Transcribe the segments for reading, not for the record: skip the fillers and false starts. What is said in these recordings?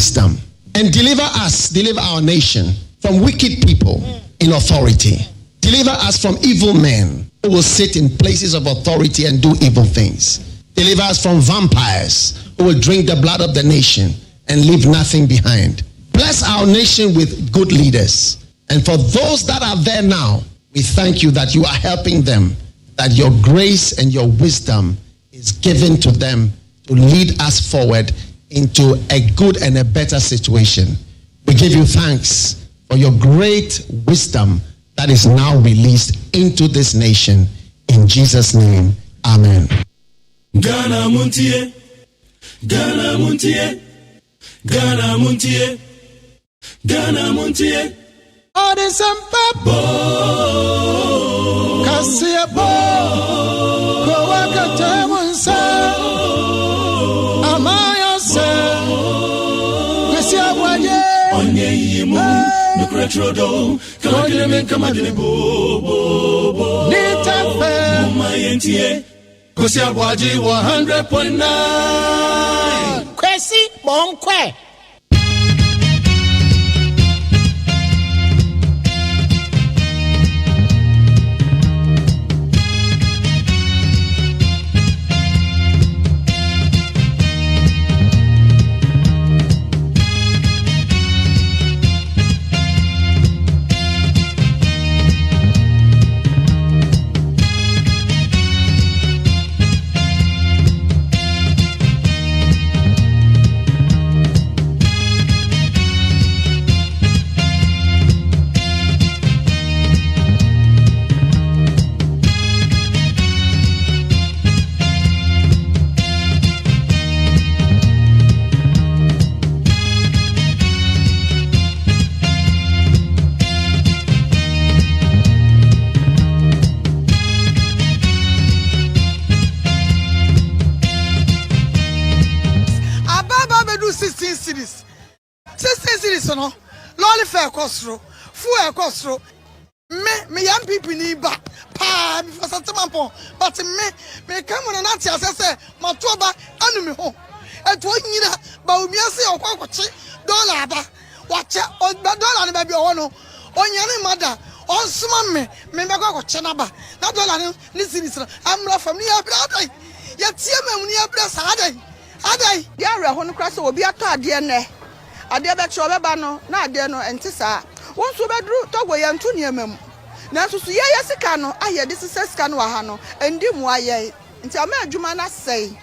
wisdom. And deliver our nation from wicked people in authority. Deliver us from evil men who will sit in places of authority and do evil things. Deliver us from vampires who will drink the blood of the nation and leave nothing behind. Bless our nation with good leaders. And for those that are there now, we thank you that you are helping them, that your grace and your wisdom is given to them to lead us forward into a good and a better situation. We give you thanks for your great wisdom that is now released into this nation. In Jesus' name, amen. Ghana MONTIE, Ghana MONTIE, Ghana MONTIE, Ghana MONTIE. All this bo Kasia bo Ko wakate munsa Amaya se Kasia ABOAGYE Onye yimu Nukretrodo Kalakile menkamadine bo Nitafe Mumayentie Kasia ABOAGYE 100.9 Kwesi bonkwe. No, lolly fair costro, full costro. Me young people need back. Pa, before Sataman, but me come on an answer, as I say, Matoba, enemy home. And 1 year, but we say, or $1 watch it, or $1 baby or no, on your mother, on some me go Chanaba, not $1, listen, I'm not from near brother. Yet, see me near breast, Adai, Gary, when cross will be a card, dear. Adia be chobe ba no na ade no enti saa won so bedru togo ye nto niamam na so ye sika no aye de sika no wa ha no endi mu aye nti ama adwuma na sei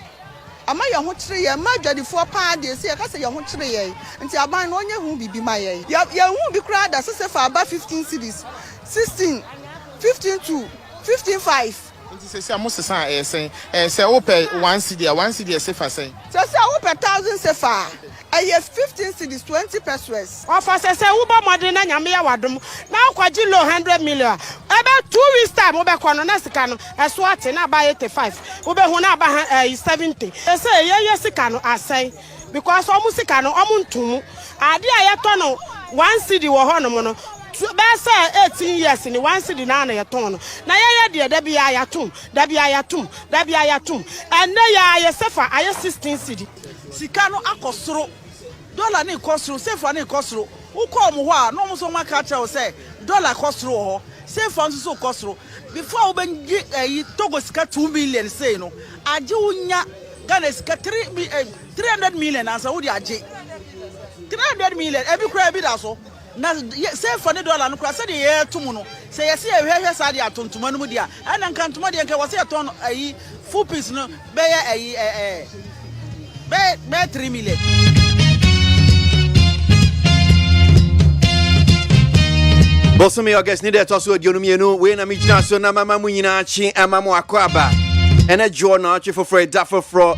ama ye ho kire ye ma adwadifo pa de se ye ka se ye ho kire ye nti aban no onye hu bibi ma ye ye hu bi kra da se fa aba 15 cities 16 15 2 15 5 nti se amosesa sen se wo pe 1 cedi se fa sen se wo pe 1000 se fa aye 15 cities 20 pesos offer say wo modern na nyame ya wadom na kwaji low 100 million ebe 2 weeks time wo be kono na sika no eso ate na ba 85 wo be hu na ba 70 say ye sika no asai because omu sika no omu ntumu ade aye to no 1 cedi wo ho no mo no be say 18 years ni 1 cedi na na ye ton no na ye de da bia ayatum and na ya sefa aye 16 cedi sika no akosoro dollar ni kosoro sefa ni kosoro uko mo ho a no mo so maka cha o say dollar kosoro ho sefa so kosoro before we bengi togo sika 2 million say no age unya Ghana sika 300 million ansa wo di age 300 million ebi kura ebi da so na sefa ni dollar no kura say ye tumu no say ye say hwehwe sa de atontoma no mu dia ana nkantoma de nka wo say ton full piece no be ye be 3 million. Bosome August ni de to so odionu mienu we na migina so na mama mu nyina chi amamo akwaba ene jo na achi for da for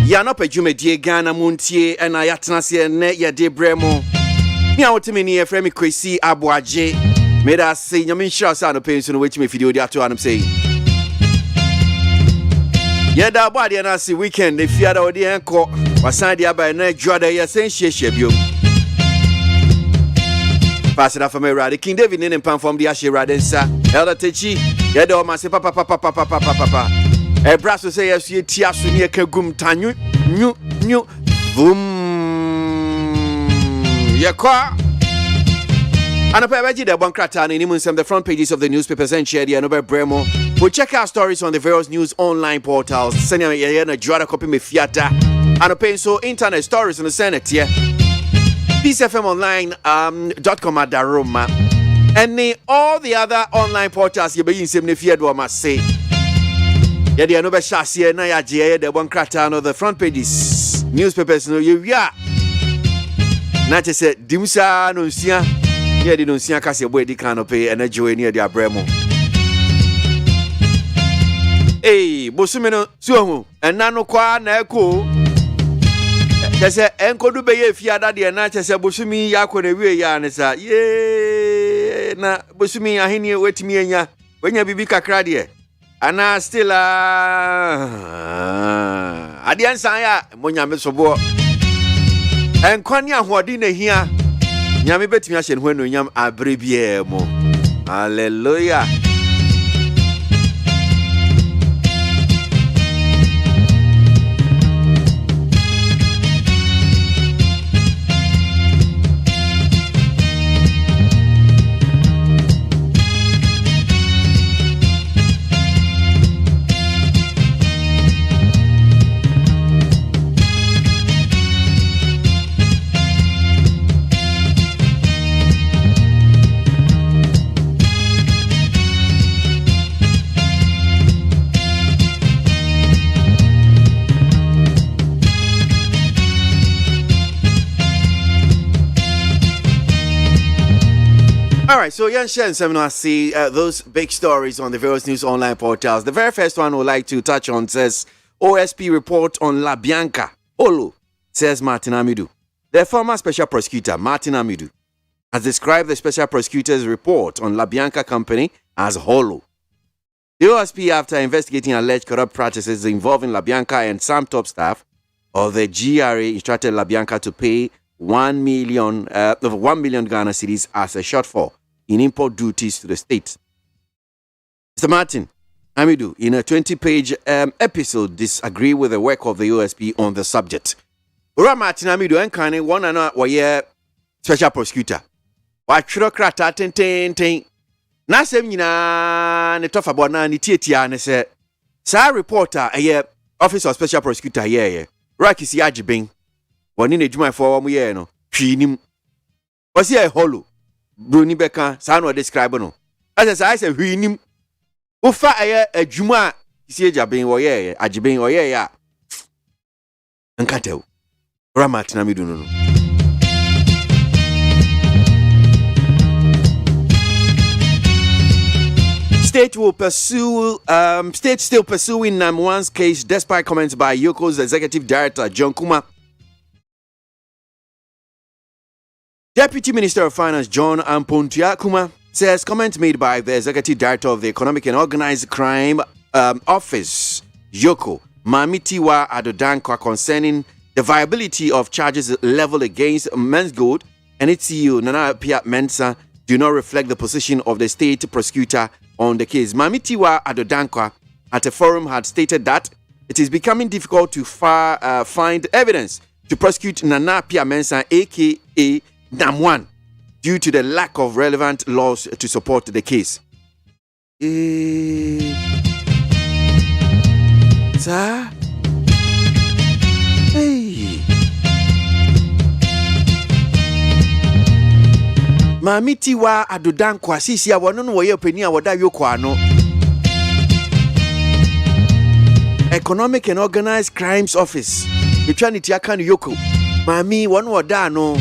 ya no padwumadie Ghana MONTIE na ya tenase ne ye de bremo mi awotimi ni e frame KWASI ABOAGYE me da say nyame nshira sa no penso no wechi me video di ato anum say ye da ABOAGYE na say weekend e fiada odi enko wasan dia ba na adwada ye sen hye bio Pass it off from Radi King David in and from the Ashe Radensa. Elder Techi, Yado Masi Papa. A brass will say, Tiasu near Kagum Tanyu, new, boom. Yakwa. And apparently, the Bankrata and the front pages of the newspapers and share the Anobe Bremo. We'll check our stories on the various news online portals. Send a Jura copy me fiata. And a pencil internet stories in the Senate here. PeaceFMOnline.com at Daroma. And all the other online portals you be in same fear do must say. Yeah, the Anobe Shasia na ya Jia the Bankrata no the front pages newspapers no you ya. Not just say Dimsa no sia. Yeah, they don't see a cassia boy, they can't pay and a joy near their bremo. Hey, Bosumino, Sumu, and Nano Qua Nako. There's a Enko do be if you had that, and not as a Bosumi Yakon away, Yanesa. Yea, na Bosumi, I hear wait me and ya when you be cradia. And I still, I didn't say, Monya Messobo. And Quanya, who are dinner here. Nyame betimi ahye no hanu nyam abrebie mo. Hallelujah. All right, so Yan Shen Seminar see those big stories on the various news online portals. The very first one we'd like to touch on says OSP report on La Bianca. Olo, says Martin Amidu. The former special prosecutor, Martin Amidu, has described the special prosecutor's report on La Bianca company as hollow. The OSP, after investigating alleged corrupt practices involving La Bianca and some top staff of the GRA, instructed La Bianca to pay 1 million Ghana cedis as a shortfall in import duties to the state. Mr. Martin Amidu, in a 20-page episode, disagree with the work of the OSP on the subject. Ura Martin Amidu enkane one and a special prosecutor. Wachiro krata ten. Na sem nyina ne tofa bona ne tietia ne se sa reporter office of special prosecutor here Rakisi Ajiben. Woni na djuma fo wo ye no hwinim wasi e hollow broni beka sa no describe no asa sa say hwinim wo fa adwuma isi Ajiben wo ye Ajiben wo ye ya nkatew Ramat na midu no State still pursuing Namwan's case despite comments by Yoko's executive director John Kuma. Deputy Minister of Finance John Ampontia Kuma says comments made by the Executive Director of the Economic and Organized Crime Office, Yoko Mamitiwa Adodankwa, concerning the viability of charges leveled against Men's Gold and its CEO Nana Pia Mensah do not reflect the position of the state prosecutor on the case. Mamitiwa Adodankwa at a forum had stated that it is becoming difficult to find evidence to prosecute Nana Pia Mensah, aka Namwan, due to the lack of relevant laws to support the case. Sir? Hey. Mamitiwa Adodankwa sisi ya wanono wa yopenia wada yoko ano. Economic and Organized Crimes Office. Itwaniti yakani yoko. Mami wano wada no.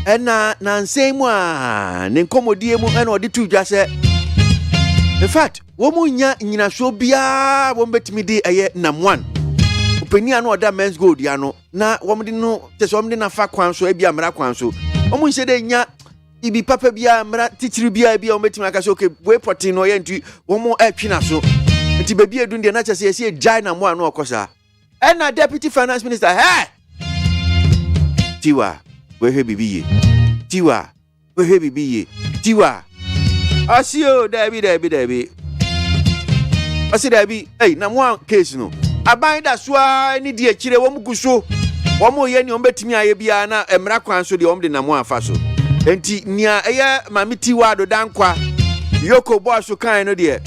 Ena nansema nenkomodie mu ena odi tuja se. In fact, womu nyina so bia wombetimi de eye Namwan. Openi anu oda Men's Gold ya no na womde no teso womde na fa kwan so ebia mra kwan so. Omu nse de nya ibi papa bia mra titiri bia bia wombetimi aka so okay we potin no ye nti womu atwina so. Nti baby edun de na chese ese jai Namwan no okosa. Ena Deputy Finance Minister, hey! Tiwa wehe bibiye Tiwa wehe bibiye Tiwa asio Debbie asi Debbie hey Namwan case no aban da so ni die kire wo muguso Omo ye ni ombetimi aye bia na emra kwan so de omde na mo afa so. Enti nia eye mamiti wado dankwa. Yoko bo so kan no de.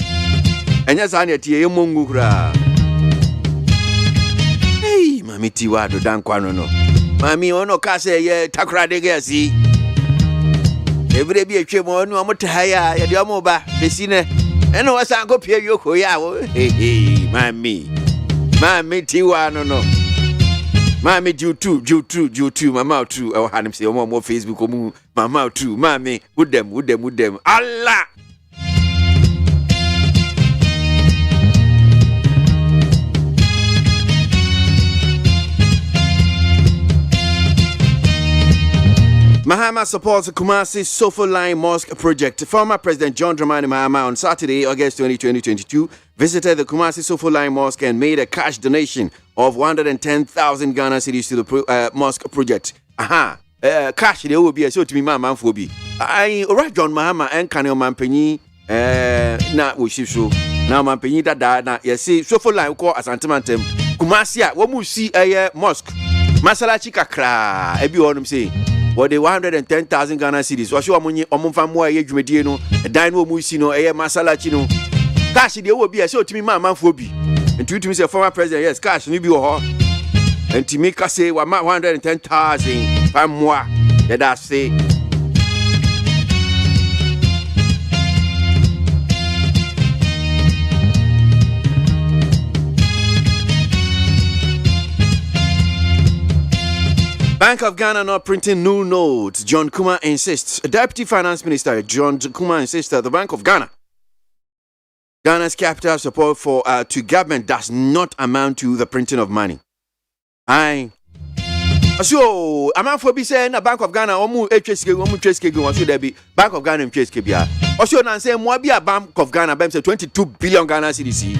Enya sa na tie ye mongu kura. Hey, mamiti wado dankwa no. Mami ono ka se ye takra de gasi. Every be atwe mo no mo tahaya ye de omo ba besine. Eno wasa go pie yoko ya wo. Hey, mami. Mami tiwa no. Mami you too, mama too. I had him say more Facebook, mama too, mami, with them. Allah. Mahama supports the KWASI Sofa Line Mosque project. Former President John Dramani Mahama on Saturday, August 20, 2022, visited the KWASI Sofa Line Mosque and made a cash donation of 110,000 Ghana cedis to the mosque project. Cash there will be a so to me, Mama Phobi. I alright, John Mahama and Kanel Mampeni, na Wushishu. Now Mampeni that na yes, Sofa Line call as Antimantem. KWASI, what we see a mosque. Masalachi kakra, everyone say. What the 110,000 Ghana cedis. What you are money on more age mediano, a dino musino, a masalachino. Cash there will be a so to me, Mama Phobi. And to me, say former president, yes, cash, maybe or and to make us say, 110,000 I'm more. Let us say. Bank of Ghana not printing new notes. John Kuma insists. Deputy Finance Minister John Kuma insists that the Bank of Ghana's capital support for to government does not amount to the printing of money. So amount for be saying a Bank of Ghana HSK there be Bank of Ghana HSK bia. Also nan say mo bia Bank of Ghana bem say 22 billion Ghana cedis.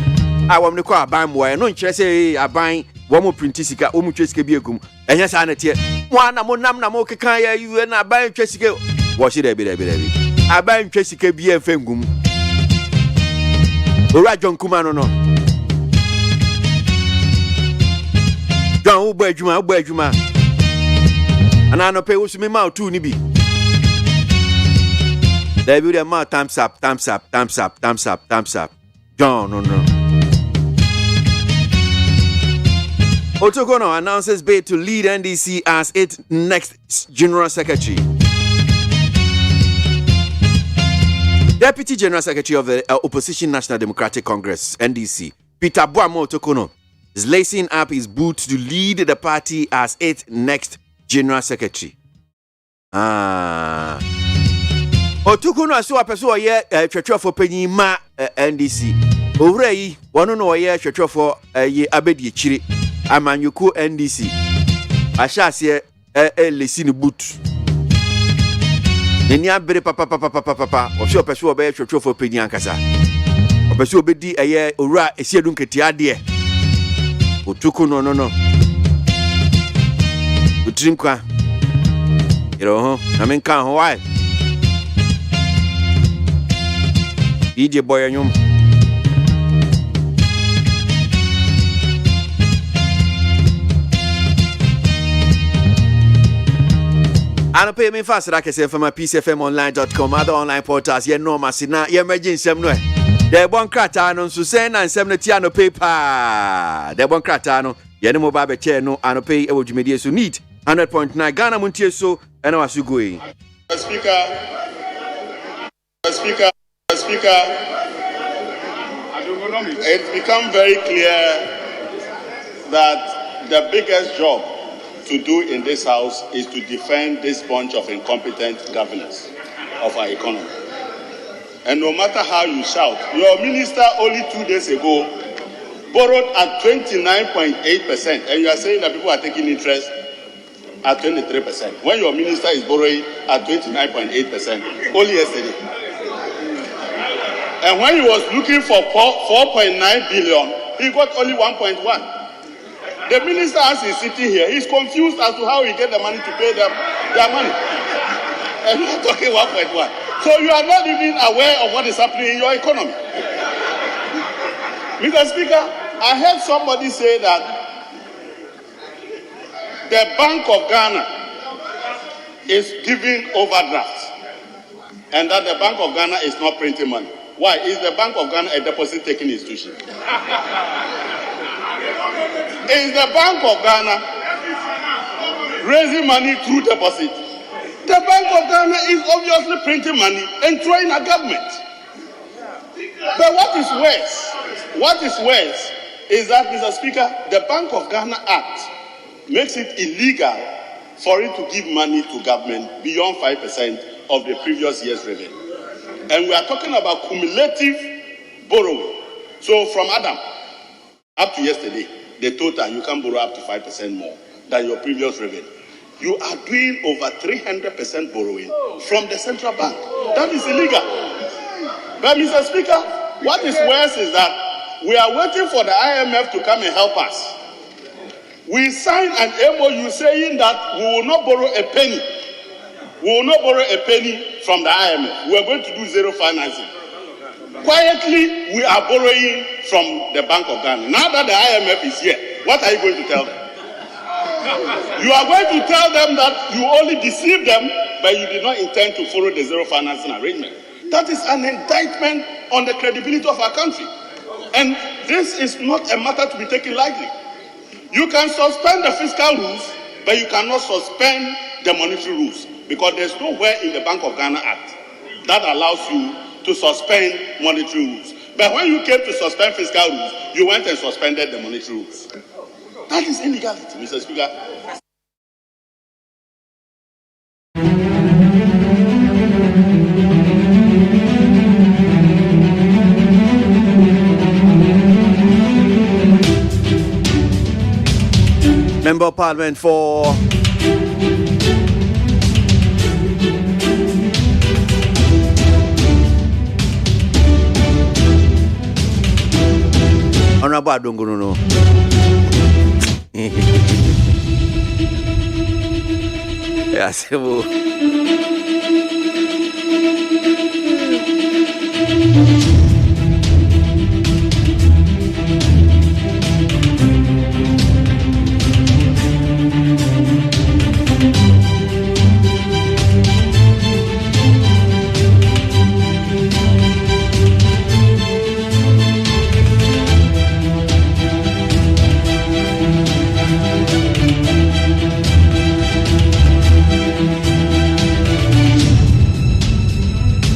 I want to call a ban boy no say a buying one more print sika o mu HSK bi egum. Enya sa na tie. Mo na mo nam na mo kekan ya you na buy HSK. What should there be. I buy HSK bi enfengum. Ora John Kuma no. John wo adwuma. Ana no pay wo so me ma tu ni bi. There be the mouth thumbs up. John no. Otokono announces bid to lead NDC as its next General Secretary. Deputy General Secretary of the Opposition National Democratic Congress, NDC, Peter Boamo Otokono, is lacing up his boots to lead the party as its next General Secretary. Otokono aso apeso oye twetwefo panyin ma NDC. Owura yi wono no oye twetwefo ye abedi chire. Amanyuko NDC ashase lesini boot neni abere papa ofio peso obe twetwofo peni ankasa opeso obedi eye owura esiedu nketi ade otuku no utrinkwa iro na menka ho why DJ boy anyum and pay me fast like I say from my PCFMonline.com, other online portals, ye no masina, ye imagine some no. They bon kratano, Susan and 70 no paper. They bon kratano, ye no mobile chair no, and pay a would media so need 100.9 Ghana Montie so, and I was you going. Speaker, it's become very clear that the biggest job to do in this house is to defend this bunch of incompetent governors of our economy. And no matter how you shout, your minister only 2 days ago borrowed at 29.8%, and you are saying that people are taking interest at 23%. When your minister is borrowing at 29.8%, only yesterday. And when he was looking for 4.9 billion, he got only 1.1. The minister, as he's sitting here, he's confused as to how he get the money to pay them their money. And you're talking 1.1. So you are not even aware of what is happening in your economy. Mr. Speaker, I heard somebody say that the Bank of Ghana is giving overdrafts and that the Bank of Ghana is not printing money. Why? Is the Bank of Ghana a deposit-taking institution? Is the Bank of Ghana raising money through deposit? The Bank of Ghana is obviously printing money and throwing at government. But what is worse is that, Mr. Speaker, the Bank of Ghana Act makes it illegal for it to give money to government beyond 5% of the previous year's revenue. And we are talking about cumulative borrowing. So from Adam up to yesterday, the total, you can borrow up to 5% more than your previous revenue. You are doing over 300% borrowing from the central bank. That is illegal. But Mr. Speaker, what is worse is that we are waiting for the IMF to come and help us. We signed an MOU saying that we will not borrow a penny. We will not borrow a penny from the IMF. We are going to do zero financing. Quietly, we are borrowing from the Bank of Ghana. Now that the IMF is here, what are you going to tell them? You are going to tell them that you only deceived them, but you did not intend to follow the zero financing arrangement. That is an indictment on the credibility of our country. And this is not a matter to be taken lightly. You can suspend the fiscal rules, but you cannot suspend the monetary rules, because there's nowhere in the Bank of Ghana Act that allows you to suspend monetary rules. But when you came to suspend fiscal rules, you went and suspended the monetary rules. That is illegality, Mr. Speaker. Member of Parliament for Honorable Adongono. Yeah, so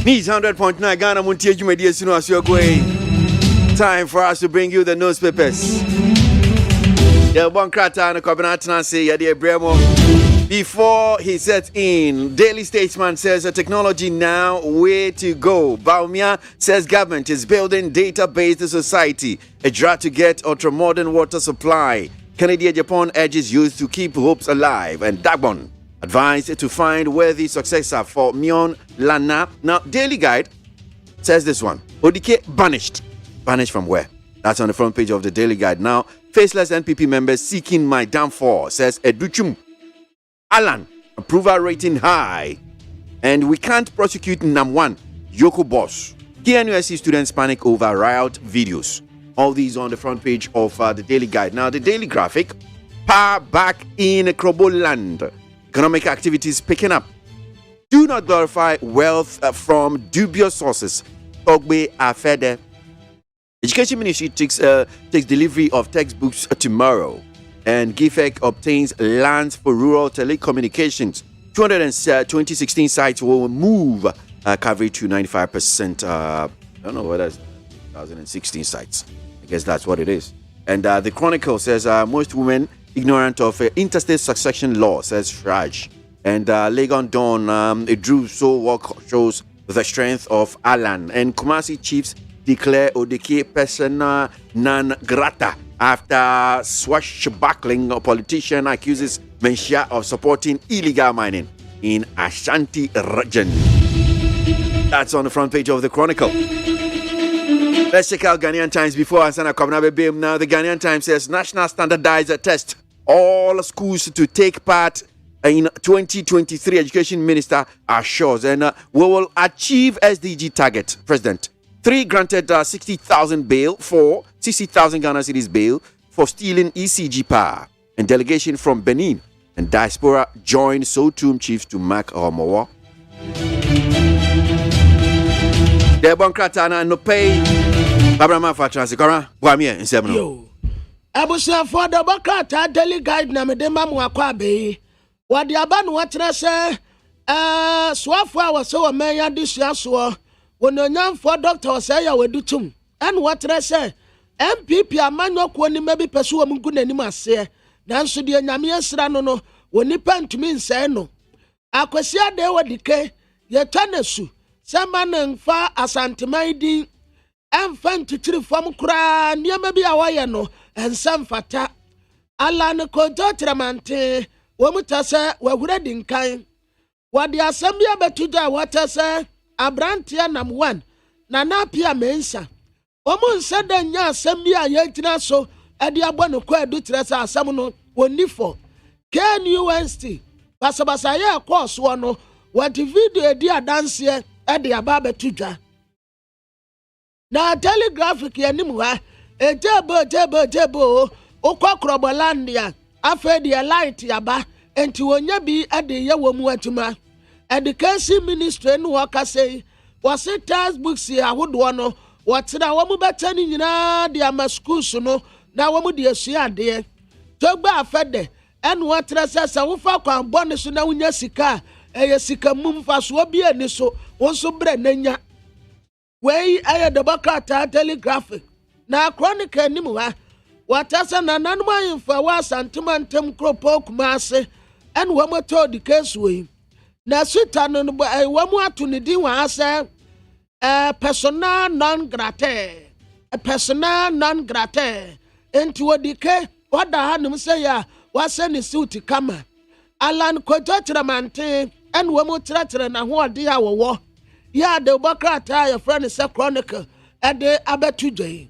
Needs 100.9 Ghana MONTIE Jumedi Sino as you're going. Time for us to bring you the newspapers. The one krata and the cabinet say Yadi Bremo. Before he sets in, Daily Statesman says the technology now way to go. Baumia says government is building data-based society. A drive to get ultra-modern water supply. Canada Japan urges youth to keep hopes alive. And Dagbon advised to find worthy successor for Myon Lana. Now, Daily Guide says this one. Odike banished. Banished from where? That's on the front page of the Daily Guide. Now, faceless NPP members seeking my downfall, says Educhum. Alan, approval rating high. And we can't prosecute Nam1, Yoko Boss. KNUSC students panic over riot videos. All these on the front page of the Daily Guide. Now, the Daily Graphic. Power back in Krobo land. Economic activities picking up. Do not glorify wealth from dubious sources. Ogbe Afede. Education Ministry takes delivery of textbooks tomorrow. And GIFEC obtains lands for rural telecommunications. 2016 sites will move coverage to 95%. I don't know whether it's 2016 sites. I guess that's what it is. And the Chronicle says most women ignorant of interstate succession law, says Raj. And Legon Dawn, a Drew so walk shows the strength of Alan. And Kumasi chiefs declare Odeke persona non grata after swashbuckling a politician accuses Menchia of supporting illegal mining in Ashanti region. That's on the front page of the Chronicle. Let's check out Ghanaian Times before Ansana Kwabena Bebem. Now, the Ghanaian Times says National Standardizer Test. All schools to take part in 2023. Education Minister assures. And we will achieve SDG target. President. 3 granted 60,000 bail, 4 60,000 Ghana cedis bail for stealing ECG power. And delegation from Benin and diaspora joined Sotum chiefs to mark Omowo. The Bonkratana no pay. Abraham for Transikora, Guamia in 7. Yo, Abusa for the Bokata daily guide na medema mwakwabe. Wadi aban watra se swafwa waso wa meya disya so wononyam for doctor say ya wedutum en watra se MPP amanyo ko ni mebi peso wa mungu nanim ase nanso de nyame asra no wonipa ntumi nse no akwasi ade wadike yetanasu samanen fa asanteman din emfa ntitiri fam kura niam bi awaye no ensam fata ala ne konto tramante womutase wahura dinkan wade asem bia betuja watase abrantia nam 1 na napia mensa omun sada nya asem bia yetina so ade abone kwa edu tiresa asem no wonifo KNUST basabasa ye course no what video edi adanse ade aba betuja na telegraphic yanim ha ejebo okwa krobolandia afa de light yaba enti wonya bi ade ye wo mu atuma education ministry no waka say was textbooks ya hodo no watira wo mu beta ni nyina de ama schools no na wo mu de asua ade togba afede en watira sesa wo fa kwan bone so na wonya sika eye sika mumfa so bi ani so wonso bre nanya wey aye de bakata telegraphic na chronicle ni mu ha watasa na nanum ayimfa wa santimantem kropo kumase en wo moto di case wey na sita no wo mu atu ne din wa ase persona non grata enti wodike wada hanum say ya wase ne suit kama alan kojo tramante en wo mu tratre na ho ode ya wo ya de bakata ya friend say chronicle ade abetujoyi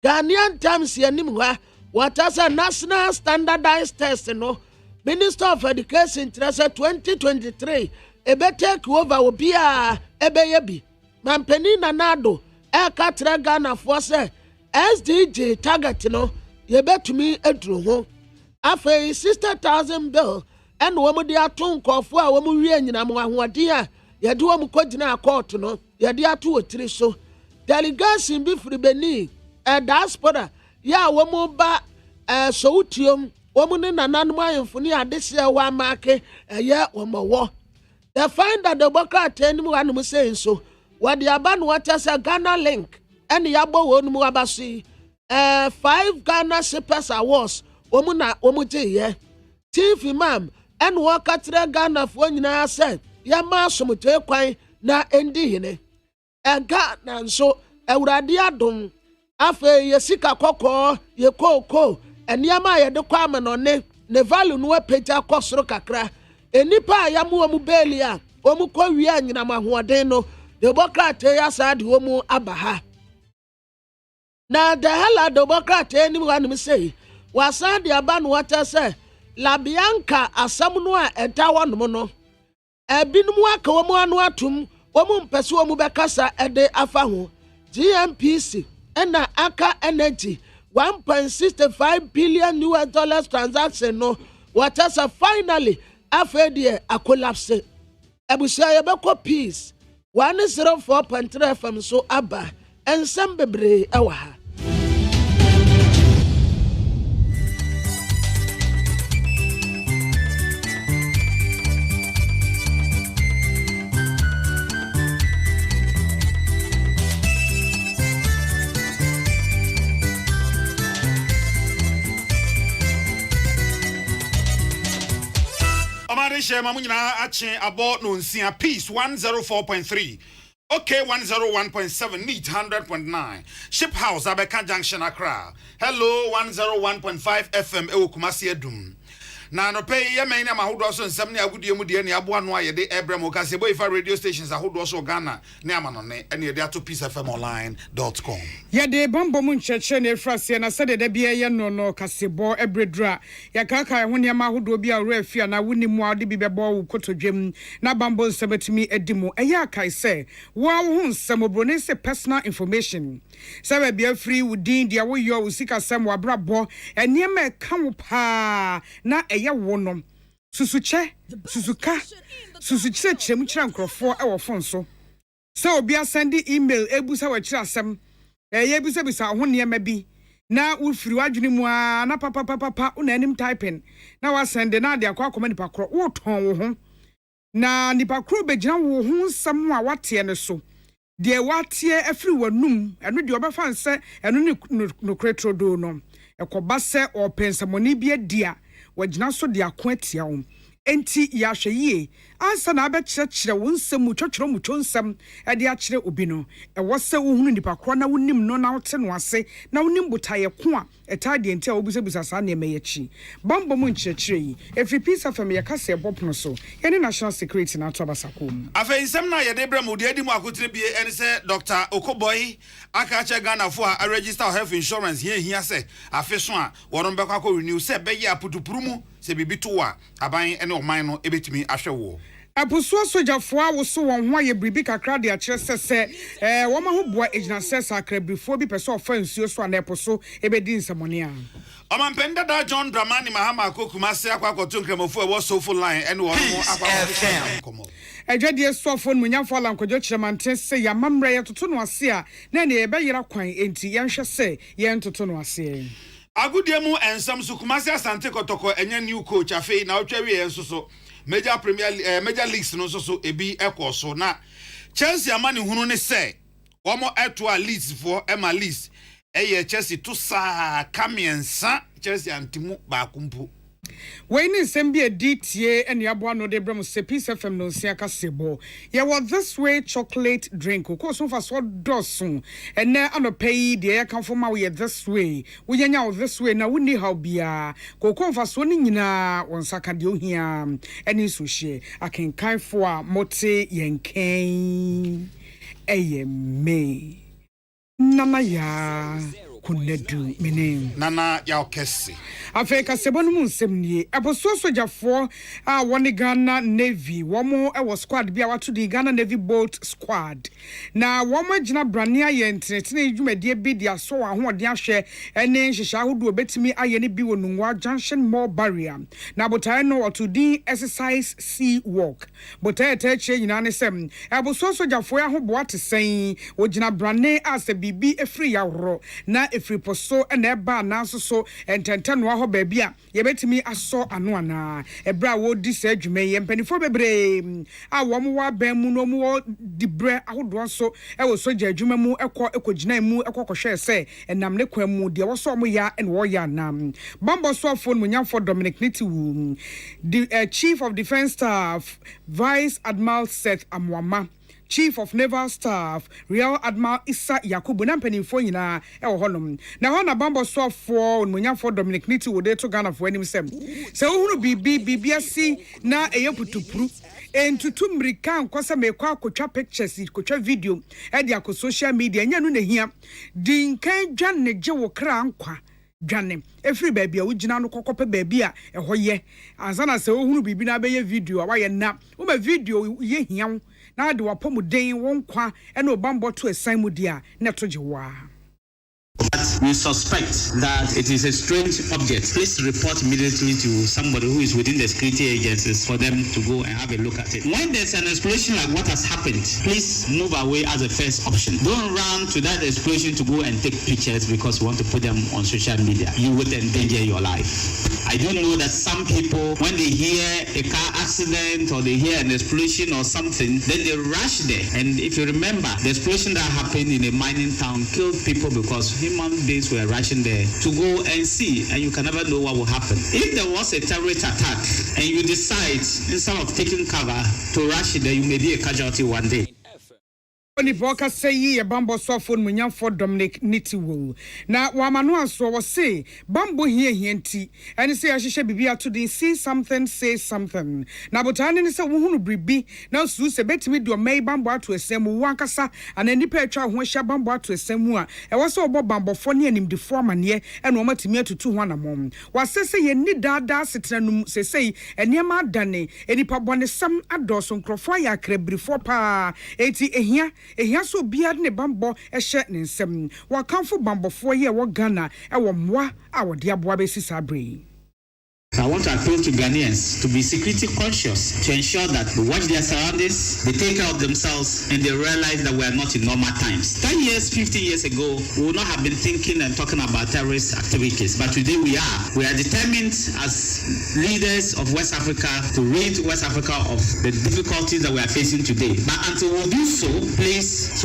Ghanaian Times yanim ha watasa national standardized test no Minister of Education Trust 2023 ebe take over obia ebe yebi mampeni nanado eka tre Ghana for say SDG target no yebetumi edru ho afa 60,000 bill en wo mu de aton kofo a wo mu wie nyina mo ahoɔden a yɛde wo mu kɔgyina court no yɛde ato otiri so delegation bi firi Benin diaspora ya wo mu ba soutium wo mu ne nananum ayemfo ne adese wa maake eye wo mowo the find that the bokata ni mu anum say so what the aba no water say Ghana link and yabo wo mu abasi 5 Ghana Shapers Awards wo mu na wo mu je ye chief imam and wo katre Ghana fo nyina say ya ma somoto kwan na endi hene Ghana nso awurade adom afe yesika kokko ye koko eniama ye de kwa manone ne value no peja kosoro kakra enipa ya mu omu belia omu kwa wi anyina mahoden no de bokrate ya sad omu abaha na de hala de bokrate ni wanum sei wasa de aba no wata se la bianca asam no a enta wonom no ebinum aka omu anu atum omu mpese omu bekasa ede afa ho GMPC ena aka energy 1.65 billion US dollars transaction no watasa finally afedie a collapse ebusia yebeko peace 104.3 FM so aba ensem bebre ewa ha Mamunyina ache about no nsia peace 104.3 okay 101.7 neat 100.9 ship house Abeka Junction Accra hello 101.5 FM Ewo Kumasi Edum na no pay ye men na mahodo so nsam ne agudie mu de ne aboa no ayede ebrem o kase boy fa radio stations ahodo so Ghana ne amano ne ene de ato peacefmonline.com ye de bombo mu ncheche ne frase na sede de bia ye no kasebo ebredra ya kaka ho ne mahodo bi awra afia na woni mu ade bi bebo wo kotodwem na bambo nsabetimi edimu eya akai se wo ho nsam obrone se personal information sabe bia free wudin dia wo yo usika sam wa brabo eniema ka wo pa na eye wo no susuche susuka susuche chrem kira nkrofo e wo fon so se obi asende email ebusa wa kira asem eye bisa bisa ho niema bi na ufiri wadwene mu a na papa una anim typing na wa sende na de akwa akoma nipa kro wo ton wo ho na nipa kro begina wo ho nsam a wate ne so de wate afiri wanum eno de obefa nse eno ni no kretrodo no ekoba se opensamoni bi adia wagina so de akoatia wo enti ya hweye ansa na abekire wo nsam twotworo mu twonsam e de akire obi no e wo se wo hunu nipa kro na wonim no na wote no ase na wonim botaye ko a etade enti a obisa sa na emeyechi bombo mu nchirechire yi efi peace of me yakase ebopono so ye national security na atobasakom afa nsam na ye de brem de adi mu akotire bie ene se Dr. Okoboy aka ache Ghana for a register health insurance hia se afi so a woron bekwa ko renew se beye aputupuru mu se bibi to a aban ene oman no ebetimi ahwe wo apuso sojafo a wo so won ho aye bribi kakra de a kire se wo ma ho boa ejina se sakrabrifo bi pese ofa nsuo so na eposo ebedi nsamone a Omampenda da John Dramani Mahama Kokuma se akwakoto nkremofo e wo so full line ene wo no akwakoto ejwade sofo munyamfo alankojo kiremanten se ya mamre ye toto no ase a na ne ye beyira kwan enti ye nhwe se ye ntoto no ase agudie mu ensam so Kumasi Asante Kotoko enya new coach afei na otwa wie enso so major leagues no so ebi ekoso na Chelsea amani hunu ne se womo eto a leads for Emma Leeds eye Chelsea to sa kamiensa Chelsea antimu ba kumpu we ni sembi editie ene aboa no de brem se Peace FM no sia kasebo ye was this way chocolate drink ko so fa so dosun ene anopai de ye kan fo ma we this way we nya this way na woni how bia ko fa so ni nyina won saka de ohia ene so hye akenkan fo a mote yenken eye me nana ya kunedu menem nana ya okesi Afrika sebonu mu nsemnie aboso sojafo a woni Ghana Navy womo e wo squad bia wato di Ghana Navy boat squad na womo agina brane aye ntretene edwumade bi dia so ahode ahwe ene nhihya ahodo betimi aye ne bi wonunwa junction mall barrier na botae no wato di exercise sea walk botae tache nyina ne sem aboso sojafo ya hobo atesen ogina brane ase bibi efri yawro na efri poso ene eba na so ententen no ho baby a ye betimi aso ano ana ebra wo di sa adwuma ye mpanifo bebre a wo mo wa ban mu no mo di bre ahodo so e wo soja adwuma mu ekogina mu ekokohwe se enam ne kwan mu de wo so mo ya ene wo ya nam bambo so phone munyamfo Dominic Nitiwu the chief of defense staff Vice Admiral Seth Amwama Chief of Naval Staff Real Admiral Issa Yakubu na mpanimfo nyina e wo honom na ho na bambo so for munyamfo Dominic Nitiwu de to Ghana for anim sem se wo hunu bibi asi na eyeputupuru entutu mrika nkwasa mekwa akotwa pictures kotwa video e dia ko social media nya no na hia dinkan dwane je wo kra nkwa dwane efiri baby a wugina no kokope baby a ehoye anzana se wo hunu bibi na beye video a waye na wo ma video ye hia na de wapomu den wonkwa ene obambo to esan mu dia na tojewa. But we suspect that it is a strange object. Please report immediately to somebody who is within the security agencies for them to go and have a look at it. When there's an explosion like what has happened, please move away as a first option. Don't run to that explosion to go and take pictures because you want to put them on social media. You would endanger your life. I do know that some people, when they hear a car accident or they hear an explosion or something, then they rush there. And if you remember, the explosion that happened in a mining town killed people because human beings were rushing there to go and see, and you can never know what will happen. If there was a terrorist attack and you decide, instead of taking cover, to rush there, you may be a casualty one day. Oni boka say bambo sofon munyan for Dominic Nitiwo. Na wamano aso was say bambo here hienti. And say I should be to the see something, say something. Na botani ni se wuhunu bribi. Na su se beti me do may bambo to a semu wankasa and any petra when sha bambo to a semua. E was so bambo funny and him the foreman ye and wama timia to 200 mom. Was say ye need da sitranum say and yama dane any pabone some adoson crofaya crebri for pa 80 ehia. Ehia so biad ne bambo ehye ne nsem wa kanfo bambo fo ye wo Ghana e wo mwa a wo de aboa be sisabre. I want to appeal to Ghanaians to be security conscious, to ensure that they watch their surroundings, they take care of themselves, and they realize that we are not in normal times. 10 years, 15 years ago, we would not have been thinking and talking about terrorist activities, but today we are. We are determined as leaders of West Africa to rid West Africa of the difficulties that we are facing today. But until we do so, please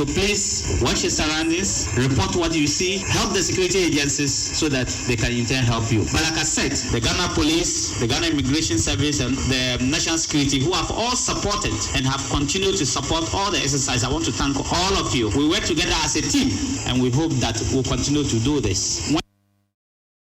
watch your surroundings, report what you see, help the security agencies so that they can in turn help you. But like I said, the Ghana Police, the Ghana Immigration Service and the National Security who have all supported and have continued to support all the exercise. I want to thank all of you. We work together as a team and we hope that we'll continue to do this.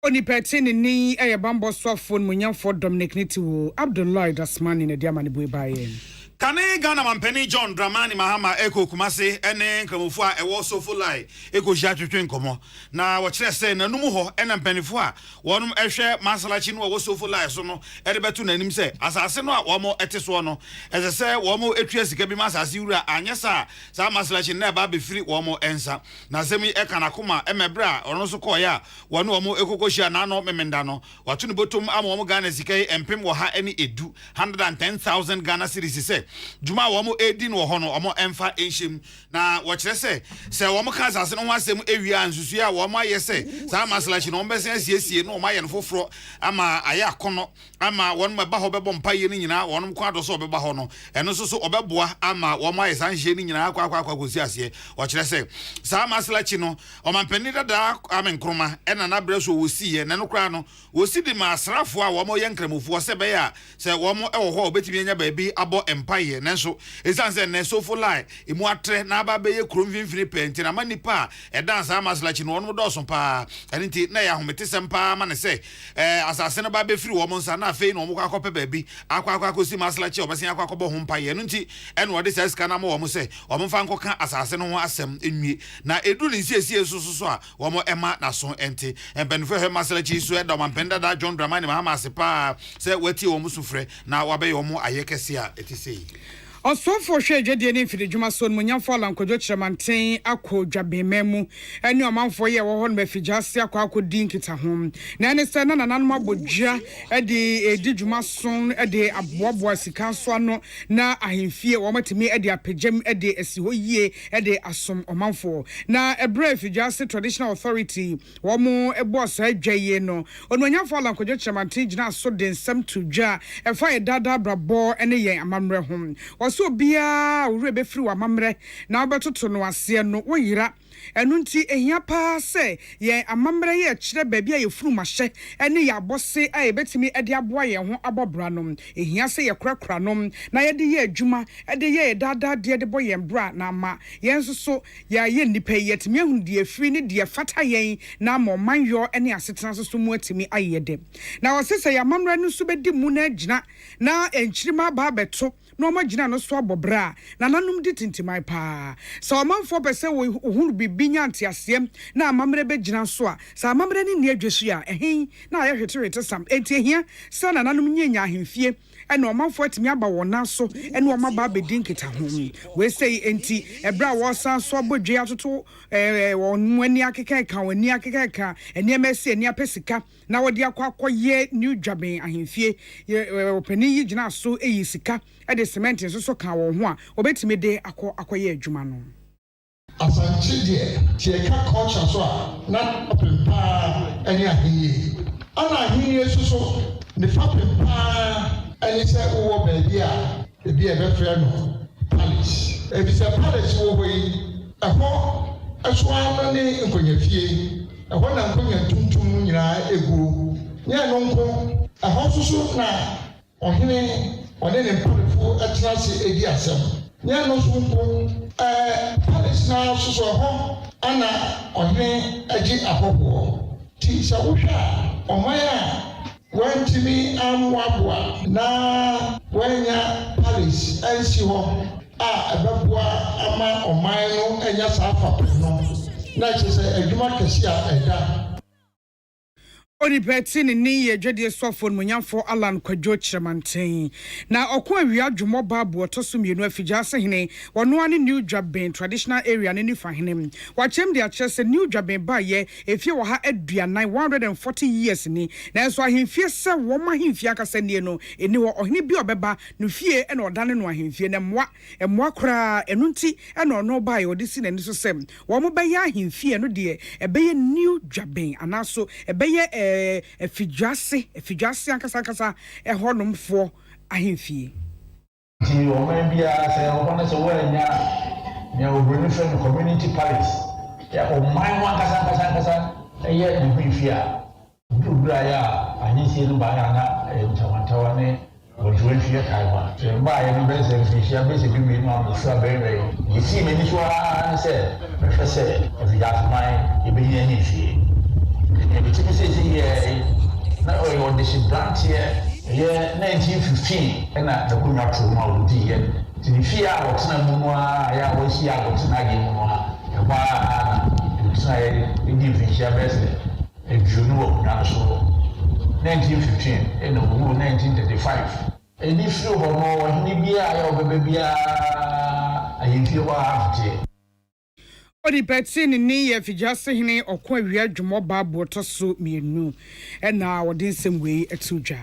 Oni petini ni bambo sofon munyan for Dominic Nitiwo Abdullah Dasman in the Diamani Buibaye. Kane Ghana Mampeni John Dramani Mahama Eko Kumase ene nkramofu a ewo sofo lai eko hia twetwe nkomo na wo kire se na numu ho ena mpanifo a wonum ehwe masalachi no wo sofo lai so no ede betu nanim se asase no a wo mo eteso no eze se wo mo etua sika bi masase wura anyesa sa masalachi na ba be firi wo mo ensa na semi ekana koma emebra ono so koya wo mo ekoko hia na no memenda no watu ne botom ama wo Ghana sika empem wo ha eni edu 110,000 Ghana cedis se Juma wamo edin wo hono omo emfa enhyem na wo kire se wo mo ka asase no ho asem ewia ansusu ya wo mo ayese sa masalachi no mbese asiesie no mo aye no foforo ama aye akono ama won meba ho bebo mpaye ni nyina won ko adoso obeba ho no eno so obeboa ama wo mo aye sanhye ni nyina akwa kosi ase wo kire se sa masalachi no o mampani dada amenkroma ena na breso wo siye ne no kra no wo sidi ma asrafo a wo mo yenkramofo se be ya se wo mo ewo ho obetimi anya ba bi abo empire nenso esanse ne sofo lie emu atre na aba be ye krom vinfini penti na manipa e dance amaslachi no no doso pa enti na ya homete sempa ma ne se asase no ba be firi wo mo nsa na afei no mo kwa kope ba bi akwa kosi maslachi obasen akwa kobo ho mpa ye no nti eno ode se ska na mo wo mo se wo mo fa nkoka asase no ho asem enwie na edu ne siesie so a wo mo ema na so enti empenfo he maslachi so e da mampenda da John Dramani Mahama sepa se wati wo mo sufre na wa be wo mo ayekese a etisi Osofo hwejede ne mfiri dwuma so munyamfo alankojo chiremanten akodwabememu ene omanfo ye wo ho no mafijase akodi nkita ho na ne se na nananum abodwa edi dwuma so edi aboaboa sika so ano na ahemfie wo matimi edi apegem edi asiho yie edi asom omanfo na ebre fijase traditional authority wo mo ebosa adwaye no ononyamfo alankojo chiremanten gina so den sam tudwa efa dada brabo ene yen amamre ho so bia owure be firi wa mamre na obetoto no ase no woyira enu nti ehia pa se ye amamre ye kire baabi ye furu mahye ene ya bose a betimi ede aboa ye ho abobra no ehia se ye krakra no na ye de ye adwuma ede ye dada de de boye mbra na ma ye nso ya ye nipa ye timi ehun de afiri ne de fata ye na ma manyo ene asetena so mu atimi ayede na wosese ya mamre no so bedi mu na agina na enchirima ba beto no magina no so abobra na nanum di tintimai pa so amanfo pese wo hunu bibinya ntiasem na amamre be gina so a so amamre ni adwesu a ehin na ayehweterete sam etihia so na nanum nyenya ahemfie ene omanfo atimi aba wona so ene omaba bedi nkita ho we say enti ebra wo san so abodwe atoto won ani akeka ka wani akeka ka ene emesi ene apesika na wodi akwakoye new dwaben ahemfie opani yi gina so eyisika ede cement so ka wo ho a obetimi de akoye adwuma no asanchi de tieka culture so a na opempa ene ahiye ana ahiye so ne fa pempa ene se wo baabi a ebi e be frɛ no palace ebi se palace wo hoyi ɛhɔ ɛso ano ne nkonya fie ɛhɔ na nkonya tuntum nyina egu ne no nko ɛhɔ so na ɔhene ɔne ne mpalefo ɛtena se edi asɛm nyɛ no so mpo palace na soso hɔ ana ɔhene agye ahɔhoɔ ti sɛ wohwɛ a ɔman a wɔntumi amoaboa na wɔanya palace ansi hɔ a ɛbɛboa ama ɔman no anya saa fapem no na kyerɛ sɛ adwuma kɛse a ɛda Onipeti ni ye dwede sofo munyamfo Alan Kwadwo Chremanten na okwa awia dwumo baabo otoso mienu afigya hene wono ane New Dwaben traditional area ne nifa hene wachem de akyerɛ New Dwaben ba ye efie wo ha aduanan 140 years ni na so ahemfie sɛ wo ma ahemfie akasa nie no eni wo ohene bi obeba no fie ena odane no ahemfie na mmoa kora enunti ena ono ba ye odisi na ni so sem wo mo bɛyɛ ahemfie no de ɛbɛyɛ New Dwaben anaso ɛbɛyɛ efidwase ankasa ehonomfo ahemfie ti o man bia se o kono se wo nya nya obrini friend community palace ya o man wa ankasa eye ahemfie a dubra ya ahemfie no ba ya na ntawantawa ne ojuwe fie kaiwa se ba ya ni be se ahemfie be se bi mi no am so abere yisi me ni so a se be se efidwase man e be yin ahemfie Because na on the branch here, 1915, and the Kunya Truma would be here. To the fear of Tanamua, I was here, I was not in Moa, a Indian share vessel, a Juno, Naso, 1915, and 1935. And if you were more, Nibia or Babia, I feel what Onipeti ni ye fijase hene okwa awia dwumo baabo otoso mienu na wodin semwe etudwa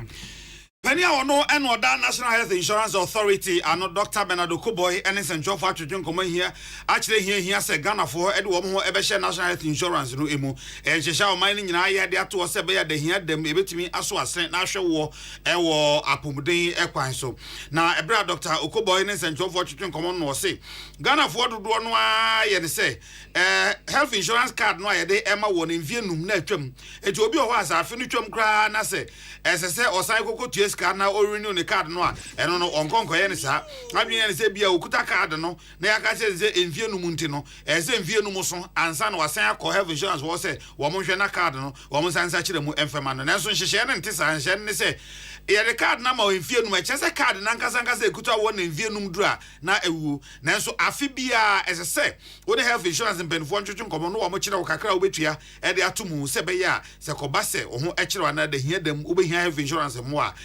Penia ono eno da National Health Insurance Authority ano Dr. Bernardo Koboy ene sencho fa twetwen komo hia akire hia se Ghana fo ede wo ho ebe hye National Health Insurance no emu enhyehya o man ni nyina ye de ato se be ya de hia dem ebetumi aso asen na hwe wo ewo apomuden ekwan so na ebra Dr. Okoboy ene sencho fa twetwen komo no se Ghana fo dodo no a ye ne se health insurance card no a ye de ema wo ne mvienum na atwam eti obi o ho asafe no twam kra na se esese osan kokotu card na o renew the card no a eno no onkonko ye ne sa adwen ne se bia okuta card no na ya ka se envie no munti no se envie no muso ansa na wasan akọ health insurance wo se wo mo hwe na card no wo mo sansa kire mu enfema no nanso nhyehyɛ ne nte sa nhye ne se ye the card na ma envie no eche se card na nkasa ekuta wo na envie no mdura na ewuo nanso afi bia ese se wo the health insurance mpenfo ntwetwe komo no wo mo kire wo kakra wo betua e de atomu se be ya se koba se wo ho ekire wa na de hia dem wo be hia health insurance mo a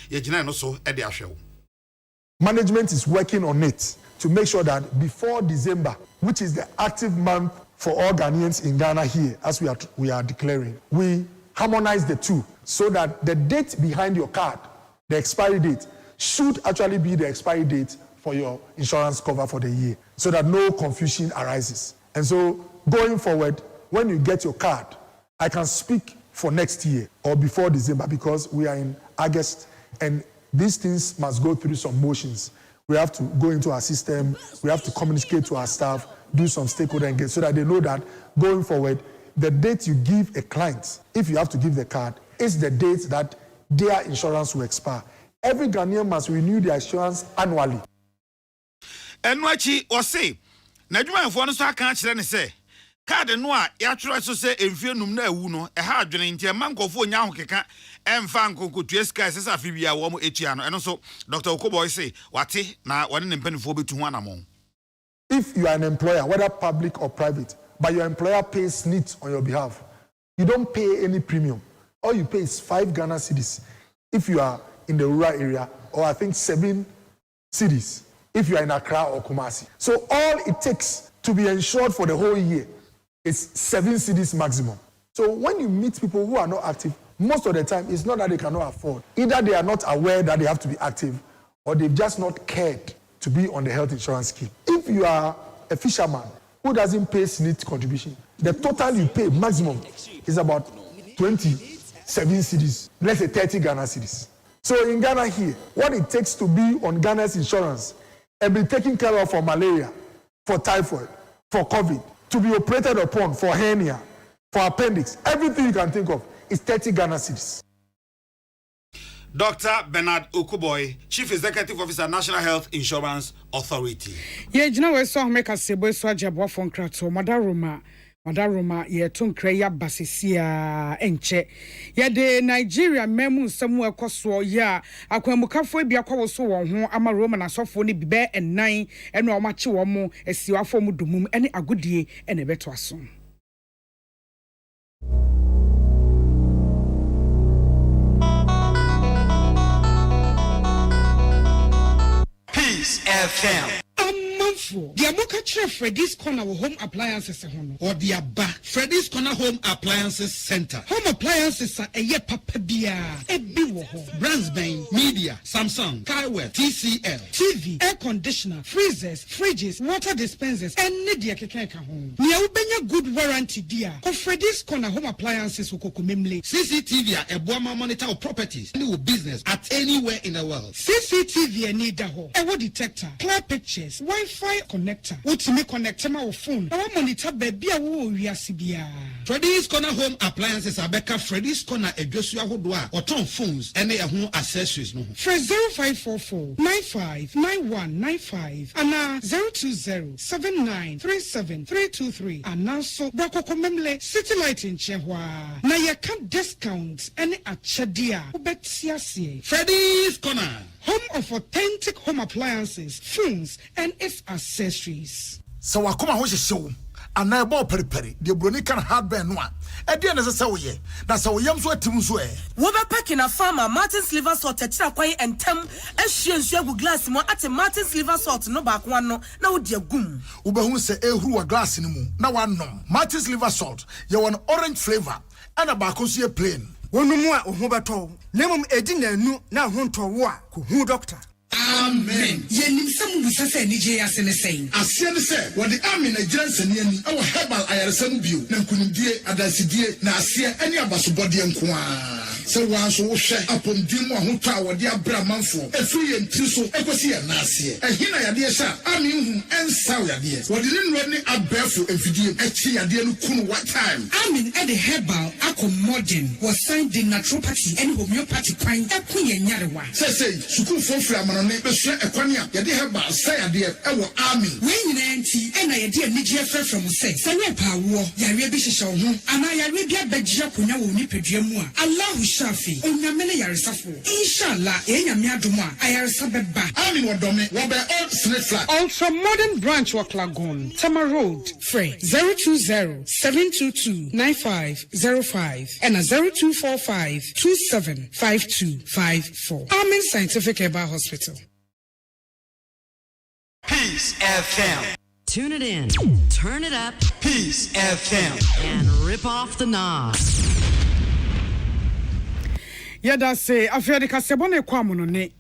Management is working on it to make sure that before December, which is the active month for all Ghanaians in Ghana here, as we are declaring, we harmonize the two so that the date behind your card, the expiry date, should actually be the expiry date for your insurance cover for the year, so that no confusion arises. And so going forward, when you get your card, I can speak for next year or before December because we are in August. And these things must go through some motions. We have to go into our system. We have to communicate to our staff, do some stakeholder engagement so that they know that going forward, the date you give a client, if you have to give the card, is the date that their insurance will expire. Every Ghanaian must renew their insurance annually. And what she was say, Najuma for no can't say. Card no a ya twere so se enfienum na awu no e ha adwene ntia mankofo nya hokeka emfa nkonkotu sky sesa afibia wo mo etua no eno so Dr. Okoboy say wate na wone ne mpanifo betu ho anamon. If you are an employer, whether public or private, but your employer pays NIT on your behalf, you don't pay any premium. All you pay is 5 Ghana cedis if you are in the rural area, or I think 7 cedis if you are in Accra or Kumasi. So all it takes to be insured for the whole year is 7 cedis maximum. So when you meet people who are not active, most of the time it's not that they cannot afford. Either they are not aware that they have to be active, or they've just not cared to be on the health insurance scheme. If you are a fisherman who doesn't pay SNIT contribution, the total you pay maximum is about 27 cedis, let's say 30 Ghana cedis. So in Ghana here, what it takes to be on Ghana's insurance and be taken care of for malaria, for typhoid, for COVID, to be operated upon for hernia, for appendix, everything you can think of is 30 Ghana cedis. Dr. Bernard Okuboy, Chief Executive Officer, National Health Insurance Authority. Ye jina we so make a sebo so ajabo fon krato Madaroma ye tunkre ya basisia enche ye de Nigeria memu nsemu ekoso ya akwamukafo bia kwawo so won ho ama Roma na sofo ne bibe ennan eno o mache wo mo esiwafo mu dumum ene agodie ene beto aso. Peace FM. The Amoka Chef Freddy's Corner Home Appliances or the Abba Freddy's Corner Home Appliances Center. Home appliances are a ye papa bia, a biwo brands bang, media, Samsung, Kaiware, TCL, TV, air conditioner, freezers, fridges, water dispensers, and media keka home. Nia ubenya good warranty dia. Ko Freddy's Corner Home Appliances ukokumemle. CCTV a Boama monitor of properties, any business at anywhere in the world. CCTV and need ho. A detector, clear pictures, Wi-Fi connector. What me connect my phone? I monitor baby a wo wiasibia. Freddy's Corner Home Appliances Abeka Freddy's Corner a Joshua Hodwa or ton phones and a home accessories no. Fresh 0544 959195 and 020 7937323 and now so Brako Komemle City Light in Chehwa. Na ya can discounts any achadia ubetiasi. Freddy's Corner, home of authentic home appliances, phones, and its accessories. So wakoma ho hyehyɛ ana ebo periperi de broni kan hardware no a ɛde na sɛ wo ye na sɛ wo yam so atim so wo be packing a farmer Martin's liver salt tetira kwai entem ahye nsu agu glass mo ate Martin's liver salt no ba kwa no na wo de agum wo be hu sɛ ehuru wa glass ni mu na wanom Martin's liver salt ye won orange flavor ana ba ko so ye plain wonumu a ho beto nemum edi na anu na ho ntowo a ko hu doctor. Amen. Yenim some busa say nije asene say. Asiane say what the army Nigerian seniani our herbal ayaresam bio na nkunimdie adasidie na asie ene abasobode nko a. Se wan so wo hwe apomdim ahoto a wode abra manfo efiri ye ntiri so ekosi ye na asie. Ehina yade sha army hu ensaw yade. Wode ne nro ne abefo efidie echi yade no kunu what time. Army e the herbal modern was signed in naturopathy and homeopathy kwan ekunye nyarewa. Say sukuu fofra amano ne besua ekwani a yade herbal say yade ewo army. We nyina nti e na yade anigye fra from say. Se we pa wo yare bi hyehyɛ wo ho ana yare bi abagye akonya wo nipadua mu a Allah shafi onyamene yaresafo inshallah enyame adom a ayaresa beba. Army wodome wo be old snake flag. Ultra modern branch Waklagon Tama Road Free 020-722-9505 and 0245-275254. Amen Scientific Herbal Hospital. Peace FM. Tune it in, turn it up, Peace FM, and rip off the knob. Yada say afia kasebone kwamono ne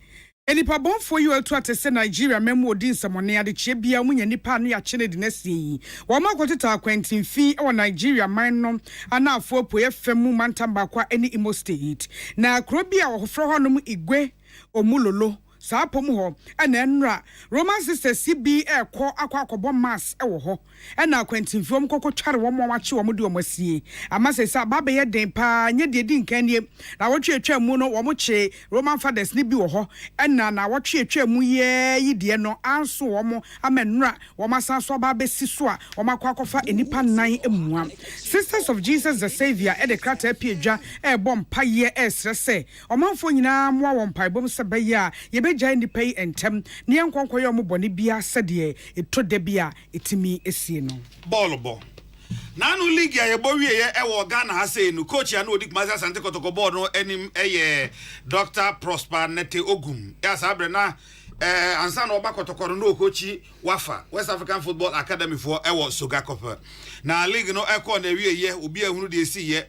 enipa bonfo yi otu atese Nigeria memo odi nsamone ade chie bia munya nipa no ya chene de nasie wo makotita akwantin fi e Nigeria man no ana afo poye femu mantamba kwa eni Imo State na krobia wo hofro honom igwe omulolo saa pom ho ena enra Roman sisters CB ekọ akwa mass ewo ho ena akwantinfo mkokotware wo mo wache wo de wo masie amase sa baba ye den pa nye de di nkanie na wotwe atwa mu no wo mo che Roman fathers ni bi wo ho ena na wotwe atwa mu ye yide no anso wo mo amenra wo masan so baba si so a wo makwakofa enipa nan emua Sisters of Jesus the Savior e de krata epiedwa e bom paye esre se omanfo nyina mo wo mpaibom se baya ye Jai pay and tem near Conquer Moboni Bia said ye, it told the Bia, it to me is no. Ballable. Nanu League ya bowie e Ghana hase no coach ya no dik maza sante kotoko board no enim Dr. Prosper Nete Ogum. Ya sabre na ansa no ba kotoko no coach Wafa West African Football Academy for Soga Copper. Na league no e na wie ye obi ahunu de esi ye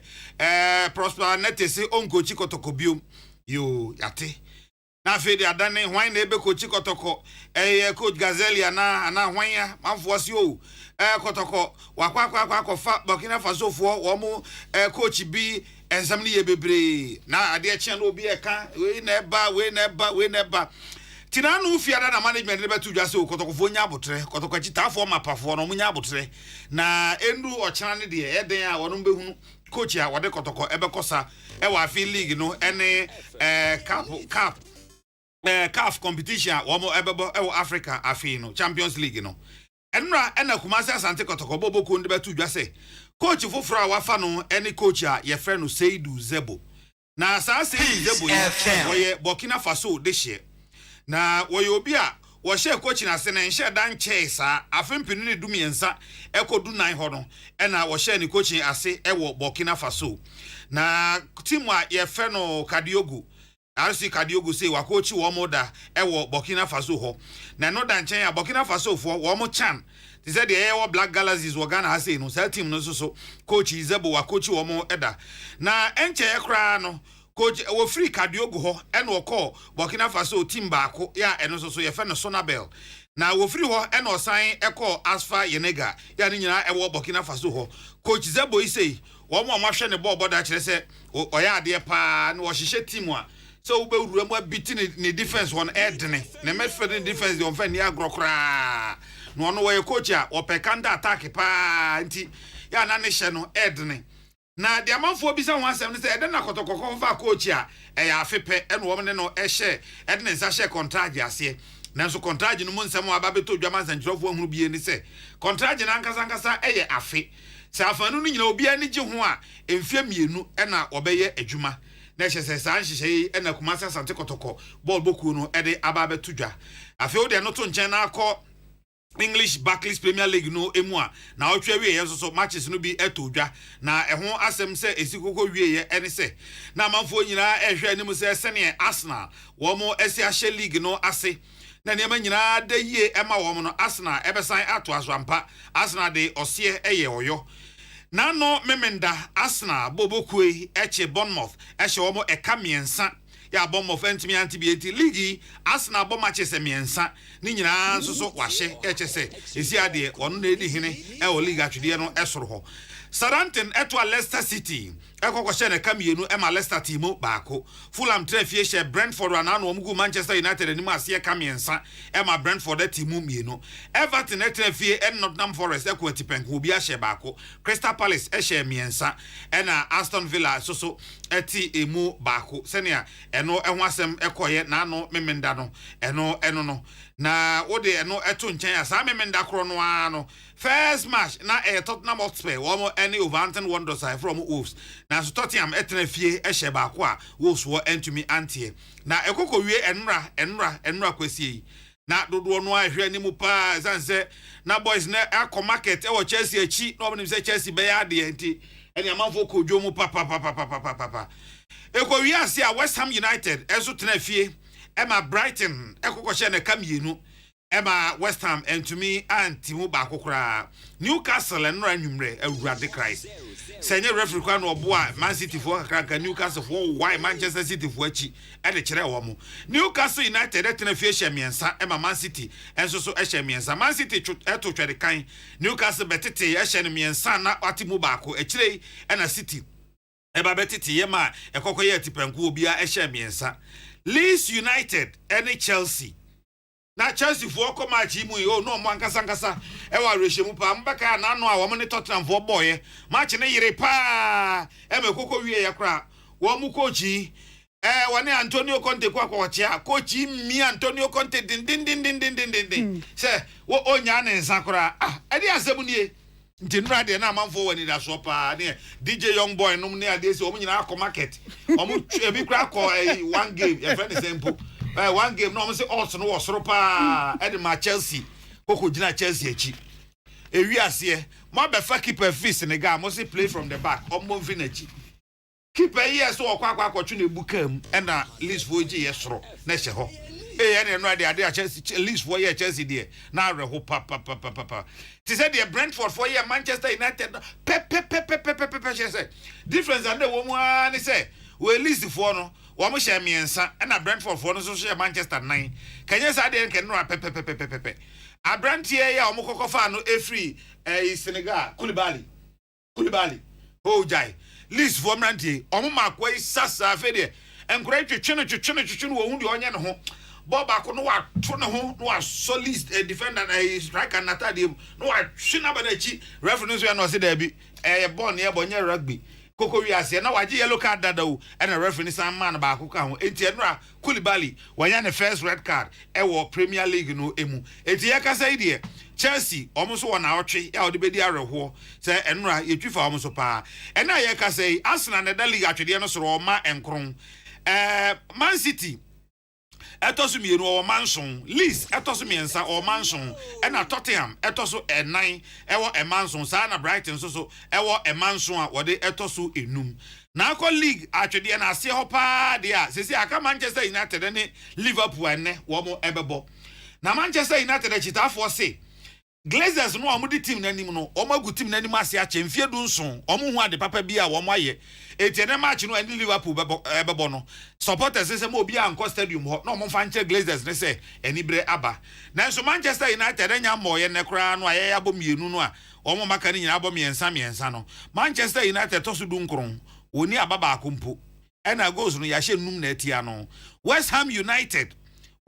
Prosper Nete se on coach kotoko biom yo yate. Na fe de adane hwan na ebe coach kotoko coach Gazelia na hwan ya manfo si o kotoko wakwa fa Burkina Faso fo wo mo coach bi ensam ne ye bebre na ade e chen no obi e ka we na eba tina no fiada na management ne betu dwase o kotoko fo nya abotre kotoko chitafo mapafo no nya abotre na endu ochana ne de eden a wono behunu coach ya wade kotoko ebekosa ewa afi league no ene CAF competition womo ebebo ewo Africa afi no Champions League no enra ena kumase asante kotoko bobo ko ndi betu dwase coach foforo a wafa no ene coach a ye frɛ no Seidu Zebo na saa Seidu Zebo ye Burkina Faso de hye na woye obi a wo hye coach na se na nhye dan chesa afempinu ne dumiensa ekodu 9 ho no ena wo hye ne coach ase ewo Burkina Faso na team a ye frɛ no Kadiogo RC Kadiogo say wa coach wo moda ewo Burkina Faso ho na no dan chen ya Burkina Faso fo wo mo chan they said the ewo Black Galaxies wo Ghana ha say no say team no so coach Izebo wa coach wo mo eda na enche ye kra no coach wo free Kadiogo ho ena wo call Burkina Faso team baako ya eno so ye fe no Sonabel na wo free ho ena osan eko Asfa Yenega ya ni nyina ewo Burkina Faso ho coach Zebo yi say wo mo amahwe ne ball boda kire se oya ade pa na wo hihye team a so ube uremu abiti ni defense one edne na midfield defense on fa ni agrokra no no we coach a ope counter attack pa nti ya na ne hye no edne na de amanfo bi sa ho asem ne se ede na kotokoko fa coach a ya afepe ene wo ne no ehye edne nsa hye contract ase nanso contract no mu nsem aba beto dwama sanjrofo hunu bi ni se contract na nkasa eye afe sa afanu no nyina obi ani gye ho a emfie mienu ena obeye adwuma na chese san hihye ena kumasa sante kotoko ball boku no ede aba betudwa afi o de no to nchen na akọ English Barclays Premier League no emu a na otwa wie ye so matches no bi etodwa na eho asem se esikoko wie ye ene se na manfo nyina ehwe anim se sene Arsenal wo mo esi ahye league no ase na niema nyina da yie ema wo mo no Arsenal ebesan ato aswampa Arsenal de ose eye oyo na no memenda Arsenal bobokue eche Bournemouth ehye wo mo eka miensa ya Bournemouth entimi antibieti league Arsenal bo matches miensa ni nyina nso wahye eche se esi ade ono na edi hene e o league atwede no esoro ho Southampton eto Leicester City ekokoshe na kamienu ema Leicester team baako Fulham trafie she Brentford na no omgu Manchester United ni maase kamiensa ema Brentford team mienu Everton trafie en Nottingham Forest ekwatipenko obi ahye baako Crystal Palace ehye miensa ena Aston Villa so eti emu baako senia eno eho asem ekoye na no memenda no eno no na wode eno eto nchen ya sa memenda kro no ano first match na Tottenham Hotspur wo any Wolverhampton Wanderers from Wolves na so Tottenham etenafie ehye baako a Wolves wo entumi antie na ekoko wie enra kwasie na dodo no ahwe animu pa zanse na boys na akọ market e wo Chelsea achi no onim se Chelsea be ya de enti eni amanfo ko dwomu pa eko wie ase a West Ham United eso tenafie ema Brighton ekokoshe na kamienu ema West Ham entumi antimu baako kra Newcastle enra anwumre awurade Christ senye referee kwa no oboa Man City fo kakra Newcastle fo why Manchester City fo achi e de kire wo mo Newcastle United etenafie hye miensa ema Man City enso so hye miensa Man City eto twede kan Newcastle betete hye ne miensa na atimu baako ekire ena City eba betete yema ekokoye atipenku obi a hye miensa Leeds United any Chelsea na Chelsea fo ko match mu yo no mo ankasa e wa rehye mu pa mbaka na no a wo ne Tottenham fo boye match ne yire pa e me kokko wie ya kra wo mu coach wone Antonio Conte kwa chia coach mi Antonio Conte din se wo onya ne nsa kra e di asem nie ntinra de na amanfo wani da so pa ne DJ Young Boy num ne ade se o nyina akọ market o mu ebi kra akọ one game e friend example one game no mo say odds no wo soro pa e de ma Chelsea koko gina Chelsea achi ewi ase mo be fa keeper fees ne ga mo say play from the back o mo vinachi keeper yes so akwa twu na ebukam e na list for ji yesoro na hye ho ene no ade a Chelsea list for ye Chelsea there na reho pa ti said the Brentford for ye Manchester United difference and the woman ni say we list for no wo mo hye miensa na Brentford for no so hye Manchester 9 kanye sa de nke no abrantie ya wo kokofa no efree Senegal Koulibaly jai list for mrantie omo makwa sasa fe de enkura twetwe wo hu de onye ne ho Bob Akono wa to ne ho no solid defender na striker na tade no wa hwina ba na chi reference we no se da bi ball ne bonye rugby koko wiase na waje yellow card dadaw and a referee san man ba ko ka ho enti enra Koulibaly wanya ne first red card e wo Premier League no emu enti ye kasa ide Chelsea omuso wona otwe ya ode bedi areho se enra yetwifa omuso pa ena ye kasa Arsenal na da league atwede no soro ma enkron Man City etosu mienu o manson Leeds etosu miensa o manson ena Tottenham etosu enan ewo emanson sa na Brighton so ewo emanson a wode etosu enum na akọ league atwede na ase ho pa de a sesi aka Manchester United ne Liverpool ene wo mo ebebo na Manchester United chitafo se Glazers no amudi team nanim no omagu team nanim ase a chemfie du nson omo hu ade papa bia wo mo aye etiene match no and Liverpool bebo no supporters say mo bia anko stadium ho no mo fa nche Glazers ne say enibre aba nanso Manchester United anya moye ne kra no aye abo mienu no a omo maka ni nyina abo miensa no Manchester United to so du nkron oni ababa akompo ena goals no ya hye num na atia no West Ham United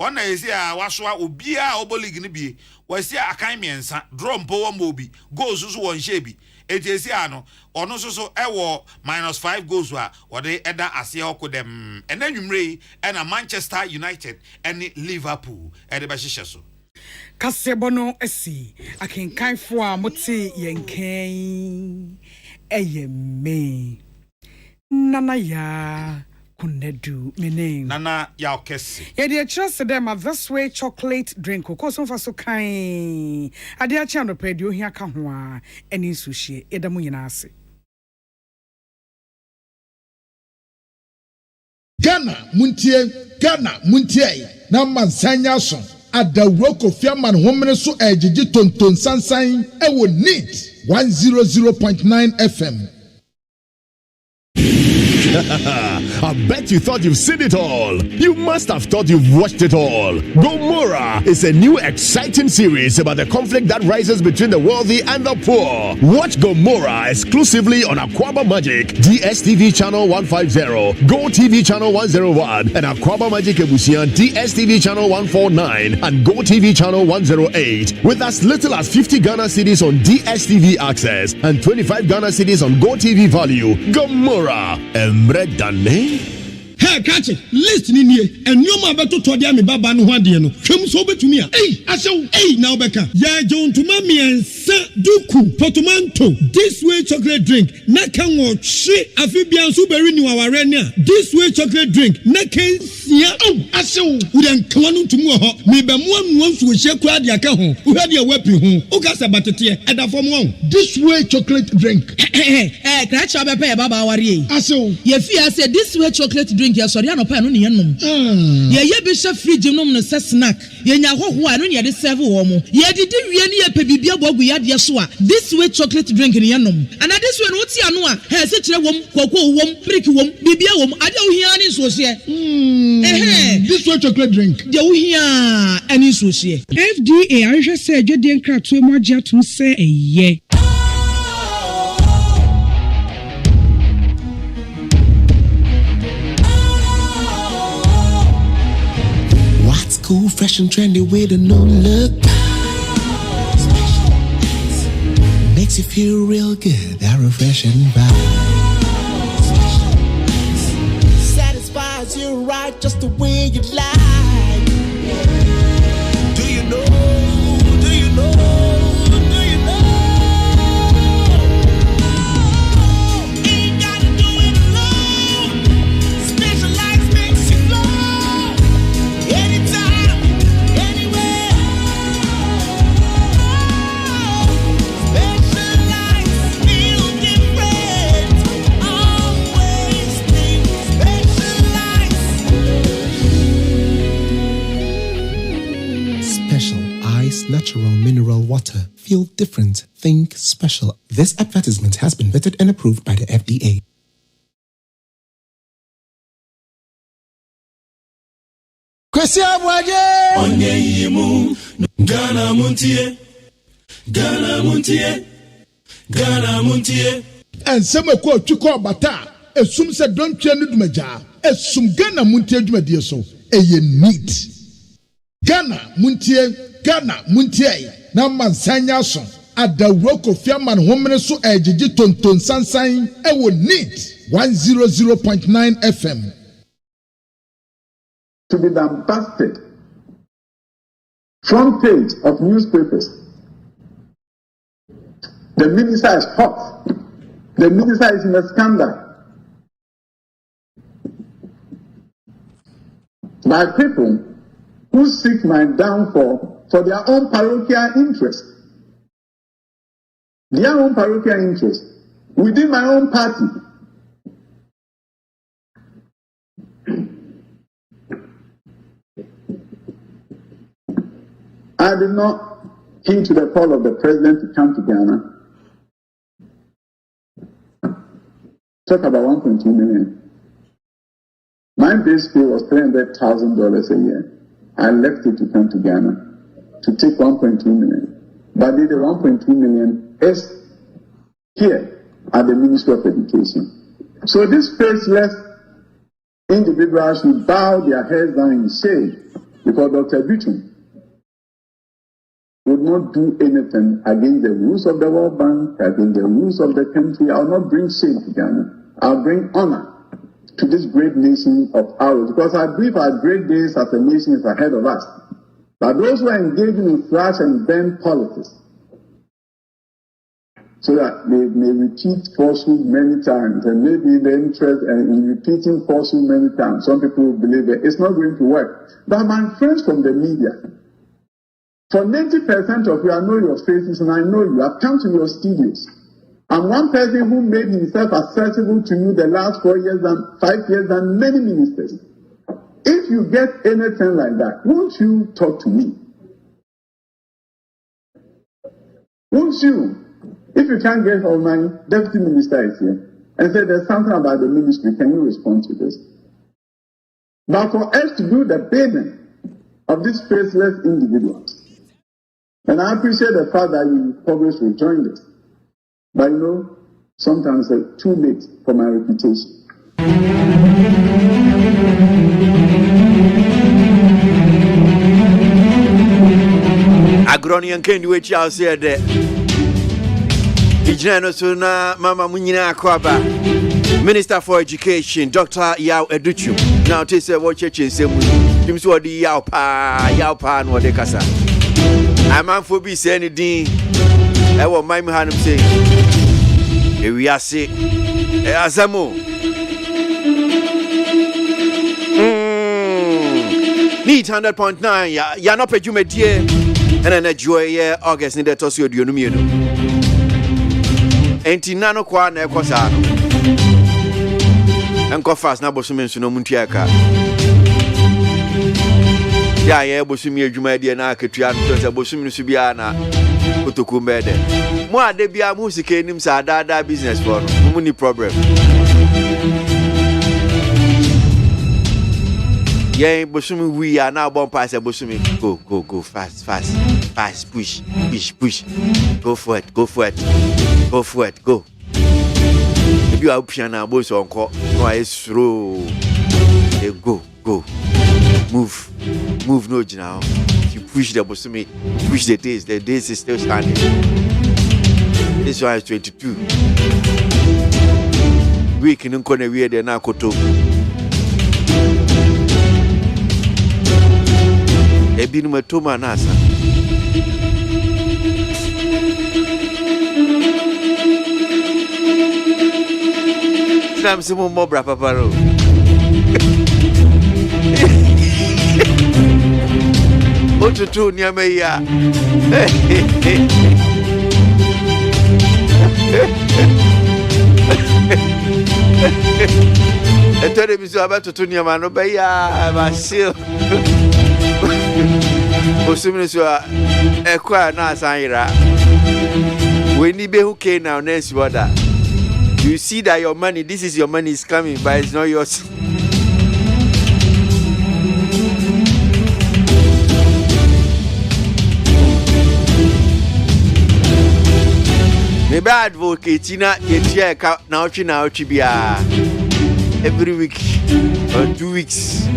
One is here, Waswa, Ubia, Obolig Nibi, was here a kind miensa, drum power mobi, goes to one shabby. It is here, or no so -5 goals were, or they either as you could them, and then you may, and a Manchester United, and Liverpool, and the Bashishaso. Kasebono esi, I can kind for Moti Yankee, me. Nana ya. Kunedu meaning Nana ya kesi. Yeah, they trust them at this way chocolate drink. Cause some for so kind. Adia channel pedio here kahwa any sushi. Edamu yinase. Ghana muntie na mansanya so adawroko fiaman homene so ejiji tonton sansan e wo need 100.9 FM. I bet you thought you've seen it all. You must have thought you've watched it all. Gomorrah is a new exciting series about the conflict that rises between the wealthy and the poor. Watch Gomorrah exclusively on Aquaba Magic, DSTV channel 150, Go TV channel 101, and Aquaba Magic Ebusian DSTV channel 149 and Go TV channel 108. With as little as 50 Ghana cedis on DSTV access and 25 Ghana cedis on Go TV value. Gomorrah. Hey, catch it. Listen in here. And you ma beto to dia me baba no hwade no. Hwem so betumi a. Hey, now beka. Ya jon to ma miensa duku portmanteau. This way chocolate drink. Na kan wo hwe afibian so beri ni waware ni a. This way chocolate drink. Na kan sia. Asew. Wo den kan no ntumu ho. Me be mo anu nso hye kura de aka ho. Wo hwade e wapi ho. O ka se batete e da fom ho. This way chocolate drink. Catch up e baba ware. Asew. Ye fi ase this way chocolate drink. Ya sorry anopa no ne yenom ye bi hwe fridge nom no se snack ye nya hoho a no ne de serve wo mo ye didi wie ne ye pebibia bogu ya de so a this way chocolate drink ne yenom and this way no ti anu a he se kire wom kokko wom brick wom bibia wom ade wo hia ne so se this way chocolate drink de wo hia ani so se FDA ahwe se adwede nkrato mu agye atum se eye cool, fresh and trendy with a new look. Makes you feel real good, that refreshing vibe. Satisfies you right just the way you like. Do you know? Do you know? Do you know? Ain't gotta do it alone. Specialized makes you glow. Anytime. Natural mineral water. Feel different. Think special. This advertisement has been vetted and approved by the FDA. KWASI ABOAGYE onye yimu Ghana MONTIE Ghana MONTIE Ghana MONTIE ensem ekọ twikọ bata esum se dontwe no dumaja esum Ghana MONTIE dwumadie so eye neat Ghana MONTIE na mansanya so adawuro Kofi Aman homene so ejiji tonton sansan ewo NEAT 100.9 FM. To be lambasted. Front page of newspapers. The minister is hot. The minister is in a scandal. By people who seek my downfall for their own parochial interest. Their own parochial interest within my own party. I did not heed to the call of the president to come to Ghana. Talk about 1.2 million. My base pay was $300,000 a year. I left it to come to Ghana to take 1.2 million. But the 1.2 million is here at the Ministry of Education. So these faceless individuals should bow their heads down in shame because Dr. Bichum would not do anything against the rules of the World Bank, against the rules of the country. I will not bring shame to Ghana. I'll bring honor to this great nation of ours, because I believe our great days as a nation is ahead of us. But those who are engaging in slash and burn politics, so that they may repeat falsehood many times, and maybe the interest in repeating falsehood many times, some people will believe that it's not going to work. But my friends from the media, for 90% of you, I know your faces and I know you. I've come to your studios. I'm one person who made himself accessible to you the last 4 years and 5 years than many ministers. If you get anything like that, won't you talk to me? Won't you? If you can't get hold of my deputy minister is here and say there's something about the ministry, can you respond to this? But for us to do the bidding of these faceless individuals, and I appreciate the fact that you always rejoined us. But you know, sometimes it's too late for my reputation. Agronian can do it, y'all said that. Suna Mama Munina Kwaba, Minister for Education, Dr. Yao Educhu. Now, to say what church is saying, Tims what the Yao Pa, and what they casa. I'm on for be saying anything. I want my man say, here we are, say, Azamo. Need 100.9, ya no pe jume die, and then a joy August in the Tosio Dionumino. Enti nano kwa na ekosa no. Enko fast na bosume nso no MONTIE aka. Ya ye bosumi adwuma de na akatua no so bosumi no so bia na kotoku mede. Mo ade bia mo sika enim sa ada business for no. Mo ni problem. Yeah, bosumi we are now bomb pass bosumi go fast push go for it go if you are piano boss on call no I slow they go move no now you push the bosumi push the days is still standing. This one is 22 week in nkone we there na koto ebi no matoma na asa Sam simu mobra paparo otutu nyame ya etore biso abatutu nyama no be ya basil Osumini so ekwa na asanyira. We ni be who came now next order. You see that your money, this is your money is coming, but it's not yours. Maybe advocate na yetia na ochi bia every week or 2 weeks.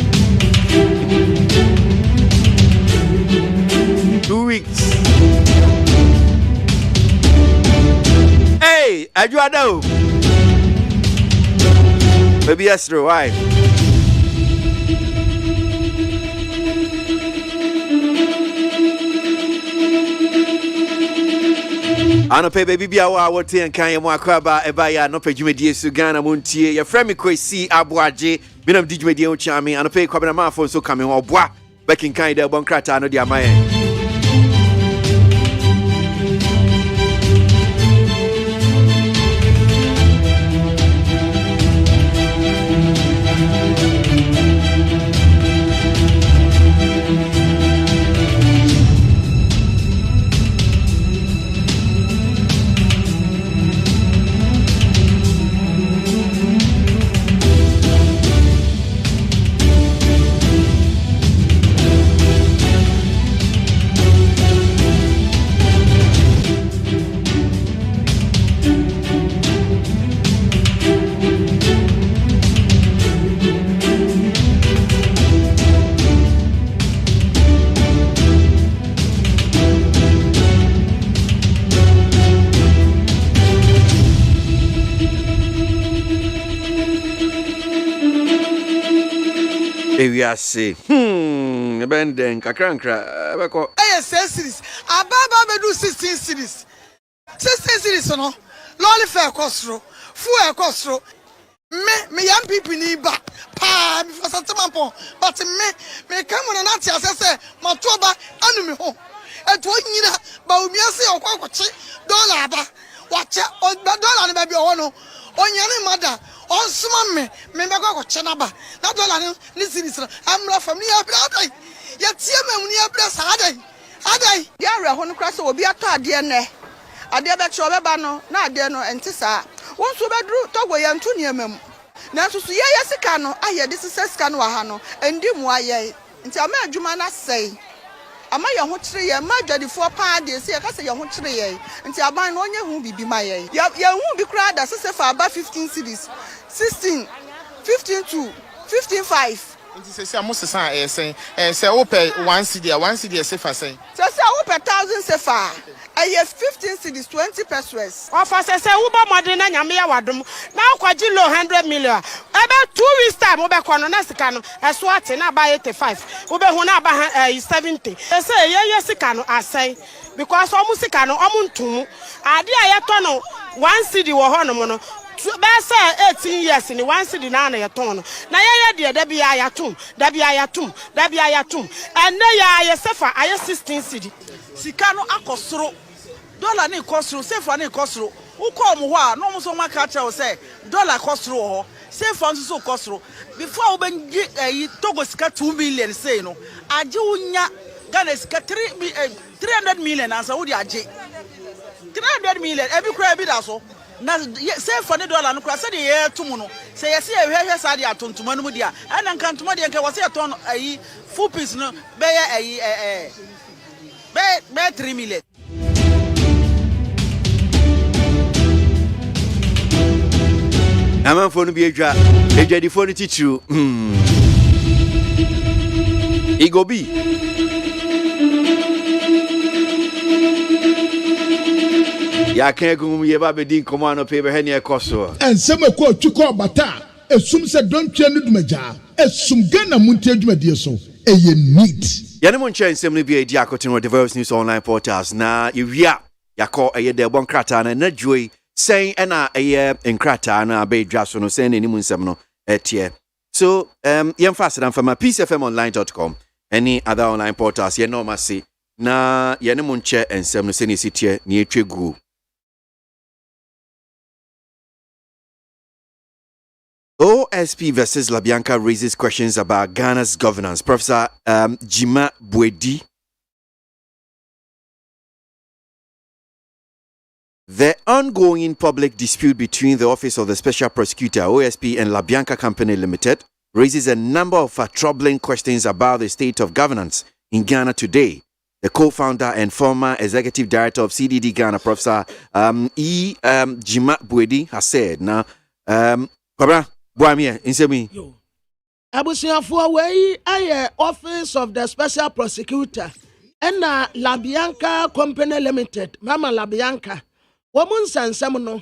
2 weeks. Hey, Ajuado. Maybe yes, true. Why? I no pay baby be our what and can you kwaba e ba ya no pay dwumedie su Ghana montie your friend me KWASI ABOAGYE binam di dwumedie o chiame I no pay kwaba na ma phone so come ho boa back in kind bon krata no dia man. We are say, Benden, Kakrankra, Bako. Series. Ababa bedu 16 series. 16 series, no. Lolly fair costro. Full costro. Me young people need back. Pa, before Santaman, but me come on and answer, as I say, Matoba, enemy home. And what you need, but we are saying, $1 watch it, or $1 baby, on your mother. On some me go Chanaba. Not all listen, I'm not from near Brother. Yet, see me near Brother. Adai, Yara, when cross will be a card, dear ne. A dear back Shobano, not dear no and Tissa. Once we drew Togo and Tunia mem. Now to see Yasicano, I hear this is Scanwahano, and dim why ye. Until my Jumana say. Am I young tree? Am I the 4 parties? I say young tree. Until I buy one who be my ye. You won't be cried as I say for about 15 cities. 16, 15 2, 15 5. Say I must say open 1 CD, 1 CD safer say. So say open 1,000 safer. I have 15 cities, 20 pesos. Offer say Uber Modena Yamia Wadum. Now Quadrilo 100 million. About 2 weeks time, Uber Cononesicano, as what in about 85. Uber Hunaba 70. They say, yes, Sicano, I say, because almost Sicano, Amuntum. I dear 1 CD or Honomono. Best 18 years in the 1 city now a ton. Now, dear, there be ayatum, and now ya suffer, I 16 city. Sicano Acostro, dollar ni costro, say for any costro. Who call Mua, no more so much catcher will say, dollar costro, say for so costro. Before when Togo scat 2 million, say no, I do Ghana scat 300 million as a woody 300 million, every crab it also. Na say for the dollar no kwase de ye tumuno say yes e hwehwe sa de atontuma no mu dia ana nkantuma de nke wase ton ayi full piece no be ye ayi be 3 million. Aman phone bi edwa di phone titru Igobi ya kan gum ye ba be din komo no pe be he ne ekoso ensem ko twiko bata esum se dontwe no dumaja esum Ghana montie dwumadie so eye neat ya ne mon chen ensem no bi edi akotin the various news online portals na yewia yakọ eye de bon krata na nadwoi sen na eye enkrata na be dwa so no sen ni mun nsem no etie so yem fast dan from peacefmonline.com any other online portals ye no masi na ye ne mon che ensem no sen ni sitie ni etwegu OSP versus Labianca raises questions about Ghana's governance. Professor Jima Buedi. The ongoing public dispute between the Office of the Special Prosecutor, OSP, and Labianca Company Limited raises a number of troubling questions about the state of governance in Ghana today. The co-founder and former executive director of CDD Ghana, Professor Jima Buedi, has said, now, Boamia, insemi. Abusiafo wey aye Office of the Special Prosecutor and Labianca Company Limited, Mama Labianca. wɔn nsɛnsɛm no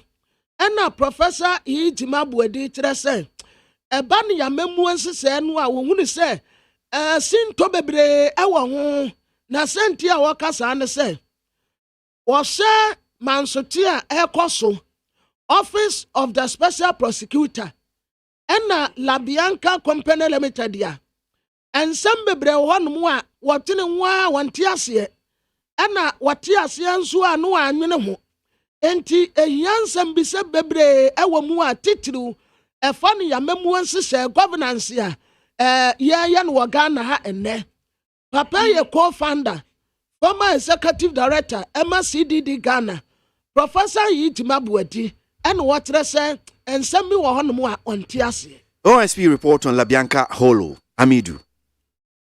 ɛna professor Iyitima Buedi kyerɛ sɛ ɛba ne yamemu nsesɛɛ no a wɔhunu sɛ sinto bebree ɛwɔ ho na sɛnti a wɔkasa ne sɛ wɔhyɛ mansote a ɛkɔ so Office of the Special Prosecutor ɛna Labianca Company Limited ya ensem bebre hɔnom a wɔtene ho a wɔnte aseɛ ɛna wɔte aseɛ nso a no anwene ho enti ehia nsɛm bi sɛ bebre ɛwɔ mu a titiriw ɛfa no yamamu nsesɛ governance a yɛyɛ no wɔ Ghana ha ɛnnɛ papa yɛ co-founder former executive director MCDD Ghana Professor Iyitima Buedi ɛna wɔkyerɛ sɛ ensɛm bi wɔ hɔnom a ɔnte aseɛ. OSP report on Labianca Holo Amidu.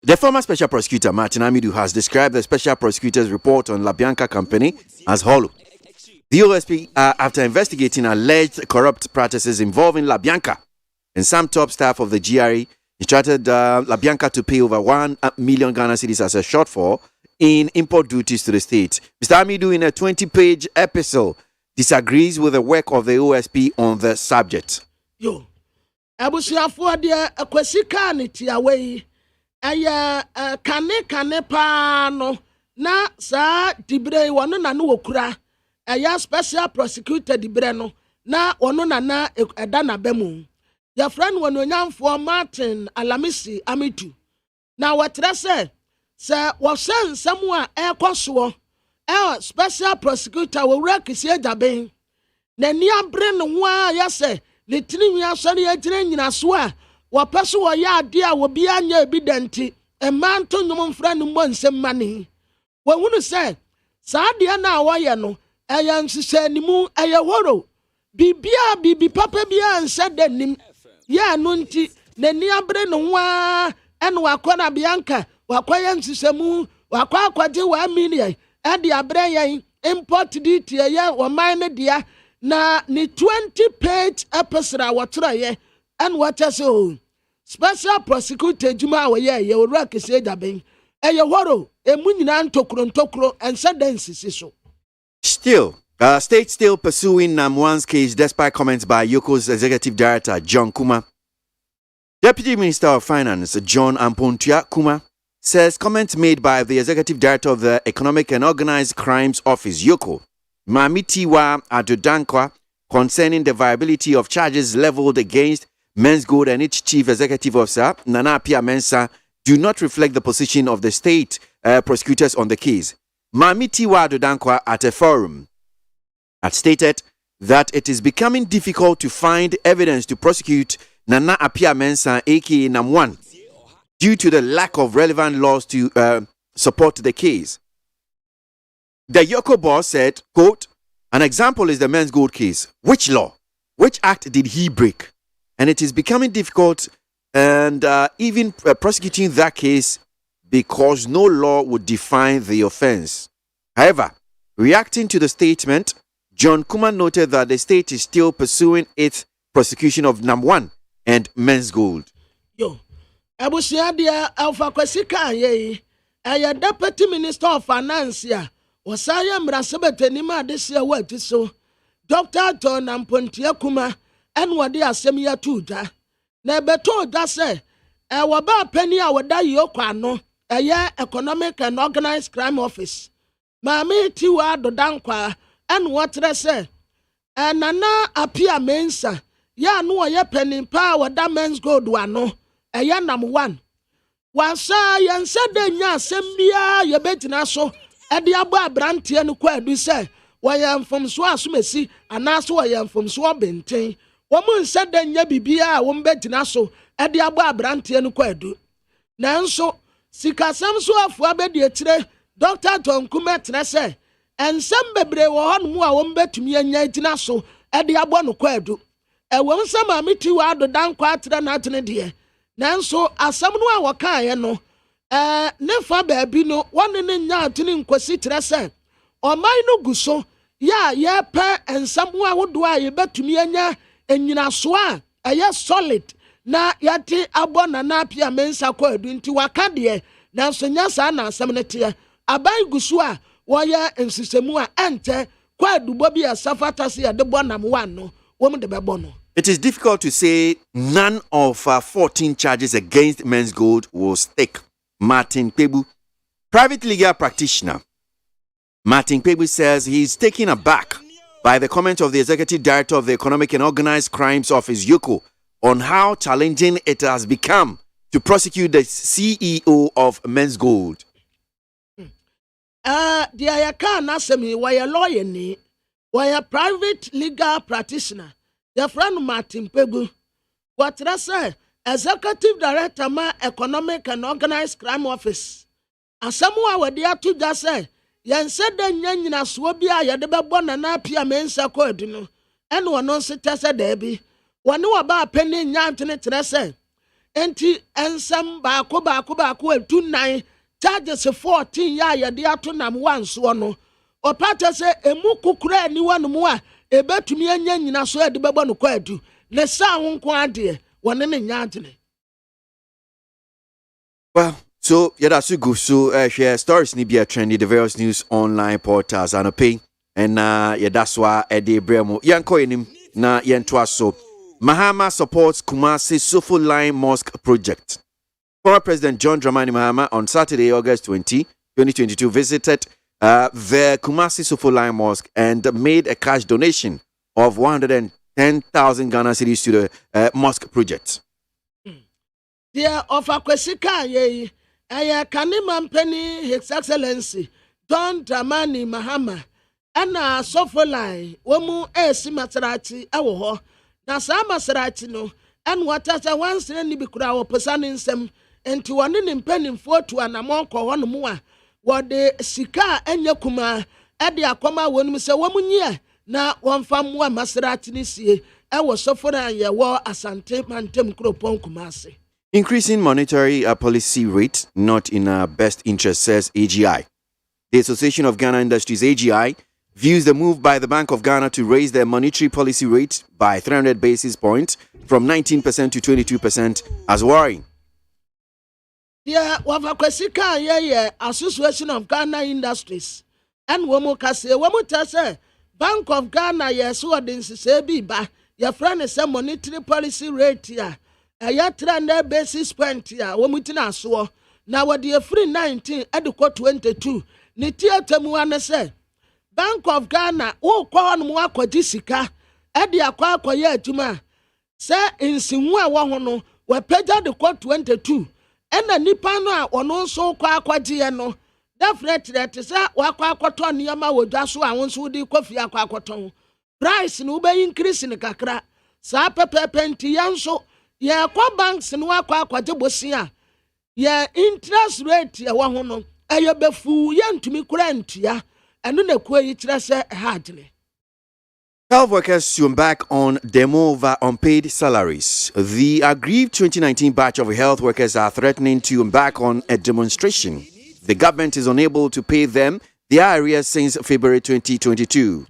The former special prosecutor Martin Amidu has described the special prosecutor's report on Labianca company as hollow. The OSP, after investigating alleged corrupt practices involving Labianca and some top staff of the GRE, instructed Labianca to pay over 1 million Ghana cedis as a shortfall in import duties to the state. Mr. Amidu, in a 20-page episode, disagrees with the work of the OSP on the subject. Yo, abusuafo de akwasika ne tiawe aya kane pa no na sa dibre wono na no wokura aya special prosecutor dibre no na wono na eda na bemu ya friend wono nyamfo Martin Alamisi Amitu na watrese se wo sensem a ekoso special prosecutor wo wura kisi ajaben na ni abre no ho a yase le tini asori etire nyina so a wo peso wo ya ade a wo bia nya evidenti e man to nyom mfra no mo nsem mane wo hunu se saa de na wo ye no eya nsise nimu eye horo bibia bibi papa bia nse danim ya no nti na ni abre no ho a ene wakona Bianca wakoya nsisemu wakwaje 1 million e de abre yen import duty ye wo man ne dia na ni 20-page episode watroye and what so special prosecutor juma we ye ora kese daben eye horo emu nyina ntokro and sentences so. Still, state still pursuing Namwan's case despite comments by Yoko's executive director John Kuma. Deputy Minister of Finance John Ampontia Kuma says comments made by the executive director of the Economic and Organized Crimes Office Yoko Mamitiwa Adodankwa concerning the viability of charges leveled against Men's Gold and its chief executive officer Nana Apia Mensah do not reflect the position of the state prosecutors on the case. Mamitiwa Adodankwa at a forum had stated that it is becoming difficult to find evidence to prosecute Nana Apia Mensah aka Namwan due to the lack of relevant laws to support the case. The Yoko boss said, quote, an example is the Men's Gold case. Which law? Which act did he break? And it is becoming difficult and even prosecuting that case because no law would define the offense. However, reacting to the statement, John Kuma noted that the state is still pursuing its prosecution of Namwan and Men's Gold. Yo, abusia dia alfa kwasika ye deputy minister of finance ya wasaya mrasebeteni ma desia wati so Dr. John Ampontia Kuma enwade asem ya tuja na beto da se waba pani a wada yokwa no Economic and Organized Crime Office Mami Tiwa Dodankwa enwotre se Nana Apia Mensah ya no ye pani pa wada Men's Gold wa no number 1 wansa yanse de nya asem bia ye betina so ede abo abrantie no kwadu se wayam from so asomesi anaso wayam from so benten wo mun se de nya bibia wo betina so ede abo abrantie no kwadu nanso sikasam so afu abedi etire Dr. Tonkume tene se ensem bebre wo honmu a wo betumi anya tina so ede abo no kwadu wo nsam amiti wa adodankwa atire na atene de nanso asam no a wakae no ne fa baabi no wone ne nya atene nkwasi tire se oman no guso ya ye pe ensam a wodo a ye betumi anya enyinaso a eye solid na yate abo Nana Apia Mensah kwadu nti waka de nanso nya sa na asam ne te aban guso a wo ye ensisemu a ente kwa dubo bi asafata se de bo nam 1 no wom de bebo no. It is difficult to say none of 14 charges against Men's Gold will stick. Martin Pebu, private legal practitioner. Martin Pebu says he is taken aback by the comment of the executive director of the Economic and Organized Crimes Office, YOCO, on how challenging it has become to prosecute the CEO of Men's Gold. The Ayaka Nasemi, why a lawyer ni, why a private legal practitioner, your friend Martin Pebu. What I say, executive director ma Economic and Organized Crime Office. And someone were there to just say, Yan said the Yanina Swabia, Yadabon and Apia Mensa Cordino, and one non Tessa Debbie. One knew about penny Yantin Tressa. Enti and some Bakuba 29 charges of 14 ya the atunam 1 swano. Or Pata say a muku cray ni one more, a bet to me and Yanina swear the Babano Quadu. Le sound quantity, one in Yantin. Well, so that's good. So share stories ni be trendy the various news online portals and pay and that's why Eddie Bremo yanko enim na yentwa so Mahama supports Kumasi Sufo Line Mosque project. Former President John Dramani Mahama on Saturday, August 20, 2022 visited the Kumasi Sufo Line Mosque and made a cash donation of 110,000 Ghana cedis to the mosque project. Dear of Akwesika ye Kanima Penny, His Excellency John Dramani Mahama and Sufo Line Womu Simatarati Awo na sama sarati no and watata once ni bikura wo pesanin sem enti woni ni mpanimfo to anamon ko hono mu a wode sika enya kuma e de akoma wonum se womunye na wonfa mu a masarati ni sie e wo sofora ye wo asante mantem kropon kumase. Increasing monetary policy rate not in our best interest, says AGI. The Association of Ghana Industries, AGI, views the move by the Bank of Ghana to raise their monetary policy rate by 300 basis points from 19% to 22% as worrying. Yeah, Wavakwesika ye Association of Ghana Industries and womo kase womo tase Bank of Ghana yes wordings say bi ba your friend is a monetary policy rate ya 300 basis point ya womo tina so na wode free 19 ediko 22 ni tiatemu ane say Bank of Ghana, who call no akwaji sika, edi akwaye adwuma. Se insinwu a wo no, we pagya de 22. Ena nipa no a ono so kwa akwaji no. Definitely that is wakwa akwato niyama wodwa so a wonso di kofi akwa akwato. Price no be increase ni kakra. Sa pepepe nti yanso ye kwa banks no akwa akwaje bosia. Ye interest rate ye wo no, eye befu ye ntumi kura ntua. Health workers soon back on demo over unpaid salaries. The aggrieved 2019 batch of health workers are threatening to embark on a demonstration. The government is unable to pay them their arrears since February 2022.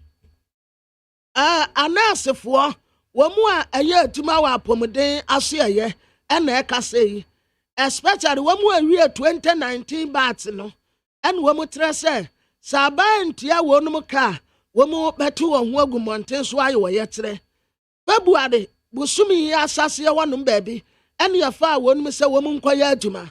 Anasefo, wamua aye tuma wa pomode aseye ena eka sei. Especially wamua awie 2019 batch no. En wamu trese Saban tia wonum ka womu betu wo ho agumonten so aye wo yetre February busumi ya asase wonum baabi ene ya fa wonum se womu nkoya aduma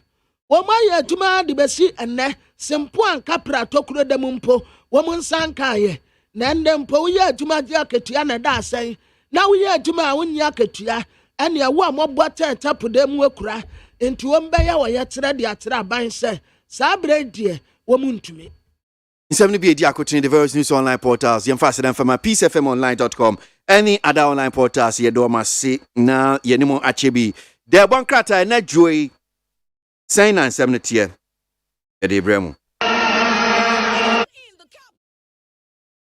womu aye aduma de besi enne sempo anka pra tokuro dem mpo womu nsanka ye na ende mpo wo ye aduma dia akatua na da asen na wo ye aduma wo nya akatua ene ya wo amobwa tetapo dem akura enti wo mbe ya wo yetre de atra ban se sa brede womu ntumi. In 70 BD the various news online portals, you faster than from my peacefmonline.com. Any other online portals, you do must see now, you know, achebi. There one crata and that joy. Sign and 70 year. Eddie Bremo.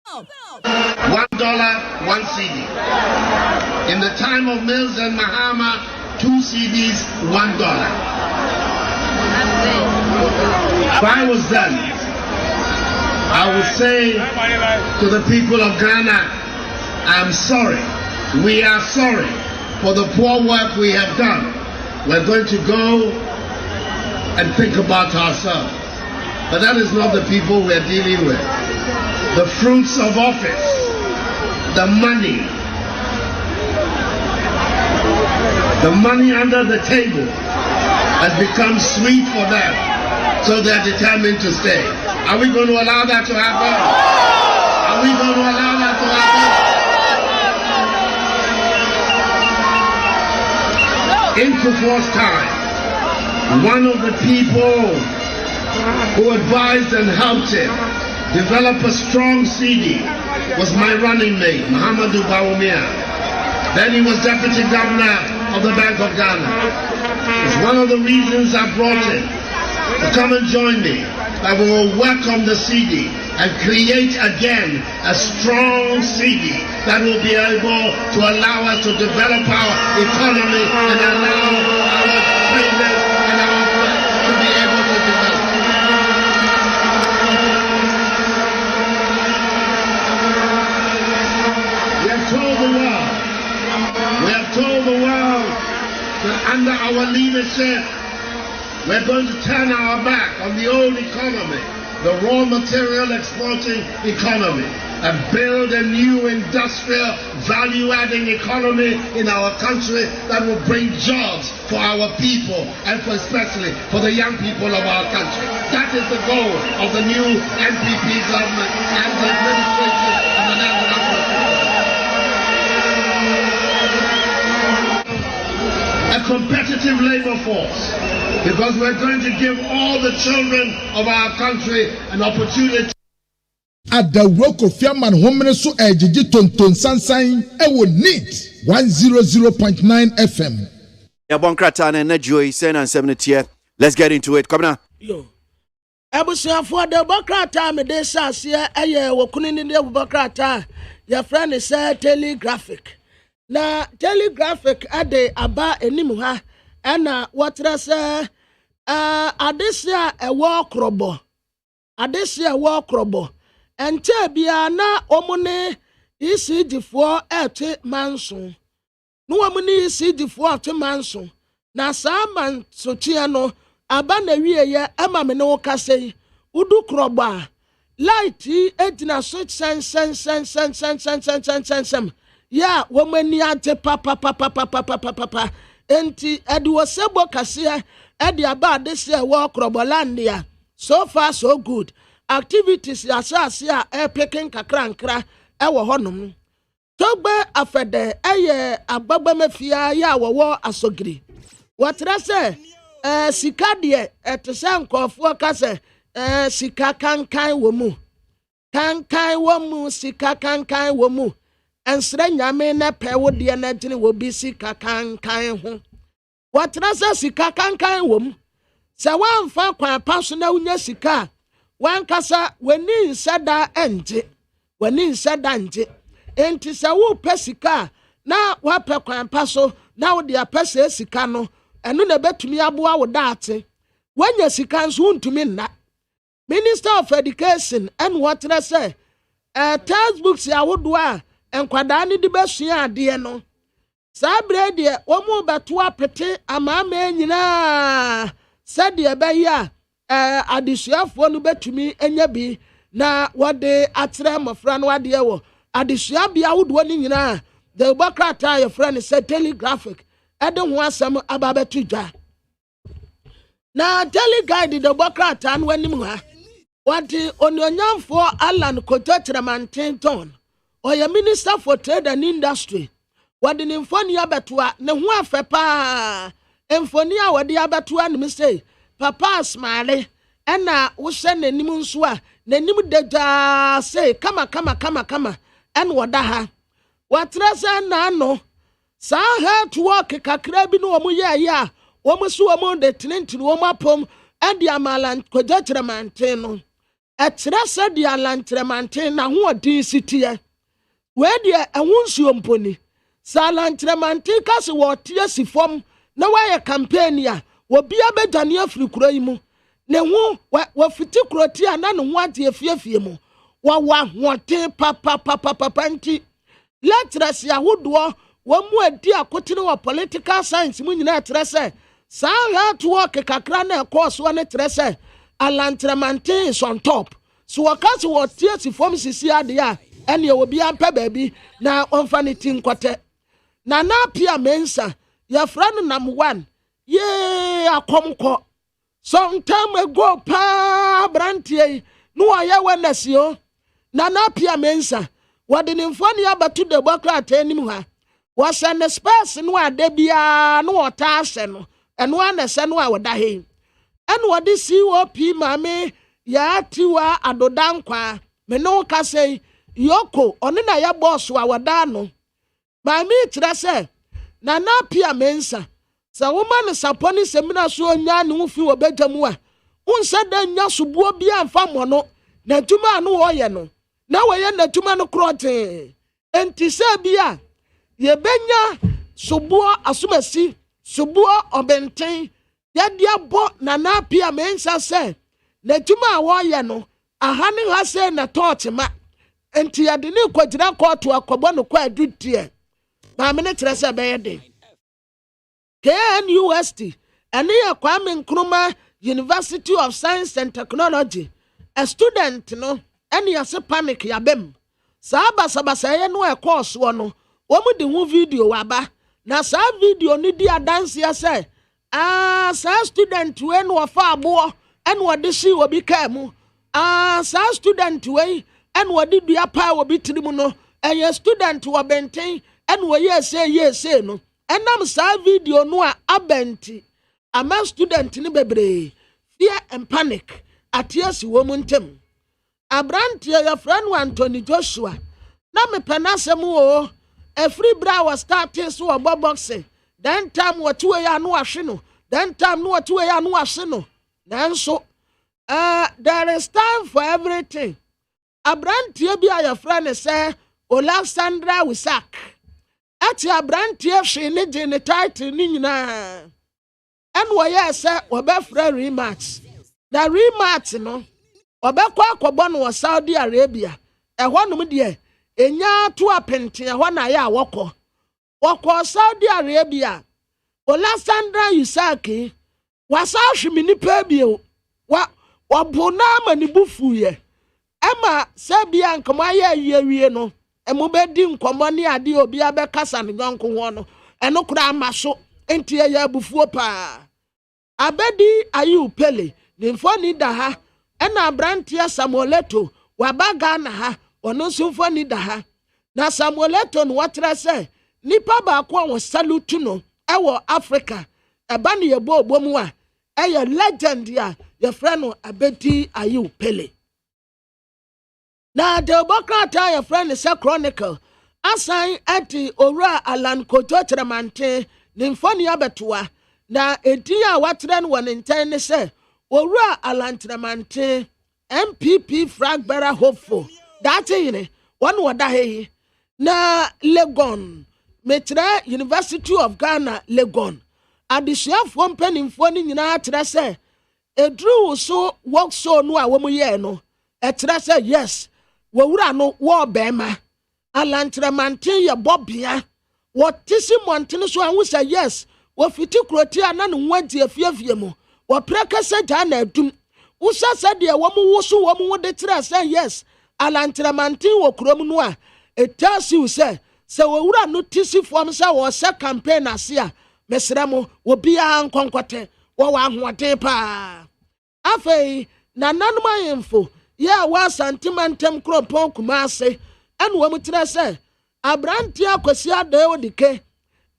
$1, 1 CD. In the time of Mills and Mahama, 2 CDs, $1. If I was done, I would say to the people of Ghana, I'm sorry. We are sorry for the poor work we have done. We're going to go and think about ourselves. But that is not the people we're dealing with. the fruits of office, the money under the table has become sweet for them, so they're determined to stay. Are we going to allow that to happen? Are we going to allow that to happen? In Kufuor's time, one of the people who advised and helped him develop a strong CD was my running mate, Muhammadu Bawumia. Then he was deputy governor of the Bank of Ghana. It's one of the reasons I brought him to come and join me, that we will work on the CD and create again a strong CD that will be able to allow us to develop our economy and allow our traders and our firms to be able to develop. We have told the world that under our leadership, we're going to turn our back on the old economy, the raw material exporting economy, and build a new industrial value-adding economy in our country that will bring jobs for our people and especially for the young people of our country. That is the goal of the new NPP government and the administration of the National a competitive labor force, because we're going to give all the children of our country an opportunity. Adawro Kofi Aman homene so ejiji tonton sansan ewo NEAT 100.9 FM. Ya bonkrata na joy sen and 70. Let's get into it. Come now. Yo. Abusuafo de bonkrata me de sase eye wokuni ni de bonkrata. Your friend is telegraphic. Na telegraphic ade aba enim ha ena watra se adesia ewo krobo ente bia na omune isidifo ete manso no omune isidifo ete manso na sama sotia no aba na wieye ama me no kasei udu krobo a light edina so sen ya womani ante papa enti edi wosebo kase edi aba adese wo krobolandia. So far so good. Activities asase a picking kakrankra ewo honom. Togbe afede eye agbagba mafia ya wo asogiri. Watra se sika de etese nkofo kase sika kankan wo mu sika kankan wo mu ensre nyame na pewo de na gine wo bi sika kankan ho. Watra se sika kankan wo mu se wanfa kwan paso na unya sika wankasa weni nsada enje enti se wo pesika na wape kwan paso na wo de apese sika no eno na betumi aboa wo daate wanya sika nso untumi nna. Minister of Education and watra say textbooks ya wodo a enkwada ni de besua ade no sabre de wo mu beto apete amama nyina sade ebeya adisuafo no betumi enya bi na wode atre mofra no ade wo adisua bia wodo ni nyina the bokrata your friend said telegraphic ede ho asem ababetu dwa na teleguide the bokrata no anim ha wadi onyonyamfo Alan Kotochremantinton oya minister for trade and industry wadi ni mfoni abetua ne ho afepa mfoni a wadi abetua ne say papa asmale ena wo hye nanim nso a nanim deda say kama en wada ha watra say na no sa ha to work kakra bi no omo ye ya omo so omo de tinintini omo apom edi amalan Kotochremantin no etra se di Alantremante na ho odin sitie we de ehunsuo mponi sa Alantremante ka se wo tie sifom na wa campaign ya obi abedwane afiri kuro yi mu ne ho wa fiti kuro ti ana ne ho ade afiafie mu wa hote papa nti letters ya hodo wo mu adi akotene wa political science mu nyina etra se sa ha to work kakra na course wa ne tre se Alantremante is on top. so waka so what tears form sisi ade a ene e obi ampa baabi na onfa ne tin kwete na na pia mensa ya friend number 1 ye akomko some time ago pa brantie no aya wenesi o na pia mensa wade ne mfani abatu de bokrata anim ha wasa ne space no ade bia no ota ase no eno anese no a woda he eno wade COP mame ya tiwa adodankwa me no ka sei yoko one na ya boss wa woda no mame tire se na pia mensa sa woman saponi semina so onya ne ufi obejamu a unsa da nya subuo bia mfa mono na tuma no wo ye no na weye na tuma no krote enti se bia ye benya subuo asumasi subuo obenten ya dia bo na pia mensa se na tuma wo ye no aha ne ha se na torch ma enti ya de ne kwagira koto akobo no kwa adutie ma me ne tire se be ye de KNUST and near Kwame Nkrumah University of Science and Technology. A student, no, any as a panic yabem. Sabasa no a course one. Woman the video waba. Na sa video ni dia dance ya say. Sa student when wa far boy and what the she will be camo. Sa student way and what did the apa will be trimuno. And your student wa benten and what yes say no. And I'm sa video no abenti. A man student ni bebre. Fear and panic. At yes woman tem. A brand your friend Anthony Joshua. Na me penasemu a free bra was starting so a boxing. Then time what 2 ya no ashino. Then time no 2 ya no ashino. Then so there is time for everything. A brand your friend say Olasandra Wisak. Ati abrantie hwe ne je ne title ni nyina enwo ye se obefra rematch na rematch no obekwa akobo no Saudi Arabia ehonum de enya to apente ehon na ya wokọ Saudi Arabia Olasandra Yusaki wasa hwe ni pa bio wa bona manibufu ye ema sebia nkoma ye yewie no emubedi nkomo ne ade obi abekasa ne yonko ho no eno kura amaso enti ya bufuo pa abedi ayu pele ne mfoni da ha ena abrantia Samueleto wabaga na ha ono so mfoni da ha na Samueleto no watra se nipa ba ko won salute no ewo Africa eba ne yebo obomu a eye legend ya ye freno abedi ayu pele. Na the Bokrata your friend is a chronicle. Assign ati ora alan koto tramante nimfoni abetua. Na edia watren one interne se ora alan tramante MPP flag bearer hopeful. That in one wada he na Legon Metra University of Ghana Legon. Adisia fom penimfoni nyina atra se edru so work so no a womu ye no. Etra se yes. Wawura no wo bema alantramante ya bobia wo tisi montene so anwo say yes wo fiti kroti ana no wadi afiafie mu wo prekasa ja na adum wo sasa de wo mu wo so wo mu de tira say yes alantramante wo krom no a etasi wo say wawura no tisi fom say wo se campaign ase a mesra mo wo bia nkonkote wo wa ahoden pa afei na nanum ayemfo ya wa santimantem kropon kumase en wo mutira se abranti akwasi ade odike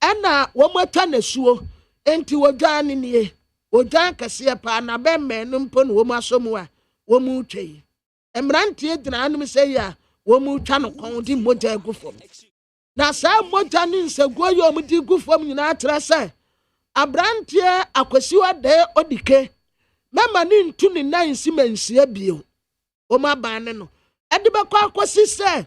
ena wo mata nasuo enti wodwan nie wodwan kase pa na bemme no mpo no wo masomu a wo mu twei emranti edina anum se ya wo mu twa no kon di moja gufom na sa moja ni nsaguo yo mu di gufom nyina atra se abranti akwasi ade odike mema ni ntu ni nan simansia bio Oma bane no edi bekwa akwasi se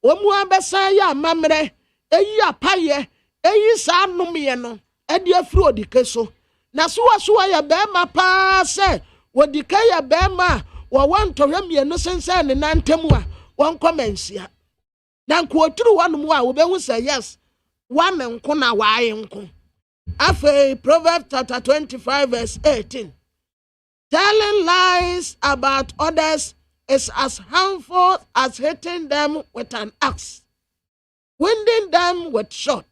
omu abesa ya mamre eyi apaye eyi sa anomye no edi afiri odike so na so ya be ma pa se odike ya be ma wo wantohwe mienu sense ne nantemu a won komensia na nko oturu wanum a wo be hu se yes wa me nko na wa aye nko afa Proverbs chapter 25 verse 18 telling lies about others is as harmful as hitting them with an axe, wounding them with shot,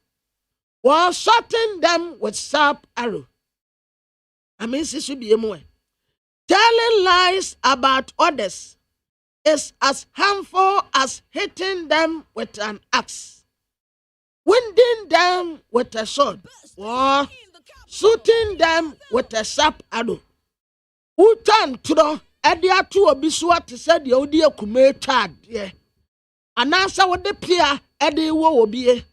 or shooting them with sharp arrow. I mean, this should be more. Telling lies about others is as harmful as hitting them with an axe, wounding them with a sword, or shooting them with a sharp arrow. Utan tro edia to obisua te said the odi akume chad ye. Anasa wode pia edi wo obie.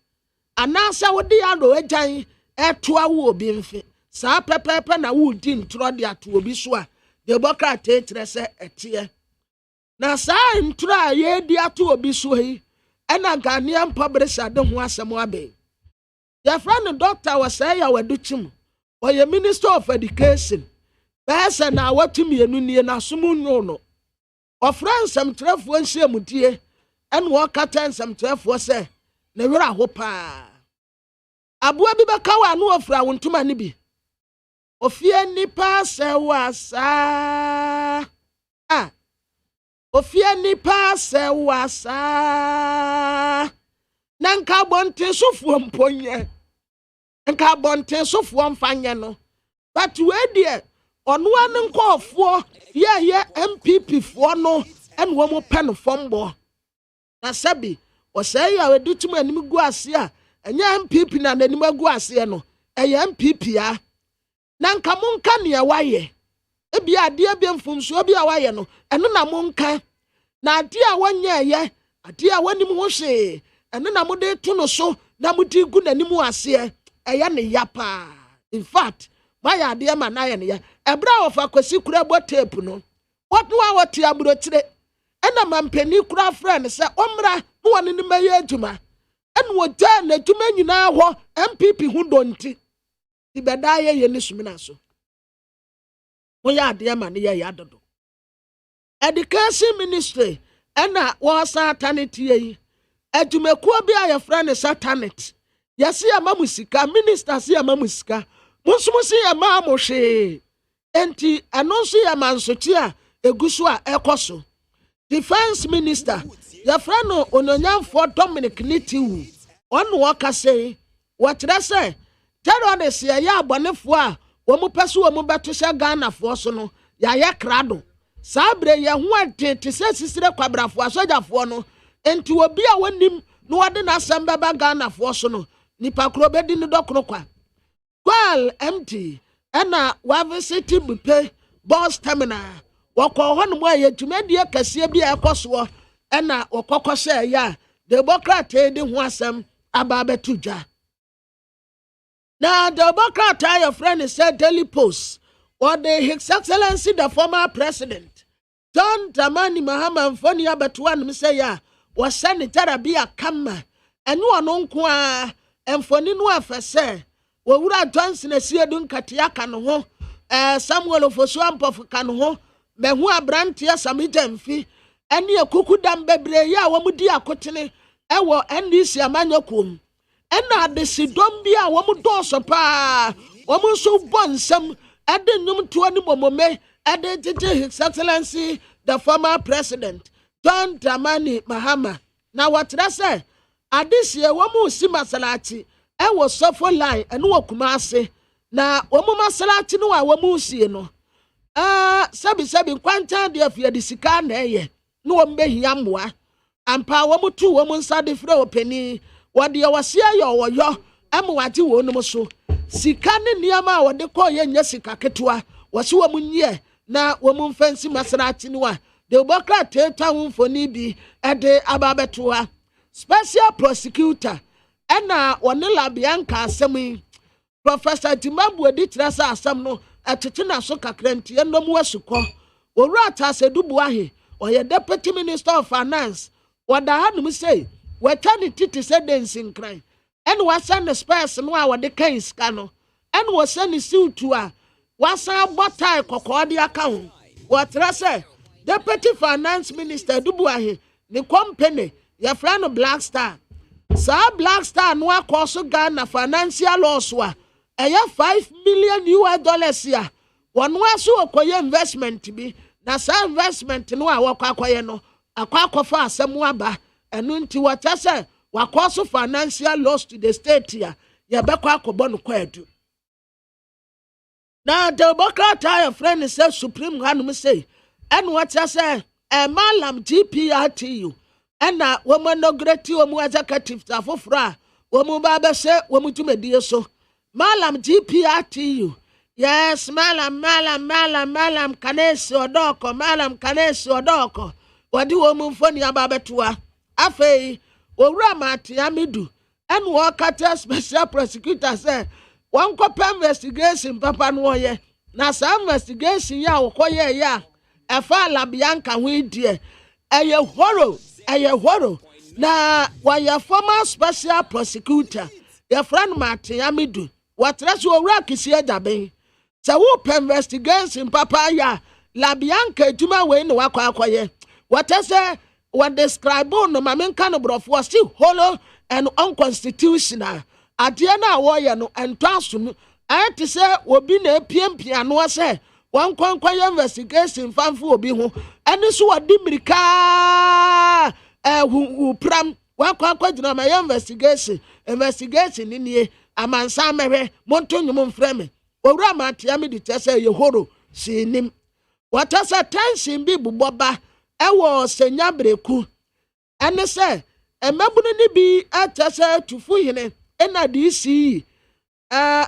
Anasa wode ado ejan etua wo obi mfe. Saa pepepe na wo di ntro de ato obisua. De boka tetre se etie. Na saa ntro a ye di ato obisua yi ena Ghanaian publisher de ho asem abe. Your friend doctor was say ya waduchim. Or your minister of education. Besa na watumi enu nie na sumu no. Ofran sam trefo nhia mudie en wo katan sam trefo se na wira ho pa. Aboa bi beka wa no ofra wontuma ne bi. Ofie nipa se wasa. Ofie nipa se wasa. Nanka bonte sofuo mponye. Nka bonte sofuo mfanye no. But we dear ono an nkofo ye MPP fo no en wo mo pen fombo na sabi o say ya wedutum anim gu ase a enya MPP na nanim gu ase no eye MPP a na nka monka ne waye e bia ade bia mfumso bia waye no eno na monka na ade a wanya ye ade a wanim ho hwe eno na mode to no so na mudi gu nanim ase eye ne yapa. In fact Maya dear man, I am a brow of a quasikurabo tape no. What do I want to abro today? And a man penny craft friend, sir, Omra, one in the mayor juma. And what turn the 2 men now, MPP who don't. The Badaya Yenisminaso. Moya dear man, ya do. Education ministry, and that was satanity. And to make a friend is satanit. Yasi a mamusika, minister see a mamusika. Musumusi ya mamoshe enti anonso ya mansotia egusu a ekoso. Defense minister ya frano ononyamfo Dominic Nitiwu onu waka say watre say terrorist ya abonefo a wo mu peso wo mu beto sha Ghana fo so no ya krado sabre ya ho atete se sisire kwabrafo asojafo no enti obi a wonim no wode na asamba ba Ghana fo so no nipa kro bedi ni dokro kwa. Well, empty. Ena wavisiti bupe bus terminal. Wako hon mwa ye tumedia kasiye bi ekoso. Ena wakoko se ya Democrat di ho asem ababe tuja. Na Democrat your friend said Daily Post or the His Excellency the former president John Dramani Mahama Mfoni abetuan mse ya was sanitary bi akama. Enu ono nko a Mfoni no afese Wura Johnson esiedun katia kan ho Samuel Ofosuampof kan ho mehu abrante Samija mfi ene ekuku dam bebre ya wo mudi akotene ewo NDC amanyakom ena adesidom bia wo mudo so pa wo munso bonsam ade nyum to ani momome ade tete His Excellency the former president John Dramani Mahama na watra say adesie wo mu si masalachi ewo sofo line eno wakuma ase na omu masalati no a wamu sie no sabi kwanta de afia de sika na eye no wo mbehia mboa ampa wamu tu wamu nsade frɛ opani wode wasia ye oyo amwate wo no so sika ne niama a wode kɔ ye nya sika ketoa wase wamu nyie na wamu mfansi masalati no a de bokra teta mfoni bi ede ababetoa special prosecutor ena wone labianka asem Professor Timambu editrasa asem no atete na so kakranti enom wasuko owura Sedubu ahe oye deputy minister of finance wada hanum say wetani titi said dancing cry en wasan the space no a wode kan ska no en wasani siutu a wasan botai kokode aka ho watrase deputy finance minister Dubu ahe the company ya friend Black Star Sa Black Star no akoso Ghana financial loss wa eya $5 million ya wonu aso okoye investment bi na sa investment no a wakwakoye no akwakofa asemu aba enu nti watase wakoso financial loss to the state ya yebekwa akobo no kwadu na the Democrat your friend say supreme hanum say and watase malam GPRTU and na woman no great woman executive afofra woman baba say woman tumedie so malam GPRTU. Yes, malam kanesi odoko, malam kanesi odoko. Wadi wo mumfoni ababetua. Afei, owura mati amidu. En wakata special prosecutor say, wankopa investigation papa nwoye. Na sa investigation ya wokoye ya. Efa labianka hwidie. Eye horo. Na waya former special prosecutor. Your friend mati amidu. Watrasu owura kisi ejabe. So who investigation papa ya labianka juma we no wakwakoye what I say what describe no mamenka no brof was still hollow and unconstitutional adiana woye no entwaso I to say obi na piempia no say one kwankwaye investigation fanfo obi ho ene so wadi mirika hu pram wakwa jina my investigation ni amansa mewe monto nyum mfreme owura matia me di tese yehoro sinim watasa tension bi buboba ewo senya breku ene se emabunu ni bi atase tufu hene ena dc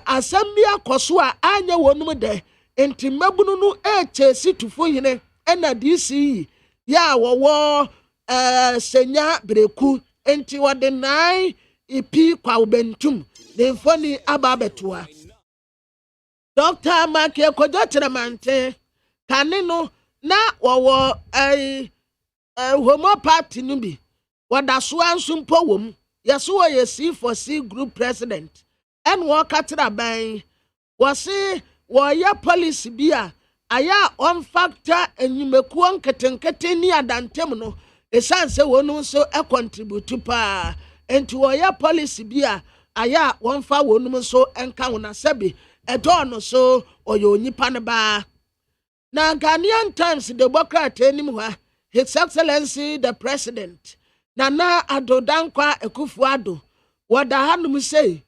asam bi akoso a anya wonum de enti mabunu no echesi tufu hene ena dc ya wowo senya breku enti wode nai ipi kwa ubentum de mfoni ababetua Dr. Makie Kojotremante kanino na wowo homeopathy nubi wadaso ansumpo wom yeso ye C4C group president en wo katira ban wo se wo ya policy bia aya on factor enyimekuo nketenkete ni adantem no esanse wonu so contribute pa enti wo ya policy bia aya won fa wonu so enka wona sabi edono so oyo nipa ne ba na Ghanaian Times the Democrat enim ha His Excellency the President Nana Addo Dankwa Akufo-Addo wada hanum say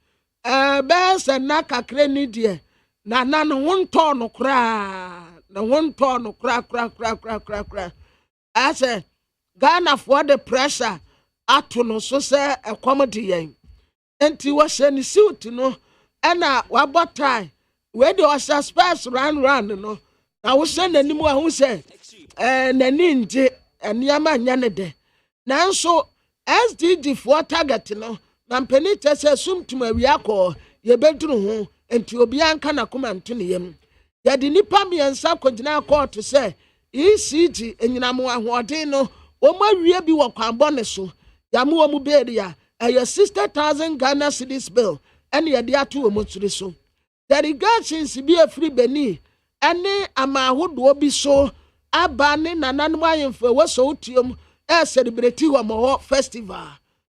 be se na kakra ni de nana no wonto no kra na wonto no kra ase Ghana for the pressure ato no so say ekomodi yen enti wo hye ni suit no ena wabotai we dey suspect run no na wo hye nanim a hu say nani nje eniama nya ne de nanso SDG for target no na mpani tese sumtum awiakọ ye beduru ho enti obi anka na koma nto ne yam ya di nipa miensa kogina court say ECG enyinam ahoden no o ma wie bi wo kwanbọ ne so ya mu omu beere ya 60,000 Ghana cedis bill ene ye de ato omu tsuri so delegations bi afri beni ene amahodo bi so aba ne nananom ayemfo wo so utiom celebrate wo festival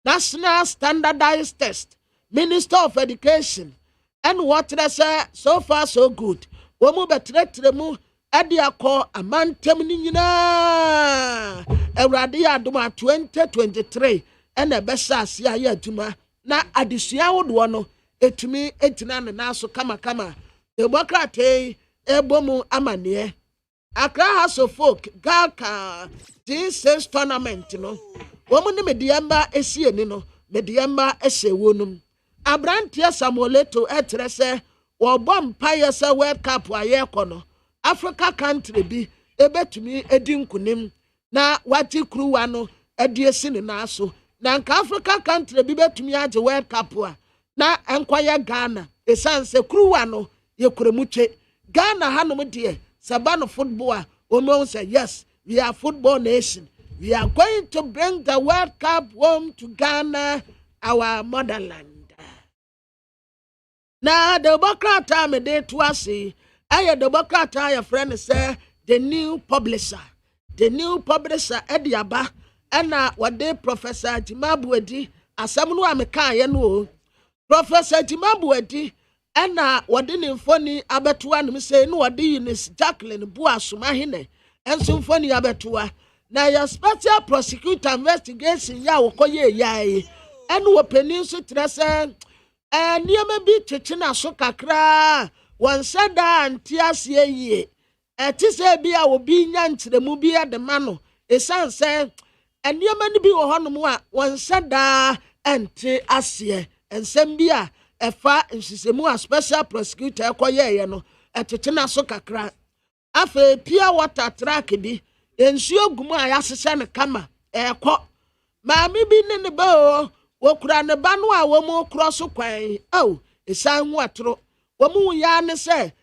national standardized test Minister of Education and what they say so far so good wo mu betretre mu ade akọ amantem ni nyina Awurade adoma 2023 ene besa ase aye aduma na adesua wodo no etumi etina ne naso kama Democrat ebomu amane Accra House of Folk Gaka this tournament no womu ni mediamba esie ni no mediamba ehye wonum Abrantia Samueleto etrese wo bom payesa World Cup aye kono Africa country bi ebetumi edi nkunim na wati kruwa no ediesi ni naso na nka Africa country bi betumi age World Cup a na enkwaya Ghana esanse kruwa no yekuremutwe Ghana hanom de Sabano football women say yes we are football nation we are going to bring the World Cup home to Ghana our motherland na the Democrat me dey to say aye the Democrat your friend say the new publisher ediaba na wade Professor Jimabuedi asem no ameka ye no Professor Jimabuedi ena wade ne mfoni abeto anum say no wade Eunice Jacqueline Buasoma hene enso mfoni abetua na ya special prosecutor investigation ya wokoye yae enu openin so trese niema bi twetwe na so kakra wansa da antiase yie etise bi a obi nya ntremu bi adema no esanse niema ni bi wo honom a wansa da ante ase ensem bi a efa nsisemu a special prosecutor ekoye ye no etwetwe na so kakra afa pia water track bi ensuo gumu a yasese ne kama ekọ maami bi ne ba o wokura ne ba no a wo mu cross kwan esan hu atro wo mu ya ne se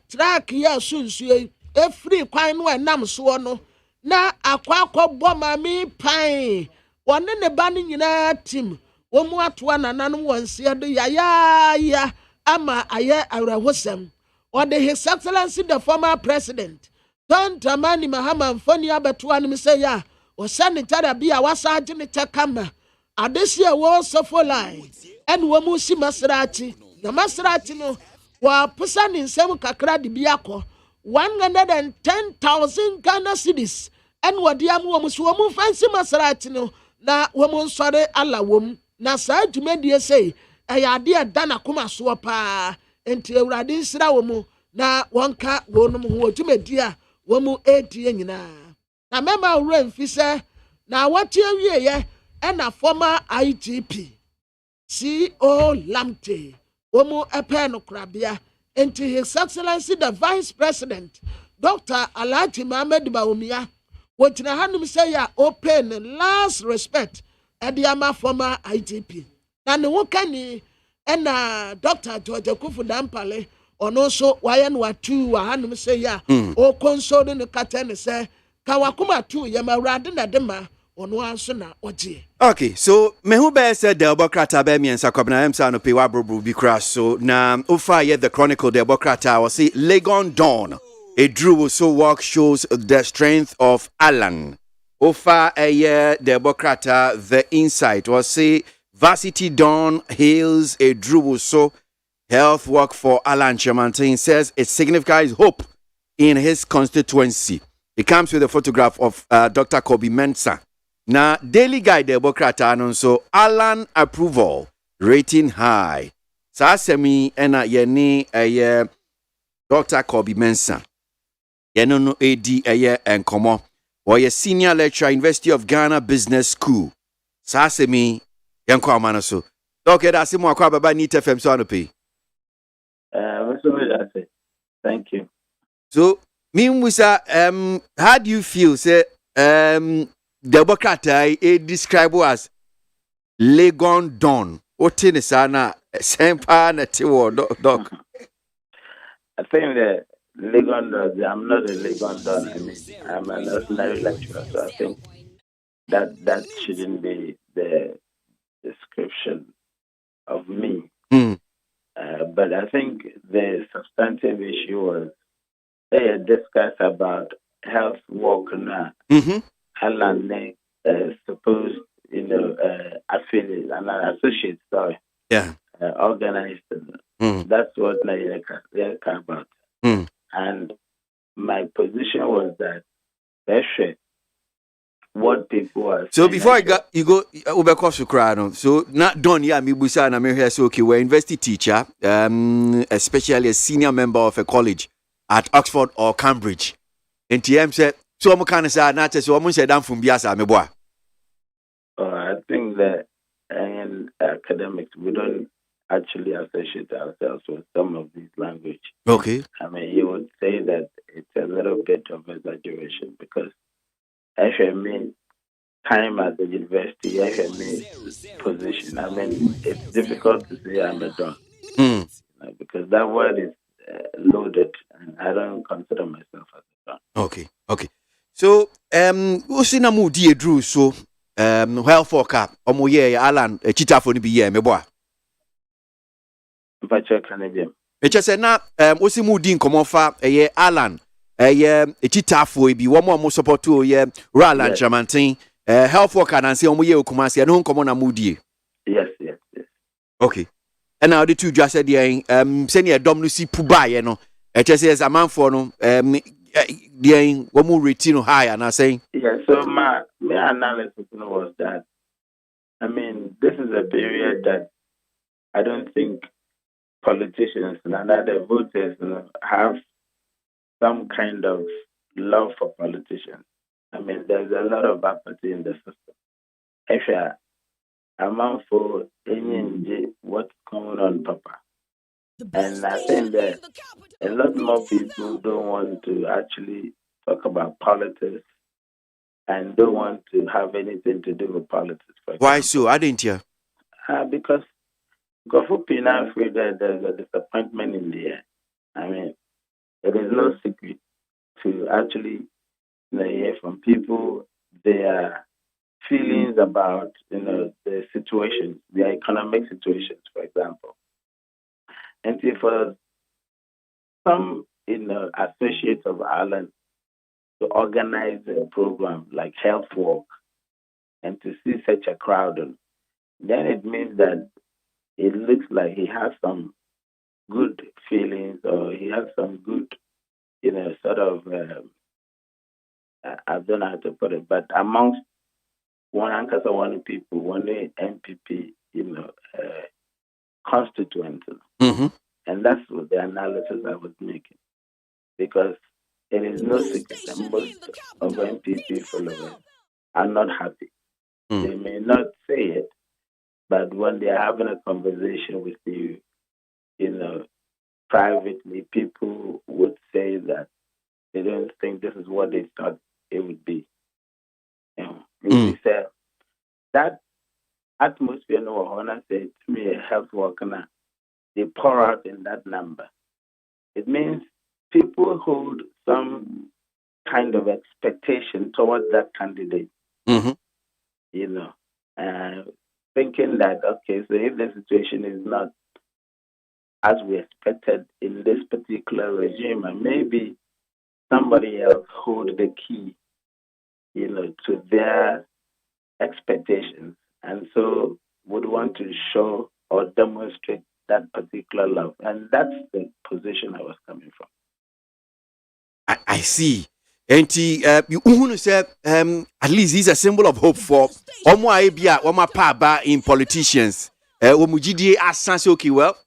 track ya sunsuo efri kwan no enam so no na akwa bo maami pan wonne ne ba no nyina tim wo mu atoa nananom wonse do ya ama aye awrahosem or His Excellency the former president Don Dramani Mahama Mfoni abetua no say ya o sanitary bia wasaje ne takama adesia wo sofo line en wo mu si masrachi na masrachi no wa pusa ni nsem kakra de bia ko 110,000 Ghana cedis en wodi am wo mu so wo mu fancy masrachi no na wo mu nsore ala wo mu na sa dwumedie sei ayade dana koma so pa enti ewurade nsira wo mu na wonka wonum ho dwumedi a wo mu edie nyina na mema wura mfise na watie wieye na former IGP CO Lamte wo mu epe no krabia enti His Excellency the Vice President Dr. Alhaji Mohammed Bawumia wotina hanum say ya open last respect ediama former IGP na ne wokani na Dr. George Kufu Dampale ono so waya no atu wa hanum say ya o konsole no katene say kawakuma tu ya mawrade na dema ono anso na oje. Okay, so mehu be said the Bokrata be miensa kwabna emsa no pe wa brobu bi kra so na ofa ye the Chronicle the Bokrata was say Legon Dawn a drew so work shows the strength of Alan. Ofa ye the Bokrata the insight was say Varsity Dawn hails a drew so health work for Alan Chamantin says it signifies hope in his constituency. It comes with a photograph of Dr. Kobe Mensah. Now, Daily Guide Democrat so Alan approval rating high. Sasemi ena yeni Dr. Kobe Mensah. Yenono AD enkomo. Or senior lecturer University of Ghana Business School. Sasemi yanko amanaso. Okay, that's mo akwa baba ni TFM so anope. Thank you. So, Musa, how do you feel? Say, Democrat describe as Legon Dawn. What in sana sempa na tiwo doc. I think that Legon Dawn. I'm not a Legon Dawn. I mean, I'm an ordinary lecturer, so I think that shouldn't be the description of me. But I think the substantive issue was they discuss about health work now. Alan supposed, affiliate and associate, organized. That's what they care about. And my position was that what people are. So before you go Ubeko Sukrano, so not done ya mi busa na me so okay, we're university teacher, especially a senior member of a college at Oxford or Cambridge. And TM said, so I'm kind of sad, not so I'm say down from Biasa, me boy. I think that in academics, we don't actually associate ourselves with some of these language. Okay. I mean, you would say that it's a little bit of exaggeration because FME time at the university, FME position. I mean, it's difficult to say I'm a don because that word is loaded, and I don't consider myself as a don. Okay. So, usina mu die drew so well for cap omoye Alan chita for ni bi ye me boa. Mpacha Canadian. Eche se na usi mu di nkomo fa Alan chita for bi wo mo support o ye Roland Chamantin health worker na say omoye okumase no nkomo na mu die. Yes. Okay. And now the two just said send your dom no si puba ye no. Eche se zaman for no the one more retin high and I saying. Yeah, so my analysis was that, I mean, this is a period that I don't think politicians and other voters have some kind of love for politicians. I mean, there's a lot of apathy in the system. If I'm out for any what's going on, Papa. And I think that a lot more people don't want to actually talk about politics and don't want to have anything to do with politics. Why so? I didn't hear. Because Gofupina afraid that there's a disappointment in the air. I mean, it is no secret to actually hear from people their feelings about the situations, the economic situations, for example. And for some associates of Ireland to organize a program like Health Walk and to see such a crowd, then it means that it looks like he has some good feelings or he has some good, sort of, I don't know how to put it, but amongst one people, one MPP, constituents. Mm-hmm. And that's what the analysis I was making. Because it is no secret that most of MPP followers are not happy. They may not say it, but when they are having a conversation with you, privately, people would say that they don't think this is what they thought it would be. He said that atmosphere, Honor said to me, a health worker, they pour out in that number. It means people hold some kind of expectation towards that candidate. Mm-hmm. Thinking that, okay, so if the situation is not as we expected in this particular regime, and maybe somebody else hold the key, to their expectations, and so would want to show or demonstrate that particular love. And that's the position I was coming from. I see. And you say at least he's a symbol of hope for in politicians. Okay, well,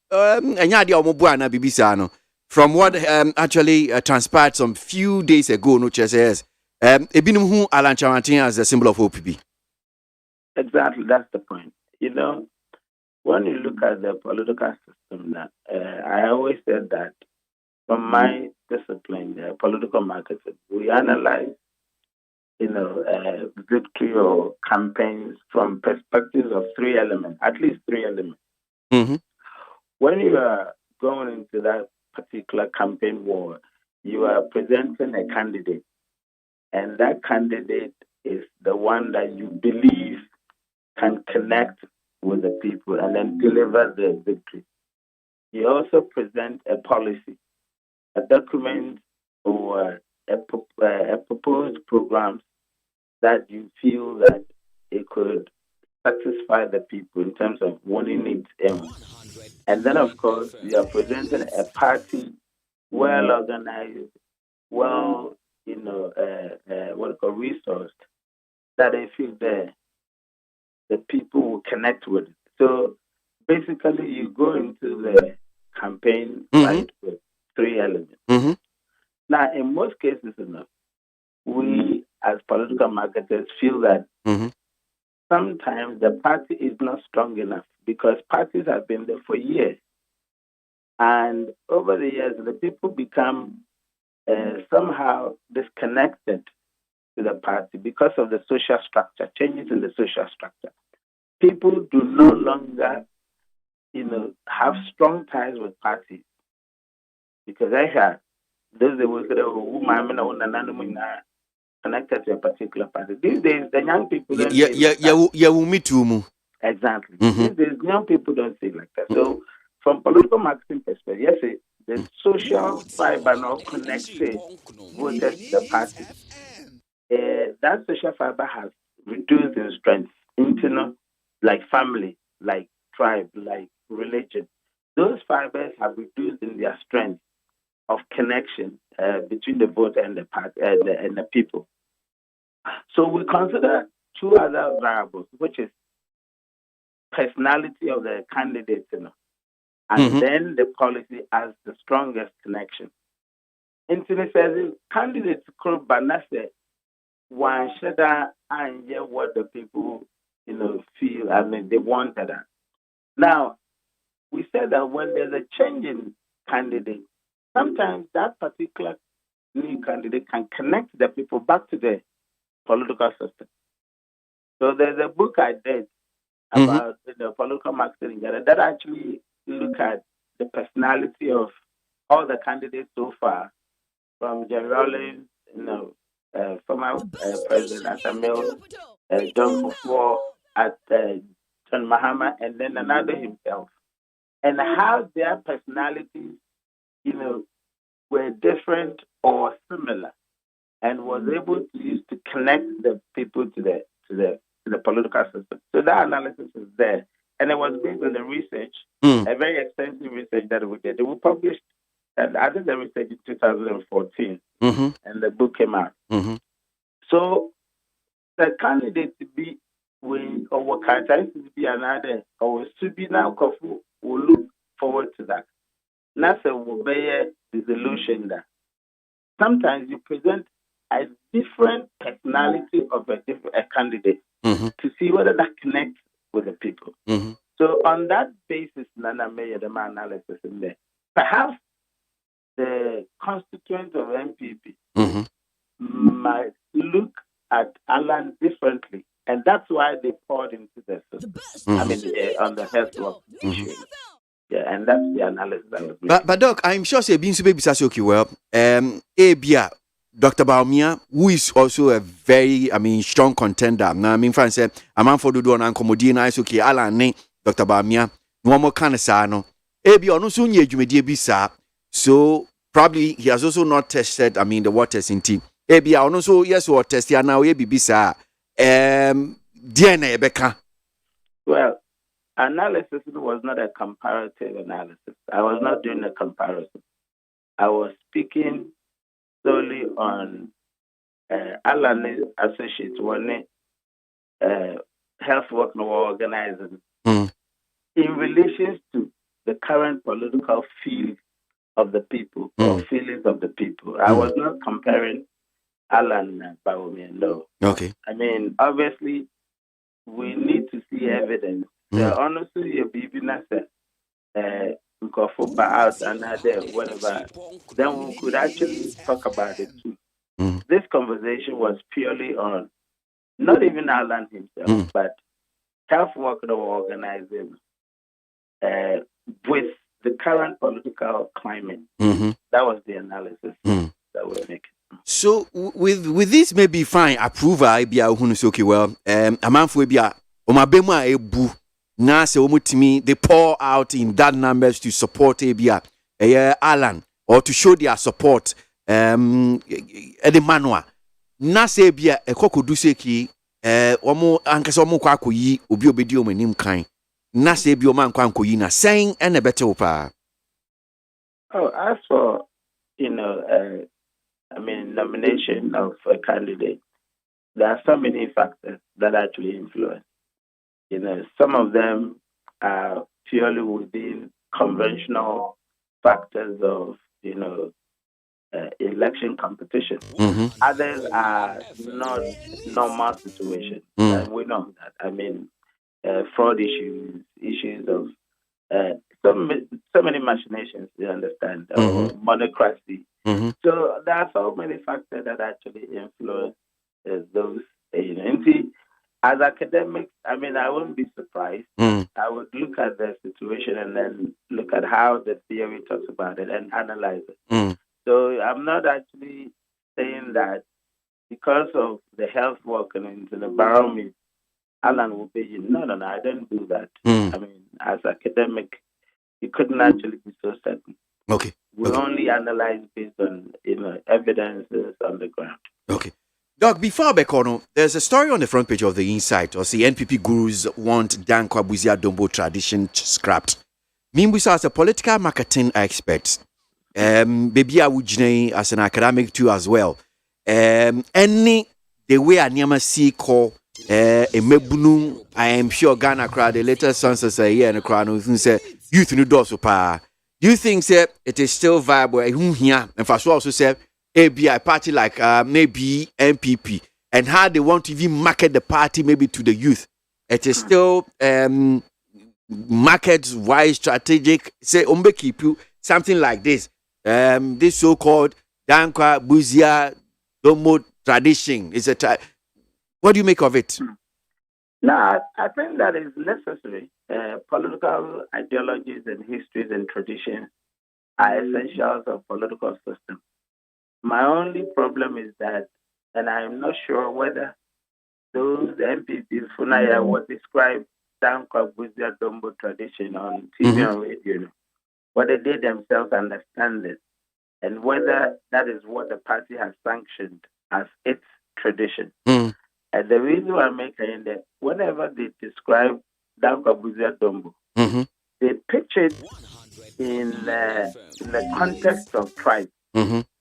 from what actually transpired some few days ago, no says Ebinum Alan Charantin as a symbol of hope. Exactly, that's the point. When you look at the political system, I always said that from my discipline, political marketing, we analyze, victory or campaigns from perspectives of three elements, at least three elements. Mm-hmm. When you are going into that particular campaign war, you are presenting a candidate, and that candidate is the one that you believe can connect with the people and then deliver the victory. You also present a policy, a document, or a proposed program that you feel that it could satisfy the people in terms of winning its aim. And then, of course, you are presenting a party well organized, well, resourced, that they feel the people will connect with it. So basically, you go into the campaign site with three elements. Mm-hmm. Now, in most cases, we as political marketers feel that sometimes the party is not strong enough because parties have been there for years. And over the years, the people become somehow disconnected to the party because of the social structure, changes in the social structure. People do no longer, have strong ties with parties. Because I had those who connected to a particular party. These days, the young people don't me too. Exactly. These days, young people don't see like that. So, from political marketing perspective, yes, the social fiber now connected voters to the party. That social fiber has reduced in strength into like family, like tribe, like religion. Those fibers have reduced in their strength. of connection between the voter and the party and the people. So we consider two other variables, which is personality of the candidate, and then the policy as the strongest connection. Intimate says candidates could banase one shada and what the people feel. I mean, they wanted that. Now we said that when there's a change in candidate, sometimes that particular new candidate can connect the people back to the political system. So there's a book I did about the political marketing in Ghana that actually look at the personality of all the candidates so far, from Jerry Rawlings, former President Asamil, John Kufuor, at John Mahama, and then another himself, and how their personalities, were different or similar, and was able to use to connect the people to the political system. So that analysis is there, and it was based on the research, a very extensive research that we did. We published, and I did the research in 2014, and the book came out. So the candidate to be or what characteristics to be another or to be now Kofu will look forward to that. NASA will be a dissolution that sometimes you present a different personality of a candidate to see whether that connects with the people. So on that basis, Nana made the analysis in there. Perhaps the constituents of MPP might look at Alan differently, and that's why they poured into the system. I mean, on the health work issue. Yeah, and that's the analysis I was making. But Doc, I'm sure say being baby okay well. Abia Dr. Baumia, who is also a very, strong contender. Now, fan said, a man for the door and Comodina is okay. Alan name Dr. Baumia, no more canisano. Abia no soon ye jumedi bisa. So probably he has also not tested, the waters in tea. Abia also yes or test ya now bisa. DNA beka. Well, analysis was not a comparative analysis. I was not doing a comparison. I was speaking solely on Alan Associates, one health work organizing in relation to the current political field of the people or feelings of the people. I was not comparing Alan and Baumia, no. Okay. Obviously, we need to see evidence. Honestly, your baby said, out another whatever, then we could actually talk about it too. This conversation was purely on not even Alan himself, but health worker organizing with the current political climate. That was the analysis that we're making. So with this maybe fine approval, okay well, a man for be a omabema ebu na se omutimi they pour out in that numbers to support Abia Alan or to show their support the manwa na se Abia ekokodu seki omo ankasa omo kwa akoyi obi obedi omanim kan na se Abia oman kwa ankoyi na sen ene bete opa. Oh, as for nomination of a candidate, there are so many factors that actually influence. Some of them are purely within conventional factors of, election competition. Others are not normal situations. And we know that. Fraud issues of so many machinations, you understand, or monocracy. So there are so many factors that actually influence those. As academics, I wouldn't be surprised. I would look at the situation and then look at how the theory talks about it and analyze it. So I'm not actually saying that because of the health work and into the environment, Alan will be. No, I don't do that. As academic, you couldn't actually be so certain. Okay. We only analyze based on evidences on the ground. Okay. Doc, before Bekono, there's a story on the front page of the Insight. Or see, NPP gurus want Dan Kwabuzia Dombo tradition scrapped. Mimbusa as a political marketing expert. baby I would as an academic too as well. Any the way I never see call a mebunu, I am sure Ghana crowd the latest census a year and a crowd who say youth in the door so pa. Do you think say it is still viable here and for also say ABI party like maybe MPP and how they want to even market the party maybe to the youth? It is still market wise strategic say keep you something like this. This so-called Dankwa Buzia Domo tradition is a what do you make of it? No, I think that is necessary. Political ideologies and histories and traditions are essentials of political system. My only problem is that, and I'm not sure whether those MPPs Funaya would describe Dankwa Buzia Dombo tradition on TV and radio, whether they themselves understand it, and whether that is what the party has sanctioned as its tradition. And the reason I'm making that whenever they describe Dankwa Buzia Dombo, they picture it in the context of tribe,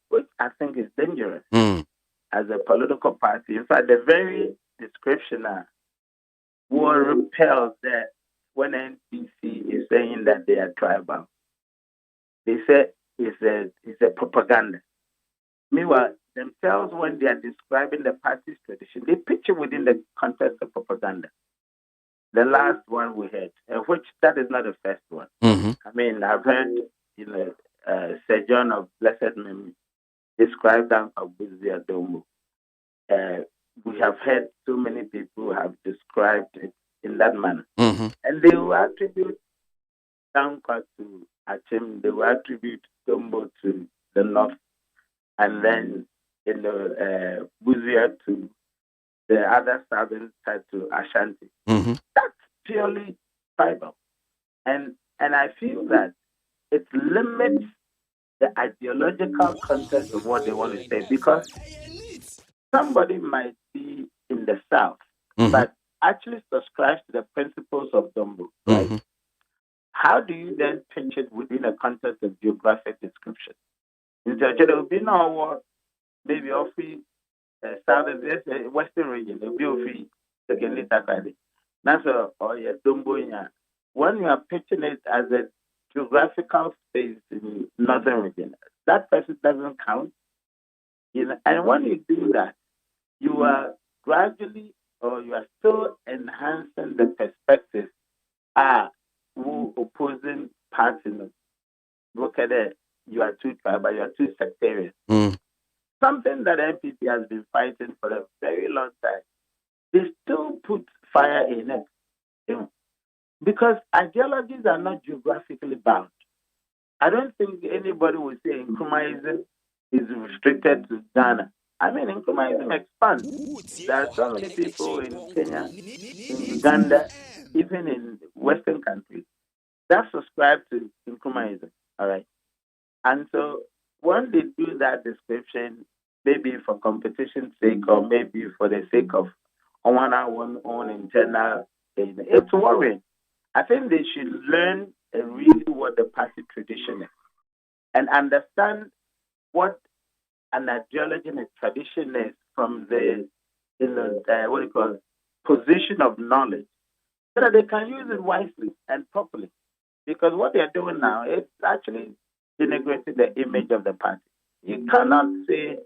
which I think is dangerous as a political party. In fact, the very description will repel that when NPC is saying that they are tribal. They say it's a propaganda. Meanwhile, themselves, when they are describing the party's tradition, they picture within the context of propaganda. The last one we had, which that is not the first one. I mean, I've heard Sir John of Blessed Memory describe Dankwa Buzia Dombo. We have heard so many people have described it in that manner. And they will attribute Dankwa to Achim, they will attribute Dombo to the north, and then Buzia to the other southern side to Ashanti. That's purely tribal. And I feel that it limits the ideological context of what they want to say, because somebody might be in the south, but actually subscribes to the principles of Dombo, right? How do you then pitch it within a context of geographic description? There will be no war, maybe of the southern, western region, there will be of the Takadi. That's or your Dombo. When you are pitching it as a geographical space in northern region, that person doesn't count. And when you do that, you are gradually, or you are still enhancing the perspective who opposing parties look at it. You are too tribal, you are too sectarian. Something that MPP has been fighting for a very long time. They still put fire in it. Because ideologies are not geographically bound. I don't think anybody would say Nkrumahism is restricted to Ghana. I mean, Nkrumahism expands. There are so many people in Kenya, in Uganda, even in Western countries, that subscribe to Nkrumahism. All right. And so when they do that description, maybe for competition's sake or maybe for the sake of one own internal thing, it's worrying. I think they should learn really what the party tradition is and understand what an ideology and a tradition is from the position of knowledge, so that they can use it wisely and properly. Because what they are doing now is actually denigrating the image of the party. You cannot say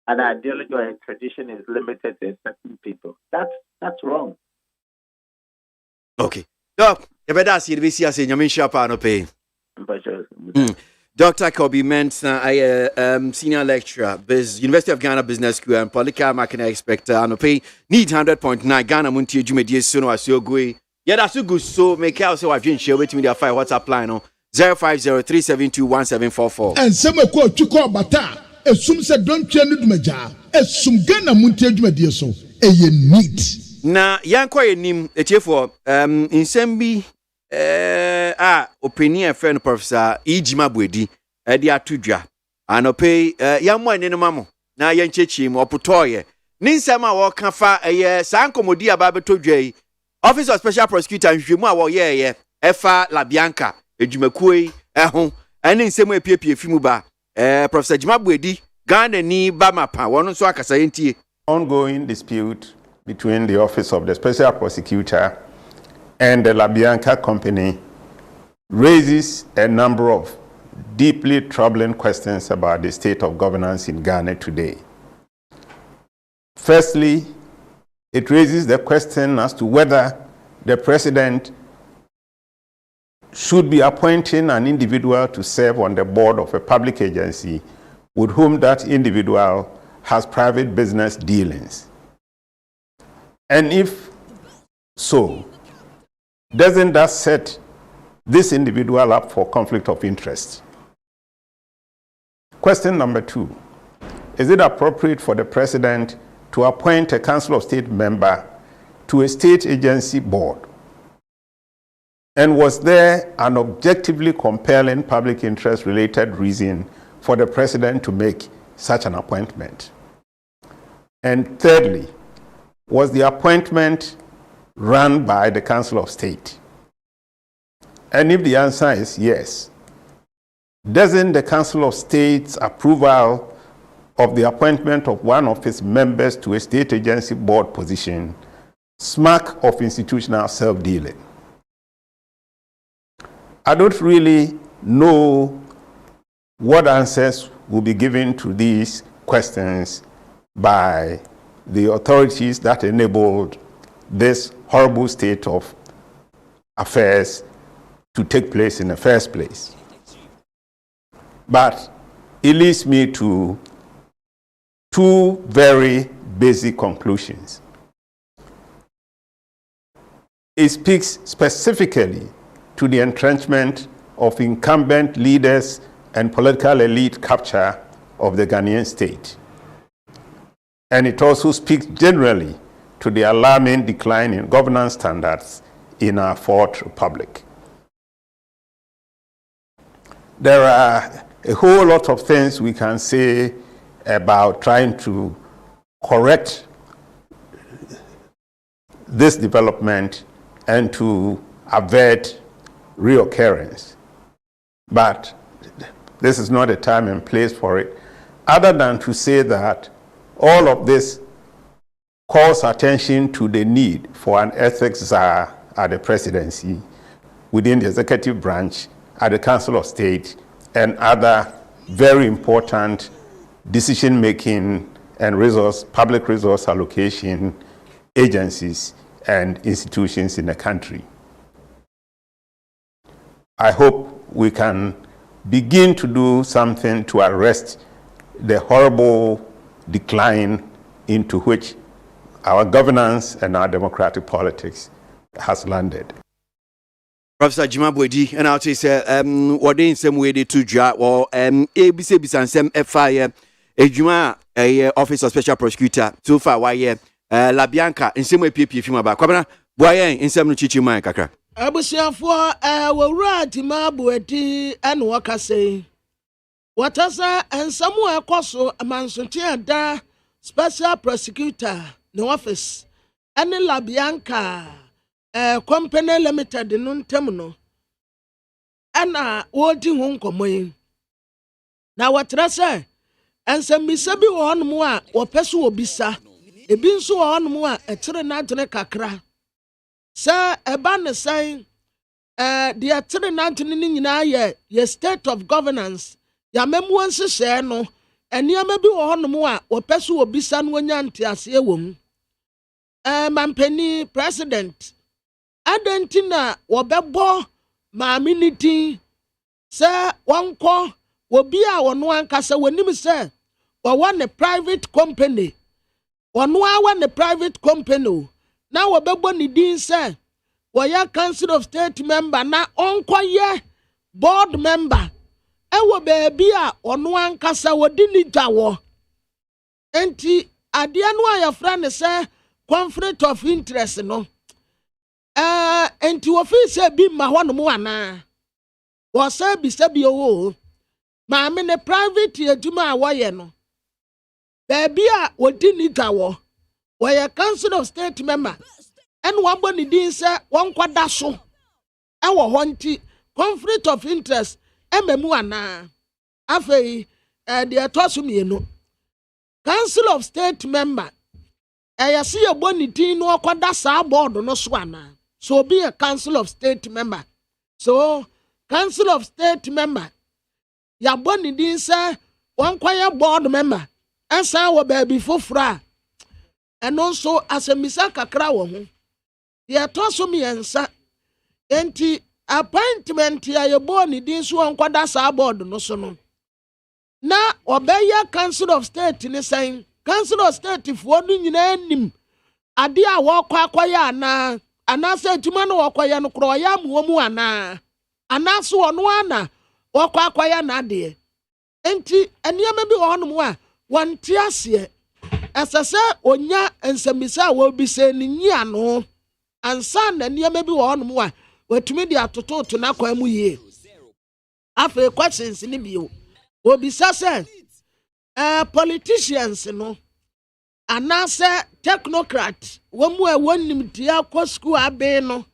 an ideology or a tradition is limited to certain people. That's wrong. Okay. Doc, Dr. Kobe Mensah, I senior lecturer, University of Ghana Business School and political marketing expert. Need 100.9 Ghana Montie Jumedi Sono Asiogui. Yeah, that's a good. So make out so I've been share with me the file WhatsApp line on 050-372-1744. And some quote to call Bata. Assume said don't change the major. Assume Ghana Montie Jumedi so. A neat. Na yankwa yenim etiefo insembi opinion friend professor Ijima Buedi de atudwa anope yammo ene no mamo na yanchechi mu opotoye ni nsem a wo ka fa sankomodi aba betodwa yi office of special prosecutor nhwemu a wo ye efa la bianca edwumakuo yi ho ene nsem epiepie fimu ba Professor Jimabwedi Ghana ni Bamapa wono so akasa yentie. Ongoing dispute between the office of the special prosecutor and the LaBianca company raises a number of deeply troubling questions about the state of governance in Ghana today. Firstly, it raises the question as to whether the president should be appointing an individual to serve on the board of a public agency with whom that individual has private business dealings. And if so, doesn't that set this individual up for conflict of interest? Question number 2, is it appropriate for the president to appoint a Council of State member to a state agency board? And was there an objectively compelling public interest related reason for the president to make such an appointment? And thirdly, was the appointment run by the Council of State? And if the answer is yes, doesn't the Council of State's approval of the appointment of one of its members to a state agency board position smack of institutional self-dealing? I don't really know what answers will be given to these questions by the authorities that enabled this horrible state of affairs to take place in the first place. But it leads me to two very basic conclusions. It speaks specifically to the entrenchment of incumbent leaders and political elite capture of the Ghanaian state. And it also speaks generally to the alarming decline in governance standards in our fourth republic. There are a whole lot of things we can say about trying to correct this development and to avert reoccurrence. But this is not a time and place for it, other than to say that all of this calls attention to the need for an ethics czar at the presidency, within the executive branch, at the Council of State, and other very important decision-making and public resource allocation agencies and institutions in the country. I hope we can begin to do something to arrest the horrible decline into which our governance and our democratic politics has landed. Professor Jimabwedi, and I'll say, what in some way they to draw or ABC Bisansem FIA, a Juma, a office of special prosecutor, so far, why, La Bianca, in some way, PP, from about Kwabana, why in some chichi my kaka. Abusiafo will write Jimabwedi and Waka say, what else and somewhere coso a man da special prosecutor, no office, and La Bianca. Company limited nun temuno ana wodi ho nkomoyi na watra say ensem bisa bi wo honmo a wo peso obisa ebi nso wo honmo a etere na adene kakra sa eba ne say the etere na adene ni nyina ye state of governance ya memu nsese no eniama bi wo honmo a wo peso obisa no nya ntiase ewom mampeni president Adentina wobebo maaminiti se wanko wobia wono ankasa wonim se wo private company wono awa private company na wobebo ni din se woya council of state member na onkoye board member ewo beebi a wono ankasa wodi ni jawo enti ade anu ayafra ne se conflict of interest no enti office bi ma hono mu ana wo say bi se bi owo ma me ne private aduma a woye no baby a wodi ni tawo wo ye council of state member en wabo ni din se won kwada so e wo ho nti conflict of interest ememu ana afei the Tosumino, Council of State member. I see a bonity no kwada board no swana. So be a Council of State member. So Council of State member. Ya bonity say one choir board member. And sa wa baby fofra. And also as a misaka krawo. Ya tosumi ensa. Enti appointment ya ye bonity so one kwada board no sono. Na obey Council of State ni saying Council of State for no nyina nim ade a wokwa akwaya ana se tuma no wokwaya no kro ya mu ana so ono ana wokwa akwaya na ade enti eniema bi wo honom a wonte ase esese onya ensamisa wo bi se ni nyia no ansa na eniema bi wo honom a watumi de atototo na kwa mu yie afa questions ni bio obi sase politicians no anase technocrat womu e wonim dia kwa school abe no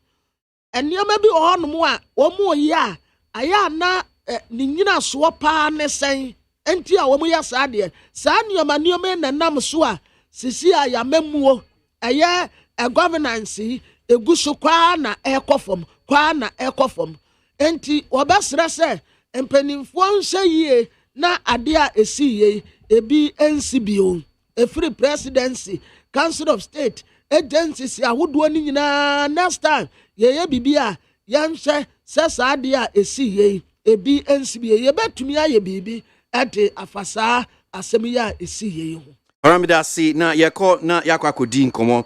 enioma bi ohonom a womu ya aya na ni nyina so pa ne sen enti a womu ya sa de sa nioma na nam so a sisi a ya mamuo eye governance eguso kwa na ekofom enti obesre se empanimfo nse yie na ade a esi yie ebi ensibio a free presidency, Council of State, agencies, ahodoɔ ni nyinaa next time ye bibia yanhwɛ sɛ saa de a esi ye ebi ensibie ye betumi aye bibi ade afasa asɛm ye a esi ye ho. Paramida si na yɛkɔ na yakɔ akɔdi nkɔmɔ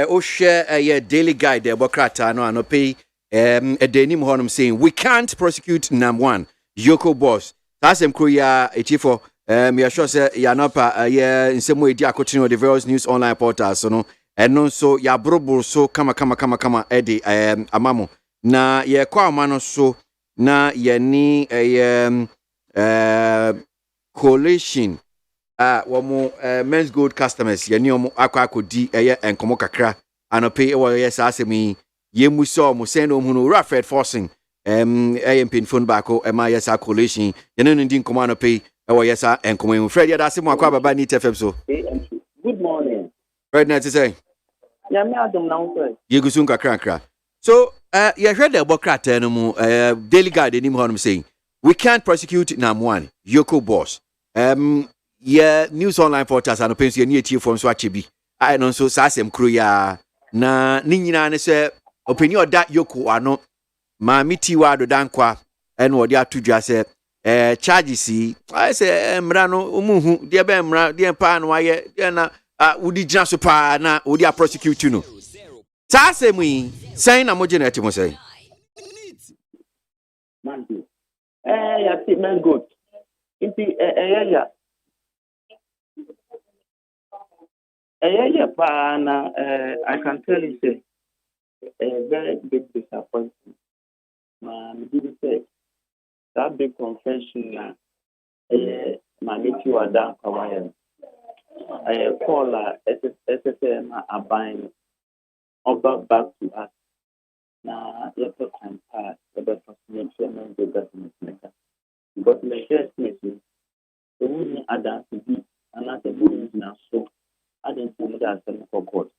ohwɛ ye daily guide bokrata no anope edenim hɔnom saying we can't prosecute number 1 Yoko boss asɛm kro ya echifo me sure say ya nopa in some way dia continue the various news online portals so no eno so ya brobro so kama edi amamo na ye kwa amano so na ye ni coalition womo men's gold customers ye ni omo akwa akodi enkomo kakra anope e wo yes asemi ye muso mo send omu Rapid forcing pin phone back ma yes coalition ye no ndi nkomo anope yes, and come Fred, yeah, that's more about Nita FM. So, good morning. Fred, night to say, yeah, me, I don't know. You go soon, crack. So, you heard the Bokrat daily guide in him saying, we can't prosecute number 1 Yoko boss. Yeah, news online portals and opinions you need from Swachibi. I know so Sasem Kruya na Nina say opinion that Yoko are not ma mitiwa do dankwa and what they are to just say. Charges I say mrano umuhu dia be mra dia pa no aye dia na udi gina so pa na udi a prosecute no sa say mu say na mo gina ti mo say Montie ya ti men good inti ya pa na I can tell you say a very big disappointment man did say that big confession na maniti wada kawaye call SSM abine over back to us na yet time pass the fascination the government maker but the first message the only advance be another movement na so I didn't see that as a court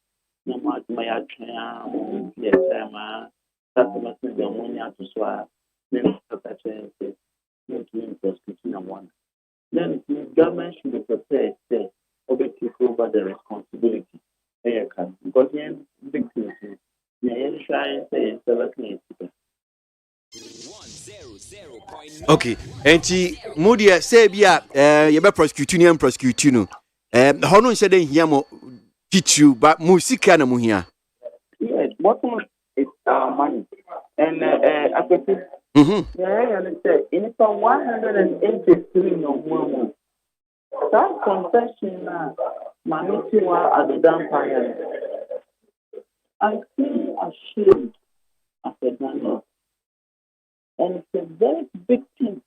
no matter my attraction yes ma that must be the money to swear then the government should be prepared to take over the responsibility. Because big things, okay, and Moody say you be prosecute no. How no say then here mo teach you, but musika na mo here. Yes, what is our money and yeah, and it's in 183 no more. That confession managing at the damn I feel ashamed as a Daniel. And it's a very big thing.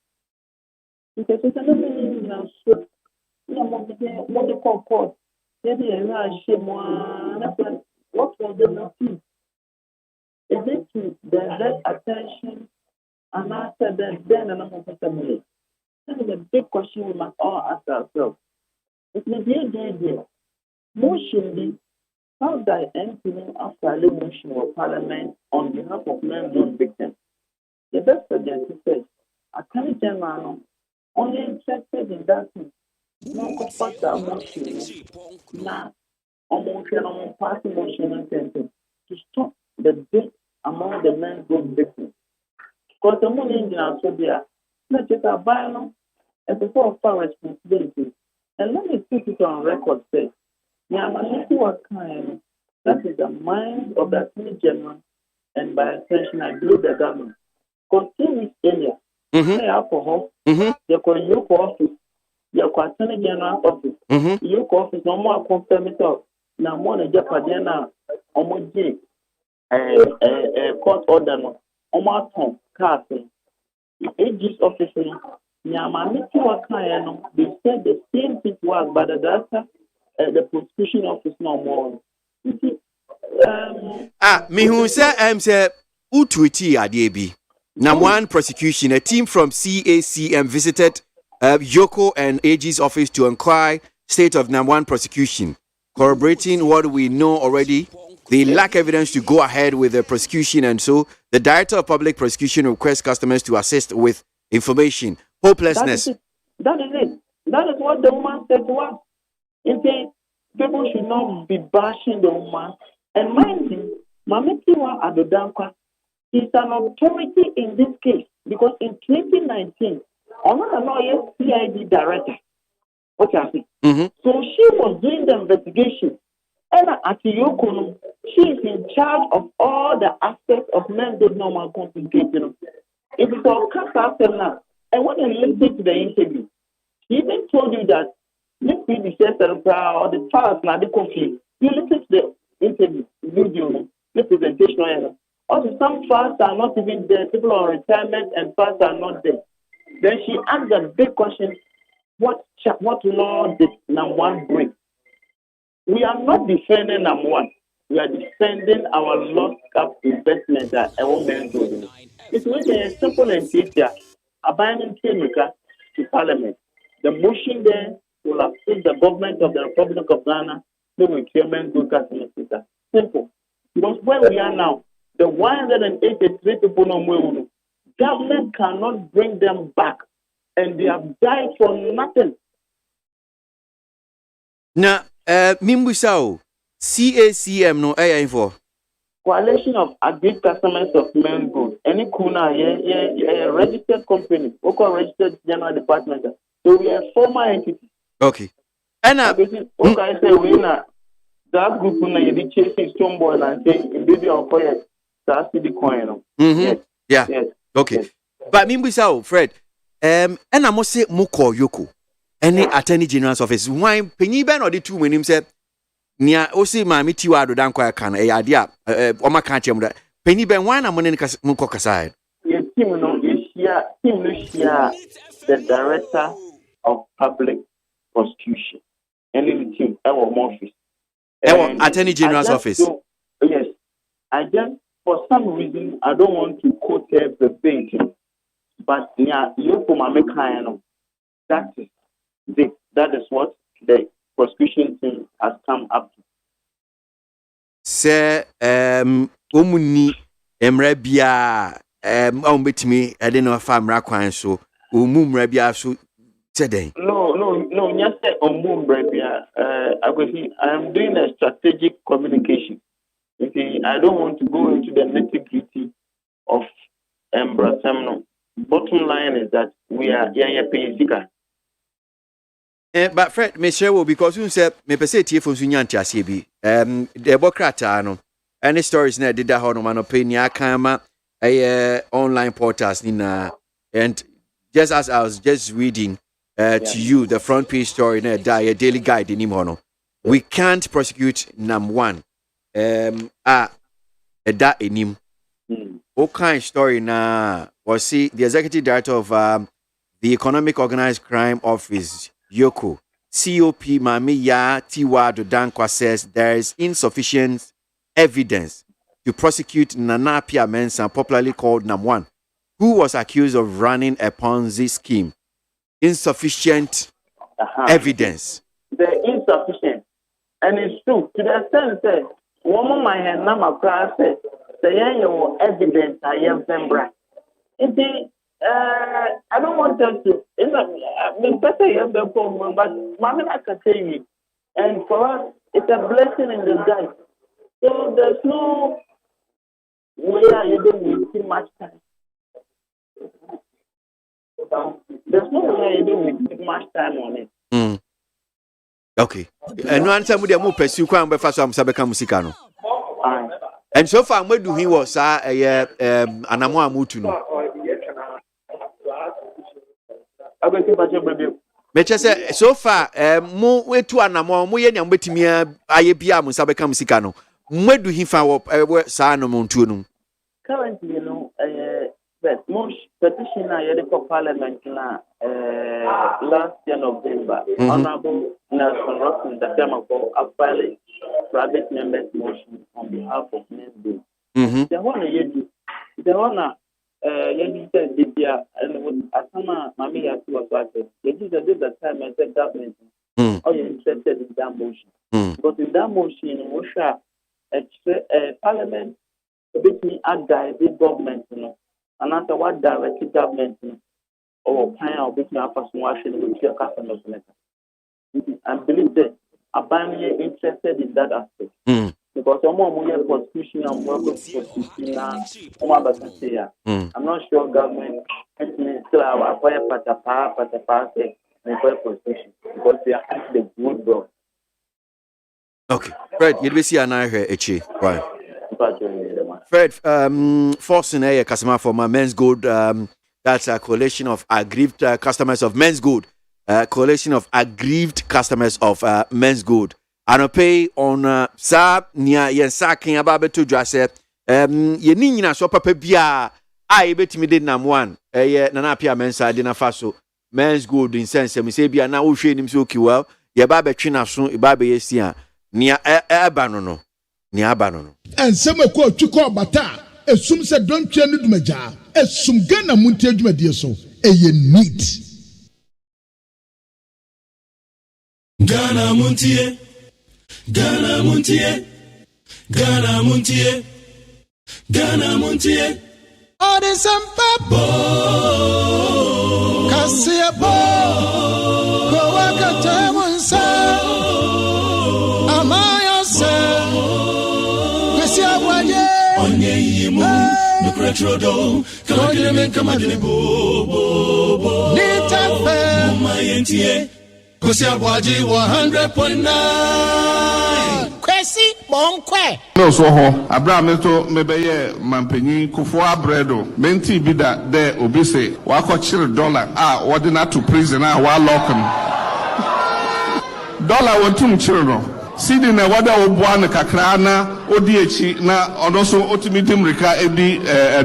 Because it's another thing now, so what they call court. Maybe I shame one. What was the motive? Is it to divert attention? And after that, then I'm going to say, is a big question we must all ask ourselves. It's the dear. Motion, how does NPN after a motion of Parliament on behalf of men victims? The best suggestion says, Attorney General only interested in that thing. No, because that motion, now, on passing motion and sentence to stop the death among the men victims. Because the money in so there, not just a violence, and before far responsibility. And let me put it on record, say, what kind that is the mind of the Attorney General, and by extension, I believe the government. Because in this area, they alcohol, they call you office, your Attorney General office, your office, no more confirm it up. Now, more than Japadiana, almost court order, almost home, castle, the AG's office, what kind they said the same thing was, but the director, the prosecution office, no more. You see, me who say, Utwiti Adebi. Nam1 prosecution, a team from CACM visited Yoko and AG's office to inquire state of Nam1 prosecution. Corroborating what we know already, they lack evidence to go ahead with the prosecution, and so the Director of Public Prosecution requests customers to assist with information. Hopelessness. That is it. That is what the woman said to us. People should not be bashing the woman. And mind you, Mametiwa Adodankwa is an authority in this case because in 2019, another CID director. What you see? So she was doing the investigation. And at Yoko, she is in charge of all the aspects of men's normal complicated. It is all cast after now. And when you listen to the interview, she even told you that this predecessor or the trials now the conflict. You listen to the interview, video, the presentation. Also, some files are not even there. People are on retirement and files are not there. Then she asked a big question: What law did Nam1 break? We are not defending Nam1. We are defending our lost cap investment that a woman doing. It's making a simple and easier. Abandoning Kemika to Parliament. The motion there will assist the government of the Republic of Ghana to procurement good customer system. Simple. Because where we are now, the 183 people no more, government cannot bring them back, and they have died for nothing. Now, Mimbusao, CACM no info. Coalition of Agri Customers of Men Goods. Any kuna, registered company, local registered general department. So we are former entity. Okay. And I say we na that group na you chasing stone boy and saying baby or coin that's the coin. Yes. Yes. Okay. Yes. But Mimbusao, Fred, and I must say Moko Yoko. Any Attorney General's office. Why penny ben or the two when him said Nia Osi Mammy Tiwa Danqua can a idea Oma can't tell that penny ben why I'm on Mukoka side. Yes, Tim the Director of Public Prosecution. And in the team, our office. Attorney General's office. Yes. I just for some reason I don't want to quote verbatim, but Nia Yoko Mamekano, that is what the prosecution team has come up to. Sir, Omuni Emrebia, betimi, I don't know if I'm Rakwan so, Rebia so today. No, yes, Rebia. I am doing a strategic communication. You see, I don't want to go into the nitty-gritty of Embrasamno. Bottom line is that we are paying Sika. But Fred, me share will because you said me per se tie from Sunyanti asebi. The Bokrata no. Any stories na did that ho no man opinion akama online portals nina, and just as I was just reading to you the front page story na a daily guide in him. We can't prosecute Nam1. That enim. What kind of story na was see the executive director of the Economic Organized Crime Office Yoko, COP Mamiya Tiwa Dodankwa says there is insufficient evidence to prosecute Nana Pia Mensah, popularly called Nam1, who was accused of running a Ponzi scheme. insufficient evidence. They're insufficient. And it's true. To the extent that woman my hand number class says the evidence I am membra. I don't want them to. It's better you have the problem, but mommy I can tell you. And for us, it's a blessing in disguise. So there's no way you don't waste much time. There's no way you don't waste much time on it. Okay. And no answer with the more pursue crime by first Sabeka Musicano. And so far, where do he was Anamoa Mutuno? Mecha say so far mo wetu Anamoa mo ye nyam betimi aye bia mo Sabeka Musicano. Where do he find sa no montuno? Currently, but most petition I had for Parliament last year November. Honorable Nelson Rockson, the Chairman for filing private members' motion on behalf of Men's Bill. The one you said Libya and Asama Mami Yaki was like it is the time I said government. Are you interested in that motion? But in that motion, Parliament bit me add the government, and after what directed government or plan or bit me up as washing with your customers. I believe that I'm interested in that aspect. Because I'm more prosecution and more prosecution. I'm not sure government still have a fire patapa and fire prosecution because they are actually good bro. Okay, Fred, you'd be see an eye here, Echi. Right. Fred, forcing a customer for my Men's Gold. That's a coalition of aggrieved customers of Men's Gold. Coalition of aggrieved customers of Men's Gold. And I pay on sa near yen sacking about to Jase. Ye nina so papa bia. I bet me did nam one. Nanapia mensa dina faso. Men's Gold in sense. Me say bia na o hwe nim so kiwa. Ye ba be twi na so e ba be yesia. Nia ebanono. Nia abanono. Ensem ko twiko bata. Esum se don twa no dumaja. Esum Ghana muntie dwumadie so. Eye neat. Ghana muntie. Ghana muntie. Ghana muntie. Ghana muntie. Odisampa Kasia bo Kowakata munsa Amaya se Kwesi abwaye Onye yimu Nukretrodo Kawadile kamadile bo Nitafe Mumayentie Kwesi abwaye 100.9 Kwesi Bonkwe No so ho Abraham to mebeye mampanyin Kufuor Abredo menti bida de obise wakọchiri dollar ordinary to prison wa lock him dollar wontum chiri no sidi na wada oboa ne kakra na odi echi na ono so otimidim rika edi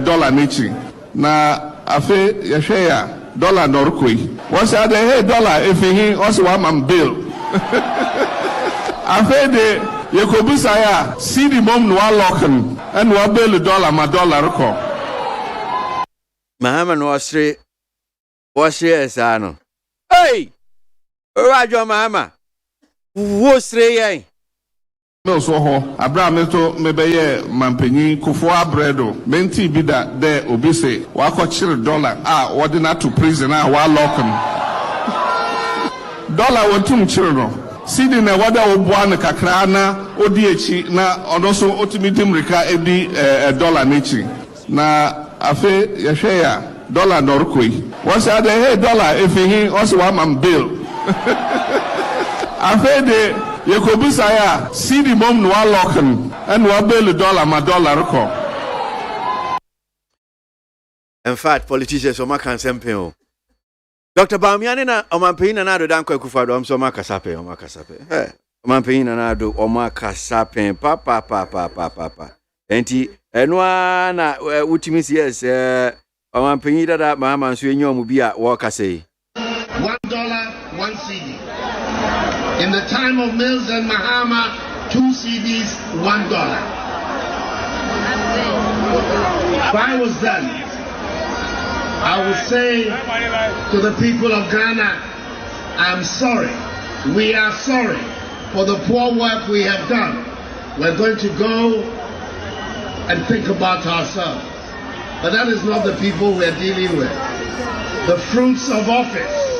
dollar nechi na afe yehwe ya dollar norkoi won say hey dollar efihin also one man bill afe de Yekobisa ya see the mom no locken and wa bail dollar ma dollar ko Mahama no wasre esano hey Rajo Mahama wosre yen no so ho Abraham to mebeye mampanyin Kufuor Abredo menti bida de obise wakọchiri dollar ordinary to prison wa locken dollar wontum chiri no sidi na wada oboa ne kakra na odi echi na ono so otimidim rika edi dollar nechi na afe yehwe ya dollar norkoi won say hey dollar efihin also one man bill afe de yekobisa ya sidi mom no locken and wa bail dollar ma dollar ko. In fact, politicians o makan sempe Dr. Bamiani na omampina na do dan kwa kufado omso makasape omampina na do omakasape papa enti enwa na ultimate yes omampina da mama nso enyom bia wo kase $1 1 CD. In the time of Mills and Mahama 2 CDs $1. If I was done I will say to the people of Ghana, I'm sorry. We are sorry for the poor work we have done. We're going to go and think about ourselves. But that is not the people we're dealing with. The fruits of office,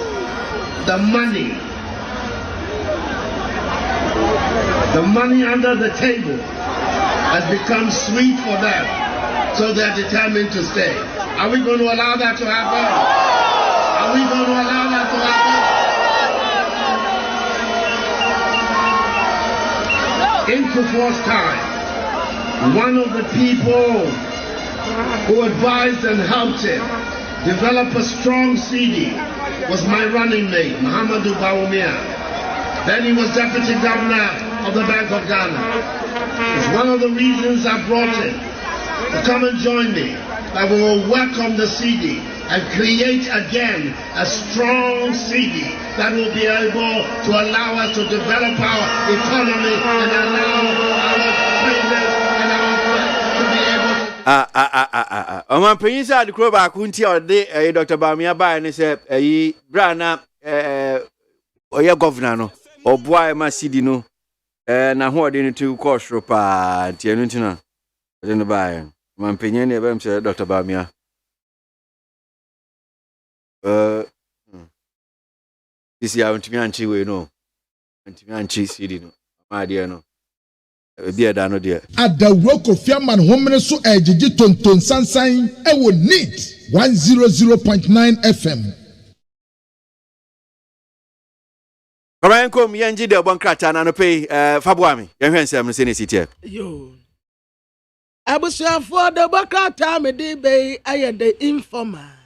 the money under the table has become sweet for them, so they're determined to stay. Are we going to allow that to happen? Are we going to allow that to happen? In Kufuor's time, one of the people who advised and helped him develop a strong CD was my running mate, Muhammadu Bawumia. Then he was deputy governor of the Bank of Ghana. It's one of the reasons I brought him to come and join me, that we will work on the CD and create again a strong CD that will be able to allow us to develop our economy and allow our business and our work to be able to... Oman Prince the Kroba Kunti or de Dr. Bamia by and say Brana oya governor no or boy ma CD no na ho de to course ropa tienu ntina de no buy man penye ne bem say Dr. Bamia this year ntimi anchi we no ntimi anchi CD no ma de no be da no de Adawroko Fiaman homene so ejiji tonton sansan e wo neat 100.9 FM. Karankom yenji de bon krata na no pay faboami yen hwensem no se ne sitie yo abusuafo de bokrata me de be aye de informer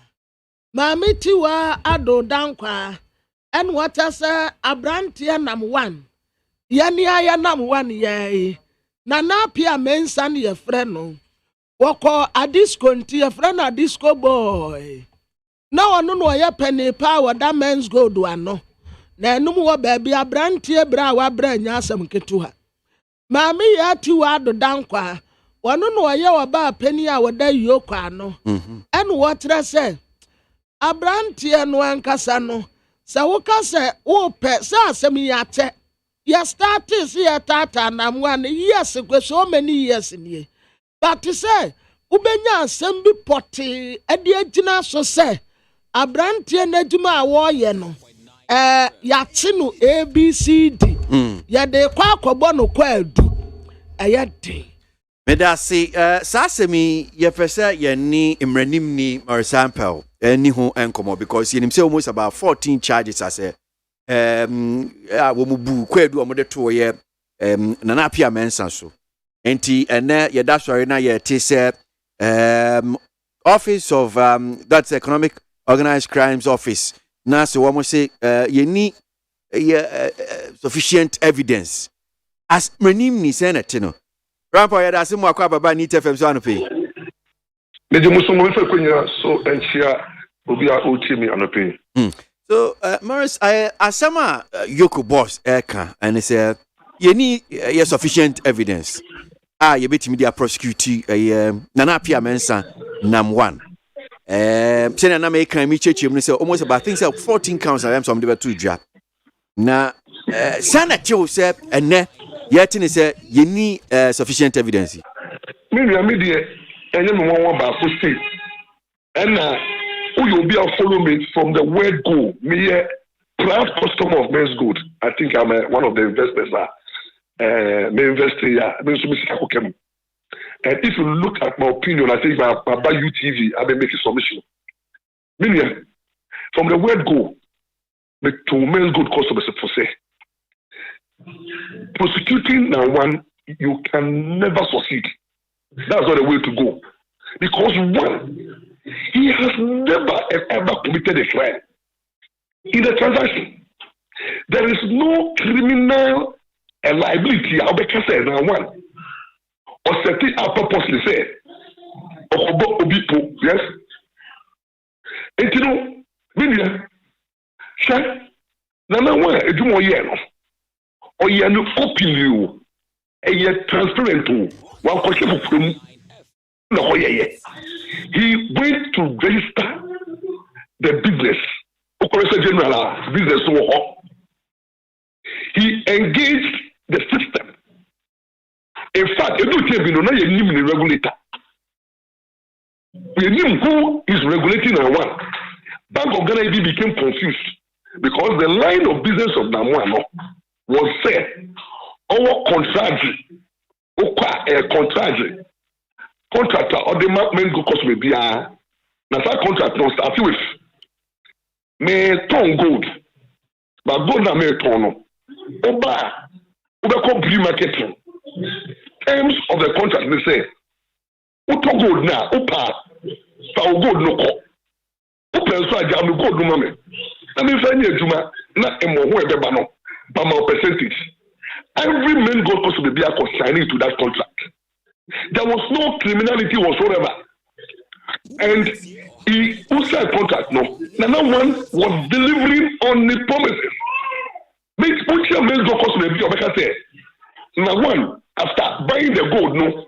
ma metiwa ado dankwa en water say abrantie nam 1 yani aya nam 1 ye na na pia mensa ne ye frɛ no woko adisco nti ye frɛ na disco boy na ono no ye penny power that men's gold ano na enum wo baabi abrantie bra wa bra nya asem ketu ha maami ya ti wa do dankwa wono no ye wo ba penny a woda yoko ano en wo tre se abrantie no ankasa no se wo ka se wo pe se asem ya te ya start is ya tata na mwan yes kwe so many years nie but say ubenya asem bi poti ade agina so se abrantie na adwuma a wo ye no ya te no ABCD ya de kwa akobo no kwa adu eya de medasi sasemi ye pese ye ni imranim ni Marisampel ni ho enkomo because ye say almost about 14 charges as wo mu bu kwadu o mo de to ye na na pia mensa so enti ene ye da sorry na ye te say office of that's economic organized crimes office na so wo say ye ni sufficient evidence as mranim ni senate no Rampo ya da simu akwa baba ni TFM so anope meje musomo fe kwenya so enchia obi a otimi anope so Morris asama yoko boss eka and say you need sufficient evidence you betimi dia prosecute na na pia mensa nam 1 say na me kan mi chechim no say almost about things 14 counts I am some dey to dwa na sanatio say ene yet ni say you need sufficient evidence me dey enye me won ba ko say and who you be a follow me from the word go. Me a proud customer of men's good. I think I'm one of the investors. Me invest here. And if you look at my opinion, I think about UTV, I may make a submission. Meaning, from the word go, me to men's good customers for say. Prosecuting now one, you can never succeed. That's not the way to go. Because one, he has never ever committed a crime in the transaction. There is no criminal liability. I'll be saying now one or setting up purposely say yes. And you know, William, sure, number one, a do more yellow or you no open you a yet transparent one question from no, yeah. He went to register the business. General business. He engaged the system. In fact, you don't even know you need the regulator. You knew who is regulating and what. Bank of Ghana became confused because the line of business of Namuano was set. Our contractor or the main go cost may be now that contract no start with may ton gold, but gold na may ton Oba call pre-marketing. Terms of the contract they say Uto gold na Opa Sao gold no ko Opa so ajam gold no mame. I mean say any adwuma na emo ho ebeba no but my percentage. Every main gold cost to be consigning to that contract. There was no criminality whatsoever. And he who said contract no. No one was delivering on the promises. Put your main gold cost to be say. Now one after buying the gold no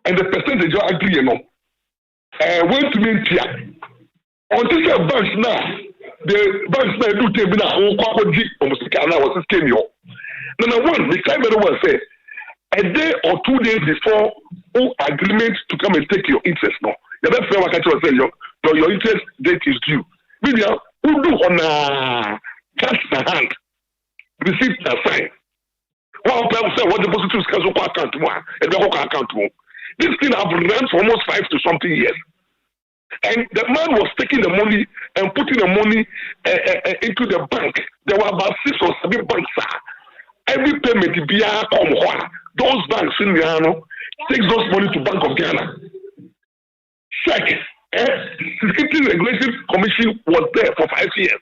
and the percentage you agree no. Went to MONTIE. Until the banks now, the banks now do take me now. Almost was scheme yo. Number one, the time everyone say a day or 2 days before agreement to come and take your interest no. The best friend I can say your interest date is due. Maybe who do on cash in hand, receipt and sign. One person say what deposit to cash account one and the account one. This thing have run for almost 5 to something years. And the man was taking the money and putting the money into the bank. There were about 6 or 7 banks. Every payment those banks in Ghana takes those money to Bank of Ghana. Second, Security Regulation Commission was there for 5 years.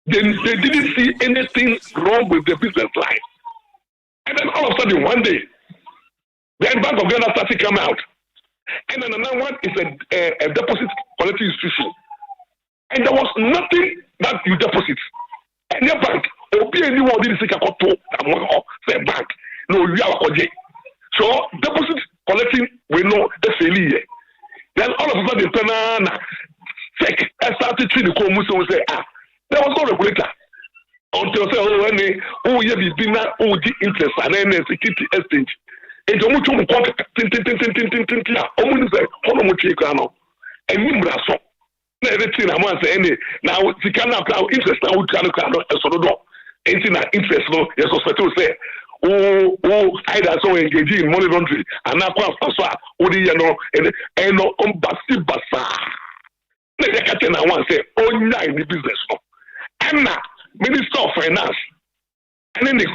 They didn't see anything wrong with the business line. And then all of a sudden one day, then Bank of Ghana started to come out. And then another one is a deposit collecting institution. And there was nothing that you deposit. And your bank, anyone didn't say say bank. No, you are OJ. So deposit collecting we know the failure. Then all of a sudden check started to the commission say there was no regulator. Until say when they the interest and then security exchange. And the much more contract, and Nimbraso. Everything I want to say, now, the cannot now interest now, we cannot interest no, yes, so say, either so engaging in money laundry, and now, and no, Bassa. Let the captain I want to say, in the business. And now, Minister of Finance, and then the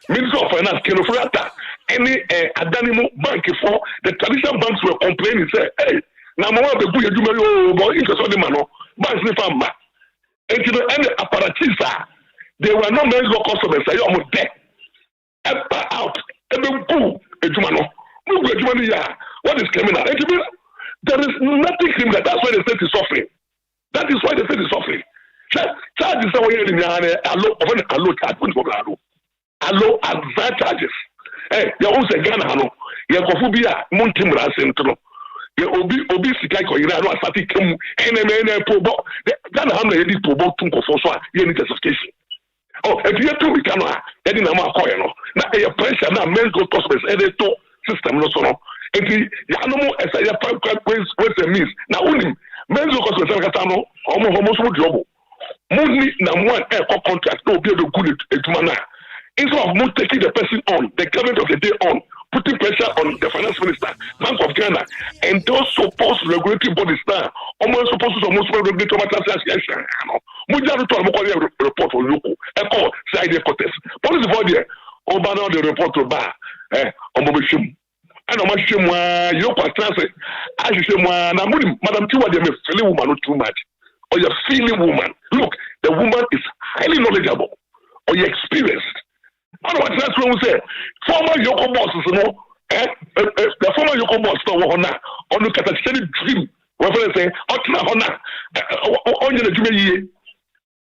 Minister of Finance, Kenofrata, any Adanimo bank for the traditional banks were complaining, say, hey, now the good you do interest on the man, banks in Famba. And to the end apparatisa, they were not many customers, say, I'm dead. Out, and then go, Ejumano. What is criminal? There is nothing criminal. That's why the state is suffering. That is why the state is suffering. Charges are in the allow advance charges. Hey, you also Ghana, no. You go for MONTIE Centro. You obi sika ko ira no asati kam ene pobo. Ghana ha na yedi pobo tun ko so a ye ni certification. Oh, if you to we can no, yedi na ma ko ye no. Na e pressure na men go customers e dey to system no so no. Enti ya no mo esa ya five ways and means. Na unim men go customers kata no, omo so job. Money na one contract no be do good etuma na. Instead of taking the person on, the government of the day on, putting pressure on the finance minister, Bank of Ghana, and those supposed regulatory bodies now, almost supposed to regulatory association. Mujadu to report for local, echo side contest. Police body, Obama the report to bar, Omobishim. And Omashim, Yoko transit, as you say, Madam Tiwa, they may feeling woman not too much. Or you're feeling woman. Look, the woman is highly knowledgeable, or you're experienced. I don't want to say, former Yoko bosses, the former Yoko boss, on the catastrophic dream, whatever they say, Hona, on the Jimmy,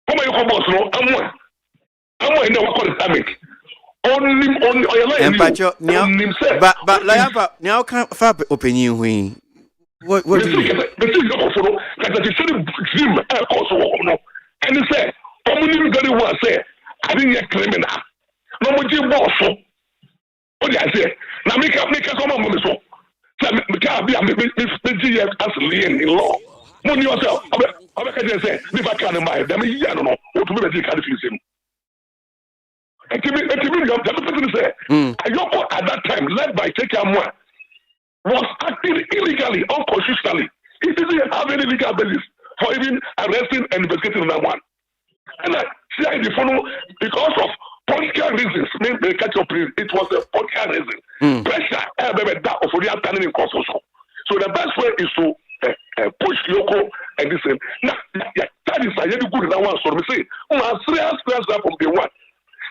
former Yoko boss, I'm in the work of the only but now can't fab opinion when What do you mean? The thing you follow that the same dream also no. And he say, "Omuni very well say, I didn't get criminal. No more do boss so." What do I say? Now make some money so. So me can't be me as in law. Money yourself. I can say, if I can't mind, then I don't know what to be the him. And to me, the person say, Ayoko at that time, led by Tekamo, was acting illegally, unconstitutionally. He didn't have any legal basis for even arresting and investigating that one. And I see the follow because of political reasons. They catch up. It was a political reason. Pressure, that of the standing in court also. So the best way is to push Yoko and this. Now, that is a very good in that one. So we say, serious from the one.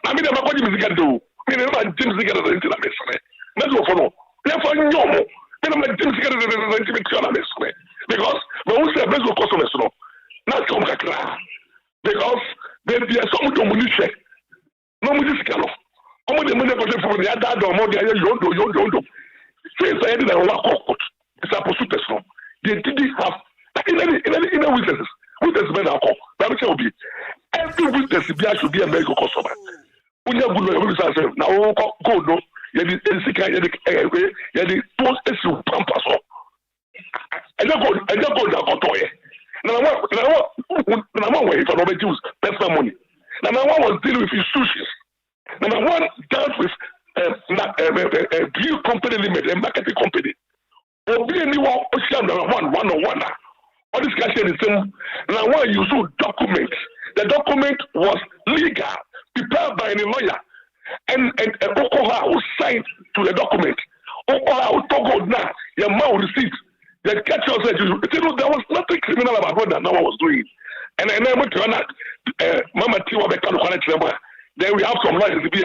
I mean, I'm not going to do. I mean, I'm James together into the mess. That's what follow. Therefore, no. I'm not James together into the mess. Because when we say best of customers, not come back because there are some domination. No more this kind of. How much money for the other or more than you since I didn't have court, it's a prosecutor. They didn't have in any witnesses. Witnesses men are called. That will be every witness should be a medical customer. When you have good now go no, you the post issue pampas. I don't go down to Now one way for Robert Jews, personal money. Number one was dealing with institutions. Number one dealt with a beer company limited, a marketing company. Or be anyone one. All this guy said the same. Now one you should document. The document was legal, prepared by a lawyer, and Okoha who signed to the document. Okoha who told now your mouth receipt. The catcher said, there was nothing criminal about what that no one was doing. And I went to Mama Tiwa Bekano. Then we have some lawyers to be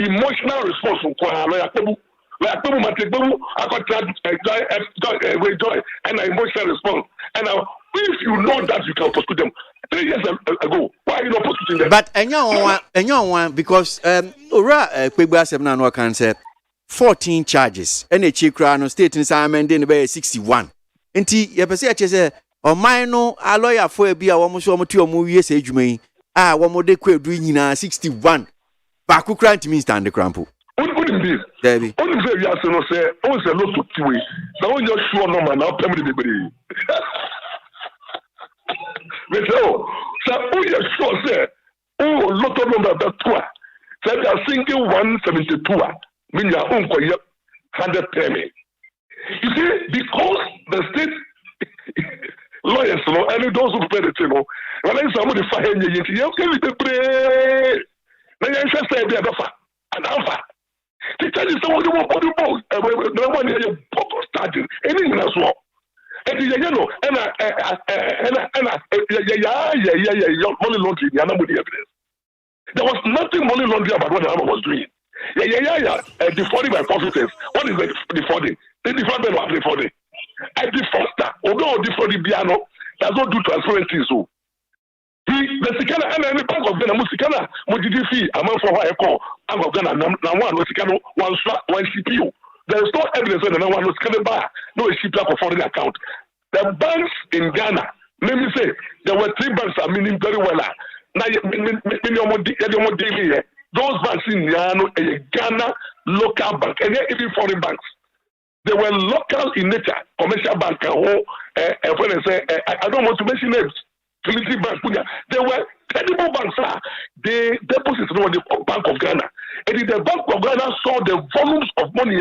emotional response from Kwame. Like I got joy and an emotional response. And now, if you know that you can prosecute them 3 years ago, why are you not prosecuting them? But and because Kwegba Semna no can say 14 charges. And a chief crown state in Simon Denver 61. And you say, or mine a lawyer for a beer almost almost 2 more years age me. One more day quit doing 61. Baku crank means stand the crampo. Wouldn't be Debbie. Only say yes, no say, always a lot of two. Now you're sure no man, I'll tell me the but so who you sure say, oh, lot of number that two. Say they are single 172. Mean your own 100 penny. You see, because the state lawyers, and those who pay the table, when I somebody fire you can be pray. Then I just say, be a buffer, an alpha. The tell you someone who want to both, no one here starting anything as well. And you know, and money laundering, evidence. There was nothing money laundering about what the other was doing. Defrauding by profiters. What is defrauding? The defrauding was defrauding. And the foster, although defrauding piano, does not do transparency. So the Sikana and the Bank of Ghana, Musikana, Mojidi amount for what I call Bank of Ghana, now one Musikano, one CPU. There is no evidence that no one was coming back, no CPU for foreign account. The banks in Ghana, let me say, there were 3 banks that meaning very well. Now, those banks in Ghana, local bank, and even foreign banks. They were local in nature, commercial bank, I don't want to mention names. Trinity Bank, they were terrible banks. They deposited on the Bank of Ghana. And if the Bank of Ghana saw the volumes of money,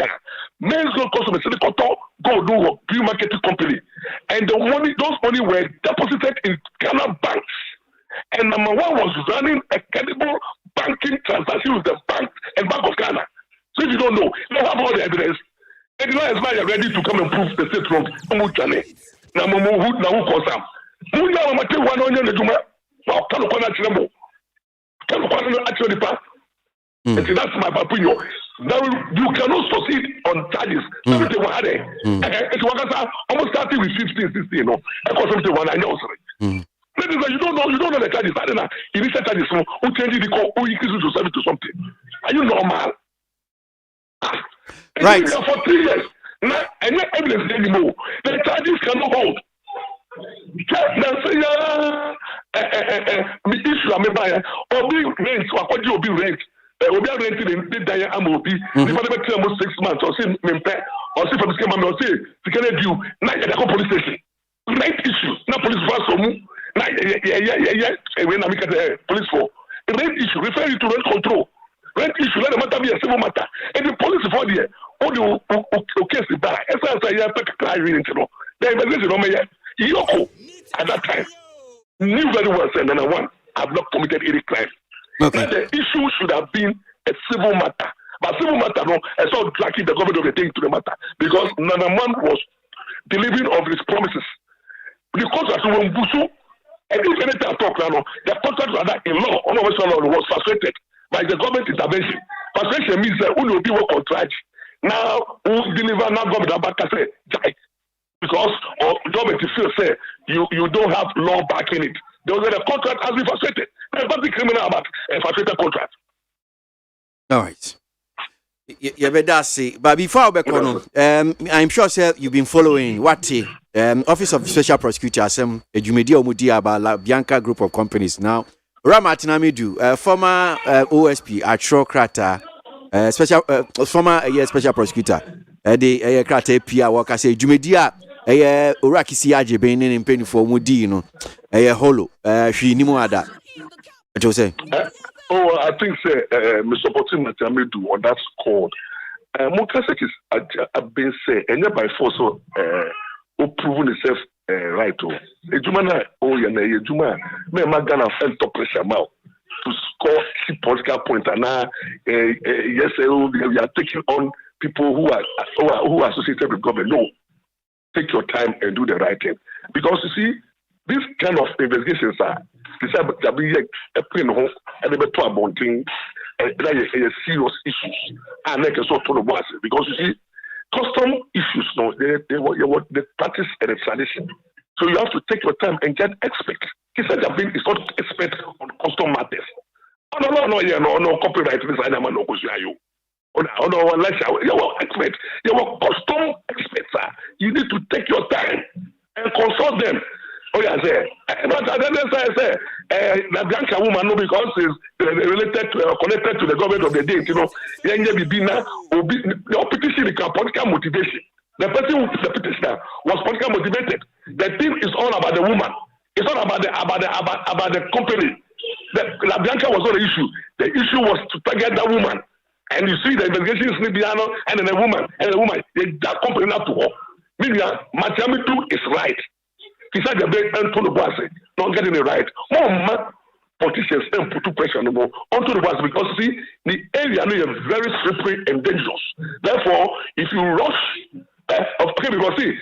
men's gold customers, go do a pure marketing company. And the money, those money were deposited in Ghana banks. And number one was running a credible banking transaction with the bank and Bank of Ghana. So if you don't know, you have all the evidence. And now is now ready to come and prove the state wrong. Now who calls them? Who now am I telling one on the Juma? Well, actually pass. And that's my opinion. Now you cannot succeed on charges. Everything was there. It's almost starting with 15, 16, you know. I call something one I know. You don't know the charges. I don't know. Initial charges who change the call, who increase to service to something. Are you normal? Right. For 3 years. Now, and not evidence anymore. The charges cannot hold. Issue I'm buying, or be rent, or what you be rent. Will be rented in the Daya Amobi. If I never tell 6 months, or see me, or see from the scheme, or say, to get you, night at the police station. Night issue, not police force or move. When I make the police for rent issue, refer you to rent control. Rent issue, let the matter be a civil matter. And the police for the all the case is that. As I have to cry, the investigation on me. Yoko, at that time, knew very well, said, number one, I've not committed any crime. Okay. But the issue should have been a civil matter. But civil matter, no, I saw dragging the government of the thing to the matter. Because number one was delivering of his promises. The contract was Busu, and if anything I talk now, the contract in law, was frustrated by the government intervention. Frustration means that who will be work contract. Now, who deliver now government about to say, because government still say you don't have law backing it. There was a contract has been frustrated. There's nothing criminal about a frustrated contract. All right. You better see. But before I go I'm sure sir, you've been following what Office of Special Prosecutor Ejumedi Omudi about La Bianca Group of Companies. Now, Ramatinamidu, former OSP at Krata, former special prosecutor, the Krata Pia Waka say Jumedia. Uraki siaje benin in penny for Mudi, holo, she nimuada. What you say? I think, Mr. Potin Matamidu on that score. Mukasek is have been said, and by force of proven itself right. A Jumana, a Juma, may Magana felt to pressure mouth to score key political point. And now, yes, we are taking on people who are associated with government. No. Take your time and do the right thing. Because you see, these kind of investigations are a plain home and they are mounting serious issues. And they can sort of because you see, custom issues, no, they practice and the tradition. So you have to take your time and get expert. He said that is not expert on custom matters. No, copyright this I no go you. Expert, your custom experts. You need to take your time and consult them. Oh yeah, say. But then say, the Bianca woman, no, because is related to connected to the government of the day. You know, the petition is political motivation. The person, the petitioner, was political motivated. The thing is all about the woman. It's not about the company. La Bianca was not the issue. The issue was to target that woman. And you see the investigation is Libiano and then a woman, that company not to work. Meaning, Matamitu is right. He said the big and to the boss, not getting it right. More politicians and put pressure on onto the boss because see, the area is very slippery and dangerous. Therefore, if you rush, okay, because see,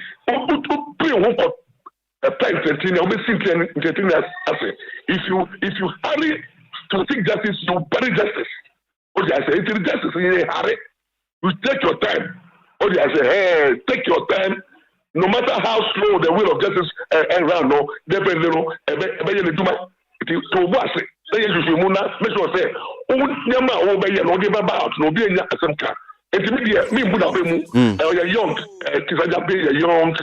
if you hurry to seek justice, you bury justice. I say, it's justice in a hurry. You take your time. I say, hey, take your time. No matter how slow the will of justice around, no, depends on to watch it. Say you should make sure say, oh, obey no give about no be in some car. It's me, you're young, young.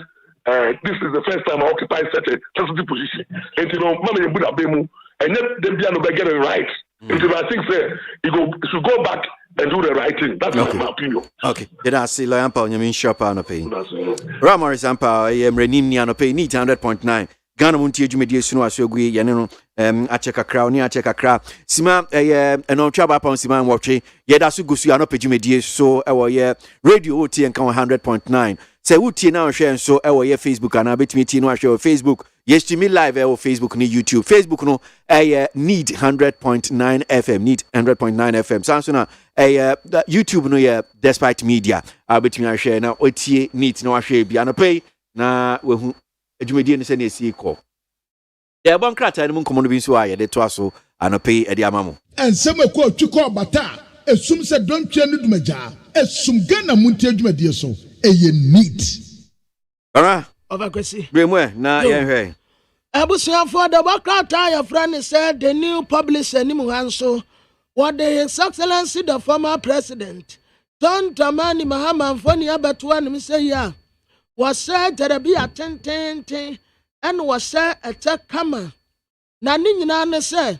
This is the first time I occupy such a sensitive position. And you know, Mamma Buddha Bemu, and yet they be able to get it right. I think you should go back and do the right thing. That's my opinion. Okay. Did I see Lampa on your mean shop on a pay? Ramar Zampa, I am Renini on a pay, neat 100.9. Ghana Montie Jumedia Suno Asogui, Yanino, I check a crown, near check a crowd. Sima, and on Chaba upon Siman watching, yet as you go see an Jumedia, so our radio OT and count 100.9. Say, Uti now share so our Facebook and I bet me Tino show Facebook. Yes, to me live our Facebook ni YouTube. Facebook no need 100.9 FM. Need 100.9 FM. Samsung YouTube no despite media. I bet me share now. Oti need no share bi pay na we hu adwumadi ne se na esi call. The bon krata ne mun komo no bi so aye de to aso anope e de amamo. Ensem ko twiko bata esum se don twa no dumaja. Esum Ghana Montie adwumadi so eye neat. Alright. Over Kwesi. Bremwe na yenhwe. Abusia for the Bakata your friend said the new publisher Nimuhanso what the His Excellency the former president John Dramani Mahama mfoni abatoa no say ya wasa jarabi atententen en wasa echa kama na ne nyina ne say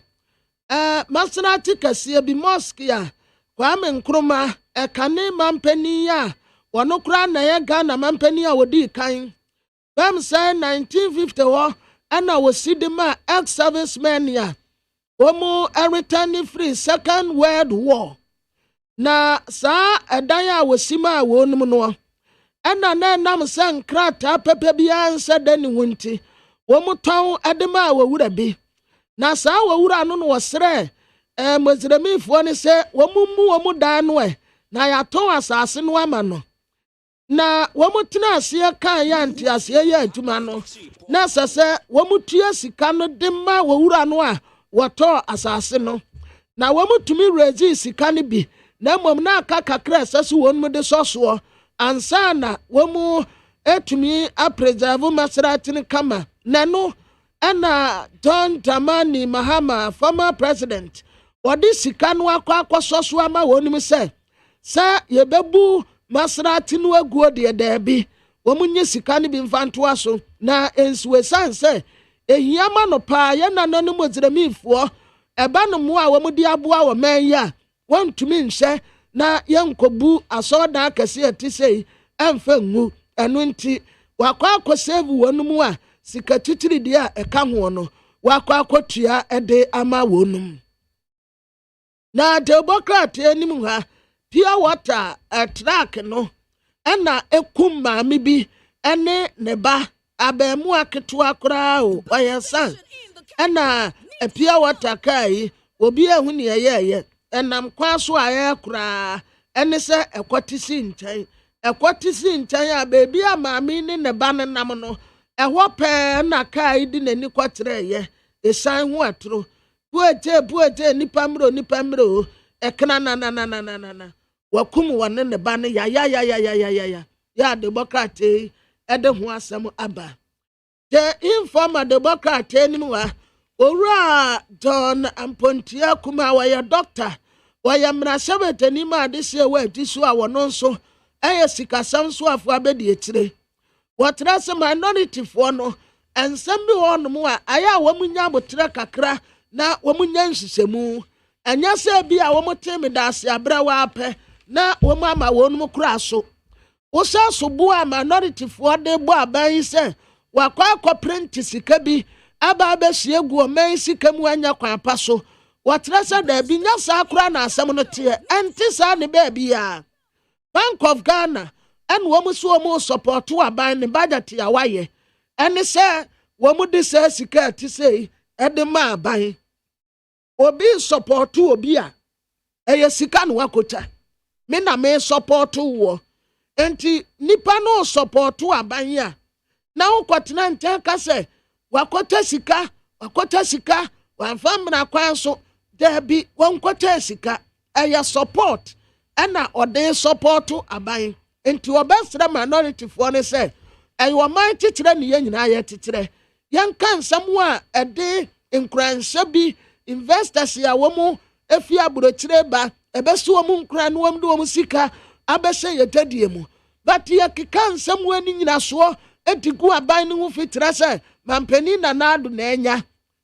Maserati kase bi mosque ya Kwame Nkrumah ekane mampani ya wono kra na ye Ghana mampani a wodi kan bam say 1950 wo ana wosidima ex-servicemen ya omo returning free Second World War na sa edan a wosima a wonum no ana na nam san krata pepe bia nsa dani wonti womo ton adema a wowura bi na sa wowura no no wosre mozremifo ne se womumu womu dan no na ya ton asase no ama no na womu tena ase kan ya nti ase ya atuma no na sase womu tua sika no de ma wowura no a woto asase no na womu tumi rezi sika ne bi na mom na aka kakra sase wonmu de soso ansa na womu etumi apreserve Maserati ne kama na no ana John Dramani Mahama former president wadi sika no akwa soso ama wonum se yebebu Maserati no aguo de dabi womunye sika ne bi mfanto aso na ensuwe sanse ehiyama no pa ye nananu mozremifo eba no mo a womudi aboa wo man ya wontumi nhye na yenkobu asoda akase atisei emfa ngu enu nti wakwa akosave wonum a sika titiri dia eka ho no wakwa akotua ede ama wonum na democrat enim ha pure water track no ena ekum maami bi ene ne ba abemu aketo akora o oyesan ena pure water kai obi ehu ne yeye enam kwa so aye kura ene se ekwatisi ntan a bebi a maami ne ba ne nam no eho pe na kai di nani kwatere ye esan hu atro puete nipa mro ekna na wakum wane ne ba ne ya democrat ede ho asem aba the informer democrat ni wa owura John Ampontia kuma wa ya doctor wa ya mrashabete ni ma de se wa tisu a wono nso sikasam so afu abedi etire watra se minority fo no ensem bi wono mu a aya wamunya botre kakra na wamunya nsisemu anya se bi a womoteme da ase abra wa apɛ na womama wonum kura so wosa so bo a minority fo de bo aban se wakwa akɔprint sika bi aba abɛhie gu o man sika mu anya kwan pa so watra se da bi nya sa kura na asɛm no te enti sa ne ba bi a Bank of Ghana and womu support to aban ne budget ya waye ene se womu de se sika ti sei ede ma aban obi support to obi a eye sika no wakota me na me support wo enti nipa no support to aban ya na ukotena nten ka se wakota sika wanfamra kwan so debi wonkota sika eye support ana ode support to aban enti obesra minority fo ne se ayo man titire ne nyina ye titire yanka nsam a ede nkranhye bi investors ya womu efi aburochire ba ebeso womu nkran no wom de womu sika abehye yetadie mu but ye keka nsam wani nyina so etigu aban ne ho fitire se mampani na nado na enya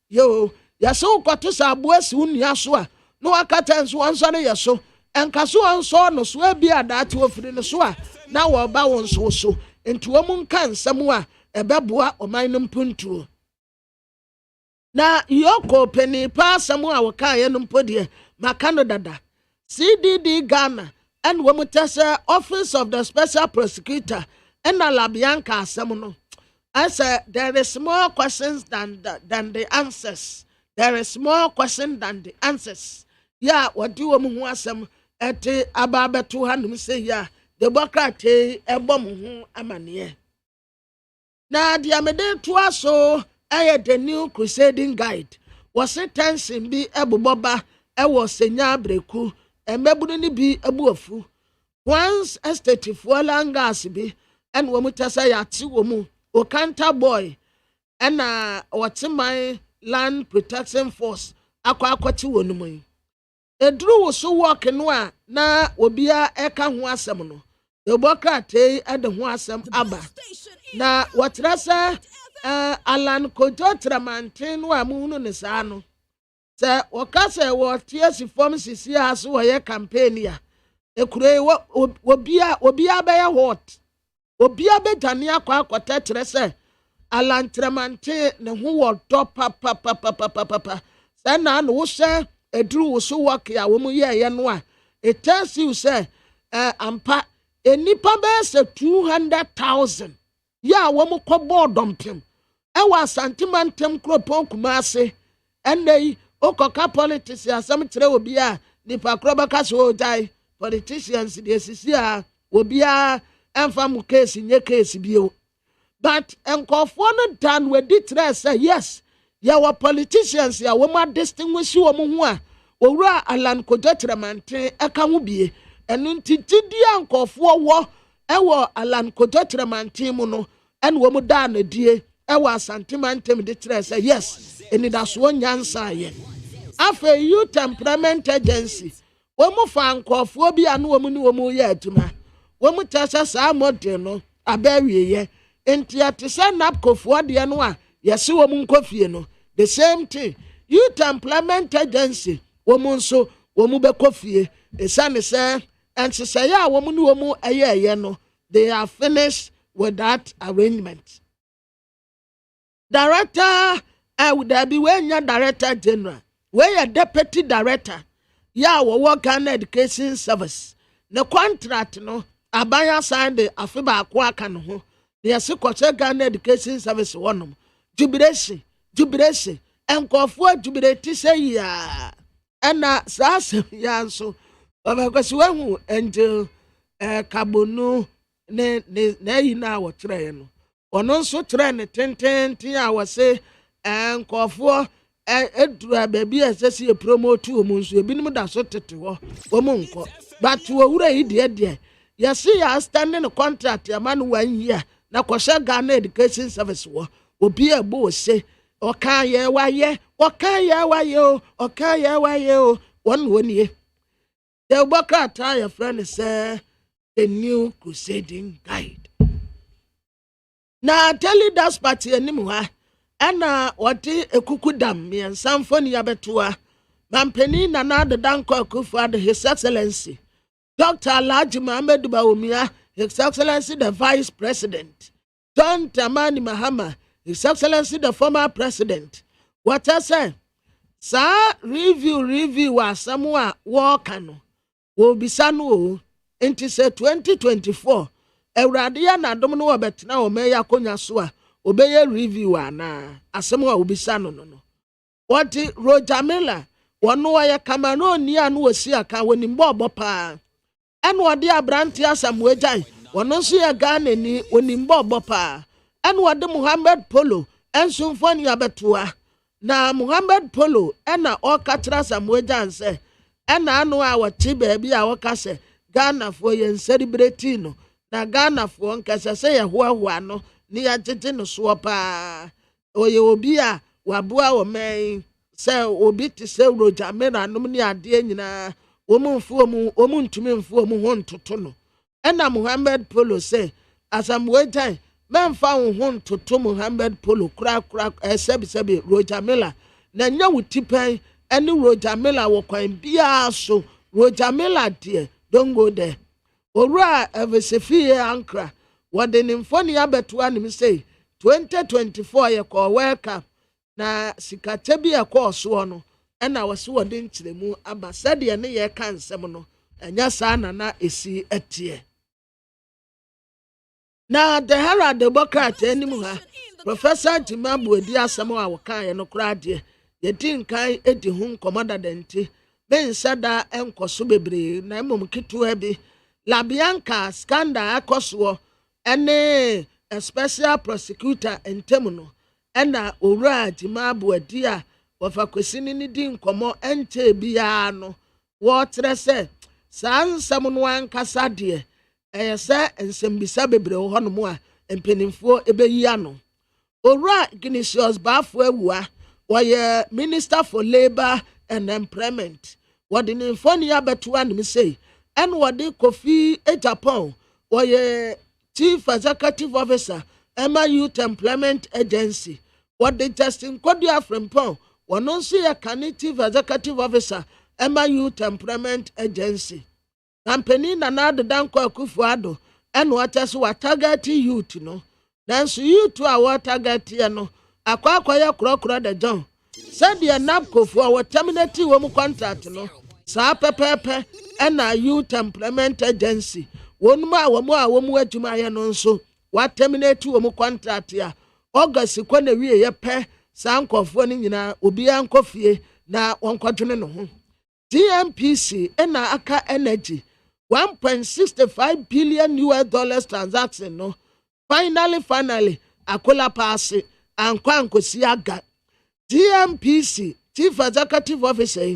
yo ya so kwato sa aboasi unia so a no akata nso anso ne yeso enkaso anso no so abi adate ofiri ne so a na wo ba won so enti wo mun kan nsam a ebeboa oman no mpuntuo na yoko peni pa samu a wo kan ye no mpodie makano dada CDD Ghana and wo mutase Office of the Special Prosecutor and Alabianka asem no I said there is more questions than the answers. There is more question than the answers. Yeah, what do you want some at Ababa 200 say, yeah, the Bocrate, a bomb, amania. Now, the Amade to us so I had the new crusading guide. Was it tension be a boba, I was senya breku, and mebuni be a boofu. Once estate for langas be, and womutasa yati womu. Okanta boy and what's my land protection force akwa akwati wonumu edru wo so work no a na obia eka ho asɛm no ebokrate ede ho asɛm aba na wɔtra sɛ Alan Kojo Tramantin no amuhunu ne saa no sɛ wɔka sɛ wɔtie si fam sisi a so wɔyɛ campaign ya ekure obia bɛyɛ hot obia bɛdwane akɔ akɔtɛ kyerɛ sɛ Alan Tramantin ne ho wɔ dɔ pa sɛ na no wohyɛ eduru wo so wɔk ya wɔn yɛɛyɛ no a it tells you say ampa enipa bɛsɛ 200,000 ya wɔn kɔ bɔɔl dɔmpem ɛwɔ asantemantam kuropɔn Kumase ɛnna okoka politics asɛm kyerɛ obi a nipa koro bɛka so ɔgyae politicians deɛ sisi a obi a ɛmfa mu case nye case bio but nkɔfoɔ no dan wedi kyerɛ sɛ yes yɛwɔ politicians ya wɔn distinguish wɔn ho a owura Alan Kojo Tramantin ɛka ho bie ɛno nti gidi a nkɔfoɔ wɔ ɛwɔ Alan Kojo Tramantin mu no ɛna wɔn da na die ɛwɔ asantemantam de kyerɛ sɛ yes enidasoɔ nyansa yɛ afɛ youth employment agency wɔn fa nkɔfoɔ bi ano wɔn ne wɔn yɛ adwuma wɔn kyɛ saa model no abɛwie yɛ nti ate sɛ napkofoɔ deɛ no a yɛsi wɔn nkɔfie no the same thing youth employment agency wɔn nso wɔn bɛkɔ fie esane sɛ nsesɛeɛ a wɔn ne wɔn ɛyɛ no they are finished with that arrangement. Director would be when your director general where your deputy director ya wɔwɔ Ghana Education Service the contract no abaya signed the afiba akwa aka no ho the yɛsi Ghana Education Service wɔnom jubilation nkɔfoɔ jubilate sɛ ya ɛna saa asɛm ya nso ɔbɛkɔsi wɔhu angel kabonu ne yi na wɔkyerɛ no ɔno nso kyerɛ ne tententen a wɔse nkɔfoɔ edura baabi a ɛsɛ sɛ promote wɔn nso ebinom da so tete hɔ wɔn nkɔ but wɔwura yi deɛ yɛsi yɛ standing contract yɛma no 1 year na kɔhyɛ Ghana Education Service wɔ obi a ɛbɔ ose ɔka yɛ wayɛ o wɔn nie the bɔkrataa yɛfrɛ no sɛ the new crusading guide na tell das party anim ha ɛna wɔde ekuku dam mmiɛnsa mfoni abɛtoa mampani Nana Dankwa Akufo-Addo His Excellency Dr. Alhaji Muhammad Bawumia His Excellency the Vice President John Dramani Mahama His Excellency the former President what I say sa review wa samwa wɔka no wo bisa no o nti sɛ 2024 Awurade ya na dom no wɔbɛtena wɔ mɛyɛ akonya so a obɛyɛ review ana asɛm a obisa no wɔte Roger Miller wɔno wɔyɛ Camerooni a no wɔsi aka wɔnim bɔbɔ paa ɛna wɔde abrante Asamoah Gyan wɔno nso yɛ Ghana ni wɔnim bɔbɔ paa ɛna wɔde Muhammad Polo ɛnso mfoni abɛtoa na Muhammad Polo ɛna ɔkatra Asamoah Gyan sɛ ɛna ano a wɔte baabi a wɔka sɛ Ghana for yɛn celebrate no na Ghana for nkasa sɛ yɛ hoahoa no ne yɛgyegye no soɔ paa ɔyɛ obi a waboa wɔ mɛn sɛ obi te sɛ Roger Miller nom ne adeɛ nyinaa wɔn ntumi mfuo mu ho ntoto no ɛna Muhammad Polo sɛ Asamoah Gyan mɛmfa wo ho ntoto Muhammad Polo kura sɛbi Roger Miller na nya wo tipan ɛne Roger Miller wɔ kwan biara so Roger Miller deɛ don't go there owura evesefie ankra wɔde ne mfoni abɛtoa ne sɛ 2024 yɛ kɔ welcome na sikate bi ɛkɔ soɔ no ɛna wɔse wɔde nkyerɛmu aba sɛdeɛ ne yɛ ka nsɛm no ɛnya saa na esi ɛteɛ na the Herald Democrat anim ha Professor Jima Buedi asɛm a wɔkaeɛ no koraa deɛ yɛdi nkan edi ho nkɔmmɔ dadante bɛnsa da ɛnkɔso bebree na mmom ketewa bi Labianca scandal akɔsoɔ ɛne a special prosecutor ntam no ɛna owura Jima Buedi a wɔfa kwesi ne di nkɔmmɔ ɛnkyɛ biara no wɔtrɛ sɛ saa nsɛm no ankasa deɛ ɛyɛ sɛ nsɛmbisa bebree wɔ hɔ no mu a mpanimfoɔ ɛbɛyi ano owura Ignatius Bafo Awua wɔyɛ Minister for Labor and Employment wɔde ne mfoni abɛtoa ne sɛ and wadi Kofi Japan or Chief Executive Officer Emma Youth Employment Agency. What the Justin Kodia Frimpong, one non see a Chief Executive Officer Emma Youth Employment Agency. Company na the Danko Kufuado and what as what target youth no. Then so you to our target no. Akwa krokro de John. Said the napko for our terminate woman contract no. Sa pepe and a youth employment agency. One more woman adwuma no nso. What terminate woman contract ya. August kwane wie ye pe sa nkofo ni nyina obi ankofie na wonkwadwene no ho. DMPC ena aka energy $1.65 billion US transaction no. Finally akola pass and kwankosi aga. DMPC Chief Executive Officer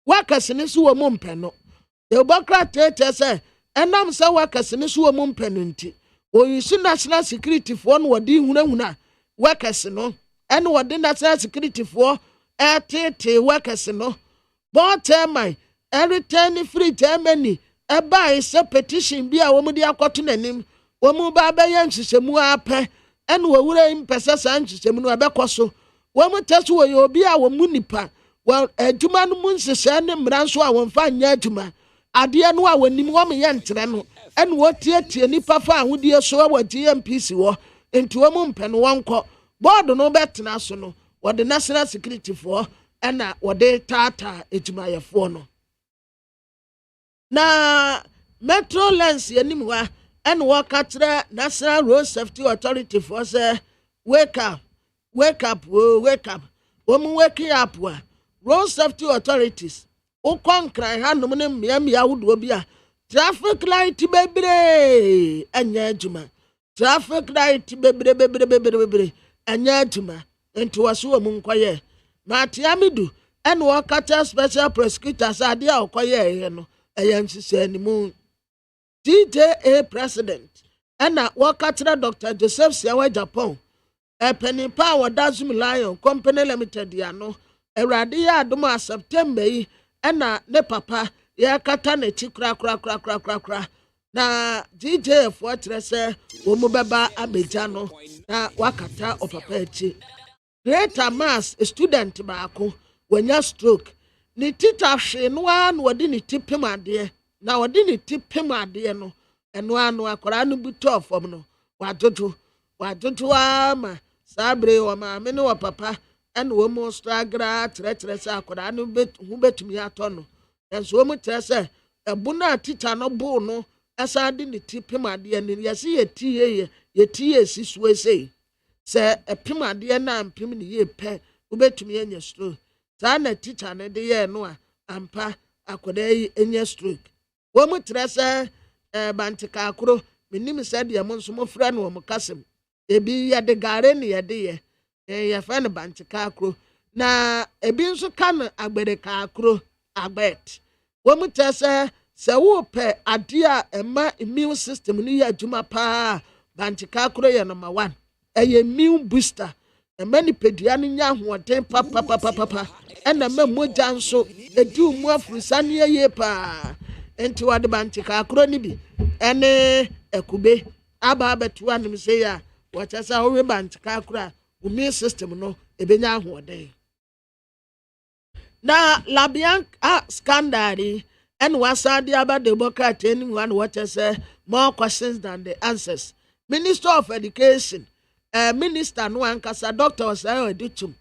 workers ni so wo mpe no. The Democrat say enam say workers ni so wo mpe no nti. Oyisi national security for no wodi hunahuna workers no. And wodi national security for tete workers no. But my return free Germany buy a petition be a woman de akoto nanim. Womu ba be yan hwehwemu apɛ ɛna wɔwura impɛsɛ san hwehwemu no abɛkɔ womu tɛso wɔ yɛ obi a wɔmu nipa wɔ adwuma no mu nhyehyɛ ne mmara nso a wɔmfa nyɛ adwuma adeɛ no a wɔnim wɔn yɛ ntrɛ no ɛna wɔtietie nipa fa ahodie so wɔ GMPC wɔ nti wɔmu mpɛ no wɔnkɔ board no bɛtena so no wɔde national security for ɛna wɔde tata adwumayɛfoɔ no na metro lens yɛnim hɔ and walk at the National Road Safety Authority for say, wake up. Woman waking up. Road Safety Authorities. O concry handum miami would be a traffic light baby and yajuma. Traffic light baby and yajuma. And to a woman quiet. Matiamidu and walk at a special prosecutor sadia or quiet, a young sister moon. DJA President and Wakatra Dr. Joseph Siawa Japan a penny power Dazum Lion Company Limited Yano a radia Duma September and ne papa ya katane chikra na DJ Fortress Umubaba Abejano na Wakata Opapechi Greater Mass student Bako when ya stroke ni tita she no one wadini tipima dear. Na wodi ni tipem ade no eno anu akora no buto fom no wadodo ama sabre o ma me no papa eno wo mo stragra tre sa akora no betumi ato no enso wo tre se ebuna tita no bu no asa de ni tipem ade ni yesi yeti si suwe sei se epem ade na ampem ni ye pe wo betumi anya stroke sa na tita ne de ye no a ampa akora yi anya stroke womu trese bantika akro minim said ya monso mo fra no mo kasem ebi ya de gare ne ya de ya fa ne bantika akro na ebi nso kan agbere ka akro agbet womu trese se wo pe ade a ema immune system ni ya adwuma pa bantika akro ya number 1 immune booster many pedua no nya hoɔden papa ɛna mamogya nso edi mu afurusane ye pa enti wade bantika akro ni bi ene ekube aba betu anim se ya wachasa wo bantika akro immune system no ebenya hoɔden na labian scandal and wasadi about the Democrat anyone wachasa more questions than the answers. Minister of Education Minister no ankasa doctor osayo editum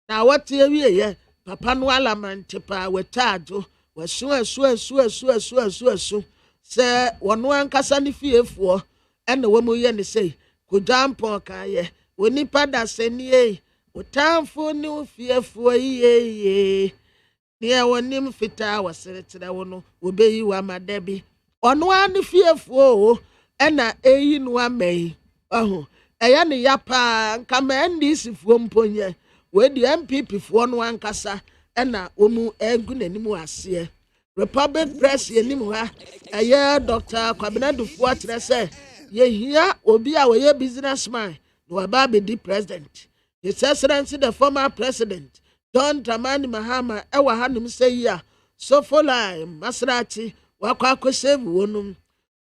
na what ye papa no alamante pa wetajo wasu se wono ankasa ne fiefo ene womu ye ne sei kudampo ka ye woni pada senie otamfo ne fiefo ye ne wonim fita waseretere wono obeyi wa madabi ono an fiefo ena eyi no amai eya ne yapa nkama NDC fuo mponye we di MPP fuo no ankasa ena omu egu nanimu ase Republic Press yenim ha eya Dr. Kwabena fuo atrese ye hia obi a we businessman no aba be the president His Excellency the former president John Dramani Mahama ewa hanum say ya so folai Masrati wakwa save wonum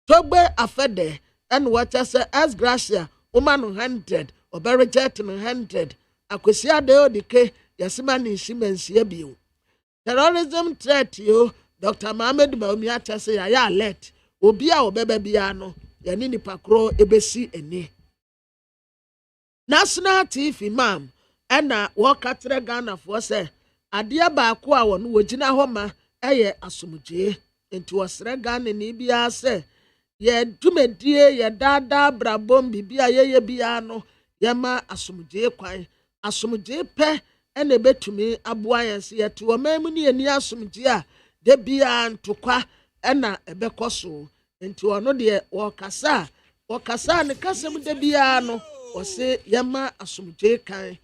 togbe afede and wacha say as gracia woman 100 obe reject 100 akwesi ade odike yasima ni shimensie bio terrorism threat yo Dr. Mohammed Baumi acha say ya alert obi a obebe bia no yani nipa kro ebesi eni National TV mam ena wakatre Ghana for say adia baako a wono wogina homa eye asomdwe enti wasre Ghana ni bia say ye dwumadie ye dada brabom bibia ye bia no ye ma asomdwe kwan asomdwe pe ena betumi aboa yense ye to mamu ni ani asomdwe a de bia ntokwa ena ebekoso enti ono de wakasa ne kasem de bia no wose ye ma asomdwe kan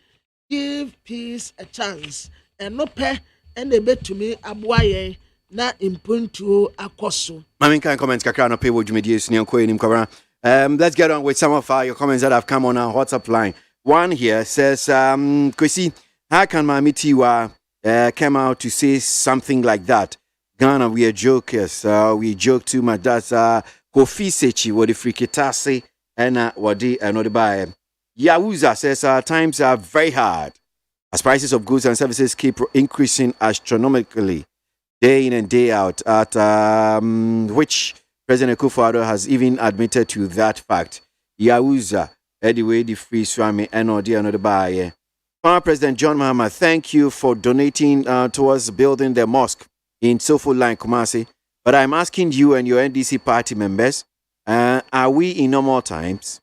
give peace a chance eno pe ena betumi aboa yen na impuntu akoso. Mami can comment kakra no pay wo dwumedie suni ko enim kwabra. Let's get on with some of your comments that have come on our WhatsApp line. One here says Kwesi, how can MONTIE came out to say something like that? Ghana, we are jokers. We joke too much. That's Kofi Sechi what the frikitase and what the another by Yawuza says times are very hard as prices of goods and services keep increasing astronomically day in and day out, at which President Akufo-Addo has even admitted to that fact. Yawuza, anyway, the free swami and another by former President John Mahama, thank you for donating towards building the mosque in Sofo Line, Kumasi. But I'm asking you and your NDC party members, are we in normal times?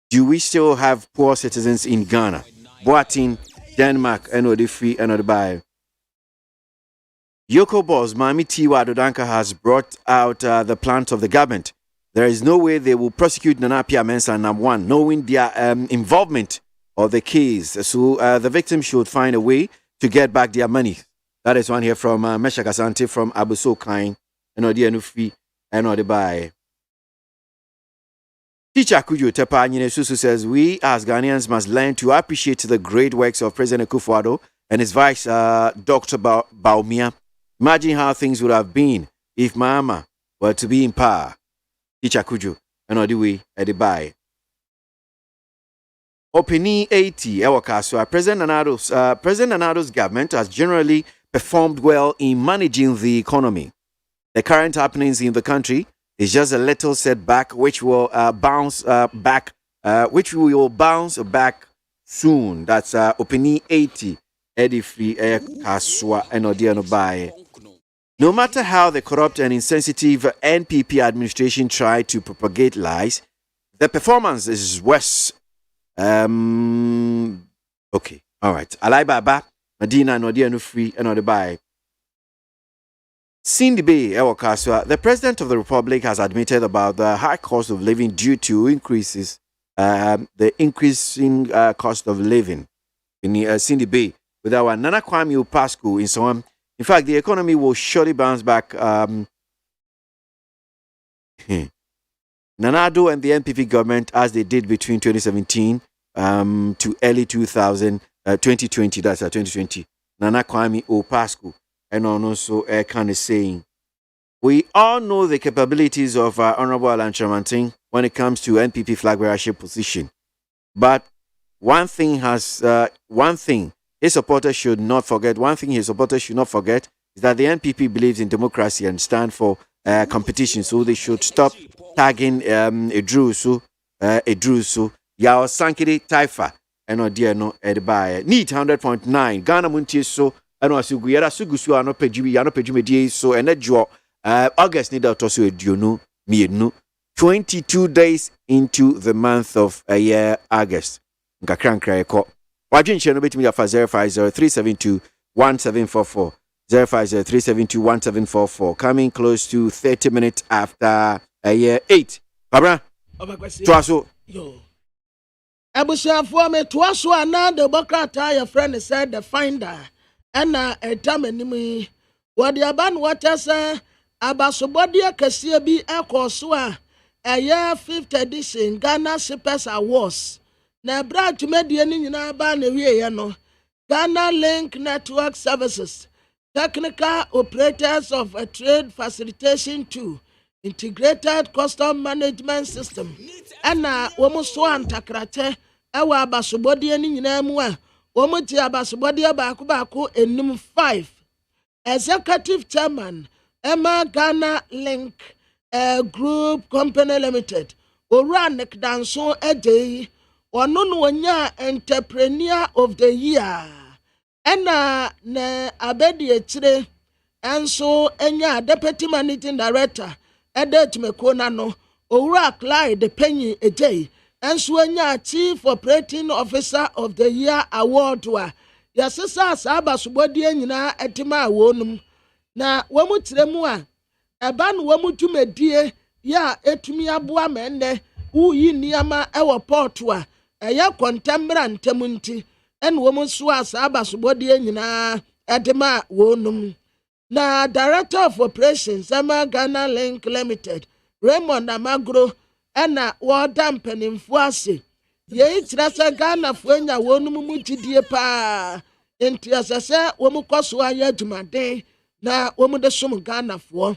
Do we still have poor citizens in Ghana? Boatin, Denmark, and free and by. Yoko Boss, MONTIE Dodanka has brought out the plans of the government. There is no way they will prosecute Nana Mensah, number one, knowing their involvement of the case. So the victims should find a way to get back their money. That is one here from Meshach Asante from Abuso Kain, and Odi Anufi, and Odi Bae. Teacher Kujo Tepa Nyine Susu says, we as Ghanaians must learn to appreciate the great works of President Akufo-Addo and his vice, Dr. Baumia. Imagine how things would have been if Mama were to be in power. Teacher Kujo, and Odiwe Edibai. Opini 80, Ewakaswa. President Nanado's government has generally performed well in managing the economy. The current happenings in the country is just a little setback, which will bounce back soon. That's Opini 80, Eddie Free Kaswa and Odiano Bae. No matter how the corrupt and insensitive NPP administration tried to propagate lies, the performance is worse. Okay, all right. Alai Baba, Medina, Nodiano Free, and Odebai. Cindy Bay, Ewakaswa, the President of the Republic has admitted about the high cost of living due to the increasing cost of living in Cindy Bay. With our Nana Kwame Pasco in some. In fact, the economy will surely bounce back. Nanado and the NPP government, as they did between 2017 to early 2020, that's 2020. Nana Kwame Pasco and also kind of saying, we all know the capabilities of Honorable Alan Chamanting when it comes to NPP flag bearership position. But one thing his supporters should not forget is that the NPP believes in democracy and stand for competition. So they should stop tagging Edrusu, Yao Sankiri Taifa, and Odiano Edbaya. Need 100.9. Ghana MONTIE so, and also Guyara Sugusu, ano Pejumi, so, and that draw August need out also Ediono, Mienu, 22 days into the month of August. Nkakran Krayako. Wajin Cheno bit me for 050-372-1744. 050-372-1744. Coming close to 30 minutes after 8. Babra. Twaso. Yo. Abusiafo me twaso ana the bokata your friend said the finder. Ana etamanimu. Wadi aban watasa abasobodi akese bi ekoso a 5th edition Ghana Shippers Awards. Na branch media ni nyina ba na wie no Ghana Link Network Services technical operators of a trade facilitation tool, integrated custom management system, ɛna wɔn so antakrate ɛwɔ abasobɔdeɛ ne nyinaa mu a wɔn te abasobɔdeɛ baako enum 5. Executive chairman Emma Ghana Link Group Company Limited, Oranik Danson Eje, ɔno no wɔnya entrepreneur of the year. Ɛna ne abedi ekyire enso enya deputy managing director Edetmekona no Owura Clyde Penny Eje enso enya chief operating officer of the year award wa yasesa saba subodie nyina etima wonum na wamu tiremu a eba no wamu tumedie ya etumi aboa menne uyi niama ewo port a eya kontembra ntemunti en wamu so asaba subodie nyina etima wonum na director of operations Emma Ghana Link Limited Raymond Amagro ena woda mpanimfo ase ye itirasa Ghana fuenya wonum mu gidie pa enti asese womu koso aye adwumaden na womu de som Ghana fo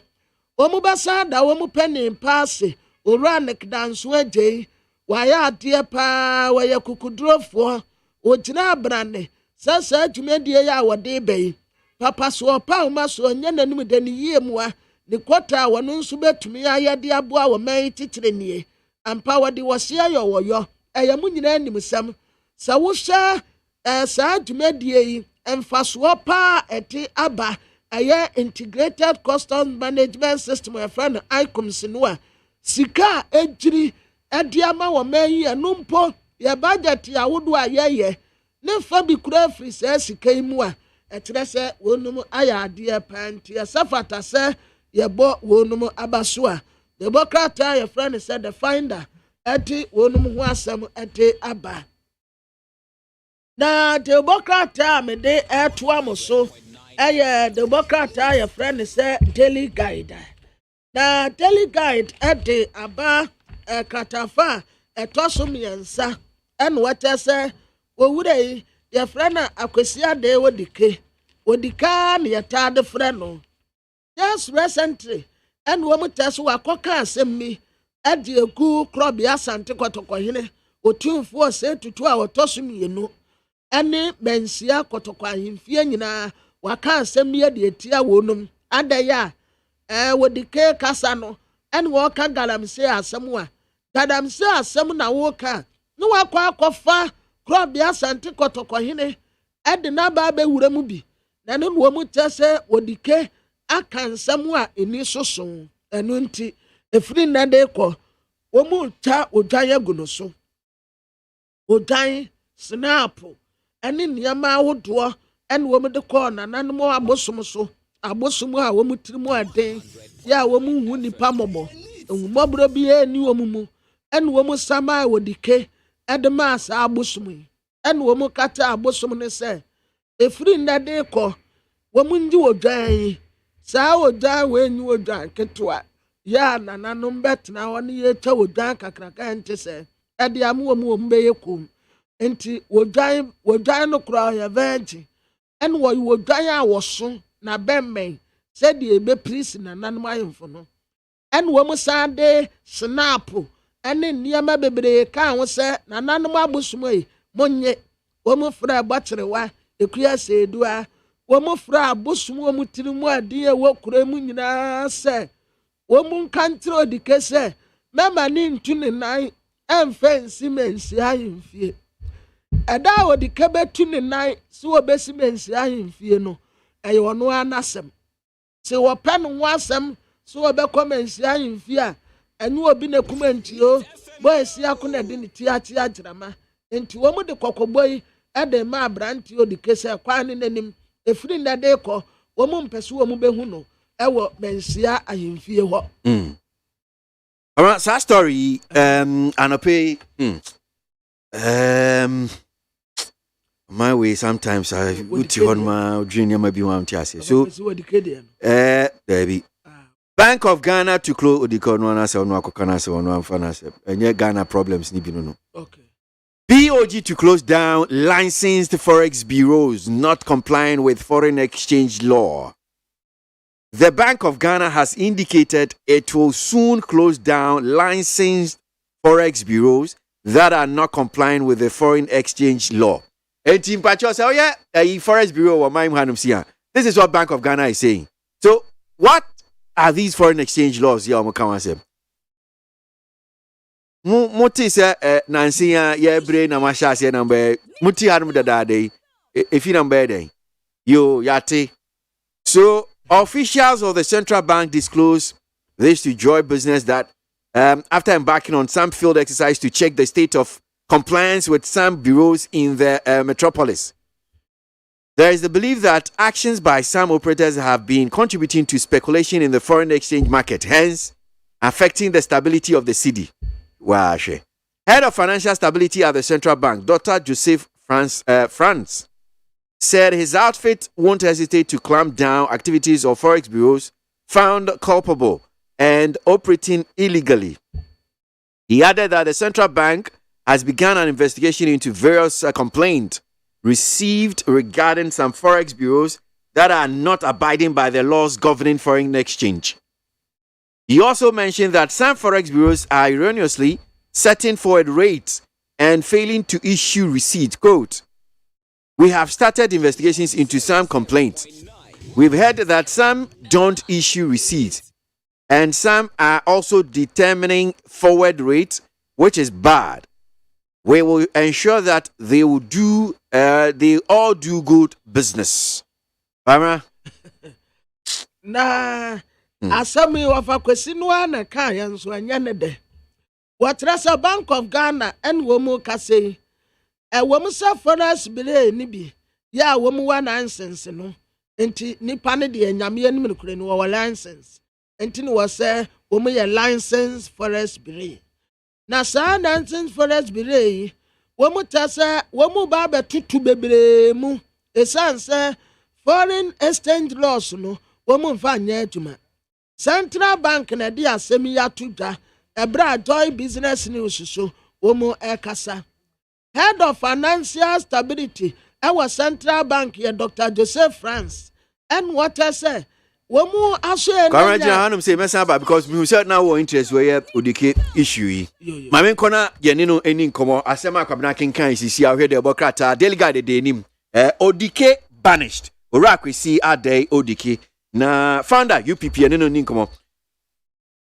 womu basa da womu peni paase Oranik danso agye waya ade pa waya kukudrofo ogina abrane sasa adwumadie ya wode bai papa so pa uma so nya nanum de ne yie mua ne kota wono nso betumi ayade aboa wo man titire nie ampa wode wose ayowoyo eyamu nyina animsam sa wo hwa sa dwumadie yi emfaso pa ete aba aye integrated custom management system e friend icons no a sika ejiri ede ama wo man yi enumpo ye budget ya wodo ayeye ne fa bi kura free sa sika imu a etere se wonum aya ade panti safata se ye bo wonum abaso a the bokrata your friend said the finder eti wonum ho asem ete aba na the bokrata me de eto amoso the bokrata your friend said daily guide na daily guide ete aba katafa etoso miensa en wete se owure your friend akwesia de wodika ne yata de friend no just recently and woman test wa koka asemi ade egu krobia asante kotokohene otumfo se tutu a wotosum yenu ene mensia kotokahemfie nyina waka asemi ade etia wonum adaya wodike kasa no ene woka galamse asem a galamse asem na woka no wakwa akofa krobia asante kotokohene ade na ba be wuramu bi na no womu tese wodike akansam a eni soso enu nti efiri nade ko womu ta odwan aguno so odwan snap eni niama ahodo en womu de ko na nanom abosom so abosom a womu tirimu aden ya womu hu nipa mobo ehumobro bi eni womu mu en womu sama wodike edema asa abosom en womu kata abosom ne se efiri nade ko womu nji odwan sa oja wenyu oja ketwa ya nananom betna woni ye cha oja kakraka ente se ade amu omu mbeye kum enti oja no kra ya venti en wo oja ya woso na bemmen se de ebe prince nananom ayemfo no en wo musade snap ene niama bebre ka ho se nananom abosumai monye wo mu fra gbacherewa ekuya se edua womu fra abosum womu tirimu adie wokura mu nyina se womu kantro dikese mema ni ntune nan emfensi mensi ahemfie eda wodike betu ne nan so obesi mensi ahemfie no eye wono anasem se wope no ho asem so obekọ mensi ahemfie a enyu obi na kumantio bo esi akona de ne tiachi agyirama enti womu de kokoboi ede ma abranti odikese kwa ne nanim efiri nade ko womu mpese womu behu no ewo mensia ahemfie ho alright sa story anope my way sometimes I uti on my dream ma bi wan tiase so baby Bank of Ghana to close odiko no na se ono akokana se ono amfa na se enye Ghana problems ni bi no okay BOG to close down licensed Forex bureaus not complying with foreign exchange law. The Bank of Ghana has indicated it will soon close down licensed Forex bureaus that are not complying with the foreign exchange law. This is what Bank of Ghana is saying. So, what are these foreign exchange laws here? Muti se Nancy ya brain na mashasi number muti hanum dadade if you number day yo yate. So officials of the central bank disclosed this to Joy Business that after embarking on some field exercise to check the state of compliance with some bureaus in the metropolis, there is the belief that actions by some operators have been contributing to speculation in the foreign exchange market, hence affecting the stability of the cedi. Head of Financial Stability at the Central Bank, Dr. Joseph France, said his outfit won't hesitate to clamp down activities of Forex bureaus found culpable and operating illegally. He added that the Central Bank has begun an investigation into various complaints received regarding some Forex bureaus that are not abiding by the laws governing foreign exchange. He also mentioned that some Forex bureaus are erroneously setting forward rates and failing to issue receipts. Quote, "We have started investigations into some complaints. We've heard that some don't issue receipts and some are also determining forward rates, which is bad. We will ensure that they all do good business." Bama? Nah. Asami wafa kwesinwa na kaya nso anyane de. Watrasa Bank of Ghana en womu kase. Womu sa forex bile ni bi. Ya womu wa nonsense no. Enti nipa ne de nyame anim no kure no wa license. Enti no wase womu ye license forex bile. Na sa nonsense forex bile womu tasa womu ba betutu bebre mu. Esanse foreign exchange laws no womu mfa nya adwuma. Central Bank na di asemi ya tuda ebra Joy Business News so womo ekasa. Head of Financial Stability our Central Bank ye Dr. Joseph France and what I say womo aso Currently hanum say mesa ba because we said now we interest we odike issue yi. Mame kona ye ne no eni nkomo asema kwabna kenkan sisi ahwe de bokrata delegate de nim odike banished orakwesi adai odike na founder UPP and no ninkomo.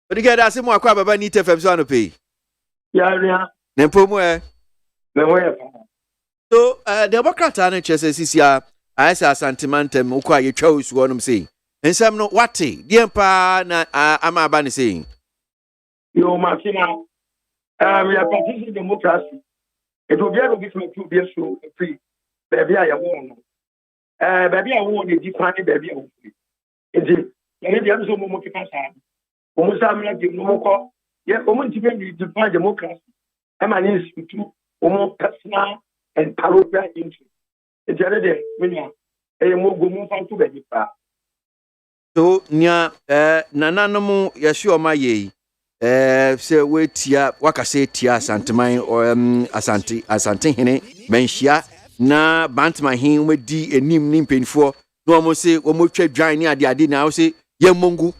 But again, that's more aqua baba need FM so no pay. Yeah. Nempomo So the Democrat and CCR I say sentimentum ukwa ye chose one say. And some no what the empa na ama bani saying. Yo Martina we are practicing democracy. It will be able to be so free. Baby I won. Baby I won the different baby I won. Enti yɛne deɛ nso mo keka saa wɔn saa mmerɛ de no kɔ yɛ wɔn ntumi de define democracy ɛma ne nsutu wɔn personal and parochial interest enti yɛne deɛ menya ɛyɛ mo go mo fa to baabi paa. So nya nananom yɛhwe ɔma yɛ sɛ wetia wakase tia asanteman asante hene manhyia na bantman hen wedi enim ne mpenfo no mo say wo mo twa dwan ni ade na wo say ye mongu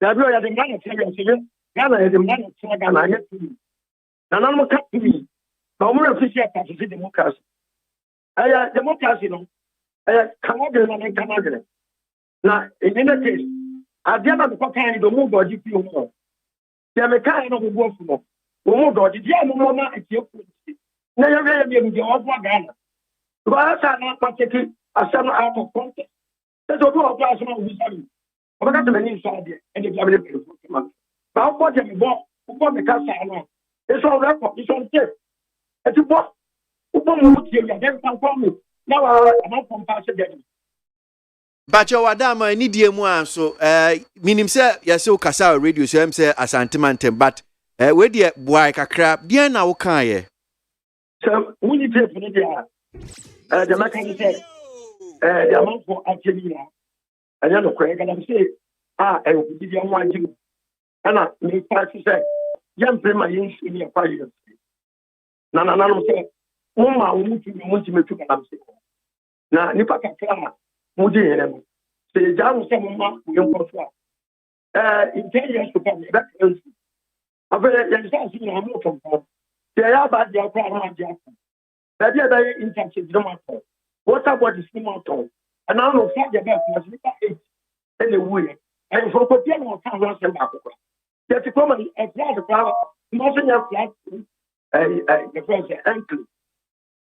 da bi o ya de man tell you Ghana is the man tell Ghana yet na na mo ka mi na mo official party democracy aya democracy no aya kamagere na kamagere na in any case ade na ko kan do mo doji pi o ya me kan no go fu no mo doji dia mo na etie ku na ya me de o fo Ghana so asa na pateki asam out of context. That's what we are saying. We got to many inside there, and the family people. But what you bought the casa, it's all record, it's on tape. It's a book. Who moved here? Then come from me. Now I'm not from Pasadena. But your Adama, need you more so. Meaning, sir, yes, so Casa radio, so I'm say a sentimental, but where the boy a crap, dear now, can so we need to put it there. The mechanic said. The amount for actually, and then okay, and say, I will give you one thing. And I may pass to say, young prima in your fire. Na no say mumma umuti metu kana se. Na nipa kakra mudi here no. Se jamu se mumma yenkoso in 10 years to come that is after you start seeing how much of they are bad their problem their that they are in touch with them what about the small town and now no fact the best was it anyway and for people no can run them back that come and apply the power nothing else like the first ankle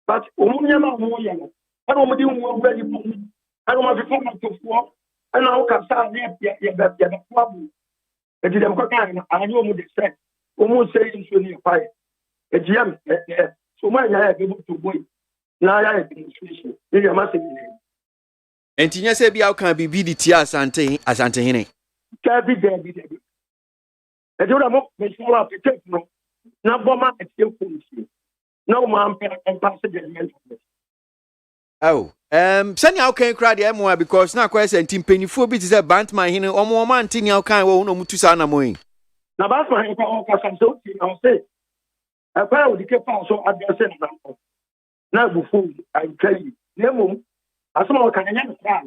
but umunyama mo yellow and omudi mo very and o ma fi to for and now can start the problem. It is a kind I know the set. Almost saying so near fire. A GM, so my I able to boy. Now I have been switching. You must be. And Tina said, "Be out can be BDT as Antehine. Can be there, be there. I don't know, Miss Mola, to take no. Now, Boma, it's still policy. No man and pass the mental. Oh, sani how can cry the MOA because now question team penny for bit is a bant my hin or more man tin how can we no mutu sana moy. Na ba so hin ko ka so ti na say. E pa o dike pa so address na na. Na bu fu I tell you. Nemo asoma o kan nya na.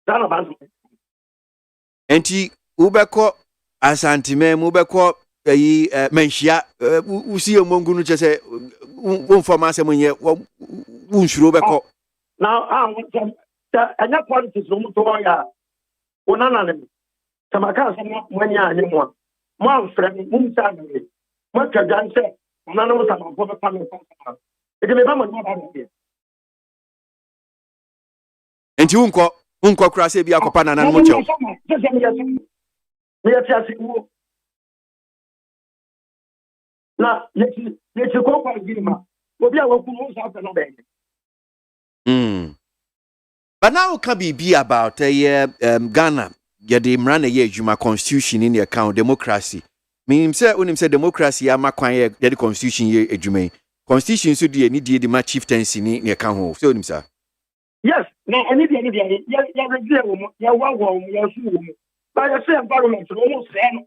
Dana ba so. Enti ubeko asantime mu beko yi menhia usi omongunu chese unfoma asem nye unshuro beko. Now, and that politics no to ya. Onana ne. Samaka sama mwanya ni mwa. Mwa friend mumsa ne. Mwa kajan se onana mo sama ko pa me pa. E de me ba mo ba ne. Enti unko kura se bi akopa na mo chew. Me ya tiasi wo. Na yeti ko kwa gima. Obi a waku mo sa fa no be. But now can be about Ghana. Yeah, the Mrana ye juma constitution in the account democracy. Me say say democracy ama kwan ye the constitution ye ejuma. Constitution so dey need the ma chieftaincy in the account. So him sir. Yes, now any the ya review wo ya wa ya su wo. But you say environment no mo say no.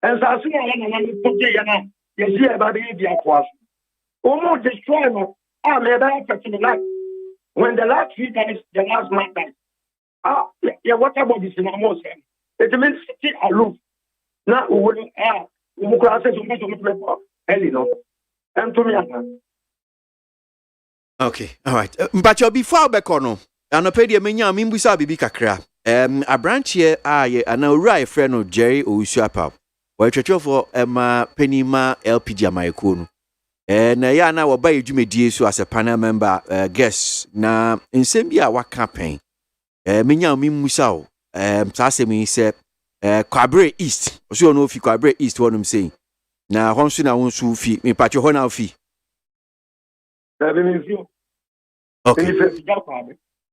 And so as soon as na put ya na you see about the KWASI. Almost destroy no. Me ba affect the life. When the last 3 days, the last man died. What about this in Amos? It means sitting aloof. Now, we will cross it to Ellie, no? And to me, okay, all right. But you'll be far back on. And I paid your menu, I mean, we saw Bibi Kakra. A branch here, and now right friend of Jerry or Usuapa. Well, church for Penima LPG Amaikun. Na na wo ba edwuma die so as a panel member guest na nsem bia wa campaign menya mi musa o sa se mi se Kwabre East so no fi Kwabre East wonum sei na honso na wonso fi me pacho ho na fi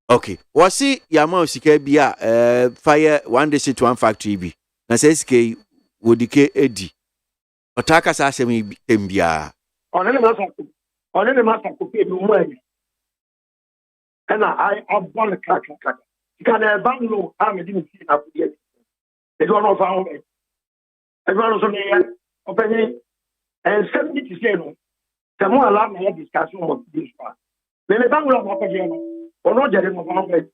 okay wasi yama osika bia fire one day to one factory bi na se sike wodike edi otaka sa se mi tembia on any master could pay no money. And I born a crack. You can have bungalow, I didn't see up yet. They don't know found it. Everyone was on the opening and 70 to 0. The more alarm I had discussion on this part. Then the bungalow of Apagano or not getting of our way.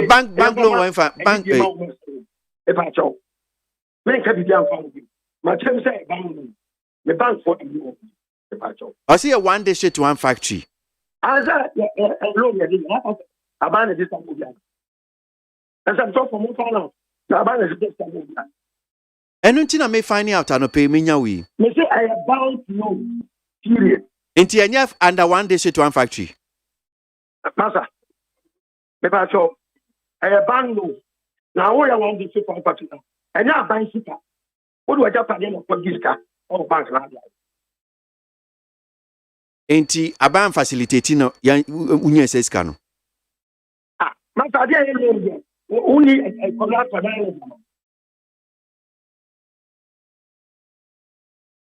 Bank bungalow bank if I choke. Make a down for you. My term say the bank for you. I see a one district one factory. As I abandoned this time. As I'm talking from one abandoned this time. And until I may find out, I no pay me we. Me say I about no period. Until I have under one district one factory. Master, me pacho, I abandon no. Now we are one district one factory. And now buying super. What do I just again for this car or bank land? Enti aban facilitating no unye ses kanu. Master dey only a contract for that.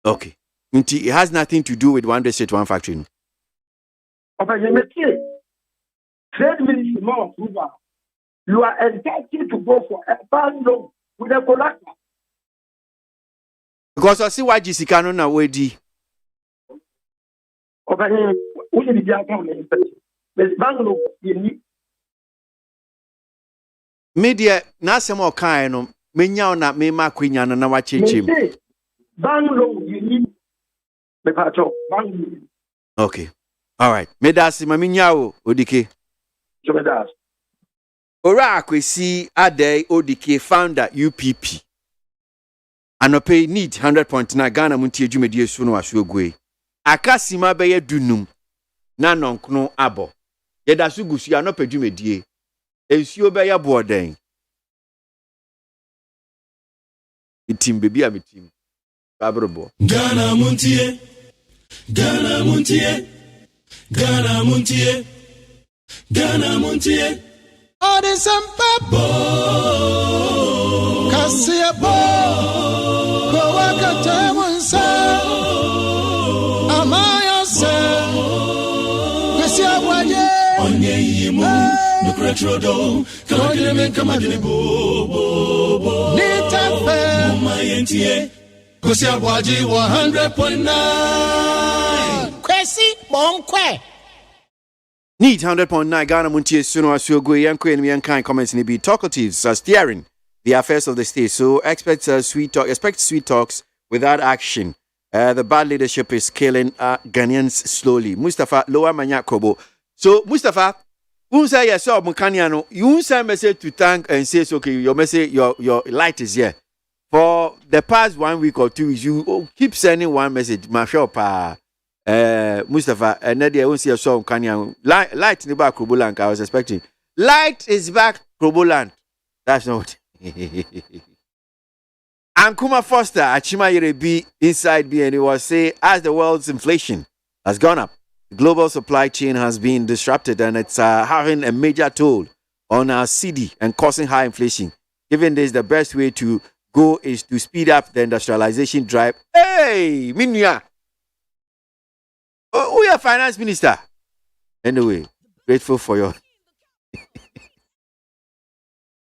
Okay. Enti it has nothing to do with one district one factory. No? Okay, you may say trade ministry more approval. You are entitled to go for a ban loan with a collector. Because I see why Jessica no na wedi. Obani, we need to come in. But Banglo, you Media na asem o kan no menya na me ma kwenya no na wa chechim. Banglo, you need the patcho. Banglo. Okay. All right. Medasi maminya o odike. So medas. Ora akwesi adai odike founder UPP. Anope need 100.9 Ghana Montie dwumedie so no aso ogwe. Akasima beye dunum na nonkono abo. Yeda so gusu anope dwumedie. Ensuo beye boden. Itim bebi amitim. Babrobo. Ghana Montie. Ghana Montie. Ghana Montie. Ghana Montie. Ode Sampabo. Kasiabo. Kowaka Tamunsa. Amaya se. Kwesi ABOAGYE. Onye yimu. Nukretrodo. Kamadine men kamadine bo. Nitafe. Mumayentie. Kwesi ABOAGYE 100.9. Kwesi Monkwe. Need 100.9 Ghana Montie Suno Asuogo Yanko and Yankai comments in be talkatives are steering the affairs of the state. So expect sweet talks without action. The bad leadership is killing Ghanaians slowly. Mustafa Loa Manyakobo. So Mustafa, you say yes, Mukanyano, you send message to thank and says okay, your message, your light is here. For the past 1 week or 2 weeks, you keep sending one message. Mashopa. Mustafa, and Nadia won't see a song. Kanya light in the back, Kroboland. I was expecting light is back, Kroboland. That's not. Ankuma Foster, Achima Yerebi inside B, and he was say as the world's inflation has gone up, the global supply chain has been disrupted, and it's having a major toll on our CD and causing high inflation. Given this, the best way to go is to speed up the industrialization drive. Hey, Minya. Oh, we are finance minister. Anyway, grateful for your.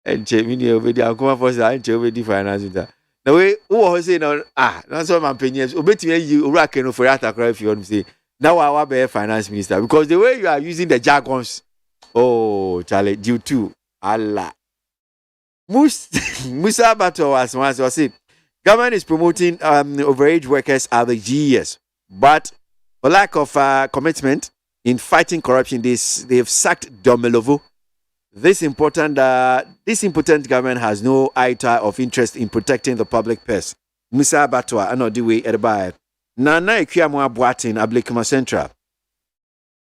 And Jamie already, I'll come for that. Already finance minister. The way who was saying, that's what my opinion is. Obey you, Uraken for that. If you want to say now, I will be finance minister because the way you are using the jargons. Oh, Charlie, due to Allah. Musa Bato was saying, government is promoting overage workers at the GES, but for lack of commitment in fighting corruption, they've sacked Domelovo. This impotent government has no iota of interest in protecting the public purse. Musa Batwa, Anodiwe Edebaya. Nana Ekiamwa Boatin, Ablikuma Central.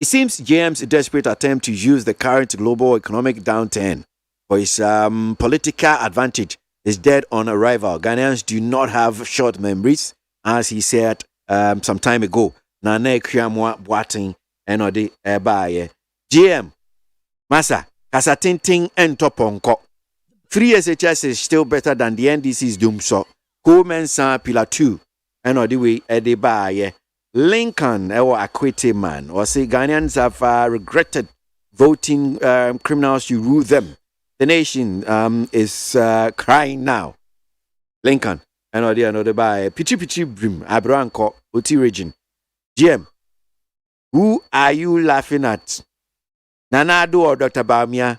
It seems JM's desperate attempt to use the current global economic downturn for his political advantage is dead on arrival. Ghanaians do not have short memories, as he said some time ago. Nana Ekiamwa Boatin, Enodi Ebaye. JM, Masa, Kasatinting and Toponko. Free SHS is still better than the NDC's Doomso. Komensa Pillar 2. Enodi Edebaye. Lincoln, our acquitted man, or say Ghanaians have regretted voting criminals to rule them. The nation is crying now. Lincoln, another by Pichi Brim, Abranco, Oti region. GM, who are you laughing at? Nanado or Dr. Bamia?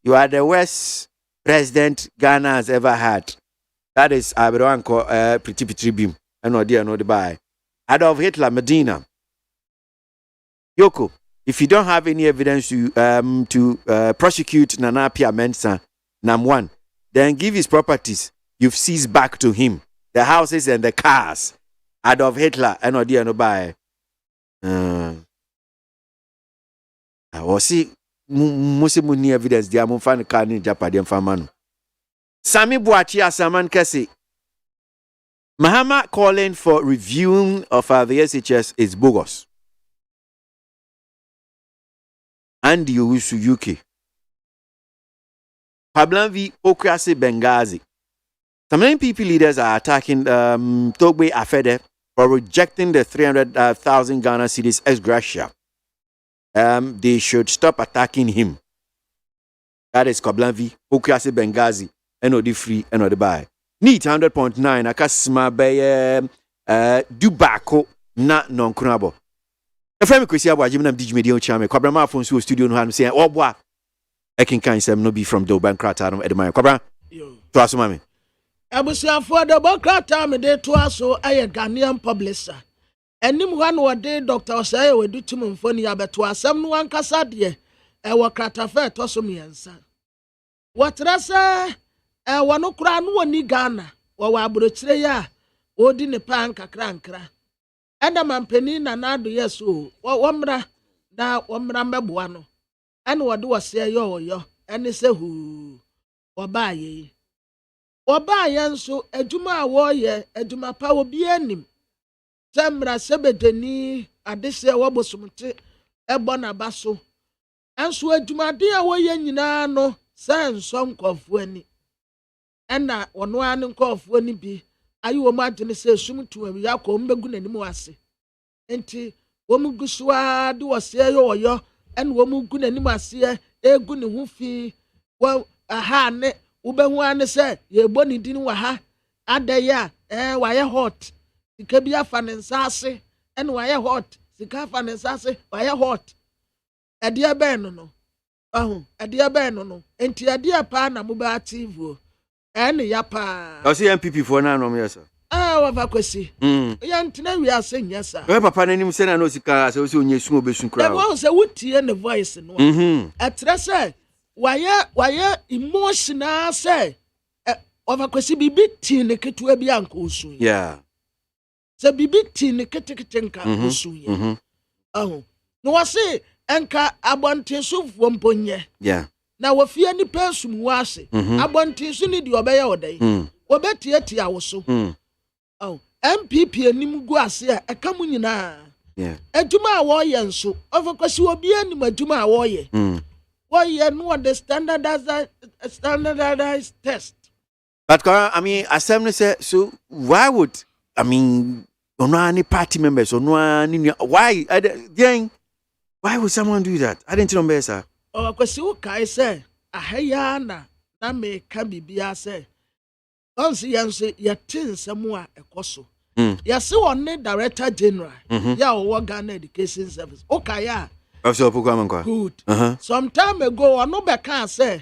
You are the worst president Ghana has ever had. That is Abranco, Pichi Brim, another by. Adolf Hitler, Medina. Yoko, if you don't have any evidence to prosecute Nana Pia Mensah, Nam1, then give his properties you've seized back to him. The houses and the cars. Adolf Hitler, no buy. I was see Musimuni evidence, the Amunfan car in Japadian Famano. Sami Boachia Saman Kessi. Mahama calling for reviewing of the SHS is bogus. And the Usu UK. Pablanvi Okrasi Benghazi. Some NPP leaders are attacking Togbe Afede for rejecting the 300,000 Ghana cedis ex gratia. They should stop attacking him. That is Kablanvi, Okrasi Benghazi, NOD free, NOD buy. Need 100.9 akasma be Dubako na non-kunabo. A friend Kwasi Aboagye na mdi dwumedi o chame kwabra ma phone so studio no ha no say oboa I can sem no be from the Bankrata no edema kwabra to aso mame abusiafo the Bankrata me dey to aso aye Ghanaian publisher enim ho na wode Dr. Osaya wedu tum mfoni abeto asem no ankasa de e wo kratafa to so miensa watrasa wono kura no woni Ghana wo wa abrochire ya odi ne pan kakra nkra enda mampeni na nado yeso womra na womra meboa no ene wode wose yo ene se hu obaye nso adwuma a wo ye adwuma pa obi anim semra sebedeni adese wobosomte ebo na baso enso adwuma de a wo ye nyina no senso nkofo ani ena wono an nkofo ani bi ayi wo ma de se sumtu am yakọ mbegu nanim wase enti wo mu gusua de wose yo ene wo mu gu nanim ase egu ne hu fi wo aha ne wo behu ane se ye boni din wa ha adaya wa ye hot sika bi afa ne nsase ene wa ye hot sika afa ne nsase wa ye hot ade ben no ade ben no enti ade pa na mo ba TV ene ya pa o see MPP for na no yes wa Kwasi ya ntina wi ase nyesa we papa nanim se na no sika se o se onye sun obesun kra e wo se wutie ne voice no etre se why emotional say of Kwasi bibi ti ne ketua bi anka osun yeah se bibi ti ne ketekete nka osun ya no wase enka abontenso mponye yeah na wofie ni pensum wase abontenso ni di obeya odan obetiatia woso MPP anim gu ase a eka mu nyina yeah adwuma a wo ye nso of Kwasi obi anim adwuma a wo ye no the standardized test. But I mean, assembly said so. Why would any party members or why? Why would someone do that? I didn't know, sir. Oh, because you can say a hayana that may can be say. Once you say your tin somewhere a coso. You see on the director general. Yeah, or Ghana Education Service. Okay, yeah. Good. Some time ago, I know can say,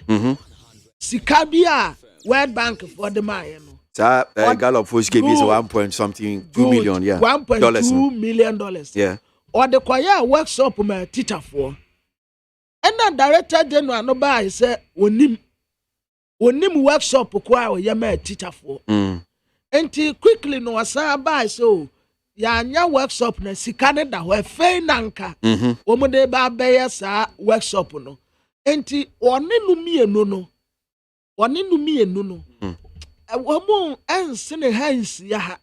Sikabia, World Bank for the Mayan. Gallop for KB is 1.2 million, yeah. $1.2 million. Yeah. Or the choir workshop my teacher for. And the director general no buy say, Onim workshop choir yama teacher for. And quickly no asa buy so. Ya workshop na sikane da ho fe nanka omude ba beya sa workshop no enti one no mienu no womu ensene hansi ya ha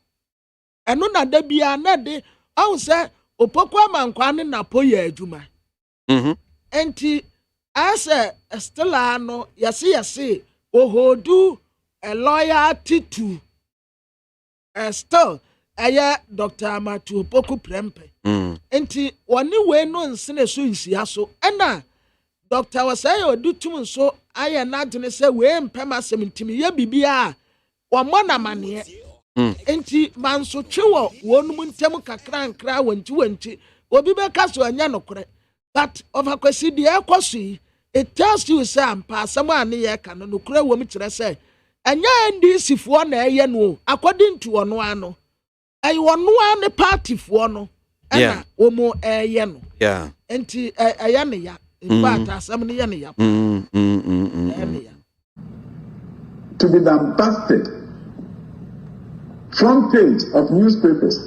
eno na da bia na de awu se opoku amankwa ne na poya adwuma enti ase stella no yase ohodu a loyalty to still aya Dr. Amatu Opoku Prempe. Enti wani we no nsene so nsia so ena Dr. Osaya odutum so aya na dene se we mpema semintimi ye bibia wa mona mane. Enti manso twewo wonum ntem kakra nkra wanti obi be kaso anya nokore but of Kwasi de ekoso it tells you say ampa sama ne ye ka no nokore wo mi kire se anya ndc fo na eye no according to ono ano I want one party for no. Yeah. Omo no. Yeah. Enti ayane ya. In fact, asam ni yane ya. To be lambasted. Front page of newspapers.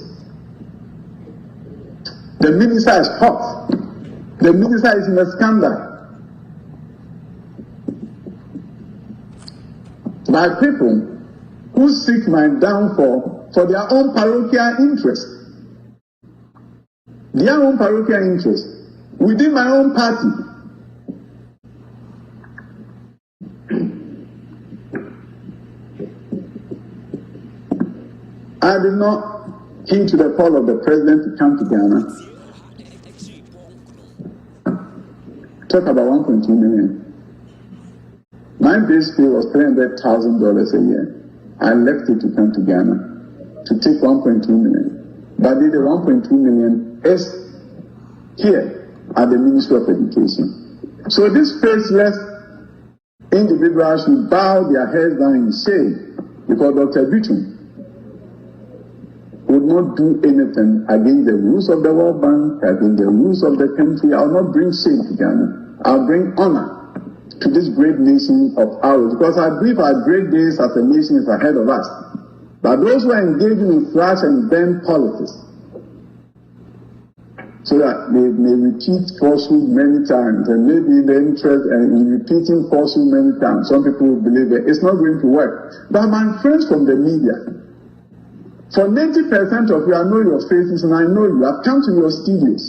The minister is hot. The minister is in a scandal. By people who seek my downfall for their own parochial interest. Their own parochial interest within my own party. I did not heed to the call of the president to come to Ghana. Talk about 1.2 million. My base pay was $300,000 a year. are elected to come to Ghana to take 1.2 million. But the 1.2 million is here at the Ministry of Education. So these faceless individuals should bow their heads down in shame because Dr. Bitum would not do anything against the rules of the World Bank, against the rules of the country. I'll not bring shame to Ghana. I'll bring honor to this great nation of ours, because I believe our great days as a nation is ahead of us. But those who are engaging in flash and burn politics, so that they may repeat falsehood many times, and maybe the interest in repeating falsehood many times, some people will believe that it's not going to work. But my friends from the media, for 90% of you, I know your faces and I know you. I've come to your studios.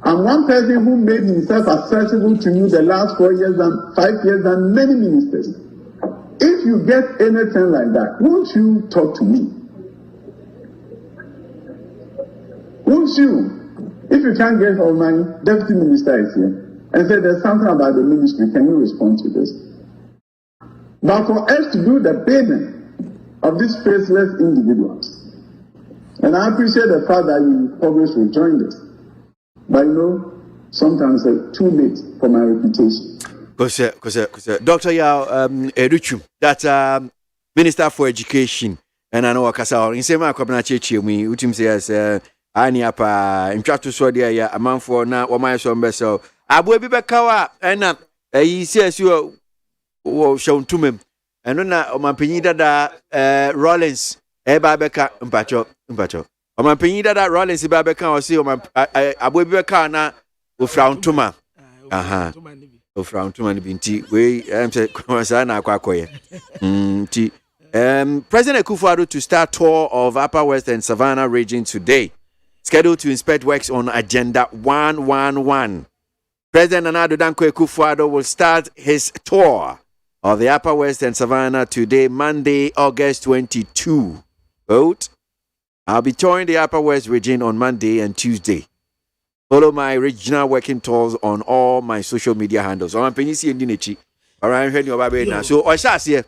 I'm one person who made himself accessible to you the last 4 years and 5 years than many ministers. If you get anything like that, won't you talk to me? Won't you? If you can't get hold of my deputy minister is here and say there's something about the ministry, can you respond to this? But for us to do the bidding of these faceless individuals, and I appreciate the fact that you always will join this. But you know, sometimes it's too late for my reputation. Dr. Yao Eruchum, that's Minister for Education, and I know Wakasa, in Sema Kwabnachechi, me, Utim says, Ani apa, in Chatu Swadia, a man for now, or my son Bessel. I will be back, and he says you are shown to me, and then my penida Rollins, Beka, Mpacho. O man penida that Rollins Babeka or see o man Abubeka na o frown tuma. Aha. O frown tuma ni binti we say kwasa na akwakoye. President Akufo-Addo to start tour of Upper West and Savannah region today. Scheduled to inspect works on Agenda 111. President Nana Addo Dankwa Akufo-Addo will start his tour of the Upper West and Savannah today, Monday, August 22. Vote. I'll be touring the Upper West region on Monday and Tuesday. Follow my regional working tours on all my social media handles. I'm penny see Ndinechi. Alright, heard your baby now. So I shall see.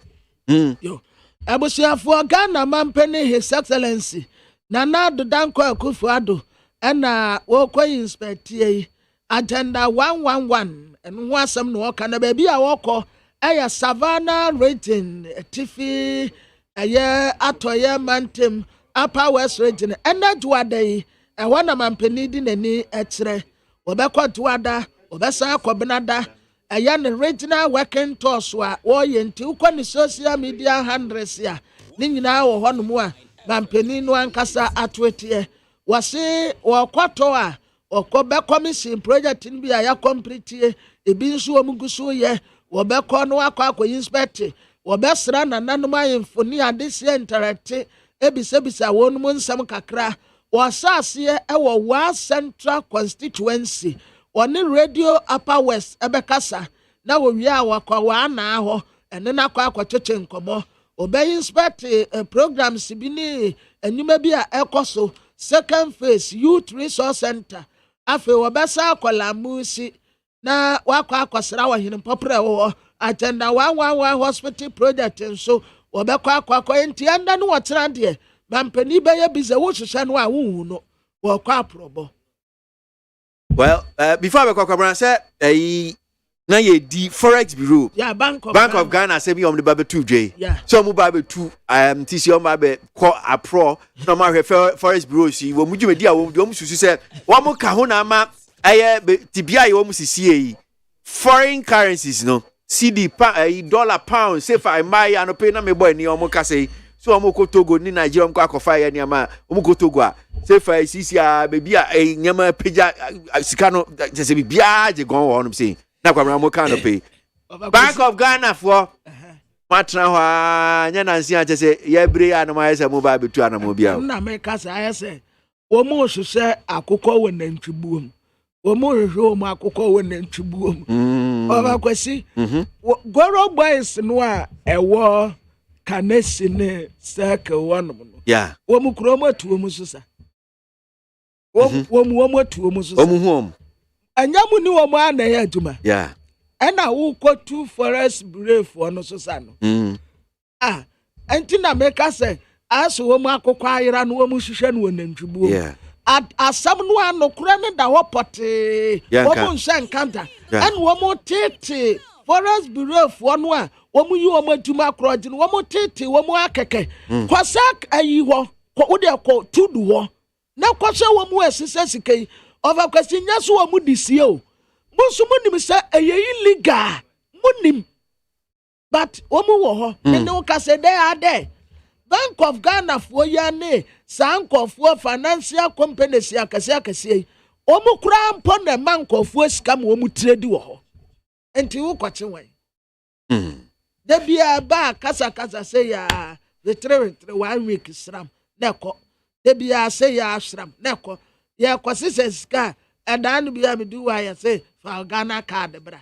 Yo. Abusia for Ghana man penny His Excellency. Nana Addo Dankwa Akufo-Addo and Woko inspect Agenda 111 and wasam no kana baby a woko aya Savannah region Tifi aya atoye mantem Upper West region and that day and one of my penny nani etre obekwa tuada obesa kobenada aya ne regional working tours wa yenti ukwa social media handles ya ni nyina wo hono mu a mampeni no ankasa atwetie wase wakwato a okobe commission project ni bia ya complete ebi nso omuguso ye wobekọ no akọ inspect wobesra nananom ayemfoni adese interact ebisebisa wonum nsam kakra wasase ewo wa central constituency oni radio Upper West ebekasa na wowie a wakọ wa na ho ene na akọ cheche nkomo obey inspect programs bi ni enyuma bi a ekoso second phase youth resource center afi wobesa akola musi na wakọ akọsra wa hin popre wo Agenda 111 hospital project nso wobekọ akọ enti anda no wotena de mampani beye bize wo hwehwe no a wo no wokọ aprobo. Well, before we kwabran say na ye di Forex Bureau. Yeah, Bank of Ghana say be on the babe 2J. Yeah. So mu babe 2 tisi on babe ko apro no ma hwe Forex Bureau si wo mu dwumedi a wo mu susu say wo mu ka ho na ma aye tibia ye wo mu sisie foreign currencies no CD dollar pound say for my and pay na me boy ni o mu ka say so o mu ko Togo ni Nigeria mu ko akofa ye ni ama o mu ko Togo a say for sisi a baby a nyama peja sika no say bia je gon wo no say na kwamra mo kan no pay Bank of Ghana for matra ho anya nansi a say ye bre anu ma say mo ba betu anu bia na me ka say say wo mu hwehwe akokọ wo nantwibuom wo mu hwehwe wo mu akokọ wo nantwibuom baba kwasi goro boys no a ewo kanesi ne circle one no yeah wo mu kuro mo atuo mu so sa wo mu atuo mu so sa wo mu hom anyamu ni wo mu ana ya aduma yeah ena wo ko two Forex Bureau for no so sa no Entina meka say aso wo mu akokwa ayira no wo mu hwehwe no wonantwibuo. Yeah. Asam no anokura ne da hopote. Wo mu nhye nkanta. En wo mu tete Forex Bureau for no a wo mu yi wo mu atuma akroje no wo mu tete wo mu akeke. Kwasak ayi ho wo de ko tudu ho. Na kwase wo mu asisa sikai over question nyaso wo mu disie o. Musu munim say eyi illegal. Munim. But wo mu wo ho. Me no ka say there are there. Bank of Ghana for yane, sanko for financial companies yakasi. Omu kura mpon the bank of scam omu trade wo. Enti wo kwache wan. De bia ba kasa say ya the 1 week sram neko. De bia say ya sram neko. Ya kwase sika and dan bia me do why say for Ghana card bra.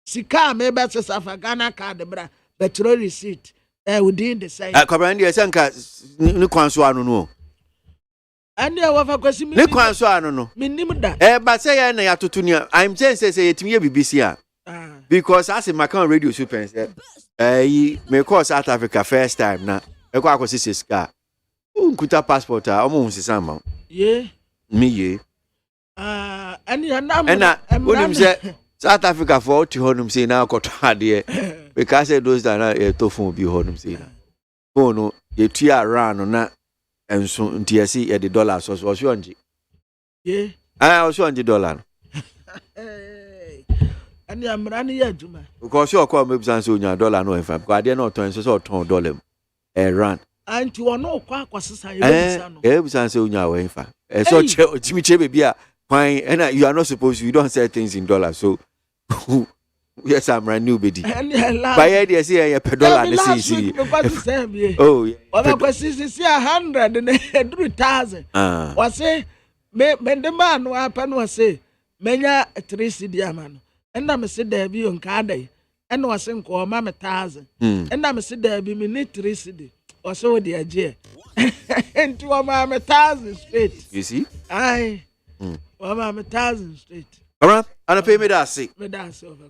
Sika me be say for Ghana card bra. Petrol receipt. Within the same. Kabandi esanka ni kwanso anu no. Ande wafa kwasi mi. Ni kwanso anu no. Minim da. Ba say ya na yatoto ni. I'm saying say yetimi BBC a. Because as in my radio super me call South Africa first time na. E kwa akosi sika. Unkuta passport a omo hunsisa ma. Ye. Me ye. Ani na unim say South Africa for to honum say na akoto ade. Because those that are to phone be honum say na. Phone ye tua ran na enso ntiasi ye the dollar so onji. Ye. Also $100. Ani amrani ya juma. Because you call me business onya dollar no enfa. Because ade na oton so oton dollar rand. Anti wono kwa kwasesa ye bisa no. Business onya we enfa. So chimi che baby a fine and you are not supposed to, you don't sell things in dollars. So yes, I'm brand new baby. By idea say per dollar the see. Oh yeah. Oba kwasisi see 100 and 100,000. Was say me the man wa pa no say menya 3 cedi amano. Enda me se da bi on kada. Enda was say nko ma me 1,000. Enda me se da bi me need 3 cedi. Was so the age. Into ma me 1,000 straight. You see? Aye. Ma me 1,000 straight. Alright, and pay me that see.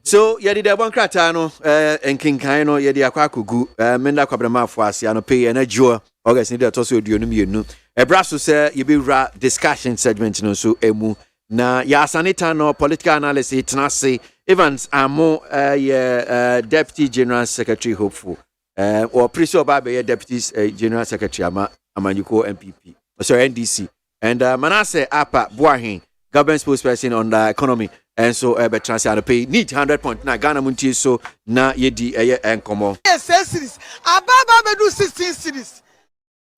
So, you did a one cratano, and King Kino, you did a quaku, Menda Cabrama for us, and pay and a jewel, August need to toss you no. A brasso say you be discussion segment no so emu. Na ya sanita no political analysis Tanasi Evans Amo Deputy General Secretary hopeful. Or Priso Babe Deputy General Secretary Amanyuko MPP. Sorry, NDC. And Manasseh Apa Buahin. Government spokesperson on the economy and so transfer pay need 100.9 Ghana Montie so na yedi enkomo. Yes, series. Ababa be do 16 series.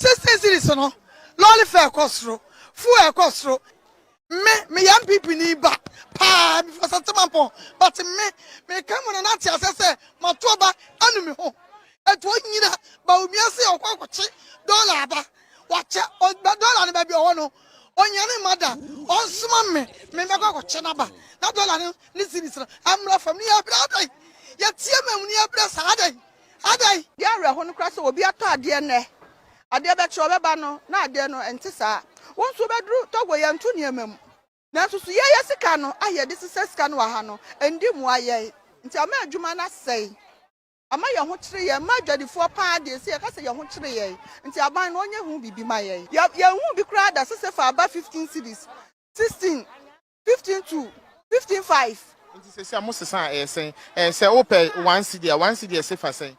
16 series no. Lolly fair costro. Full costro. Me young people need back. Pa before Santaman but me come on and ask say Matoba anu me ho. Et one yina ba umi ase okwakoche dollar ba. Watch dollar na be ono. Onyane mother on suma me go chenaba na dollar ni series amra family abra ya tie me ni abra sa adai dia re ho no kra so obi ato ade ne ade be che obeba no na ade no enti sa won so bedru togo ye nto ne amam na so ye sika no aye de sika no wa ha no endi mu aye nti ama adwuma na sei ama ye ho kire ye ma dwadifo pa de se ye ka se ye ho kire ye nti aban no onye hu bibi ma ye ye hu bi kra da se fa aba 15 cities 16 15 to 15.5 nti se amosesa se ope 1 cedi 1 cedi se fa se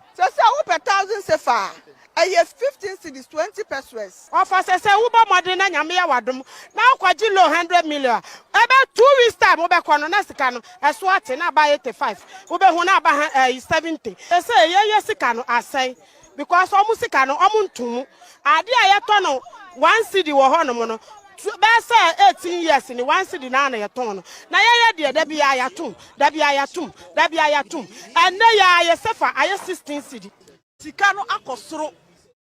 ope 1,000 se fa aye 15 cities 20 pesos ofa se wo ba modern na nyame ya wadom na akwaji lo 100 million ebe 2 weeks time wo be kono na sika no eso ate na ba 85 wo be hu na ba 70 se ye sika no asai because omu sika no omu ntum ade aye to no 1 cedi wo ho no mo no be say 18 years ni 1 cedi na na ye ton no na ye de da bia ya tum and na ya sefa aye 16 cedi sika no akosoro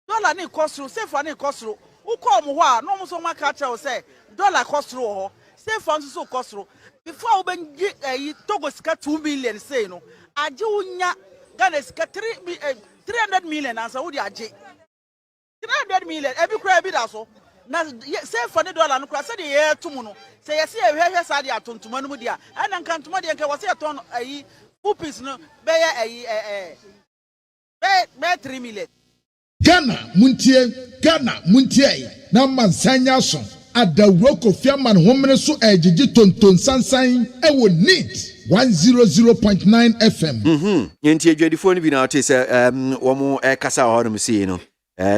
dollar ni kosoro sefa ni kosoro uko mo ho a no mo so ma ka tell say dollar kosoro ho sefa so kosoro before we bengi Togo sika 2 million say no age unya Ghana sika 300 million ansa wo di age 300 million ebi kura ebi da so na sefa ni dollar no kura say dey tum no say yesi ehwehwe sa dey atontoma no mu dia ana nkantoma dey nke wo say ton pupis no be 3 million Ghana muntie na mansanya so adawro kofiaman homene so ejiji tonton sansan ewo need 100.9 FM. Yenti adwadifo ni bi na ote se wo kasa ho no si no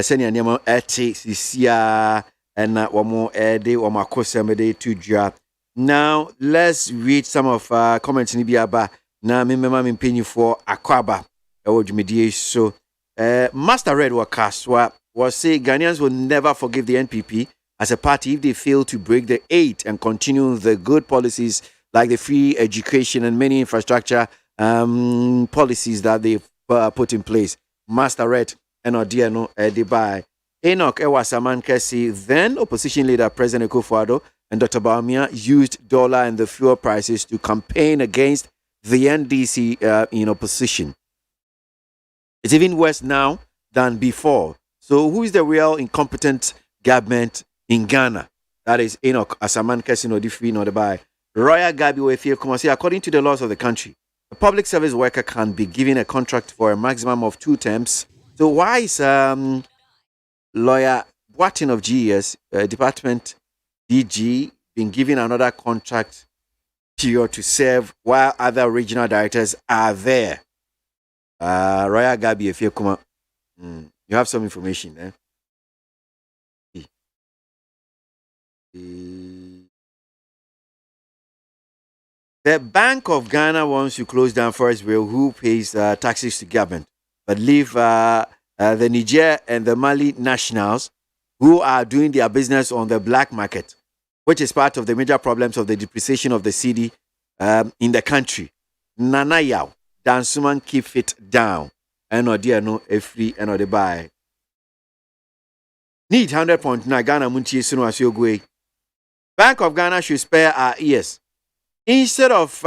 senia niam ete sisia na wo de wo makosem de to dwa. Now let's read some of comments ni bi aba na memema mpenyifo akwaba ewo dwumedie so Master Red Wakaswa was say Ghanaians will never forgive the NPP as a party if they fail to break the 8 and continue the good policies like the free education and many infrastructure policies that they put in place. Master Red and Odiano Edibai. Enoch Ewasaman Kesi, then opposition leader President Akufo-Addo and Dr. Bawumia used dollar and the fuel prices to campaign against the NDC in opposition. It's even worse now than before. So who is the real incompetent government in Ghana? That is Enoch Asaman Kesino Difi Nodebai. Royal Gabi Wefie Kumasi, according to the laws of the country, a public service worker can be given a contract for a maximum of 2 terms. So why is lawyer Boatin of GES, Department DG, being given another contract period to serve while other regional directors are there? Royal Gabi, if you come, you have some information there. The Bank of Ghana wants to close down Forex Rail, who pays taxes to government, but leave the Niger and the Mali nationals who are doing their business on the black market, which is part of the major problems of the depreciation of the cedi in the country. Nana Yao. Dansuman keep it down. And no dear no free and the buy. Need 100.9 Ghana Muntie Suno Asiogwe. Bank of Ghana should spare our ears. Instead of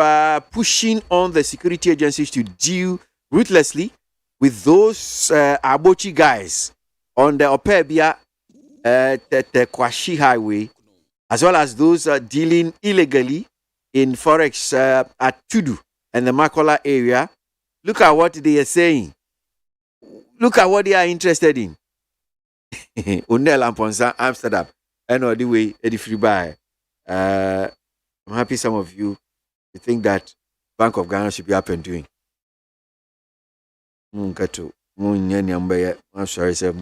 pushing on the security agencies to deal ruthlessly with those Abochi guys on the Opebia the KWASI highway, as well as those dealing illegally in Forex at Tudu and the Makola area, look at what they are saying. Look at what they are interested in. Unel Amponsa, Amsterdam, and all the way, Eddie Freebuy. I'm happy some of you think that Bank of Ghana should be up and doing. I'm sorry, sir.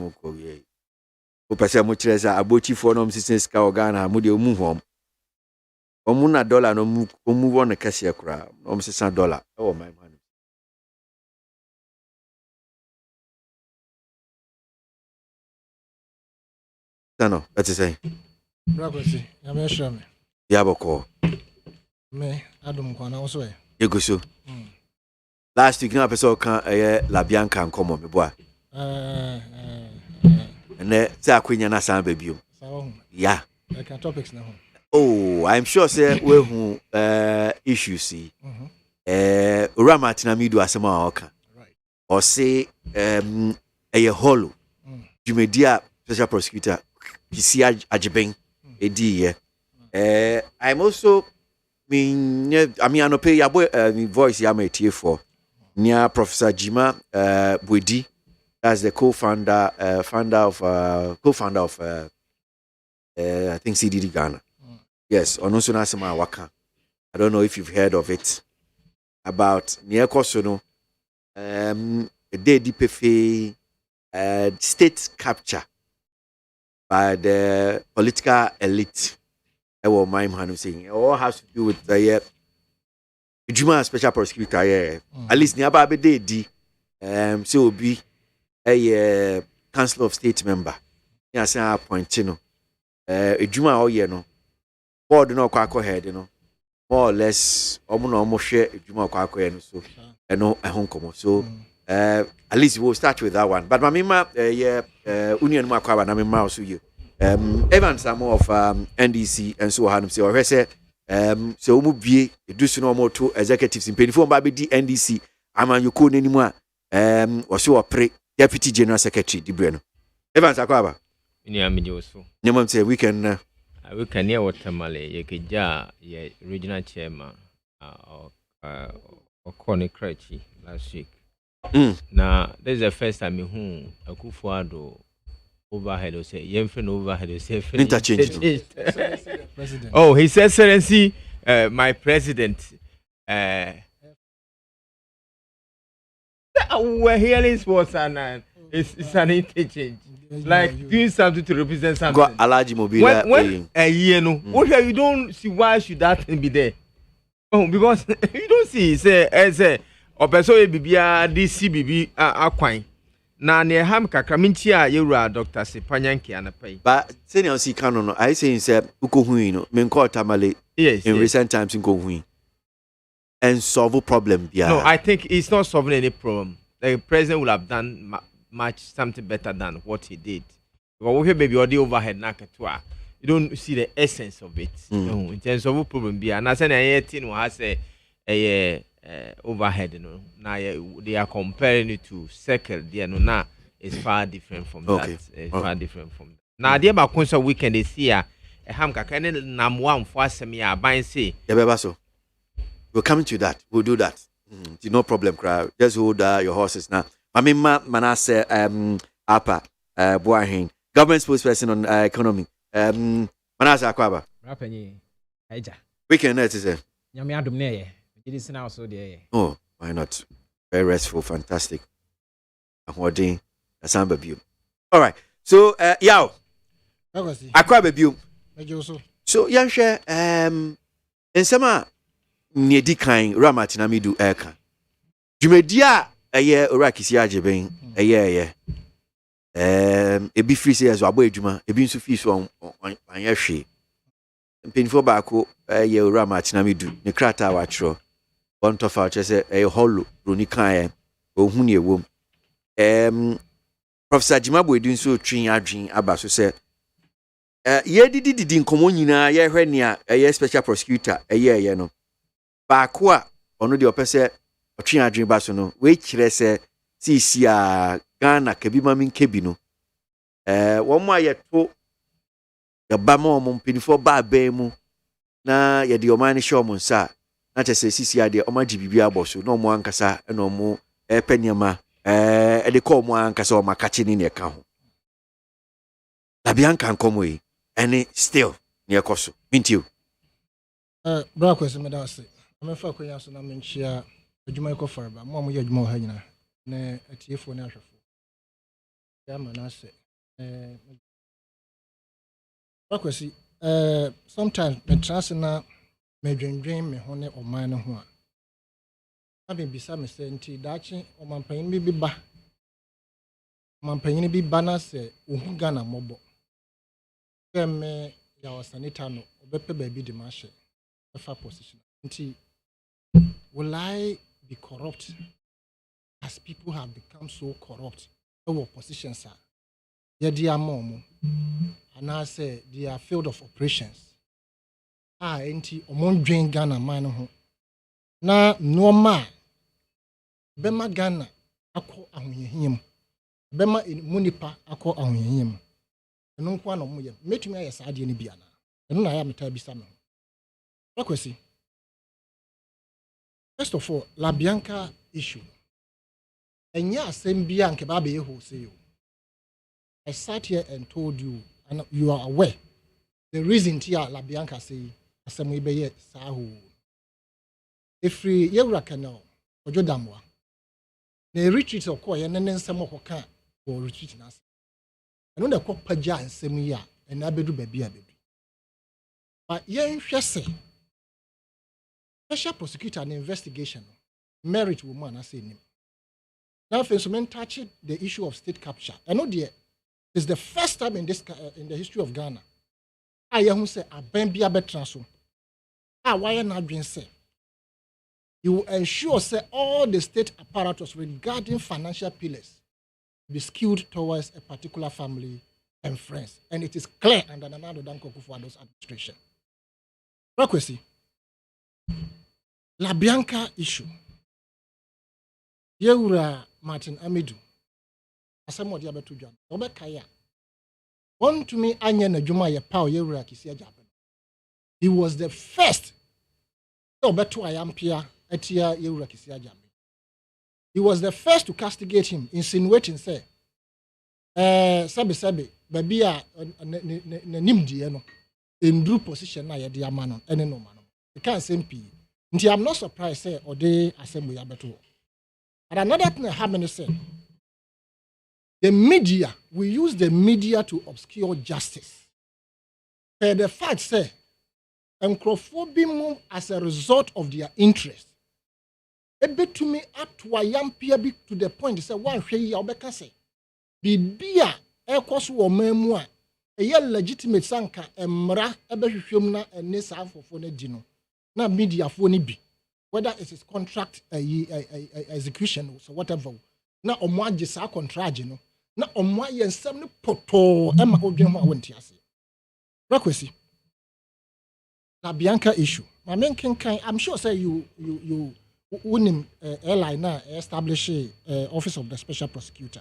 Upasa muchireza abochi for no business ka Ghana mu de mu hom. Omu na dollar no mu won kase akura. No $600. Oh my man. No, that's it say. Brakwesi, ya me shame. Ya boko. Me adum kwa na wo so e. Yeguso. Last week na person kan La Bianca nkomo me boa. And say akwenya na san ba biom. Yeah. Like topics na ho. Oh, I'm sure say we who issues see. Urama tina mi do asema oka. Right. Or say a hollow. Jumedia special prosecutor PC Ajibeng edi ye. I'm also I no pay your voice ya my tie for near Professor Jima Bwedi. That's the co-founder of I think CDD Ghana. Yes, Onoso Nasema Waka. I don't know if you've heard of it. About near Kosono, DDPF state capture by the political elite. I will mind Hanu saying it all has to do with the Juma special prosecutor. At least nearby day so be a council of state member. Yes, I point you know. Juma all year no. Board no kwako head, you know. More or less almost share Juma kwako head so I know a home come. So at least we'll start with that one. But mamima union makwaba na mima also you. Evans some of NDC and so on say or say so mu bie do so no more to executives in penifo ba be di NDC ama yoko nanimu a o so opre deputy general secretary di breno Evans akwaba ni amidi oso nyamam say weekend here watermale yekeja ye regional chairman Okoni Krechi last week Now, this is the first time who a Kufuado overhead or say, Yemfen overhead or say, interchange. Oh, His Excellency, my president. We're hearing sports and it's an interchange. Like doing something to represent something. Got a large mobile. When a year, no, you don't see why should that thing be there? Oh, because you don't see, say, as a or person bibia DC bibi aquine. Na near ham kakramintia, you are Dr. Sipanyanki and a pay. But senior see canon, I say, say, Ukohuino, Menko Tamale, yes, in recent times in Kohui. And solve a problem. Yeah. No, I think it's not solving any problem. The president would have done much something better than what he did. Because we maybe already overhead nakatwa. You don't see the essence of it. No, in terms of a problem. Be and I said a thing has a overhead. You know, now they are comparing it to circle. There, no, now it's far different from that. It's far different from that. Now, the about concert weekend is here. A hamka can nam for semi buying say. We're coming to that. We'll do that. No problem, crowd. Just hold your horses now. I mean, Manasseh, Apa, Boahin, government spokesperson on economy. Manasseh Akwaba. Weekend, that is it. Oh, why not? Very restful, fantastic. All right. So, Yao. Akwaba Biu. So, Yansha, in summer. Niedi kan Ramatina midu eka. Jumedia eye orakisi ajeben eye ebi free say aso abo adwuma ebi nso fi so anya hwe. Mpinfo baako eye Ramatina midu ne krata wa tro. Bon to fa chese eye hollow roni kan ohun ne ewom. Professor Jimabo edu nso twin adwen aba so say ye didi nkomo nyina ye hwe ne eye special prosecutor eye no. Bakwa ono de opese otwe adwen ba so no we kire se sisi a Ghana kabima min kebi no wo mo ayeto ya ba mo mpinifo ba ba mu na ye de omani show mo nsa na chese sisi a de omaji bibia boso no mo ankasa no mo peniama e de call mo ankasa o makachi ni ne ka ho la bianca nkomo yi ene still ne ekoso mintiu bra kwese me da se I'm for Koyaso na menchia adwuma iko farba mo mo ye adwuma ha nyina na atiefo na ahwefo ya Manasseh akwesi sometimes me trust na me dwendwen me ho ne oman no ho a abi bisa me se nti daachi omampanyin bi ba omampanyin bi ba na se ohu Ghana mobo keme ya wasanita no obepe ba bi di ma hye efa position nti will I be corrupt as people have become so corrupt? Our positions are. They mom, and I say they are field of operations. Enti omon drain Ghana man na no ma bema Ghana akọ ahoyehim bema munipa akọ ahoyehim eno nkwa no moye metumi aye saade ne bia na eno na ya meta bisa me akwesi. First of all, La Bianca issue. And yes, same Bianca Baby who say you. I sat here and told you, and you are aware. The reason here La Bianca say, Assembly Bay Sahu. If we Yura Canal, or Jodamwa, the retreat of Koy and then some of can or retreat in us. And on the Copaja and Semia and Abedu Baby. But yen say. Special prosecutor and investigation merit woman as name. Now, first, men touch the issue of state capture. I know it's the first time in the history of Ghana. I who say a bambia betraso. Why not being said? You will ensure say all the state apparatus regarding financial pillars be skewed towards a particular family and friends, and it is clear under the Nana Danko Kufuado's administration. Requesty. La Bianca issue. Yewura Martin Amidu. Asamo dia betu dwan. Obekaya. On to me anya na dwuma ye pa Yewura Kisia Japan. He was the first. Obetu ayampia etia Yewura Kisia Japan. he was the first to castigate him, insinuating, say, sabi, baby, nimdi, in group position, na yedi amanon, any no man. You can't say P. I'm not surprised, say, or they assembly abeto. And another thing happened, say, the media, we use the media to obscure justice. The fact, say, Encrophobia as a result of their interest. A bit to me up to a young peer to the point, say, one way Albeka say, be beer, a cost or memoir, a year legitimate sanka, and mra, a behumna, and nessa for phonegino. Now, media phony be, whether it is contract execution or whatever. Now, on one just our contract, you know. Now, on one year, some poto, Emma Obiama went here. Requesy. Na Bianca issue. My main kind, I'm sure say you wouldn't airline now establish office of the special prosecutor.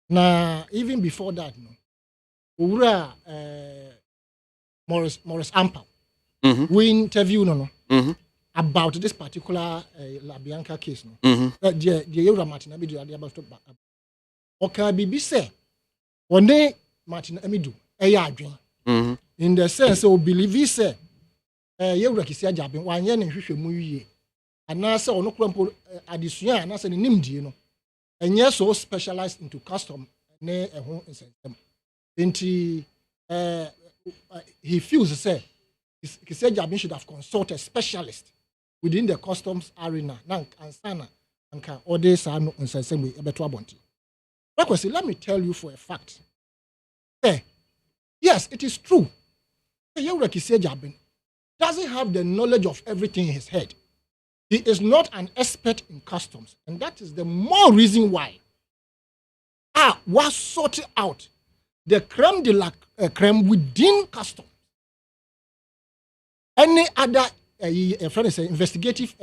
Now even before that, no, Ura Morris Ampel, we interview about this particular La Bianca case. No, the Eura Martin Amidu are about to back up. Okay, BB say one day Martin Amidu in the sense of believe he say. Yewura kisia jabin wan ye ne hwehwe mu yiye anase ono krampo adisua anase ne nimdie no enye so specialized into custom ne ehon nsensem enti he feels say kisia jabin should have consulted a specialist within the customs arena na ansana anka ode sa no nsensem we ebeto abonti. Let me tell you for a fact. Yes, it is true. Yewura kisia jabin doesn't have the knowledge of everything in his head. He is not an expert in customs. And that is the more reason why was sorted out the creme de la creme within customs. Any other investigative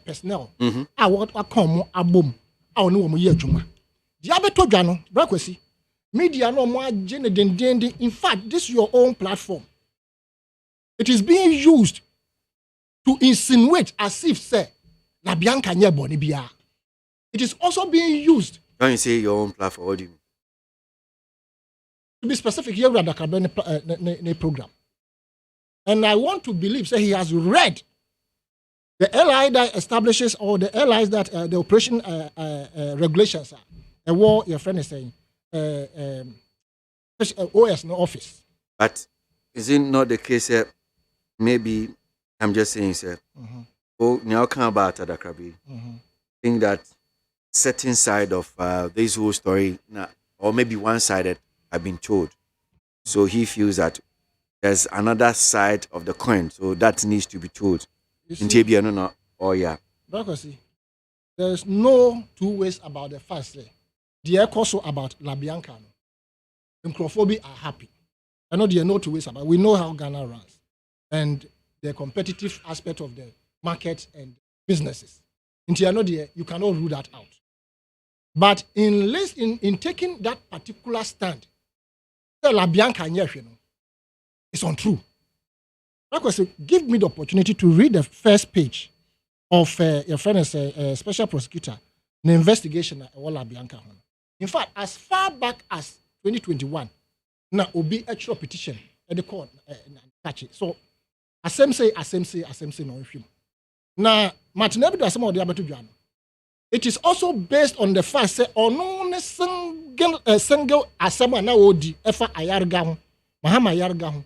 personnel, what come abom, I know year juma. Diabeto Jano, Brakwesi, media no more in fact, this is your own platform. It is being used to insinuate as if, say, La Bianca nye boni biya. It is also being used. When you say your own platform, what do you mean? To be specific, here we are the program. And I want to believe, say, he has read the LI that establishes or the LIs that the operation regulations are. And what your friend is saying, OS no office. But is it not the case? Maybe I'm just saying, sir. Oh, now come about Adakrabi. Think that certain side of this whole story, or maybe one-sided, have been told. So he feels that there's another side of the coin, so that needs to be told. No, oh yeah. Because there's no two ways about the first. The also about La Bianca. Encrophobia are happy. I know there are no two ways about it. We know how Ghana runs. And the competitive aspect of the market and businesses. You cannot rule that out. But in taking that particular stand, La Bianca it's untrue. Give me the opportunity to read the first page of your friend as a special prosecutor, the investigation of La Bianca. In fact, as far back as 2021, now will be a petition at the court. So, Asem say no film. Now, Martin Ebido asem odi abeto dwan. It is also based on the fact say ono ne single asem na odi efa ayarga ho. Mahama ayarga ho.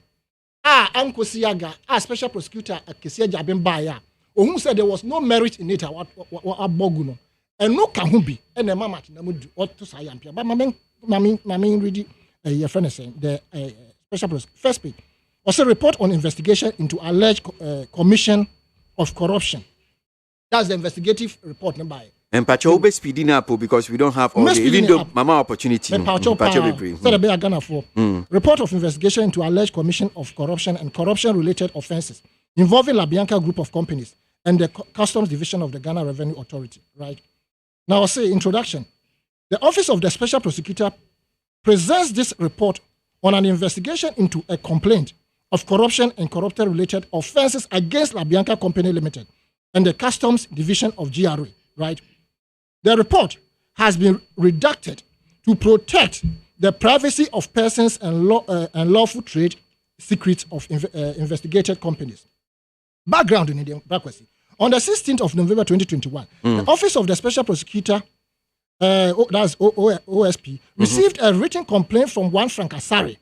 Ankosi yaga, special prosecutor Kesia Jabin Baya. Ohun said there was no merit in it abogu no. And no ka ho bi. And the mama Martin Ebido oto sa yampia. But mami read your friend is saying the special prosecutor first page. Also, report on investigation into alleged commission of corruption. That's the investigative report number. And Pacho be speeding up because we don't have all the even though mama opportunity. Report of investigation into alleged commission of corruption and corruption-related offences involving La Bianca Group of Companies and the Customs Division of the Ghana Revenue Authority. Right now, I'll say introduction. The Office of the Special Prosecutor presents this report on an investigation into a complaint of corruption and corruption-related offences against La Bianca Company Limited and the Customs Division of GRA, right? The report has been redacted to protect the privacy of persons and lawful trade secrets of investigated companies. Background in the backwards. On the 16th of November 2021, the Office of the Special Prosecutor, that's OSP, received a written complaint from one Frank Asari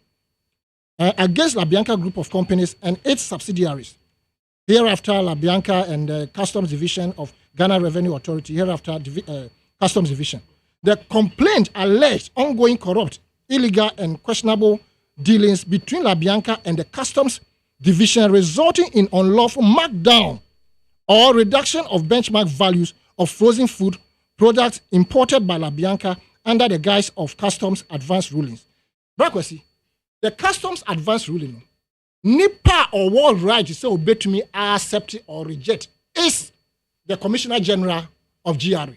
against La Bianca Group of Companies and its subsidiaries. Hereafter, La Bianca and the Customs Division of Ghana Revenue Authority, hereafter Customs Division. The complaint alleged ongoing corrupt, illegal, and questionable dealings between La Bianca and the Customs Division, resulting in unlawful markdown or reduction of benchmark values of frozen food products imported by La Bianca under the guise of customs advance rulings. Brakwesi, the customs advance ruling, nipa or world right to say obey to me, accept it or reject, is the Commissioner General of GRA.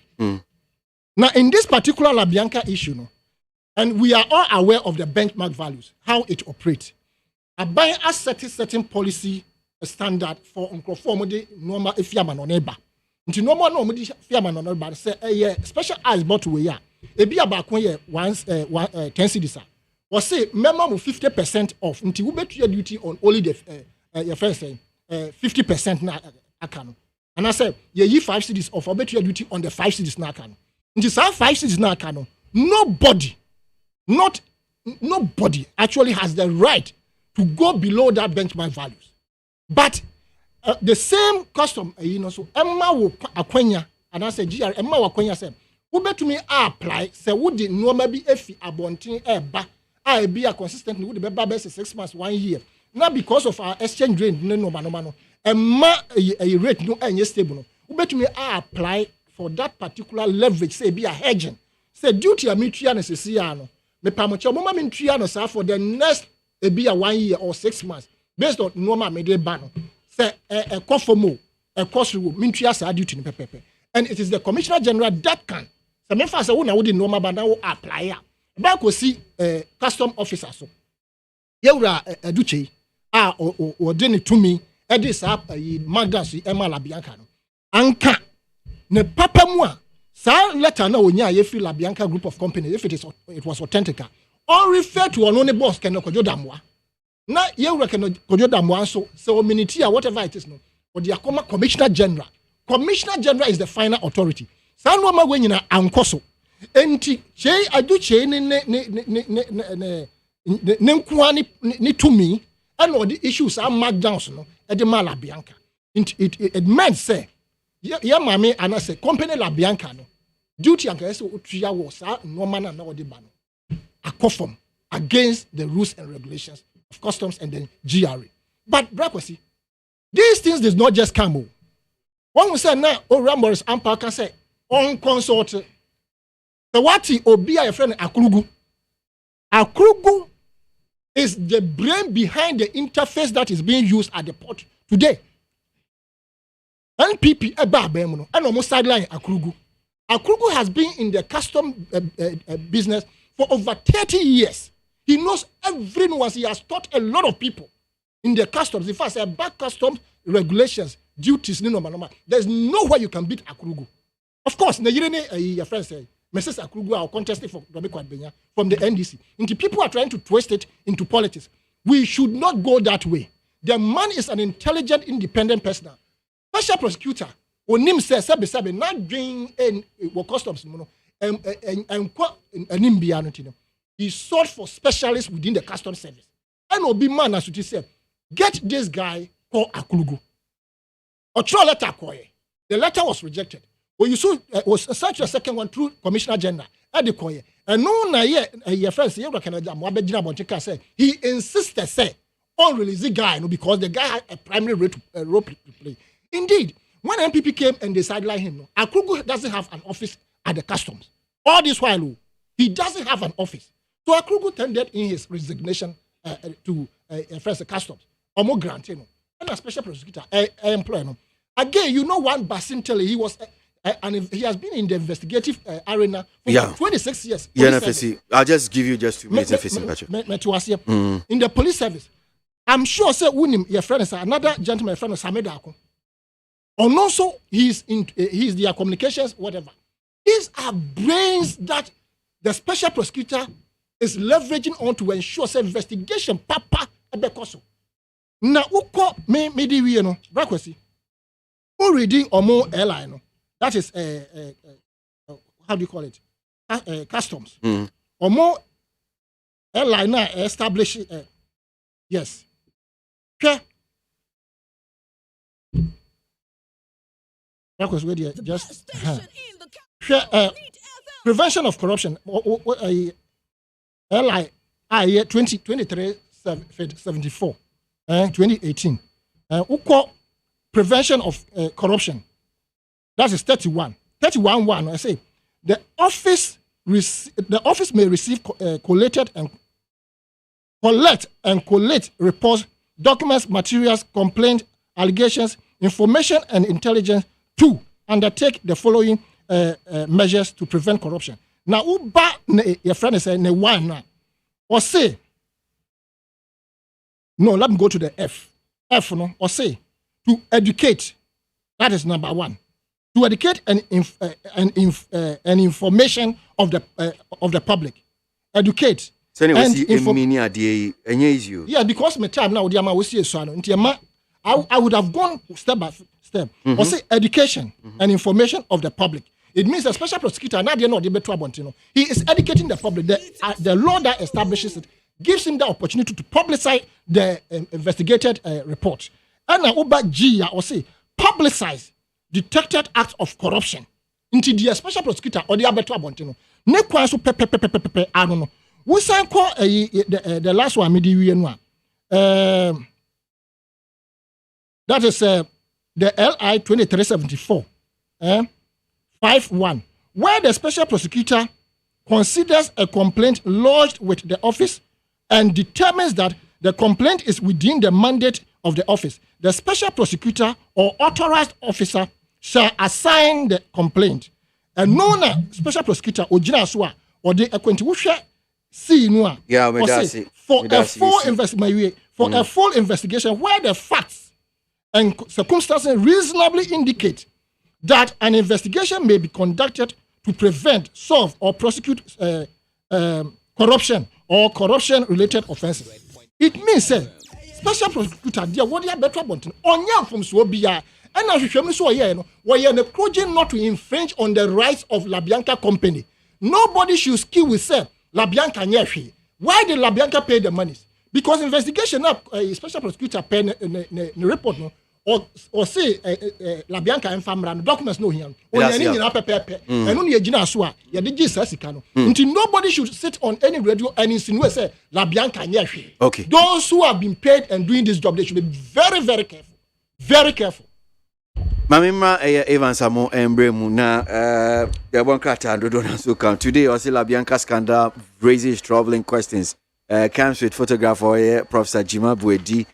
Now, in this particular La Bianca issue, and we are all aware of the benchmark values, how it operates. By a certain policy standard for normal if you are neighbor. Into normal fiaman on neighbor say special eyes bought away ya. A be about once 10 cedis. Or say minimum of 50% off until you bet your duty on only the your friend say 50% na account. And I say ye 5 cedis off, or bet your duty on the 5 cedis na account. Until 5 cedis na account. Nobody actually has the right to go below that benchmark values. But the same custom, so Emma will acquenya, and I say, GR, Emma will acquenya, say, who bet to me apply, say, would the normal be if abonting I be a consistent with the baby 6 months, 1 year. Not because of our exchange rate, no, Emma a rate no any stable. Who bet to me apply for that particular leverage, say, be a hedging. Say, duty a mutual necessary. Me pamocha mama mintriano sa for the next be a 1 year or 6 months based on normal mede ban say a conformo a cost mintria sa duty pepe, and it is the Commissioner General that can say me fast wona would normal ban now apply ba ko see custom officer so yewura aduche o de to me e dis up magdas e La Bianca no anka ne papa mu a sa letter na onya ye free La Bianca Group of Companies if it was authentic or refer to an only boss can kojo damwa na ye wura can kojo damwa so minute or whatever it is no or the Commissioner General is the final authority sa no ma gwenyina ankoso enti che adu che ne nkuani ni to me and all the issues are marked down no e de La Bianca it meant say ya mame and I say company La Bianca no duty and so utria was no man and no the ban a conform against the rules and regulations of customs and the GRA. But Brakwasi, these things does not just come. One will say now, Rambors Ampa can say on consult the wati obi a friend Akrugu. Akrugu is the brain behind the interface that is being used at the port today. NPP and almost sideline Akrugu. Akrugu has been in the custom business for over 30 years. He knows every nuance. He has taught a lot of people in the customs. In fact, back customs regulations, duties, there's nowhere you can beat Akrugu. Of course, your friend say, Mrs. Akrugu are contesting for from the NDC. And people are trying to twist it into politics. We should not go that way. The man is an intelligent, independent person. Special prosecutor, onim says, Sabe, not doing customs, he sought for specialists within the customs service. And Obi man, as you said, get this guy called Akrugu. Or throw a letter, the letter was rejected. Well, you saw was such a second one through Commissioner General Adekoye. And no, your friends, he insisted, say, on release the guy, because the guy had a primary role to play. Indeed, when MPP came and they sidelined him, Akrugu doesn't have an office at the customs. All this while, he doesn't have an office. So Akrugu tendered in his resignation to first customs, or more granted, and a special prosecutor, employer. Again, one Basintele, he was, and he has been in the investigative arena for 26 years. I'll just give you just 2 minutes. In the police service, I'm sure, say, your friend is another gentleman, friend of Samedako. And also, he's their communications, whatever. These are brains that the special prosecutor is leveraging on to ensure say investigation papa ebekoso. Na uko me di we no brakwasi. Who reading omo airline no? That is how do you call it? Customs. Omo airline na establish yes. Okay. Brakwasi just prevention of corruption. LI 2374 2018. Prevention of corruption. That is 31. 31.1. I say the office may receive collect reports, documents, materials, complaints, allegations, information, and intelligence to undertake the following measures to prevent corruption. Now, your friend is saying, one or say, no, let me go to the F. F, no, or say, to educate. That is number one. To educate and information of the public. Educate. So anyway, yeah, because my time now, I would have gone step by step. Or say education and information of the public. It means the special prosecutor, he is educating the public. The law that establishes it gives him the opportunity to publicize the investigated report. And now, or say, publicize detected acts of corruption into the special prosecutor or the abeto abontino. Ne kwanso I don't know. We say call the last one that is the LI 2374 5.1, where the special prosecutor considers a complaint lodged with the office and determines that the complaint is within the mandate of the office. The special prosecutor or authorized officer shall assign the complaint. And no special prosecutor or general or the acquaintance see no for a full investigation where the facts and circumstances reasonably indicate that an investigation may be conducted to prevent, solve, or prosecute corruption or corruption-related offenses. It means, special prosecutor, dear, what you better want on young from Swabia, and I should show you, why you're project not to infringe on the rights of LaBianca Company. Nobody should skill with say LaBianca Nyeshi. Why did LaBianca pay the money? Because investigation up special prosecutor pay the report no. Or say LaBianca and family documents no here. And only a jinasua, ya did Sasikano. Until nobody should sit on any radio and insinuate say LaBianca Nyeshi. Okay. Those who have been paid and doing this job, they should be very, very careful. Very careful. Mamima Evans Amo Embremu na the one crata and Dodona so count today or LaBianca scandal raises troubling questions. Comes with photograph or Professor Jima Buedi.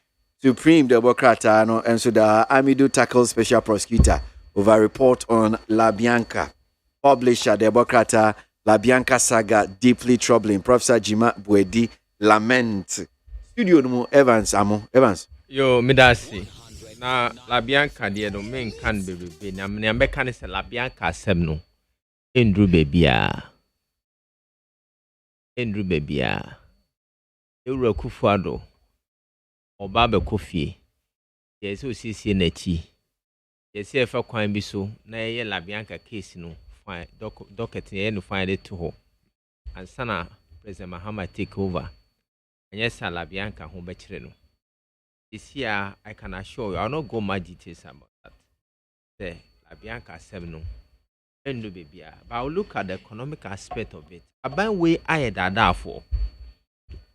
Supreme Democrat and so the Amidu tackles special prosecutor over report on LaBianca. Publisher Democrat LaBianca saga deeply troubling. Professor Jima Buedi lament. Studio no Evans Amo Evans. Yo midasi. Na LaBianca de no men can be na me can say LaBianca asem no. Endru bebia. Euro Kufuado. Oba be kofie yes o sisi na chi yes e fa kwan bi so na ye LaBianca case no fine docket ye no fine to ho and sana President Mahama take over and yes LaBianca ho be kire no this year I can assure you I'll not go much details about that the LaBianca 7 no endo bebia but I'll look at the economic aspect of it aban way I dada for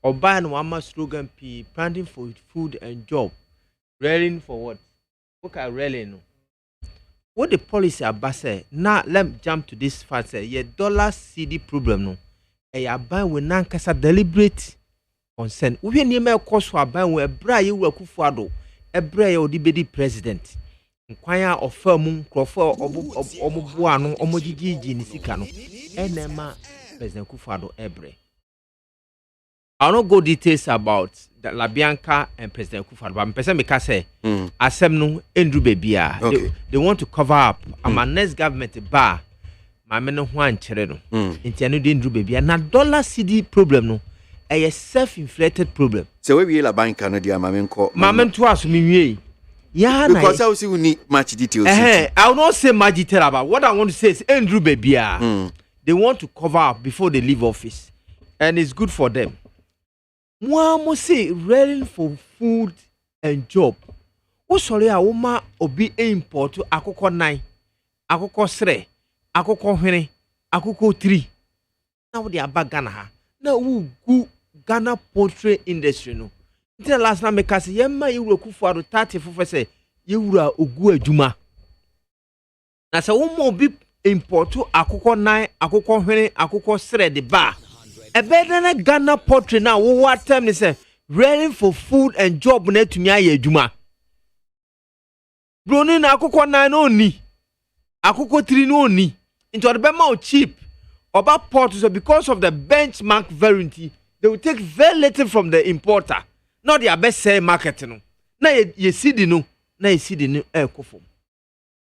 Oba and Wama slogan P planting for food and job. Railing for what? Look at railing. What the policy about say? Now let me jump to this fact say ye dollar CD problem no. A ban we nankasa deliberate consent. We ni me cost for ban we bra ye we Kufuado. E bra ye odibedi president. Nkwanya offer mu krofo omoboa no omogigigi ni sika no. Enema President Kufuado ebre. I'll not go details about the LaBianca and President Kufuado. But person make say, asem no endru bebia. They want to cover up. And my next government bar maame no ho ankyere no nti ano de ndru bebia na dollar cedi problem no a self-inflated problem. So we la bank no dia maame to aso me wie. Yeah, because I will need much details. I will not say much detail about what I want to say is Andrew Bebia. They want to cover up before they leave office. And it's good for them. Moi must say rallying for food and job. O sorry a woman obi import to akoko 9, akoko 3, akoko hwene, akoko 3. Now they are back Ghana ha. Now who go Ghana poultry industry no. Until last time make us yemma you kufu ado 30 for say you wura ogu adwuma. Na say wo mo bi import to akoko 9, akoko hwene, akoko 3 the bar. E better na Ghana poultry now what time say ready for food and job na tumi aye adwuma. Broni na akoko 9 no ni. Akoko 3 no ni. Into the bema cheap. Oba port so because of the benchmark variety, they will take very little from the importer. Not their best sell market no. Na ye see the no, na ye see the no kofom.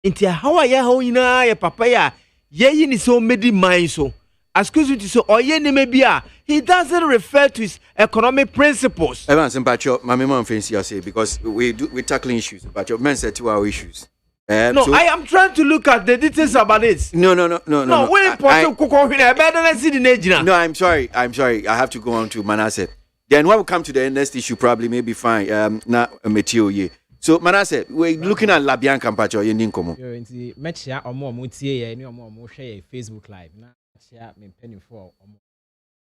Inti how are ya how ina ya papa ya ye ni so medi mind so. Excuse me so oye ni maybe he doesn't refer to his economic principles. Evans and Pacho, my mom fancy I say because we tackling issues. Pacho men said 2 hour issues. No, so, I am trying to look at the details about it. No. No, we important better than see the name. No, I'm sorry. I have to go on to Manasseh. Then when we come to the next issue, probably maybe fine. Not a material ye. So Manasseh, we're looking at Labian Campacho in Ninkomo. Yo, match ya or more mutie any or more share Facebook live. Na share me penny for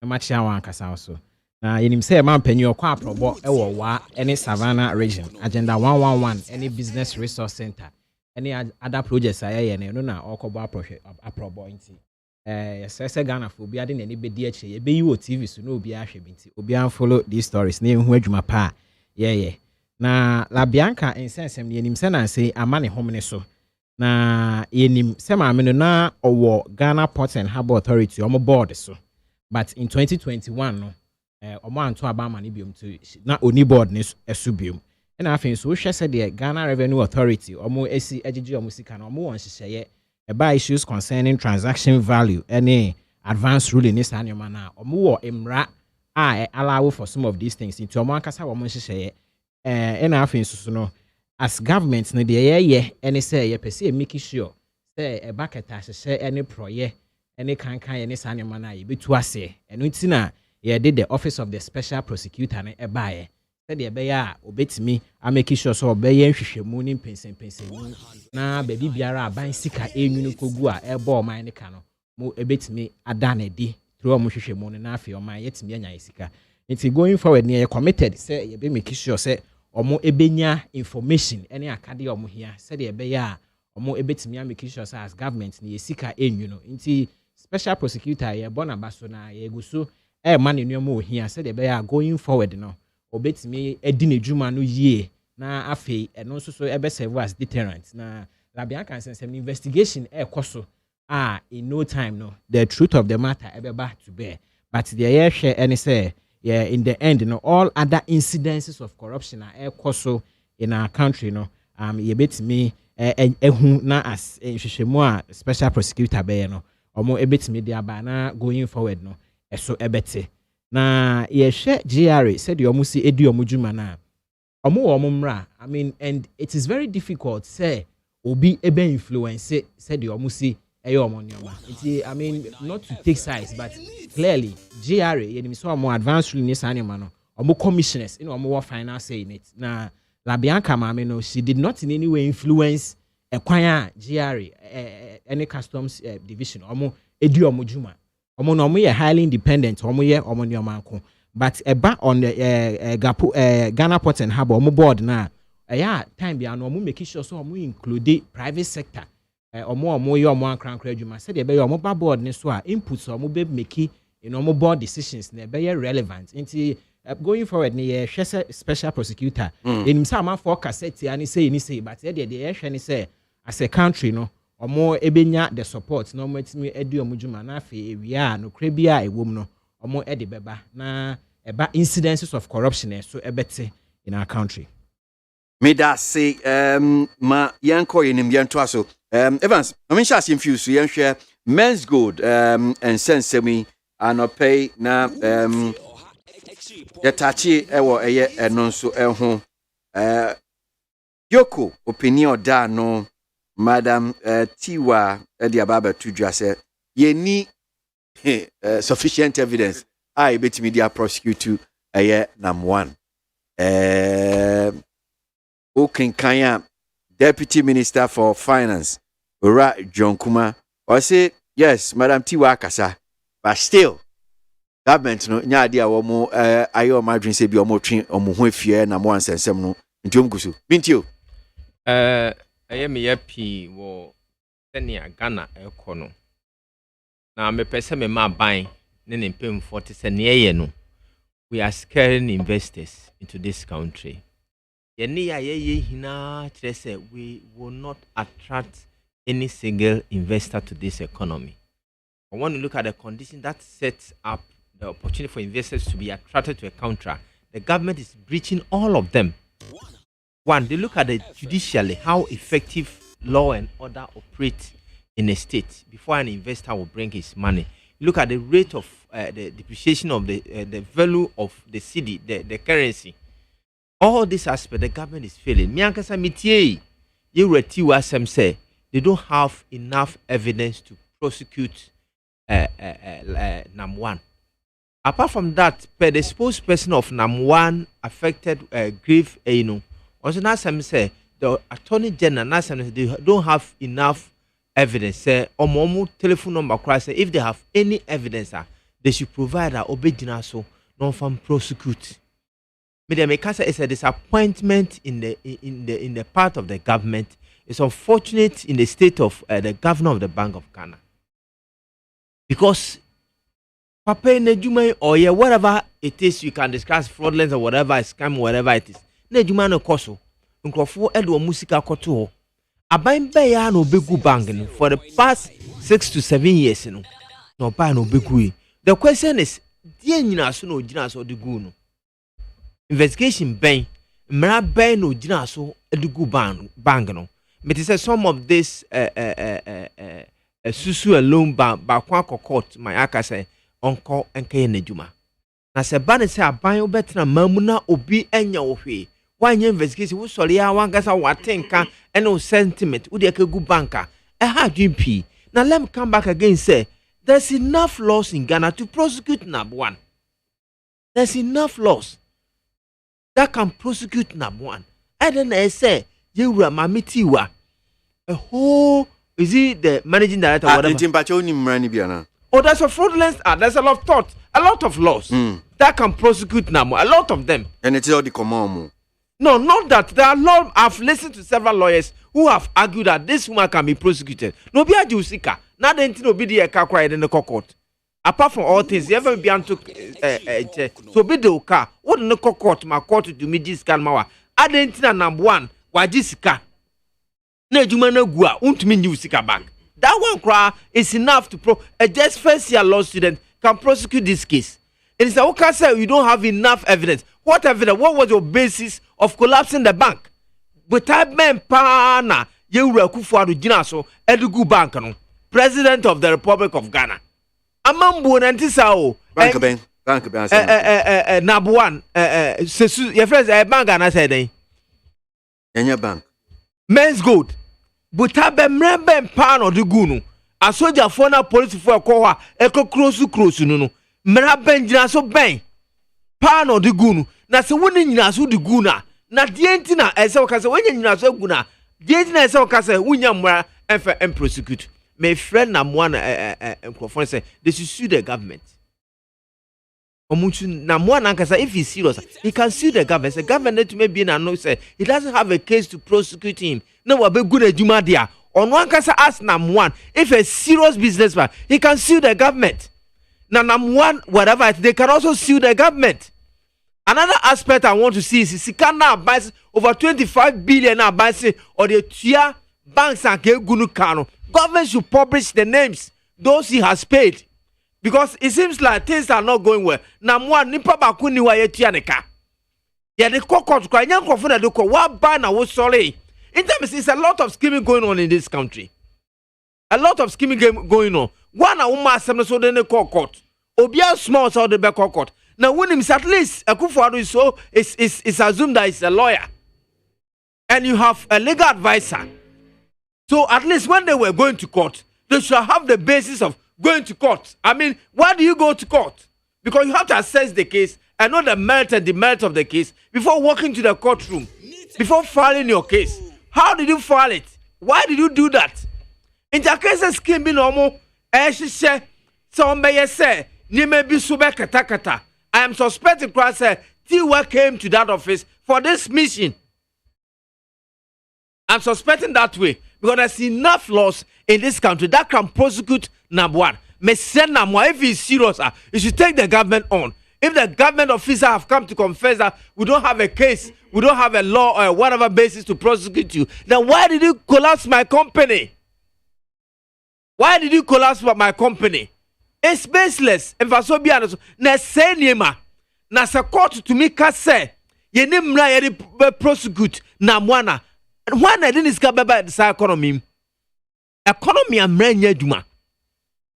match ya one kasa also. Na yenim say man penny or kwa probo ewo wa any Savannah region. Agenda 111 any business resource center. Any other projects I no na okobo aprobo nti say Ghana for obi ade na ni bedi ache ye be you TV so no obi ahwe binti obi an follow these stories na ehu adwuma pa na La Bianca insensem ne yenim se na say amane home ne so na yenim se ma me no na owo Ghana Port and Harbour Authority omo board so but in 2021 no omo anto abama ne biom to na oni board ne esu biom. And I think so. She said the Ghana Revenue Authority, omo esi ejiji omo sika na omo won hyehyeye about issues concerning transaction value, any advanced ruling is anyoma na omo wo emra allow for some of these things into omo akasa omo hyehyeye and I think so no as government no the any say ye pese make sure say e bucket hyehyeye any proye any kan any anyoma na ye betu ase eno ntina ye did the office of the special prosecutor na e bae the beya obetimi ameki sure so obeye nhwehwemu ni pensen na baby biara aban sika enwunu kogu a ebo man ne ka no mo ebetimi ada na di through mo hwehwemu no na afi oman yetimi anya sika nti going forward ne committed say ye be make sure say omo ebenya information any akade omo hia say the beya omo ebetimi ameki sure say as government ne sika enwunu nti special prosecutor ye bona baso na ye guso man ne nemo hia say the beya going forward no obetimi edine djuma no yie na afei eno nso so ebe serve as deterrent na Labian can sense an investigation koso in no time no the truth of the matter ebe back to bear but the air share any say in the end no all other incidences of corruption are koso in our country no ye betimi ehu na as hwehwemu a special prosecutor be no omo ebetimi dia ba na going forward no eso ebete na yeshe GRA said yomu si edi yomu juma na omu mra. I mean, and it is very difficult say obi ebe influence said yomu si eyomu nyoma. I mean, not to take sides, but clearly GRA yenim so omu advanced ruling is anyoma no omu commissioners omu final say in it na Labianca mame no she did not in any way influence ekwanya GRA any customs division omu edi yomu juma. Omo ye highly independent omo ye omo nyomanko but eba on the Ghana Port and Harbour omo board na time bia no omo make sure so omo include private sector omo ye omo ankran adwuma said e be omo ba board ne so a inputs omo be make omo board decisions na be relevant nti going forward ne ye hwese special prosecutor enim say am for cassette ani say but e dey hwe ne say as a country no omo ebenya the support no matimi edi omo djuma na afi ewia no krebia ewom no omo edi beba na eba incidences of corruption so ebete in our country. Me da say ma yanko yenim yanto aso Evans I mean shas infuse yenhwe men's gold and sensemi anopay na yatachi ewo eye enonso eho Yoko opinion da no Madam Tiwa Ediababa Tudra said ye need sufficient evidence I bet media prosecute nam 1 Okinkanya Deputy Minister for Finance Ora John Kuma or say yes Madam Tiwa Kasa but still government no nya dia wo mo ayo madwin se bi o mo twen o mo ho afie nam 1 sensem no ntiom gusu bintio I am happy wo senia Ghana ekono na me pese me ma ban ne ne pem 40 senia no we are scaring investors into this country ye ya ye hina kire say we will not attract any single investor to this economy. I want to look at the condition that sets up the opportunity for investors to be attracted to a country. The government is breaching all of them. One, they look at the judicially, how effective law and order operate in a state before an investor will bring his money. You look at the rate of the depreciation of the value of the cedi, the currency. All this aspect, the government is failing. Miankasa mitie, you reti wasem say they don't have enough evidence to prosecute NAM 1. Apart from that, per the spokesperson of NAM 1 affected grief, also Nasam say the Attorney General Nasam they don't have enough evidence. Say omomu telephone number cry say if they have any evidence, they should provide a obedient so non-farm prosecute. Media make say it's a disappointment in the part of the government. It's unfortunate in the state of the governor of the Bank of Ghana. Because Papa Nejuma or yeah, whatever it is you can discuss fraudulence or whatever, scam, whatever it is. Nejuma no koso. Nkrofo edo musika koto ho. Aban be ya no begu bank for the past 6 to 7 years no. No ba no begu. The question is, die nyina so no gina so de gu no. Investigation ben mra ben no gina so de gu bank no. But it says some of this susu alone ba kwa court my aka say onko enke Nejuma. Na se ba ne say aban obetra mamuna obi enya ohwe. Why investigation wo sori ya wangasa watenka eno sentiment wo de ka gu banka ha dwimpi. Now let me come back again say there's enough laws in Ghana to prosecute NAB 1. There's enough laws that can prosecute NAB 1. I don't say you Mamitiwa a whole is he the managing director or whatever. Oh, that's a fraudulence. There's a lot of thought, a lot of laws that can prosecute NAM, a lot of them. And it's all the common. No, not that. There are law. I've listened to several lawyers who have argued that this woman can be prosecuted. No, be a Jusika. Not the entity be the car in the court. Apart from all things, you ever be on to so be the car. What in the court? My court to me this calmawa. I didn't know number 1. Why Jessica? Nejuma no gua. Won't mean you sika back. That one cry is enough to a just first year law student can prosecute this case. It is a okay say you don't have enough evidence. What evidence? What was your basis of collapsing the bank? But I men pana you were Kufuadu Jinaso Edugu Bank no President of the Republic of Ghana. Amambu nantisao Bank Nabuan Sesu your friends bank Ghana said Enya bank men's gold. But I be mrembe pan or the gunu. A soldier for na police for a koha eko krosu no. Mrembe jina so ben pan or the gunu. Na se woni nyina so the guna. Na dienti na ese okase woni nyina so guna. Dienti na ese okase wunya mra enfa prosecute. My friend na mwana microphone say they should sue the government. Omuchu na mwana nkasa if he's serious he can sue the government. The government may be na no say he doesn't have a case to prosecute him. No wabe good ejuma dia. On one kasa ask NAM 1 if a serious businessman he can sue the government. Now NAM 1 whatever they can also sue the government. Another aspect I want to see is Sikana buys over 25 billion now buys or the tia banks and gunu kano. Government should publish the names those he has paid because it seems like things are not going well. NAM 1 nipa bakuni wa yetia neka. Yeah, the court kwa nyanko funa doko wa ban na wo sorry. In terms, it's a lot of scheming going on in this country. a lot of scheming game going on. One a woman assembly so then they call court. Obia small so they be call court. Now when him at least Akufo-Addo is so is assumed that he's a lawyer. And you have a legal advisor. So at least when they were going to court, they should have the basis of going to court. I mean, why do you go to court? Because you have to assess the case and know the merit and demerit of the case before walking to the courtroom, before filing your case. How did you file it? Why did you do that? In the case of scheme, normal, say, you may be super katakata. I am suspecting Tiwa came to that office for this mission. I'm suspecting that way because there's enough laws in this country that can prosecute number one. If he's serious, you should take the government on. If the government officer have come to confess that we don't have a case, we don't have a law or whatever basis to prosecute you, then why did you collapse my company? Why did you collapse my company? It's baseless. If I so be honest, na say niema, na se court to me ka say, ye ni mra ye prosecute na mwana. Why na didn't iska baba the economy? Economy amra nya adwuma.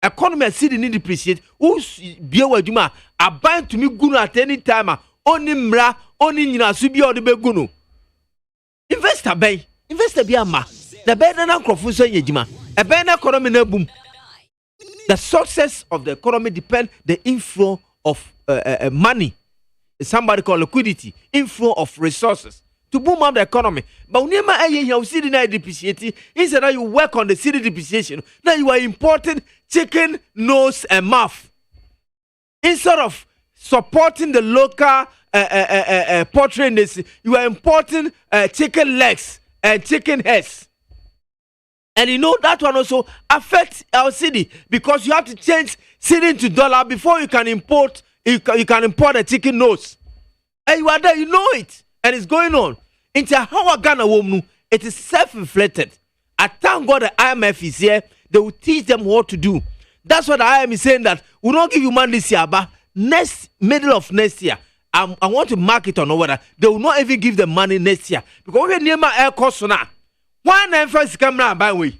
Economy see the need depreciate. Who be wa adwuma aban to me gunu at any time. Oni mra, oni nyina so bi o de be gunu. Investor bi ama. The better na nkrofo so nya adwuma. E be na economy na boom. The success of the economy depends the inflow of money. Somebody call liquidity, inflow of resources to boom up the economy. But when you see the depreciating, instead that you work on the city depreciation, now you are importing chicken nose and mouth. Instead of supporting the local poultry industry, you are importing chicken legs and chicken heads. And you know that one also affects our city because you have to change city to dollar before you can import. You can import a chicken nose. And you are there, you know it, and it's going on. Into how Ghana woman, it is self-inflicted. I thank God the IMF is here. They will teach them what to do. That's what the IMF is saying that we don't give you money this year, but middle of next year, I want to mark it on over. They will not even give them money next year because we're near my air cost now. One first camera by way.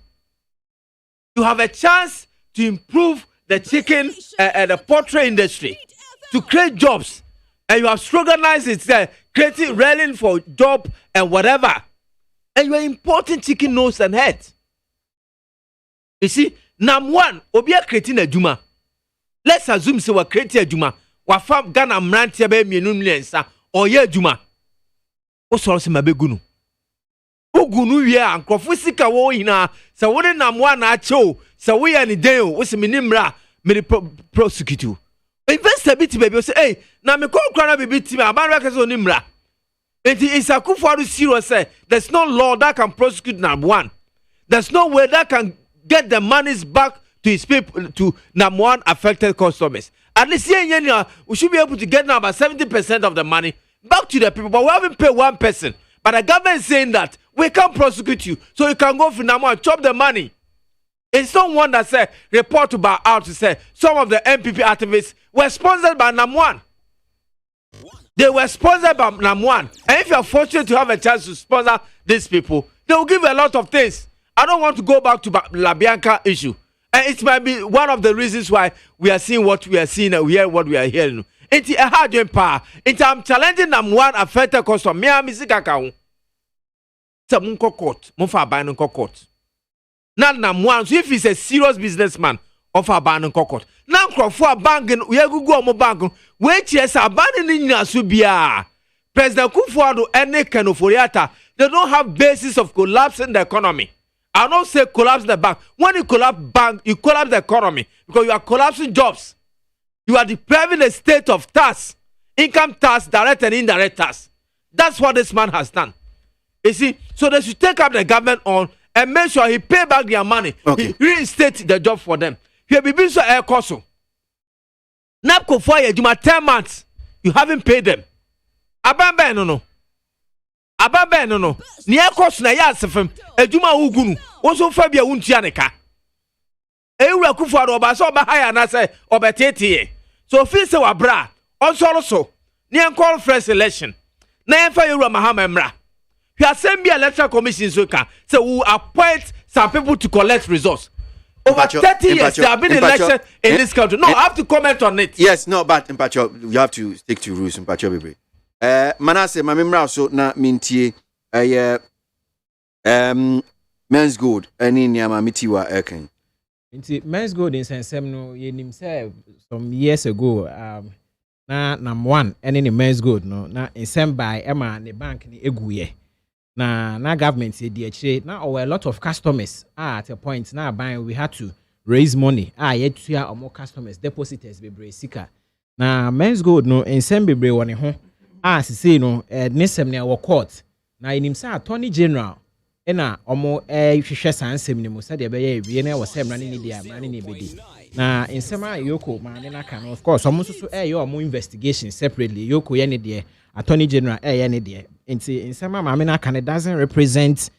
You have a chance to improve the chicken and the poultry industry, to create jobs, and you have organized it, creating railing for job and whatever, and you are importing chicken nose and head. You see, number one, obia creating a juma. Let's assume say we're creating a juma. We farm Ghana mrantia be mienu mlensa or ye juma. O so se mabegunu. Ugunu wie ankrofo sika wo hina se wo na mo na acho se wo ya ni den o se minimra me prosecutor investor bit baby say hey na me kokra na bibi ti me abanwa kase onimra enti Akufo-Addo serious say there's no law that can prosecute number one. There's no way that can get the monies back to his people, to number one affected customers. At least we should be able to get now about 70% of the money back to the people, but we haven't paid one person. But the government is saying that we can't prosecute you, so you can go for Namwan and chop the money. It's not one that said report about out to say some of the MPP activists were sponsored by Namwan. They were sponsored by Namwan, and if you are fortunate to have a chance to sponsor these people, they will give you a lot of things. I don't want to go back to La Bianca issue, and it might be one of the reasons why we are seeing what we are seeing and we hear what we are hearing. It's a hard power. I'm challenging Namwan affected customer. Me am Kakao. So munko court, munfa ban court. Now Namwan, so if he's a serious businessman, offer ban court. Now for banking, we are go mo bank. Wait, yes, abandoning Subia. President Akufo-Addo and Kenoforiata, they don't have basis of collapsing the economy. I don't say collapse the bank. When you collapse bank, you collapse the economy because you are collapsing jobs. You are depriving the state of tax, income tax, direct and indirect tax. That's what this man has done. You see, so they should take up the government on and make sure he pay back their money. Okay. He reinstate the job for them. He will be so air cost. NAPCO for you, 10 months. You haven't paid them. Ababa no. Ni air cost na ya sefem. Ejuma ugunu. Onso fabia untianeka. Ewu Akufo-Addo oba so oba haya na say obetete. So feel say wabra. Also. Ni call fresh election. Na yenfa Yoruba Mahama Emra. We are sending electoral commission so can say we will appoint some people to collect results. over 30 years there have been elections in this country. No, I have to comment on it. Yes, no, but Mpacho, you have to stick to rules. Mpacho, baby. Manase, my memory so na mintie. Men's good. Any nyama mitiwa eken. Men's good in sensem no. Ye nimse some years ago. Na number one, any men's good no. Na in sem by Emma the bank ni eguye. Na government say the now a lot of customers at a point now buying we had to raise money yet to or more customers depositors be sika na men's gold no in sem bebre won ho say no nisem na wo court na inim say attorney general na omo hwehwe sansem ni mo say de be ye wie na wo sem na ni dia na ni bedi na in sem yoko ma ne na kan of course omo so omo investigation separately yoko ye ne de attorney general ye ne de in some mamina can it doesn't represent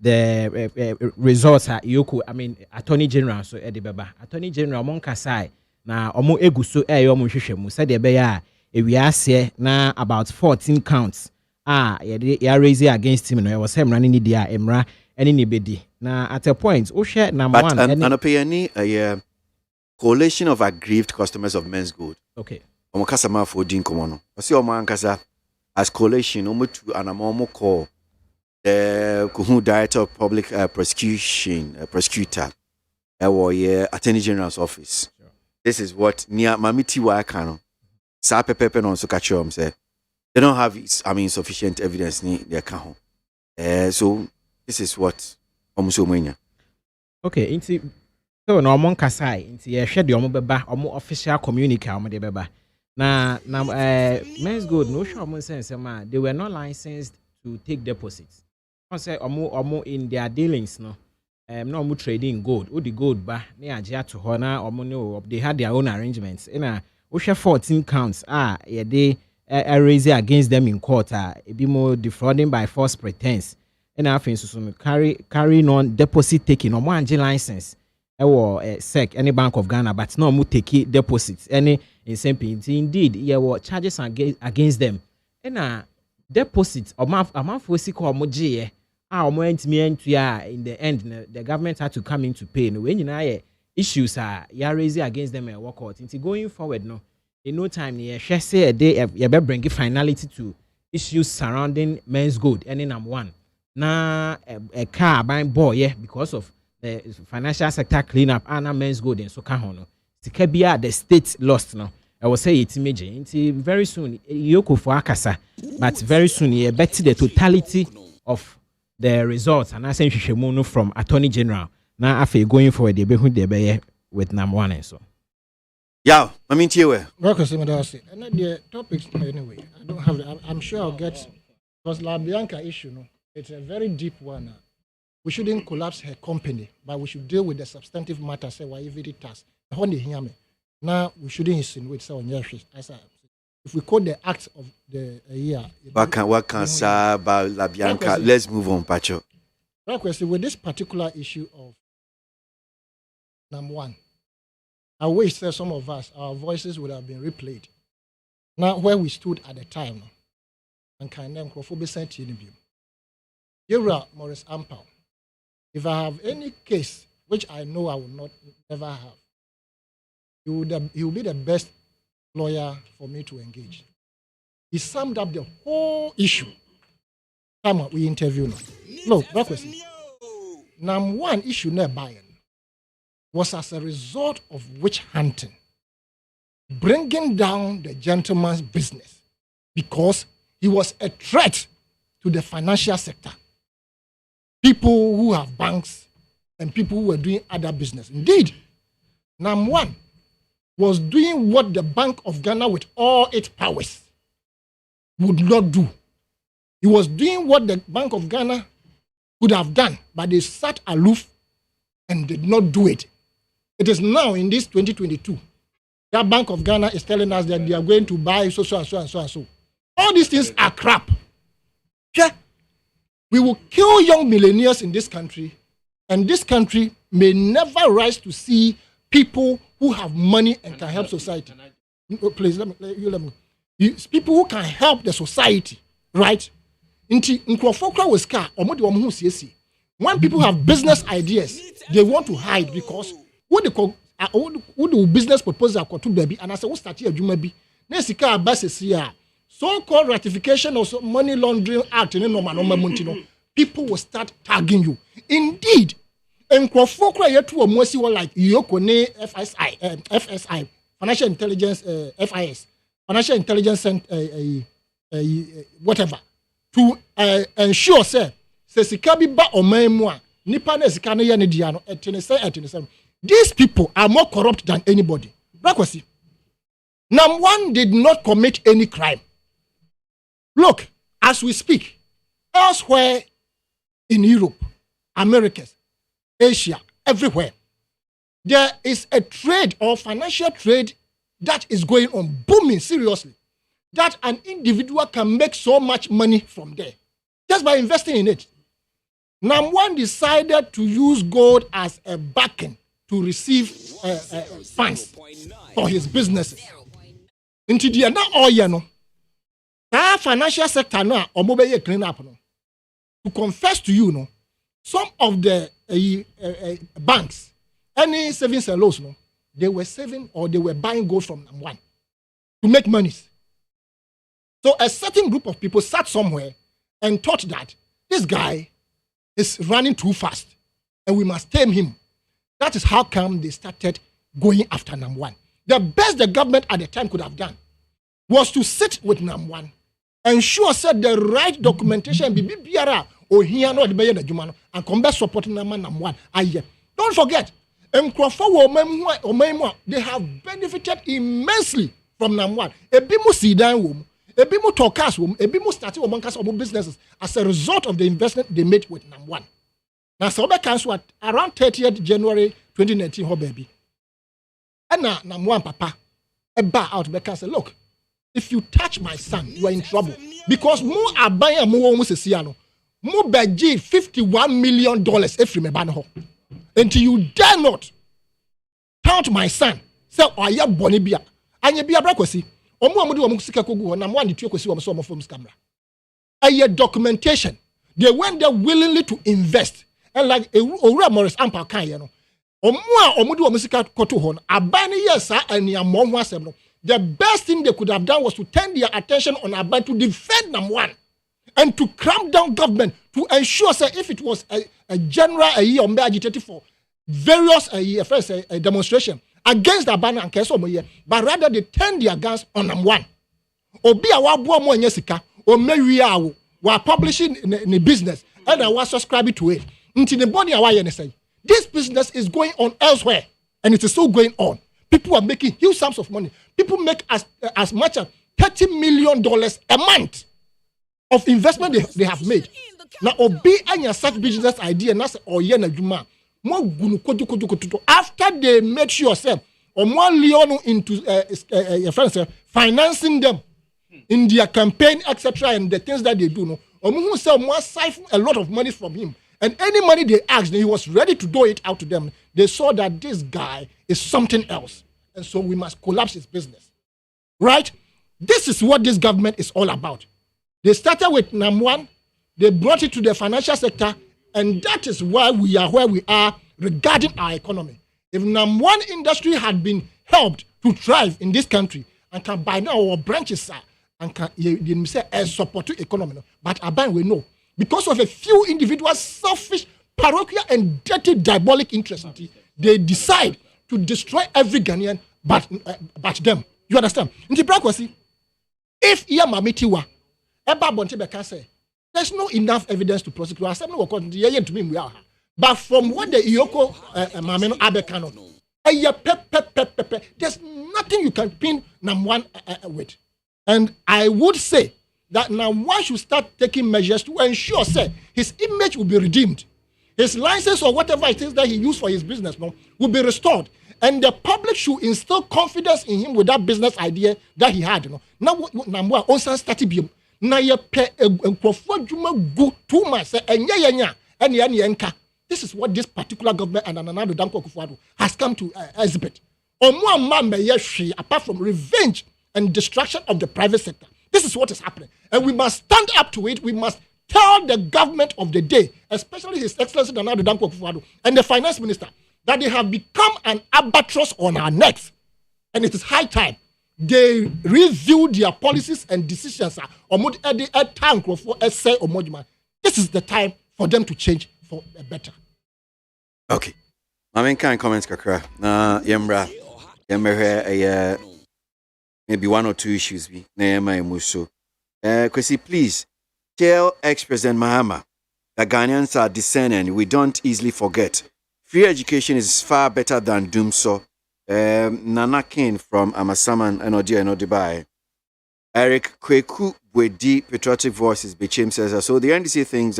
the results at Yoko. I mean attorney general so Eddie Baba attorney general Monkasai na omo eguso omo hwehwemu said e be ya we are na about 14 counts ya raise against him no e was him running dia emra any nibedi na at a point o share number but, 1 and pay any coalition of aggrieved customers of Men's Good. Okay, omo kasama for din komono o se omo ankasa as coalition, and call the director of public prosecutor, Attorney General's office. Sure. This is what near Mamiti Wakano, Sape on Sokachom say they don't have sufficient evidence in their account. So this is what Omusomania. Okay, so no Mon Kasai, into shed your omo official communique de beba. Now, Men's Good, no sure sense, they were not licensed to take deposits. I say, omo in their dealings, no, no trading gold. The gold ba near Jia to Hona, no, they had their own arrangements. In a 14 counts, they raise against them in court, be more defrauding by false pretense. And I think so carrying on deposit taking or more license. SEC, any Bank of Ghana, but no mu take deposits, any in same indeed, there were charges against them. And deposits or amount for sick or moji, in the end, the government had to come in to pay. When you issues are raising against them and work out. Into going forward, no, in no time, she say a day, you better bring finality to issues surrounding Men's Good, any number one. Na a car buying boy, because of the financial sector cleanup and Men's Good and so kahono. Tikebia the state lost no. I will say it's major. Very soon Yoko for Akasa, but very soon you bet the totality of the results and I say Shishimono from Attorney General. Now after going forward, they be with number one and so. Yeah, I mean Tiwe. And the topics anyway. I don't have. I'm sure I'll get because La Bianca issue. No, it's a very deep one. We shouldn't collapse her company, but we should deal with the substantive matter. Say why if it does. Now we shouldn't insinuate say on your if we quote the acts of the year. What can say about La Bianca? Let's move on, Pacho. Right question with this particular issue of number one. I wish that some of us, our voices would have been replayed. Now, where we stood at the time, and kind of microphobia sent interview. Yura Morris Ampao. If I have any case, which I know I will never have, he will be the best lawyer for me to engage. He summed up the whole issue. Time we interview now. Look, that question. Number one issue near buying was as a result of witch hunting, bringing down the gentleman's business because he was a threat to the financial sector. People who have banks and people who were doing other business. Indeed, number one was doing what the Bank of Ghana with all its powers would not do. He was doing what the Bank of Ghana could have done, but they sat aloof and did not do it. It is now in this 2022 that Bank of Ghana is telling us that they are going to buy so and so and so and so. All these things are crap. Yeah. We will kill young millionaires in this country, and this country may never rise to see people who have money and can help society. Please, let me. People who can help the society, right? When people have business ideas, they want to hide because What the business proposal to baby and I say what start here adwuma bi na sika abasesi here. So called ratification of money laundering act in no people will start tagging you. Indeed, nkrofo kra yetu omosi like Yokone FSI financial intelligence FIS financial intelligence whatever to ensure say sika bi ba oman mu a nipa na sika na ye ne dia no etene. These people are more corrupt than anybody. Brakwasi. Number one did not commit any crime. Look, as we speak, elsewhere in Europe, Americas, Asia, everywhere, there is a trade or financial trade that is going on, booming seriously, that an individual can make so much money from there just by investing in it. Number one decided to use gold as a backing to receive funds for his businesses. Into the now all you know, that financial sector now or mobile clean up no. To confess to you, no, some of the banks, any savings and loans, no, they were saving or they were buying gold from number one to make money. So a certain group of people sat somewhere and thought that this guy is running too fast and we must tame him. That is how come they started going after number one. The best the government at the time could have done was to sit with number one, ensure said the right documentation be BBRA or here no the Jumano and come back supporting number one. Don't forget, they have benefited immensely from number one. Ebimu Sidan womb, Ebimu Tokas womb, Ebimu started Omankas of businesses as a result of the investment they made with number one. Now, so what around 30th January 2019, ho baby. And now, one papa, a bar out back and say, look, if you touch my son, you are in trouble. Because more are buying more almost a siano. More budget $51 million every me ban ho. Until you dare not count my son. Say, oh, yeah, bonibia. And you be a brakwasi. Omo amudi wa musika kogu na mwani tuyo kwesi wa mso films camera. A documentation. They went there willingly to invest. And like Ora Morris Ampa kan ye no. Omudi wa musika koto hon. Abani yesa and ya momwa sem no. The best thing they could have done was to turn their attention on Abani to defend number one. And to cramp down government to ensure say if it was a general agitated for various demonstration against Abani and Keso Moye, but rather they turn their guns on number one. Obi awa bua mo nyesika o mewi awo wa publishing in the business and I was subscribing to it. Until the body awa say this business is going on elsewhere and it is still going on. People are making huge sums of money. People make as much as $30 million a month of investment they have made. Now obi anya such business idea na say oye na dwuma mo gunu kodu after they made sure say or more leon into financing them in their campaign etc and the things that they do no omo say more siphon a lot of money from him and any money they asked he was ready to do it out to them. They saw that this guy is something else and so we must collapse his business, right? This is what this government is all about. They started with number one, they brought it to the financial sector, and that is why we are where we are regarding our economy. If number one industry had been helped to thrive in this country, and can by now our branches are, and can say a support to economy, but Aban we know because of a few individuals' selfish, parochial, and dirty, diabolic interests, they decide to destroy every Ghanaian, but them. You understand? If Yamamitiwa, there's no enough evidence to prosecute. But from what the Iyoko Mameno Abekano, there's nothing you can pin Namwan with. And I would say that Namwan should start taking measures to ensure his image will be redeemed. His license or whatever it is that he used for his business will be restored. And the public should instill confidence in him with that business idea that he had. Now, Namwan also started being. Na ye pe enkrofo dwuma gu too much say enya ene this is what this particular government and Nana Danko Akufo-Addo has come to exhibit. Omo amma me ye hwe apart from revenge and destruction of the private sector. This is what is happening and we must stand up to it. We must tell the government of the day, especially His Excellency Nana Danko Akufo-Addo and the finance minister, that they have become an albatross on our necks. And it is high time they review their policies and decisions. This is the time for them to change for a better. Okay. I mean, kind comments, Kakra. Yembra, maybe one or two issues. Kwesi, please tell ex-President Mahama that Ghanaians are discerning. We don't easily forget. Free education is far better than doom so. Nana King from Amasaman and Odibai. Eric Kweku Wedi Patriotic Voices Bichim says so the NDC thinks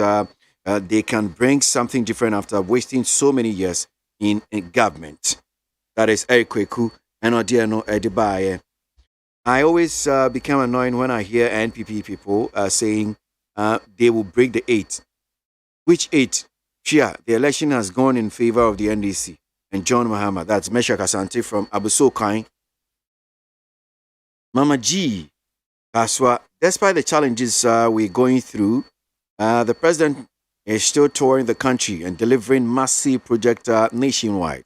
they can bring something different after wasting so many years in government. That is Eric Kweku and Odibai. I always become annoyed when I hear NPP people saying they will break the 8. Which 8? Sure, the election has gone in favor of the NDC and John Mahama. That's Meshach Asante from Abusokai. Mama G. Kaswa, despite the challenges we're going through, the president is still touring the country and delivering massive projects nationwide.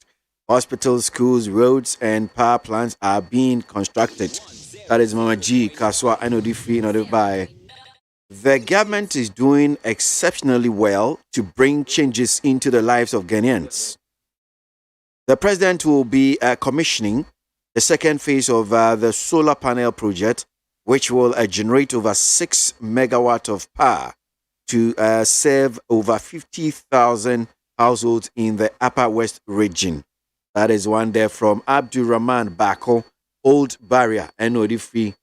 Hospitals, schools, roads, and power plants are being constructed. That is Mama G. Kaswa, NOD Free, NOD By. The government is doing exceptionally well to bring changes into the lives of Ghanaians. The president will be commissioning the second phase of the solar panel project, which will generate over 6 megawatts of power to serve over 50,000 households in the Upper West region. That is one there from Abdul Rahman Bako, Old Barrier, NOD Free.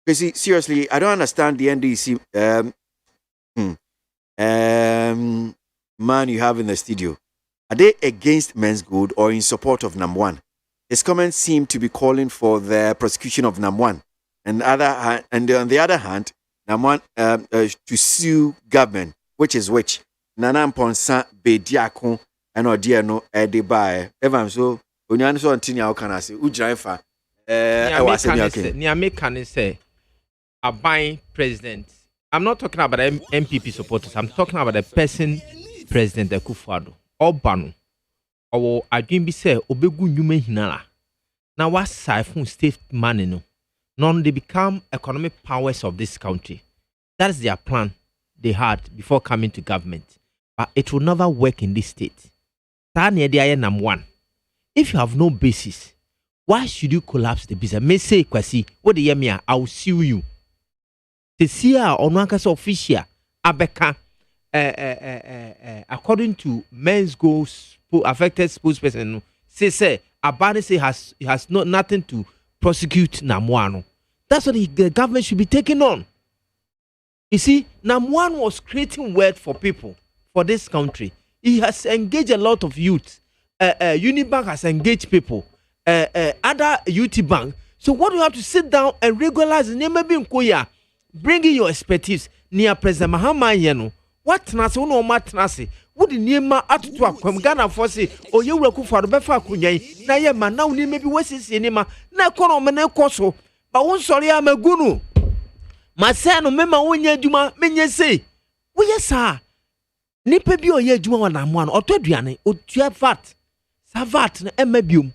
Because seriously, I don't understand the NDC man you have in the studio. Are they against men's good or in support of Nam1? His comments seem to be calling for the prosecution of Nam1. And on the other hand, Nam1 to sue government, which is which? Nana Mponsa Bediako and Odiano Edibae. Evan so when you answer how can I say Ujaifa? Niame can say a buying president. I'm not talking about MPP supporters. I'm talking about the person, President Akufo-Addo. Obano. Or Adwin bi say obegu nyuma hinala. Now what siphon state money no. None they become economic powers of this country. That is their plan they had before coming to government. But it will never work in this state. #1. If you have no basis, why should you collapse the business? May say Kwasi, what the yemia, I will sue you. The CR or Nankasa official Abeka according to men's goals affected spokesperson say Abani say has not nothing to prosecute Nam1. That's what the government should be taking on. You see, Nam1 was creating wealth for people for this country. He has engaged a lot of youth. Unibank has engaged people. Other UT Bank. So what do you have to sit down and regularize the name of Koya? Bring in your expertise near President Mahama Yeno. What Nasi no matnasi? Would the name atutu akwam Ghana for say or you will for the befa kunyai? Na ye man now ni maybe what's his name? Na kono mene koso. But one sorry I'm a gunu. Masano mema unye juma menye say. We yes sir. Nipe bi oye juma wa Nam1 otoduane otua vat. Sa vat na emebium.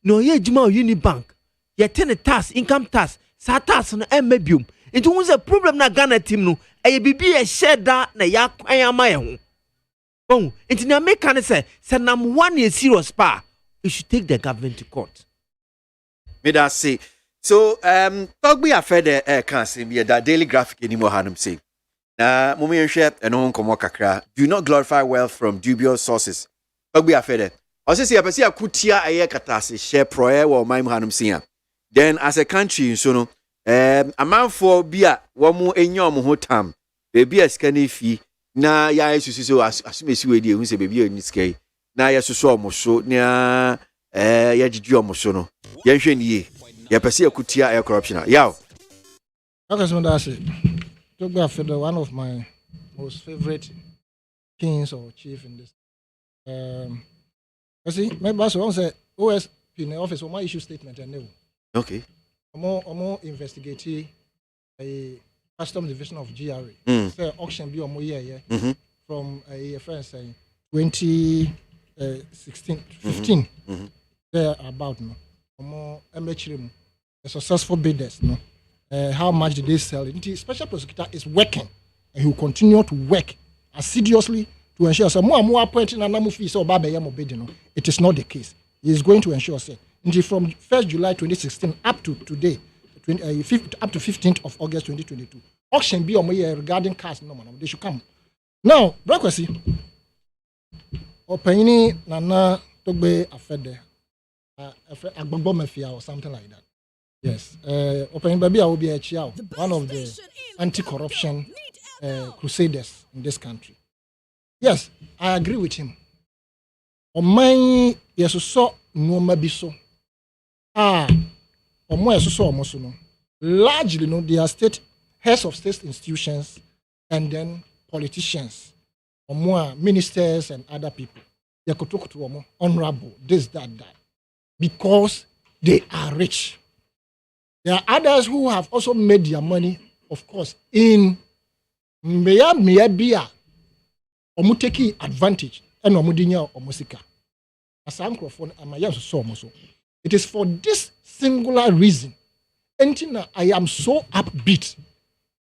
No ye juma o Unibank. Ye ten tax income tax. Sa tax na emebium. It was a problem na Ghana team no. Eye bibi e share da na ya kwan ama ye ho. Oh, it na make can say Nam1 is serious pa. You should take the government to court. Me that say. So talk be afraid can say me that Daily Graphic anymore hanum say. Na mumi nhwe eno nkomo kakra. Do not glorify wealth from dubious sources. Talk be afraid. I say apesi akutia aye katase share proye wo man hanum say. Then as a country so no amanfo bia wo mu enyo mo hotam. Bebi askani fi na ya isusu so asumesi we die hu se bebi ani skai. Na ya soso omo so na ya jiju omo so no. Ya nhwe niye. Ya pesi akutia air corruption. Yaw. Okay, so that's it. One of my most favorite kings or chief in this. I see, my boss won't say OSP in the office, or my issue statement and new. Okay. More investigative a custom division of GRA. Say auction be more year from a friend saying 20 15 there about no more MHM successful bidders no how much did they sell it? The special prosecutor is working and he will continue to work assiduously to ensure so more appointing and namu fees or bidding no it is not the case. He is going to ensure say from 1st July 2016 up to today up to 15th of August 2022 auction be on regarding cars no man they should come now Brakwasi Openi Nana Togbe Afede Agbogbo Mafia or something like that. Yes. Openi Babi will be a child, one of the anti-corruption crusaders in this country. Yes, I agree with him. On my yes so no mabiso. On my so no. Largely no, they are heads of state institutions and then politicians. Or more ministers and other people. They could talk to them honorable, this, that. Because they are rich. There are others who have also made their money, of course, in Meyabia, Omuteki advantage, and Omudinya or Musika. As I'm microphone, it is for this singular reason, Entina, I am so upbeat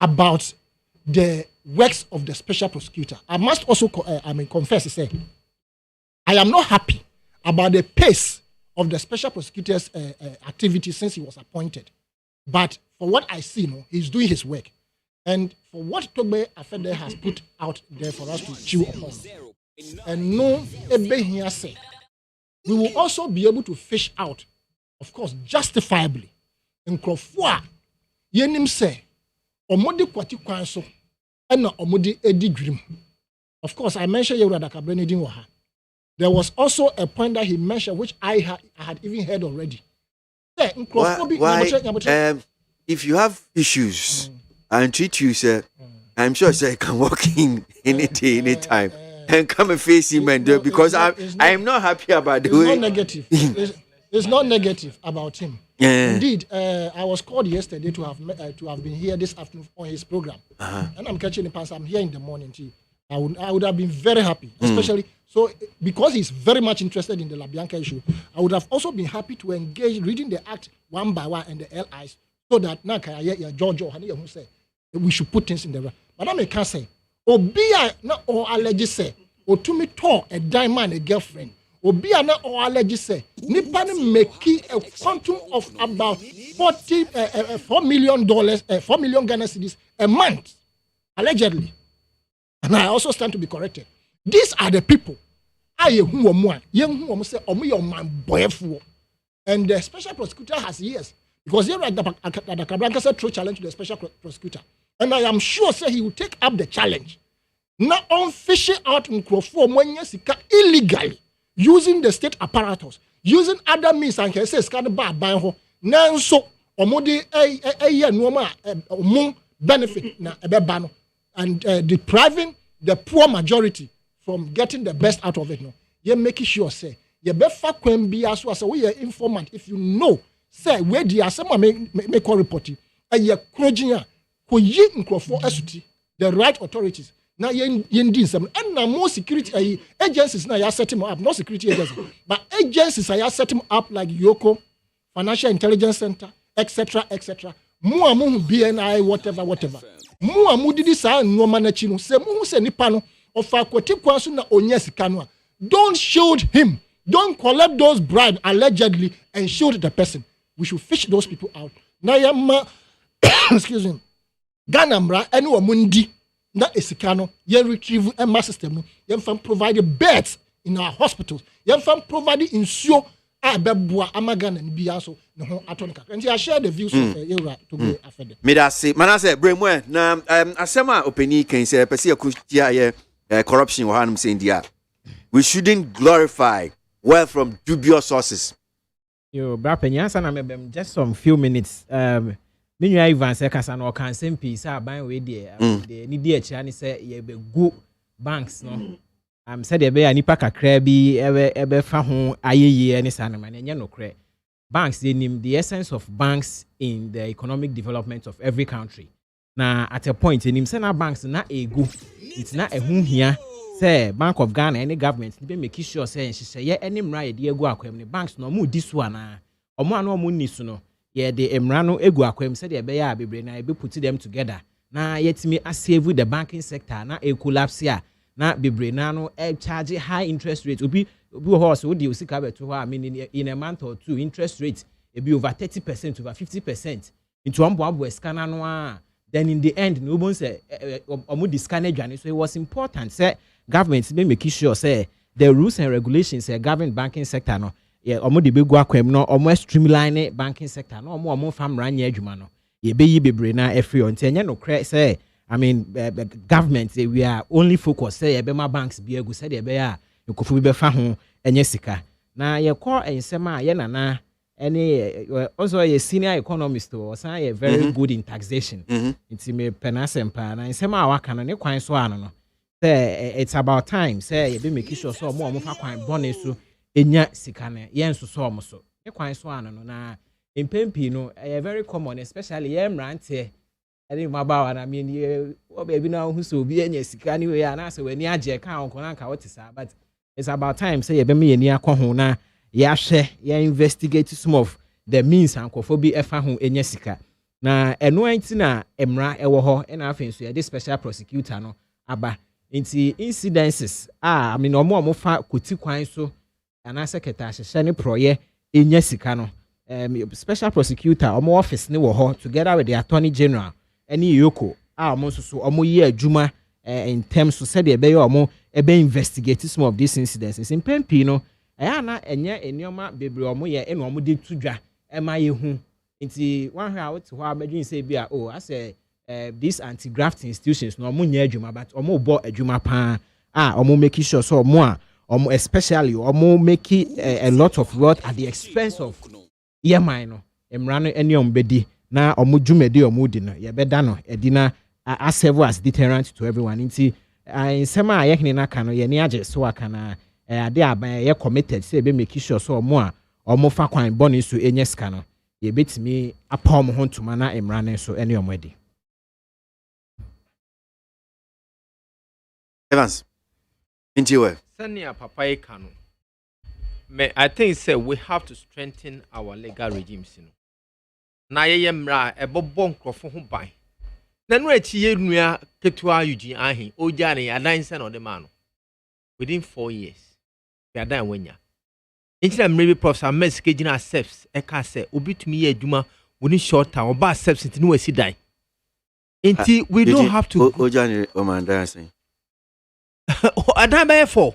about the works of the special prosecutor. I must also confess to say, I am not happy about the pace of the special prosecutor's activity since he was appointed. But for what I see, he's doing his work. And for what Togbe Afede has put out there for us to chew upon. And here say, we will also be able to fish out, of course, justifiably. In Krofwa, Yenim say, Omodi Kwati Kwanso, and Omodi Edi Grim. Of course, I mentioned Yura Dakabreni Dinwaha. There was also a point that he mentioned, which I had even heard already. Why, if you have issues and treat you, sir, I'm sure sir you can walk in any day, any time, and come and face him and do it because I am not happy about the way. Not negative. It's not negative about him. Indeed, I was called yesterday to have been here this afternoon on his program, and I'm catching the pass. I'm here in the morning too. I would have been very happy, especially so because he's very much interested in the LaBianca issue. I would have also been happy to engage reading the act one by one and the LIs so that now George who say we should put things in the right. But I can't say Obia na or allergy say or to me talk a diamond a girlfriend. Obia na or allergy say Nipan make a quantum of about $4 million, 4 million Ghana cedis a month, allegedly. And I also stand to be corrected. These are the people. And the special prosecutor has years. Because here at the Cabranca said through challenge to the special prosecutor. And I am sure he will take up the challenge. Now on fishing out in Crawford illegally, using the state apparatus, using other means and can say scan bar by now so omodi benefit na ebebano and depriving the poor majority from getting the best out of it. No, you're making sure say you better can be as well. So we are informant. If you know, say where the someone make a report, and you're crowding who you for the right authorities. Now you're doing some and now more security agencies now you set him up, not security agencies, but agencies are setting up like Yoko, Financial Intelligence Center, etc. More BNI, whatever. More did this no manachino. Say mu se nipano of akwati kwanso na onyesi kanwa. Don't shield him. Don't collect those bribes allegedly and shield the person. We should fish those people out. Na yama excuse me. Ganamra enu omundi na esikano ye retrieve a system. Ye fam provide beds in our hospitals. Ye fam provide insuo beboa amagana ni bia so ne ho atonika. And I share the views of Yura to be affected. Me da say manase bremwe na asema opini can say pese akutia ye corruption wa hanum say India. We shouldn't glorify wealth from dubious sources. Yo brapenya sana mebem just some few minutes me nwa Ivan say kasa no kan sempi say aban we there ni die kira ni say ye be go banks no said e be anipa kakra bi ebe fa ho ayeye ni sana man enye no kre banks they name the essence of banks in the economic development of every country. Now at a point in him say na banks na ego it's not a hum here say Bank of Ghana any government be make sure say nhye any mra ye egu akwam ne banks no mu disu ana omo anu omo ni su no ye de emra no egu akwam say de be ya bebre na be put them together na yetimi save the banking sector na e collapse ya na bebre na no charge high interest rate obi horse wo di osika beto ho I mean in a month or two interest rate e be over 30% over 50% into ambo scanner no then in the end no one say omo discount adwane so it was important say government be make sure say the rules and regulations govern banking sector no yeah omo de be go akwam no omo streamline banking sector no omo fam ranya adwuma no ye be yi bebre na every on tenye no cre say I mean government we are only focus say be ma banks be egu say de be ya ekofu be fa ho enye sika na ye call ensema ye nana any also a senior economist or say very good in taxation. It's me penasempa na nsema waka no ne kwan so ano no. Say it's about time say you be make sure so mo fa kwan bone so enya sika na yen so so mo so. Ne kwan so ano no na impempi no very common especially yem rante any mabawa na mean ye obi na hu so obi enya sika ni we na say we ni age ka onko na nka what is but it's about time say you be me ni akọ na yahwe ya investigate some of the means ankofobi efa ho enya sika na eno anti na emra ewo ho na afen so ya the special prosecutor no aba nti incidences I mean omo fa koti kwan so ana secretary hye ne proye enya sika no special prosecutor omo office ne wo ho together with the attorney general eni yoko omo so omo ye adwuma in terms of say the be omo ebe investigate some of these incidents in pempi no na enye enioma bebre omo ye eno omo de tudwa ema ye hu nti wan hwe a wote ho abadwin say bia I say these anti-graft institutions no omo nya adwuma but omo bo adwuma pa omo make sure so omo especially omo make a lot of wealth at the expense of yeman no emra no eni ombedi na omo dwumedi omo di no ye beda no edina serve as deterrent to everyone nti nsema ye hene na ka no ye ni age so aka na ade aban ye committed say be make sure so omo fa kwan bone so enye ska no ye betimi apom ho ntoma na emra ne so ene omwedi Evans intiwe senior papa e kanu I think say we have to strengthen our legal regimes na ye mra ebobon krofo ho ban na no echi ye nua ketua yuji ahin oja ne adanse no de ma no within 4 years we are done wenya intina maybe professor mes kejina accepts e ka say obitumi ye adwuma woni short time oba accepts intini wasi dan inti we don't have to oja ne o man dancing adan be for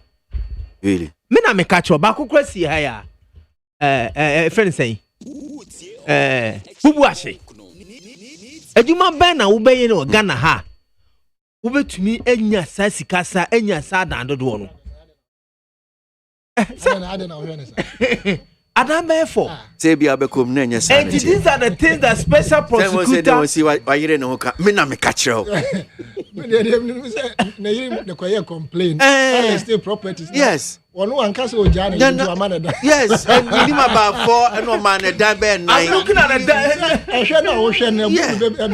really me na me catch ba kokra si ha ya friend say bubu ashe adwuma ben na wo be ye no Ghana ha wo betumi enya sa sikasa enya sa dan dodo no Adam Befo. Say be abekom na enya sa. And these are the things that special prosecutor. They will see why you no ka. Me na me catch you. Na yiri na koye complain. Still properties. Yes. One ankasa ojane into amana. Yes, and we him about 4 and no man dan be 9. I'm looking at the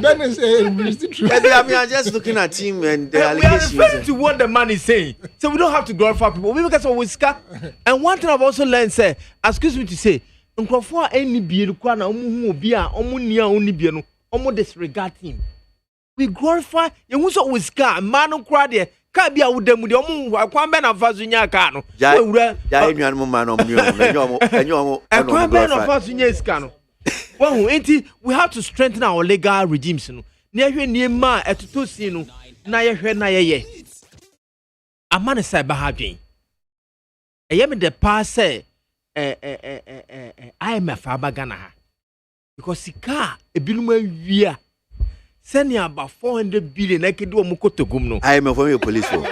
Ben say true. I'm just looking at him and the allegations. We are referring to what the man is saying. So we don't have to glorify people. We because we scar. And one thing I've also learned say, excuse me to say, nkrofo any bie kwa na omu obi a omu nia oni bie no, omu disregard him. We glorify you who so we scar man no kra de ka bia wo damu de omu akwan be na faso nya ka no. Wura ya enuan mo man omu enyo akwan be na faso nya iska no. Well, we have to strengthen our legal regimes no. Na hwe niema etotosi no na ye hwe na ye. Amane sai ba ha dwen. Eye me de pa say IMF abagana ha. Because sika ebilum awia send about 400 billion I can do a mukotogum no. IMF for me police for.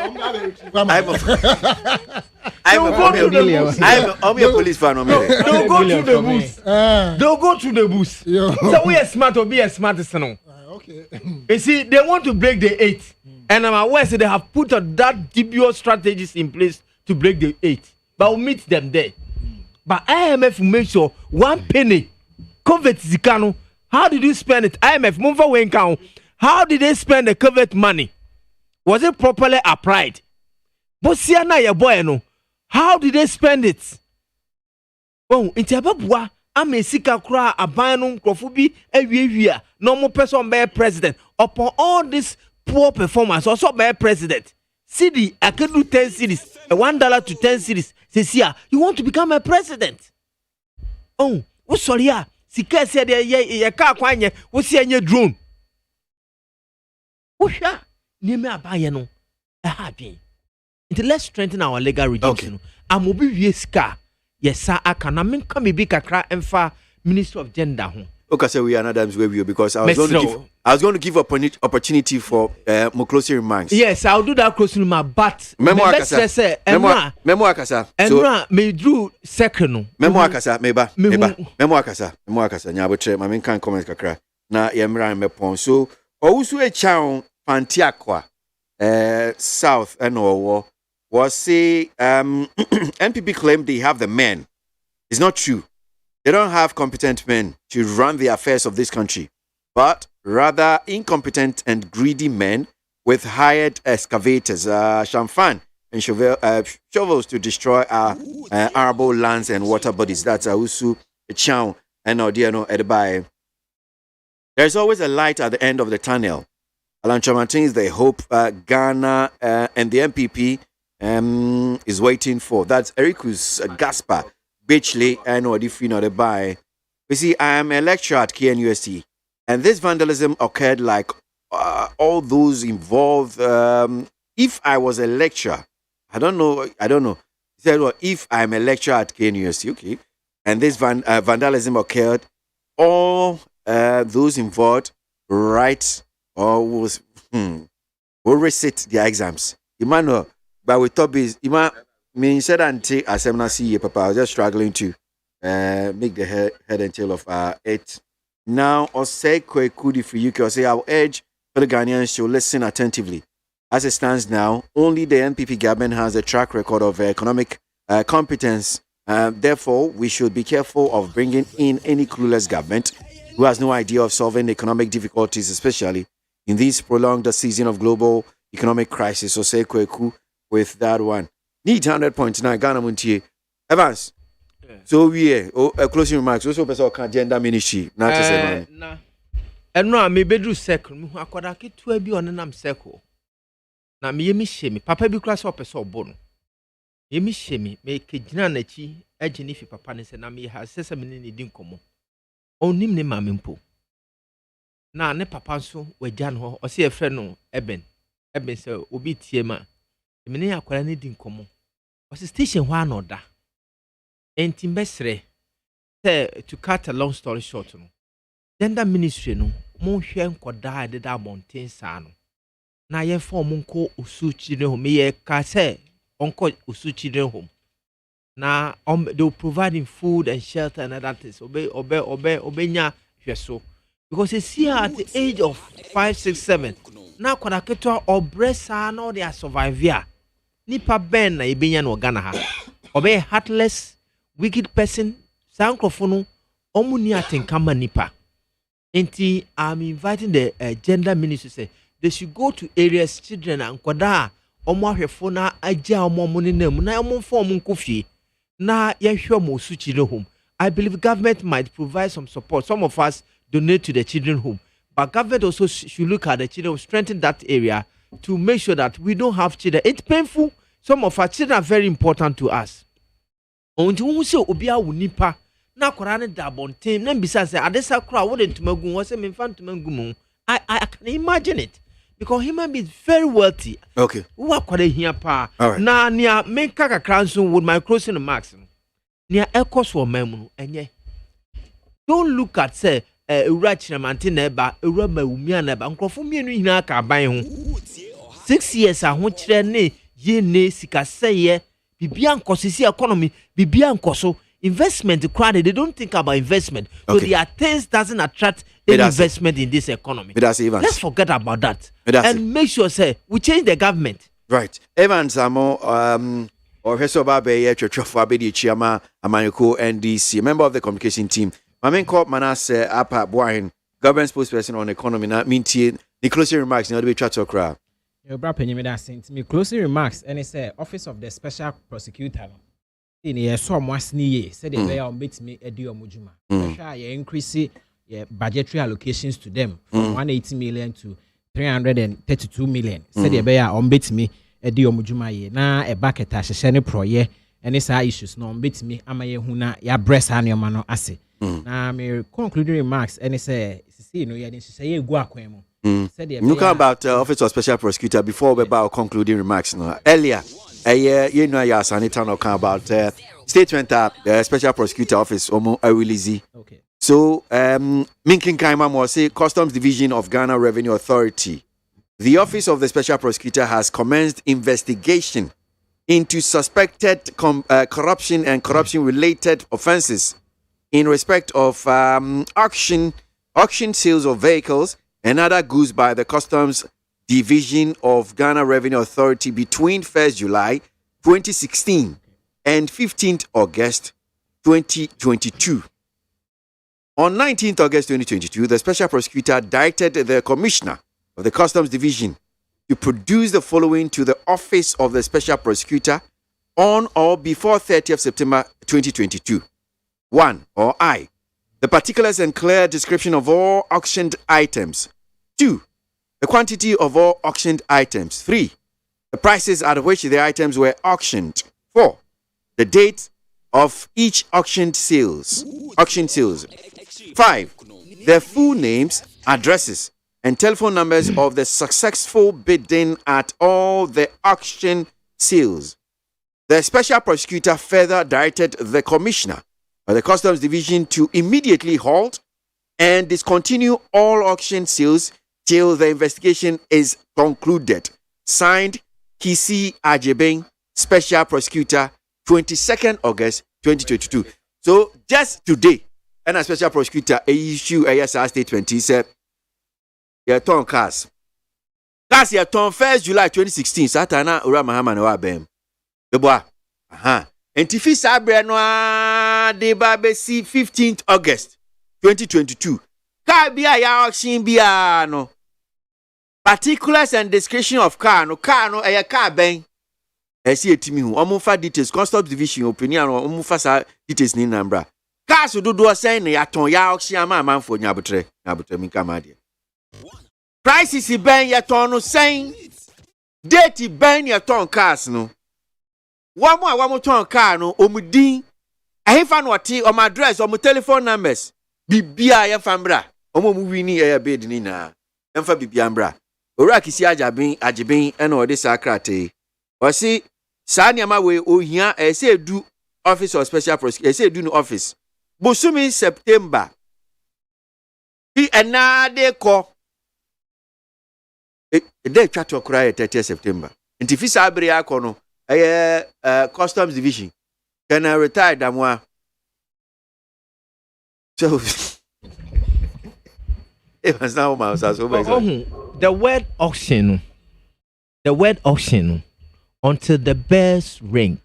I'm a police fan. Don't go to the booth. Don't go to the booth. So we are smart or be as smart as no. Okay. You see, they want to break the 8. And I'm aware so they have put that dubious strategies in place to break the 8. But we'll meet them there. But IMF will make sure 1 penny convert zikano. How did you spend it? IMF move away count. How did they spend the covert money? Was it properly applied? Bosia na ye boy no. How did they spend it? Oh, inti ababua ame sika kra aban no nkrofo bi awiawia no mo person be president upon all this poor performance also be president. CD I can do 10 cities, $1 to 10 cities. Says you want to become a president. Oh, wo sorry ya. Sika se de ye ka kwanye, wo se anye drone. Wo hwa nieme abaye no. Adwen. Let's strengthen our legal regime. Okay. Amobi wie sika. Yes, sir. I can. I mean, come be kakra emfa Minister of Gender. Okay, so we are not Adams Review because I was going to give opportunity for more closing remarks. Yes, I'll do that closing remark. But Memo akasa. Emra me drew second. Memo akasa. Memo akasa. Nyabotre. Mami kan comment kakra. Na yemra mepon. So owusu e chaun Pantiakwa South and Owo. Was say NPP claimed they have the men. It's not true. They don't have competent men to run the affairs of this country, but rather incompetent and greedy men with hired excavators, champagne and shovels to destroy our arable lands and water bodies. That's Usu Chow and Odiano Edbai. There's always a light at the end of the tunnel. Alan Chamartins, they hope Ghana and the MPP is waiting for. That's Ericus Gaspar, Beachley, and Odifino de Bay. You see, I am a lecturer at KNUST, and this vandalism occurred like all those involved. If I was a lecturer, I don't know. He said, well, if I'm a lecturer at KNUST, okay, and this vandalism occurred, all those involved write or will resit their exams. Emmanuel. But with topics, me said until Assembly CE, Papa, I was just struggling to make the head and tail of it. Now, or say could if you can say, I'll urge for the Ghanaians to listen attentively. As it stands now, only the NPP government has a track record of economic competence. Therefore, we should be careful of bringing in any clueless government who has no idea of solving economic difficulties, especially in this prolonged season of global economic crisis. So say with that one. Need 100.9 Ghana Montier. Evans. Yeah. So we closing remarks. Also person can gender ministry. Not to say no. And no, me bedroom circle. Me akwada ke tu abi on nam circle. Na me yemi shemi. Papa bi kura so person obo no. Yemi shemi me ke gina na chi agini fi papa ne se na me ha sese me ne din komo. Onim ne ma me mpo. Na ne papa so wagya no o se e fre no Eben se obi tie ma. Mene akwara ne din komo. Was station hwa na oda. Enti mbesre. To cut a long story short no. Gender ministry no mo hwe nkoda de da mountain sa no. Na ye form nko osuchi ne home ye ka se onko osuchi ne home. Na they will providing food and shelter and other things. Obenya hweso. Because you see at the age of 5, 6, 7 na kwada keto obresa na they are survive here. Nipa ben na ibenya no Ghana ha. Obe heartless, wicked person, sankrofo omu ni atenkama nipa. Enti I'm inviting the gender ministry say they should go to areas children and kwada omu ahwefo na agya omu ne nam na omu fo omu nkofie na yehwe mo su children home. I believe government might provide some support. Some of us donate to the children home, but government also should look at the children, strengthen that area to make sure that we don't have children. It's painful. Some of our children are very important to us. Onti wo se obi a wonipa na kwara ne da bonten na bisa say adesa kra wo de ntumagu wo se memfa ntumagu mu. I can imagine it because human being is very wealthy. Okay. Wo akwara hia pa. Na nia menka kakra nso with my closing remarks. Nia ekoso mamu no enye. Don't look at say ewura chiramante na eba ewura mawumia na eba nkrofo mienu hina ka ban ho 6 years aho kire ne ye ne sikaseye bibia nkosisi economy bibia nkoso investment crowd they don't think about investment. Okay. So their things doesn't attract any investment in this economy. Let's forget about that and make sure say we change the government. Right. Evans Amo or Hesoba Beye Chofo Abedi Chiama Amaniko NDC, member of the communication team. Mamen Corp Manasseh Apa Boahin, government spokesperson on economy, na mintie the closing remarks in the way chat to crowd. Your brother penny me that sent me closing remarks and he said Office of the Special Prosecutor. In here so much near said the way on beat me a deal mujuma. Increase budgetary allocations to them from 180 million to 332 million. Said the way on beat me a deal mujuma ye na a bucket as a shiny pro ye and it's issues no beat me amaye huna ya breast and your mano ase. Now me concluding remarks and he say see no ya didn't say go akwemo. Look about Office of Special Prosecutor before we about concluding remarks. No. Earlier, you know, you talking about statement Special Prosecutor Office release. Okay. So, Minkin Kaima will say Customs Division of Ghana Revenue Authority. The Office of the Special Prosecutor has commenced investigation into suspected corruption and corruption-related offenses in respect of auction sales of vehicles and other goods by the Customs Division of Ghana Revenue Authority between 1st July 2016 and 15th August 2022. On 19th August 2022, the Special Prosecutor directed the Commissioner of the Customs Division to produce the following to the Office of the Special Prosecutor on or before 30th September 2022. 1. Or I. The particulars and clear description of all auctioned items. 2. The quantity of all auctioned items. 3. The prices at which the items were auctioned. 4. The date of each auction sales. 5. The full names, addresses, and telephone numbers of the successful bidding at all the auction sales. The Special Prosecutor further directed the Commissioner of the Customs Division to immediately halt and discontinue all auction sales till the investigation is concluded. Signed, Kisi Ajebeng, Special Prosecutor, 22nd August 2022. So just today, and a Special Prosecutor issue a statement. He said, "Your turn cars. Cars your turn 1st July 2016. Satana Ura Mahama no abem. The boy, and Tifi Sabre no de babesi 15th August 2022. Car bia ya auction bia no. Particulars and description of car no a car ben. Esi etimi hu omufa details Customs Division opinion omufa sa details ni nambra. Cars do say na yaton ya auction ama manfo nyabotre minka ma de. Prices ben yaton no saying date ben yaton cars no. Wamu ton car no omudin ahefa no oti o address o telephone numbers bibia ya fambra omo mu wini e bid ni na emfa bibia mbra ora kisi ajeben ena ode sakrate o si saniama we ohia ese du Office of Special Prosecutor ese du no office bosumi September bi enade ko dey twa to kura 30 September nti fi sabre akono Customs Division can I retire damwa so it was now my the word auction until the bells ring.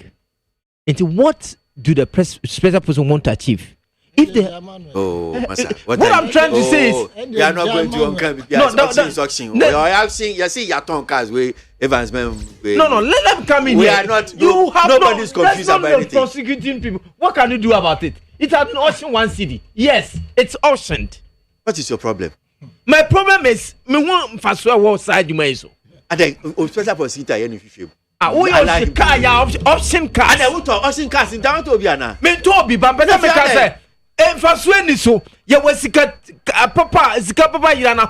Into what do the special person want to achieve? If they what I'm trying to say is you are not going to auction. You see your tongue cars we Evans men. No, let them come in. We here. are not. You have nobody's confused about anything. Prosecuting people. What can you do about it? It has been auctioned one city. Yes, it's auctioned. What is your problem? My problem is me want faswa wo side you may so. And then special prosecutor here in Fifi. We auction car ya auction car. And then we talk auction cars in down to Obiana. Me to Obi but me can say faswa ni so. Ya wasika papa yirana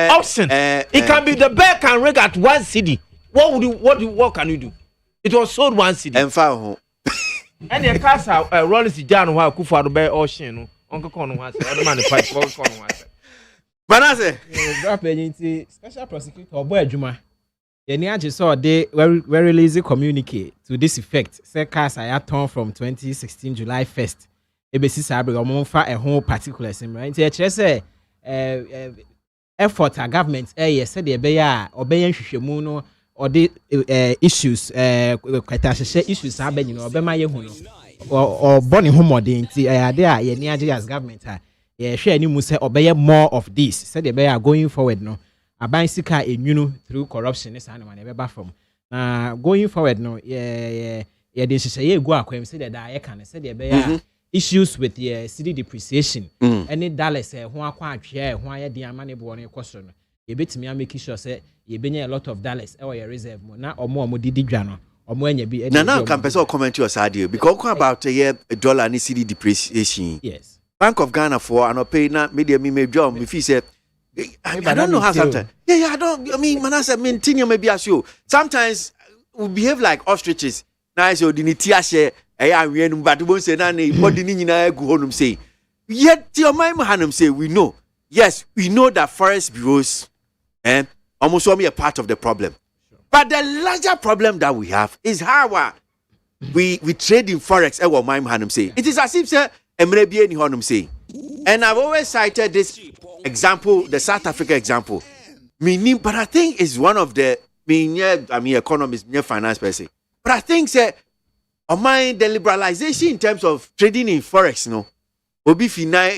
auction. It can be the bear can rig at one city. What can you do? It was sold one city. And found and the cars are Rollins John who Kufa bear auction. Uncle Cono was other man the fight for Cono was. Banase drop agency Special Prosecutor ABOAGYE. Yeni aje saw they very lazy communicate to this effect. Say cars I turn from 2016 July 1st. Ebesi sabre omo fa a whole particular sim right. Nti say effort a government said the beya obeyan hwehwemu no or the issues kwatahye issues abenyi no obema ye hu no or born in home nti ade a yeni aje as government a ye hwe ani mu say obeye more of this said the beya going forward no aban sika enwunu through corruption is and man ebe from na going forward no yeah the hyehyɛ go akwam say that I can say the be issues with the city depreciation any dollars ho akwa atwe ho aye de amane bo no ekoso no ye betimi make sure say ye benya a lot of dollars e your reserve mo na omo didi dwa no omo anya bi na can person comment your side because about a dollar and city depreciation. Yes, Bank of Ghana for and pay na media me job if he said I don't know how sometimes. Yeah, I don't. I mean, Manasa, continue maybe as you. Sometimes we behave like ostriches. Nice, or dinity share. I am but won't say nani. What did you go home say? Yet, your mind, Hanum say we know. Yes, we know that forest bureaus, almost only a part of the problem. But the larger problem that we have is how we trade in forex. What my Hanum say. It is as if say Emrebi any Hanum say. And I've always cited this example, the South Africa example. Meaning, but I think it's one of the economists, finance person. But I think the liberalization in terms of trading in forex, no, obi fi na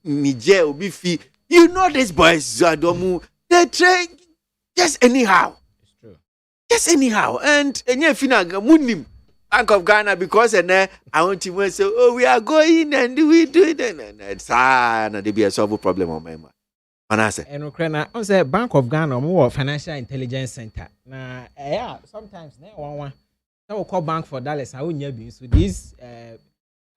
Niger, obi fi. You know these boys, Zadomu, they trade just anyhow. It's true. Just anyhow, and you fina munim. Bank of Ghana because I want to say, oh, we are going and we do it, and it's there be a solve problem on my mind. And Ukraine, I say Bank of Ghana more financial intelligence center. Now, sometimes one we call bank for dollars. I won't be so these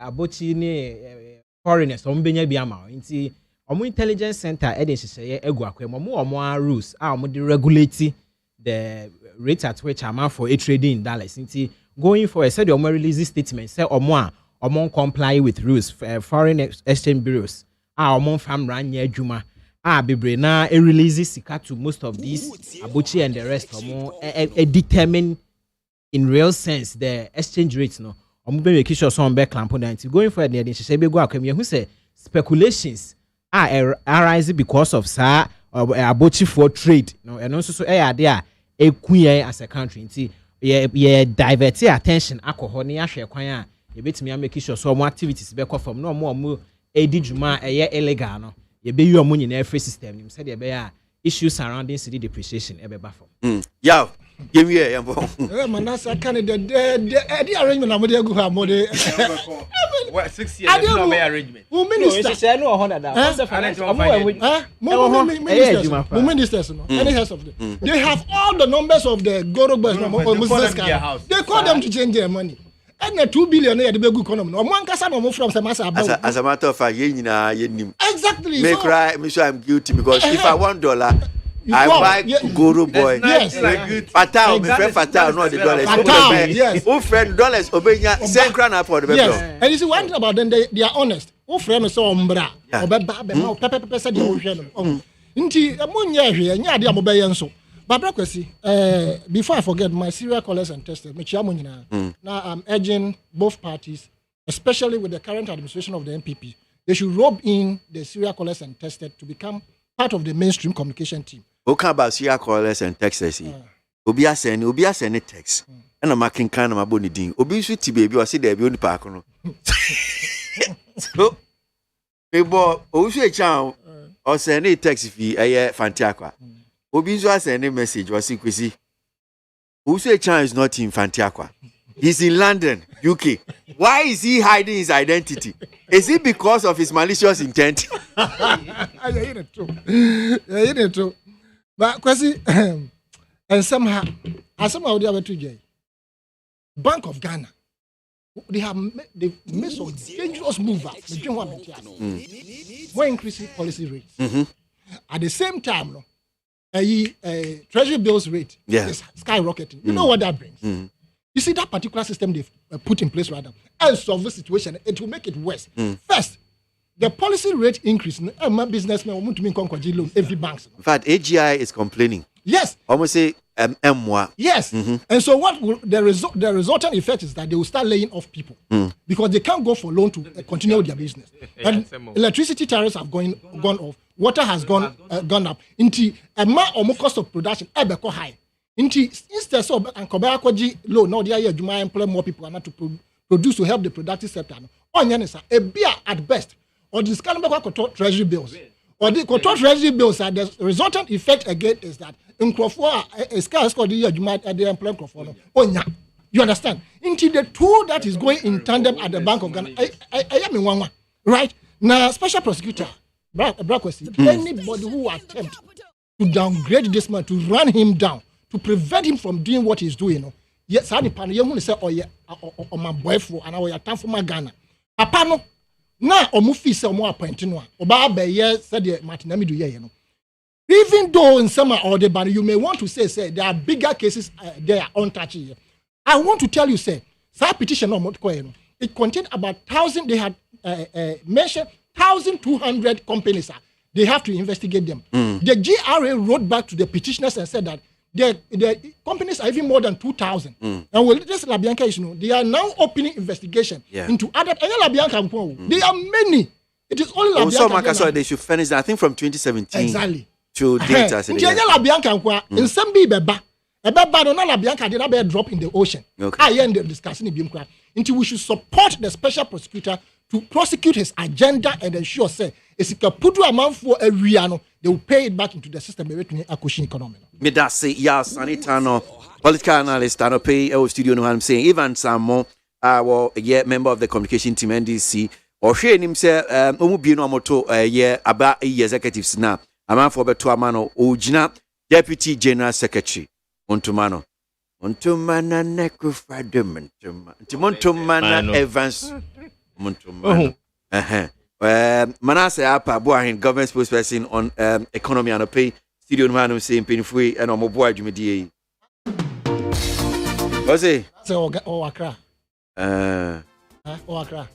abochi foreigners. Be amount. Inti intelligence center. Say ego akwe. More rules. They regulate the rate at which amount for a trading in dollars. Inti going for a said omo release statement. Say omo comply with rules. Foreign exchange bureaus. Omo farm run near Juma. Bibre na release sika to most of these abochi and the rest determine in real sense the exchange rates no be make sure some be clamp on that going for the say be go akwam who say speculations are arising because of sa abochi for trade no and also so ade a ekuye as a country nti ye divert attention alcohol ne ahwe kwan a ye betimi make sure some activities be from no mo edi djuma illegal no you be your money in every system. You said there issues surrounding city depreciation. Yeah, give me a Manasa Canada. The arrangement I'm going to go more. 6 years no arrangement. Who minister? No 100. Ministers, any heads of them. They have all the numbers of the Goro boys. They call them to change their money. And the 2 billion the big economy. As a matter of fact, exactly. May cry, me sure I'm guilty because if I $1, I buy Guru boy. Yes. Fatal, my friend Fatal, not the dollars. Yes. Who friend dollars obey send crown up for the yes. And you see one thing about them, they are honest. Who friend is so umbra. Pepper said the ocean. Inti amunya here, nya dia mobile so. But before I forget, my serial callers and testers, now I'm urging both parties, especially with the current administration of the MPP, they should rope in the serial callers and testers to become part of the mainstream communication team. Okay, about serial callers and testers. Obia send text. And I'm making kind of my bony ding. Obi sweet baby, I see there be on the park. So, people, Obi chow or send a text if you a fantiaqua. Obizo send a message was Kwesi. Uche Chan is not in Fantiaqua. He's in London, UK. Why is he hiding his identity? Is it because of his malicious intent? Yeah, true. But Kwesi, and somehow they have to Bank of Ghana. They made some dangerous moves. We're increasing policy rates. At the same time, treasury bills rate is skyrocketing. You know what that brings? You see that particular system they've put in place rather and solve the situation, it will make it worse. First, the policy rate increase. Businessmen want to make loan every bank. In fact, AGI is complaining. Yes. Almost say M1. Yes. And so what will the resultant effect is that they will start laying off people because they can't go for loan to continue their business. And electricity tariffs have gone off. Water has gone up. Into a more cost of production high. Instead of and loan, now they are employ more people and not to produce to help the productive sector. On a beer at best, or this kind of treasury bills. or the control treasury bills are the resultant effect again is that in Crawford a scarce called the Jumat at the employment Crawford. Oh, yeah. You understand? Into the two that is going in tandem at the Bank of Ghana. I am in one, right? Now, special prosecutor, anybody who attempt to downgrade this man, to run him down, to prevent him from doing what he's doing, yes, I depend. You want to say, oh yeah, or my boyfriend, and I will time for my Ghana. Papa no, now Omufi say more appointing one. Oba be yes, said the Martinami do ye, Even though in some or the banner, you may want to say there are bigger cases there untouched here. I want to tell you, say, that petition it contained about 1,000. They had mentioned 1,200 companies. They have to investigate them. The GRA wrote back to the petitioners and said that the companies are even more than 2,000. And with this Labianca issue, they are now opening investigation into other. There are many. It is only Labianca. Also, they should finish that. I think from 2017 exactly to data. In some beba. Labianca did not drop in the ocean. I end the discussion until we should support the special prosecutor to prosecute his agenda and ensure say it's a putu amount for a riano, they will pay it back into the system economy. Me that say yes, Anitano, political analyst, and pay our studio no I'm saying even some more member of the communication team NDC or share him say omubi no moto about executives now. A man for beto amano ojina deputy general secretary Montumana nekufradum Montumana Evans Montumana Manase apa boahin government spokesperson on economy and pay studio no saying painful and on boa dwumedie what's it so Accra Accra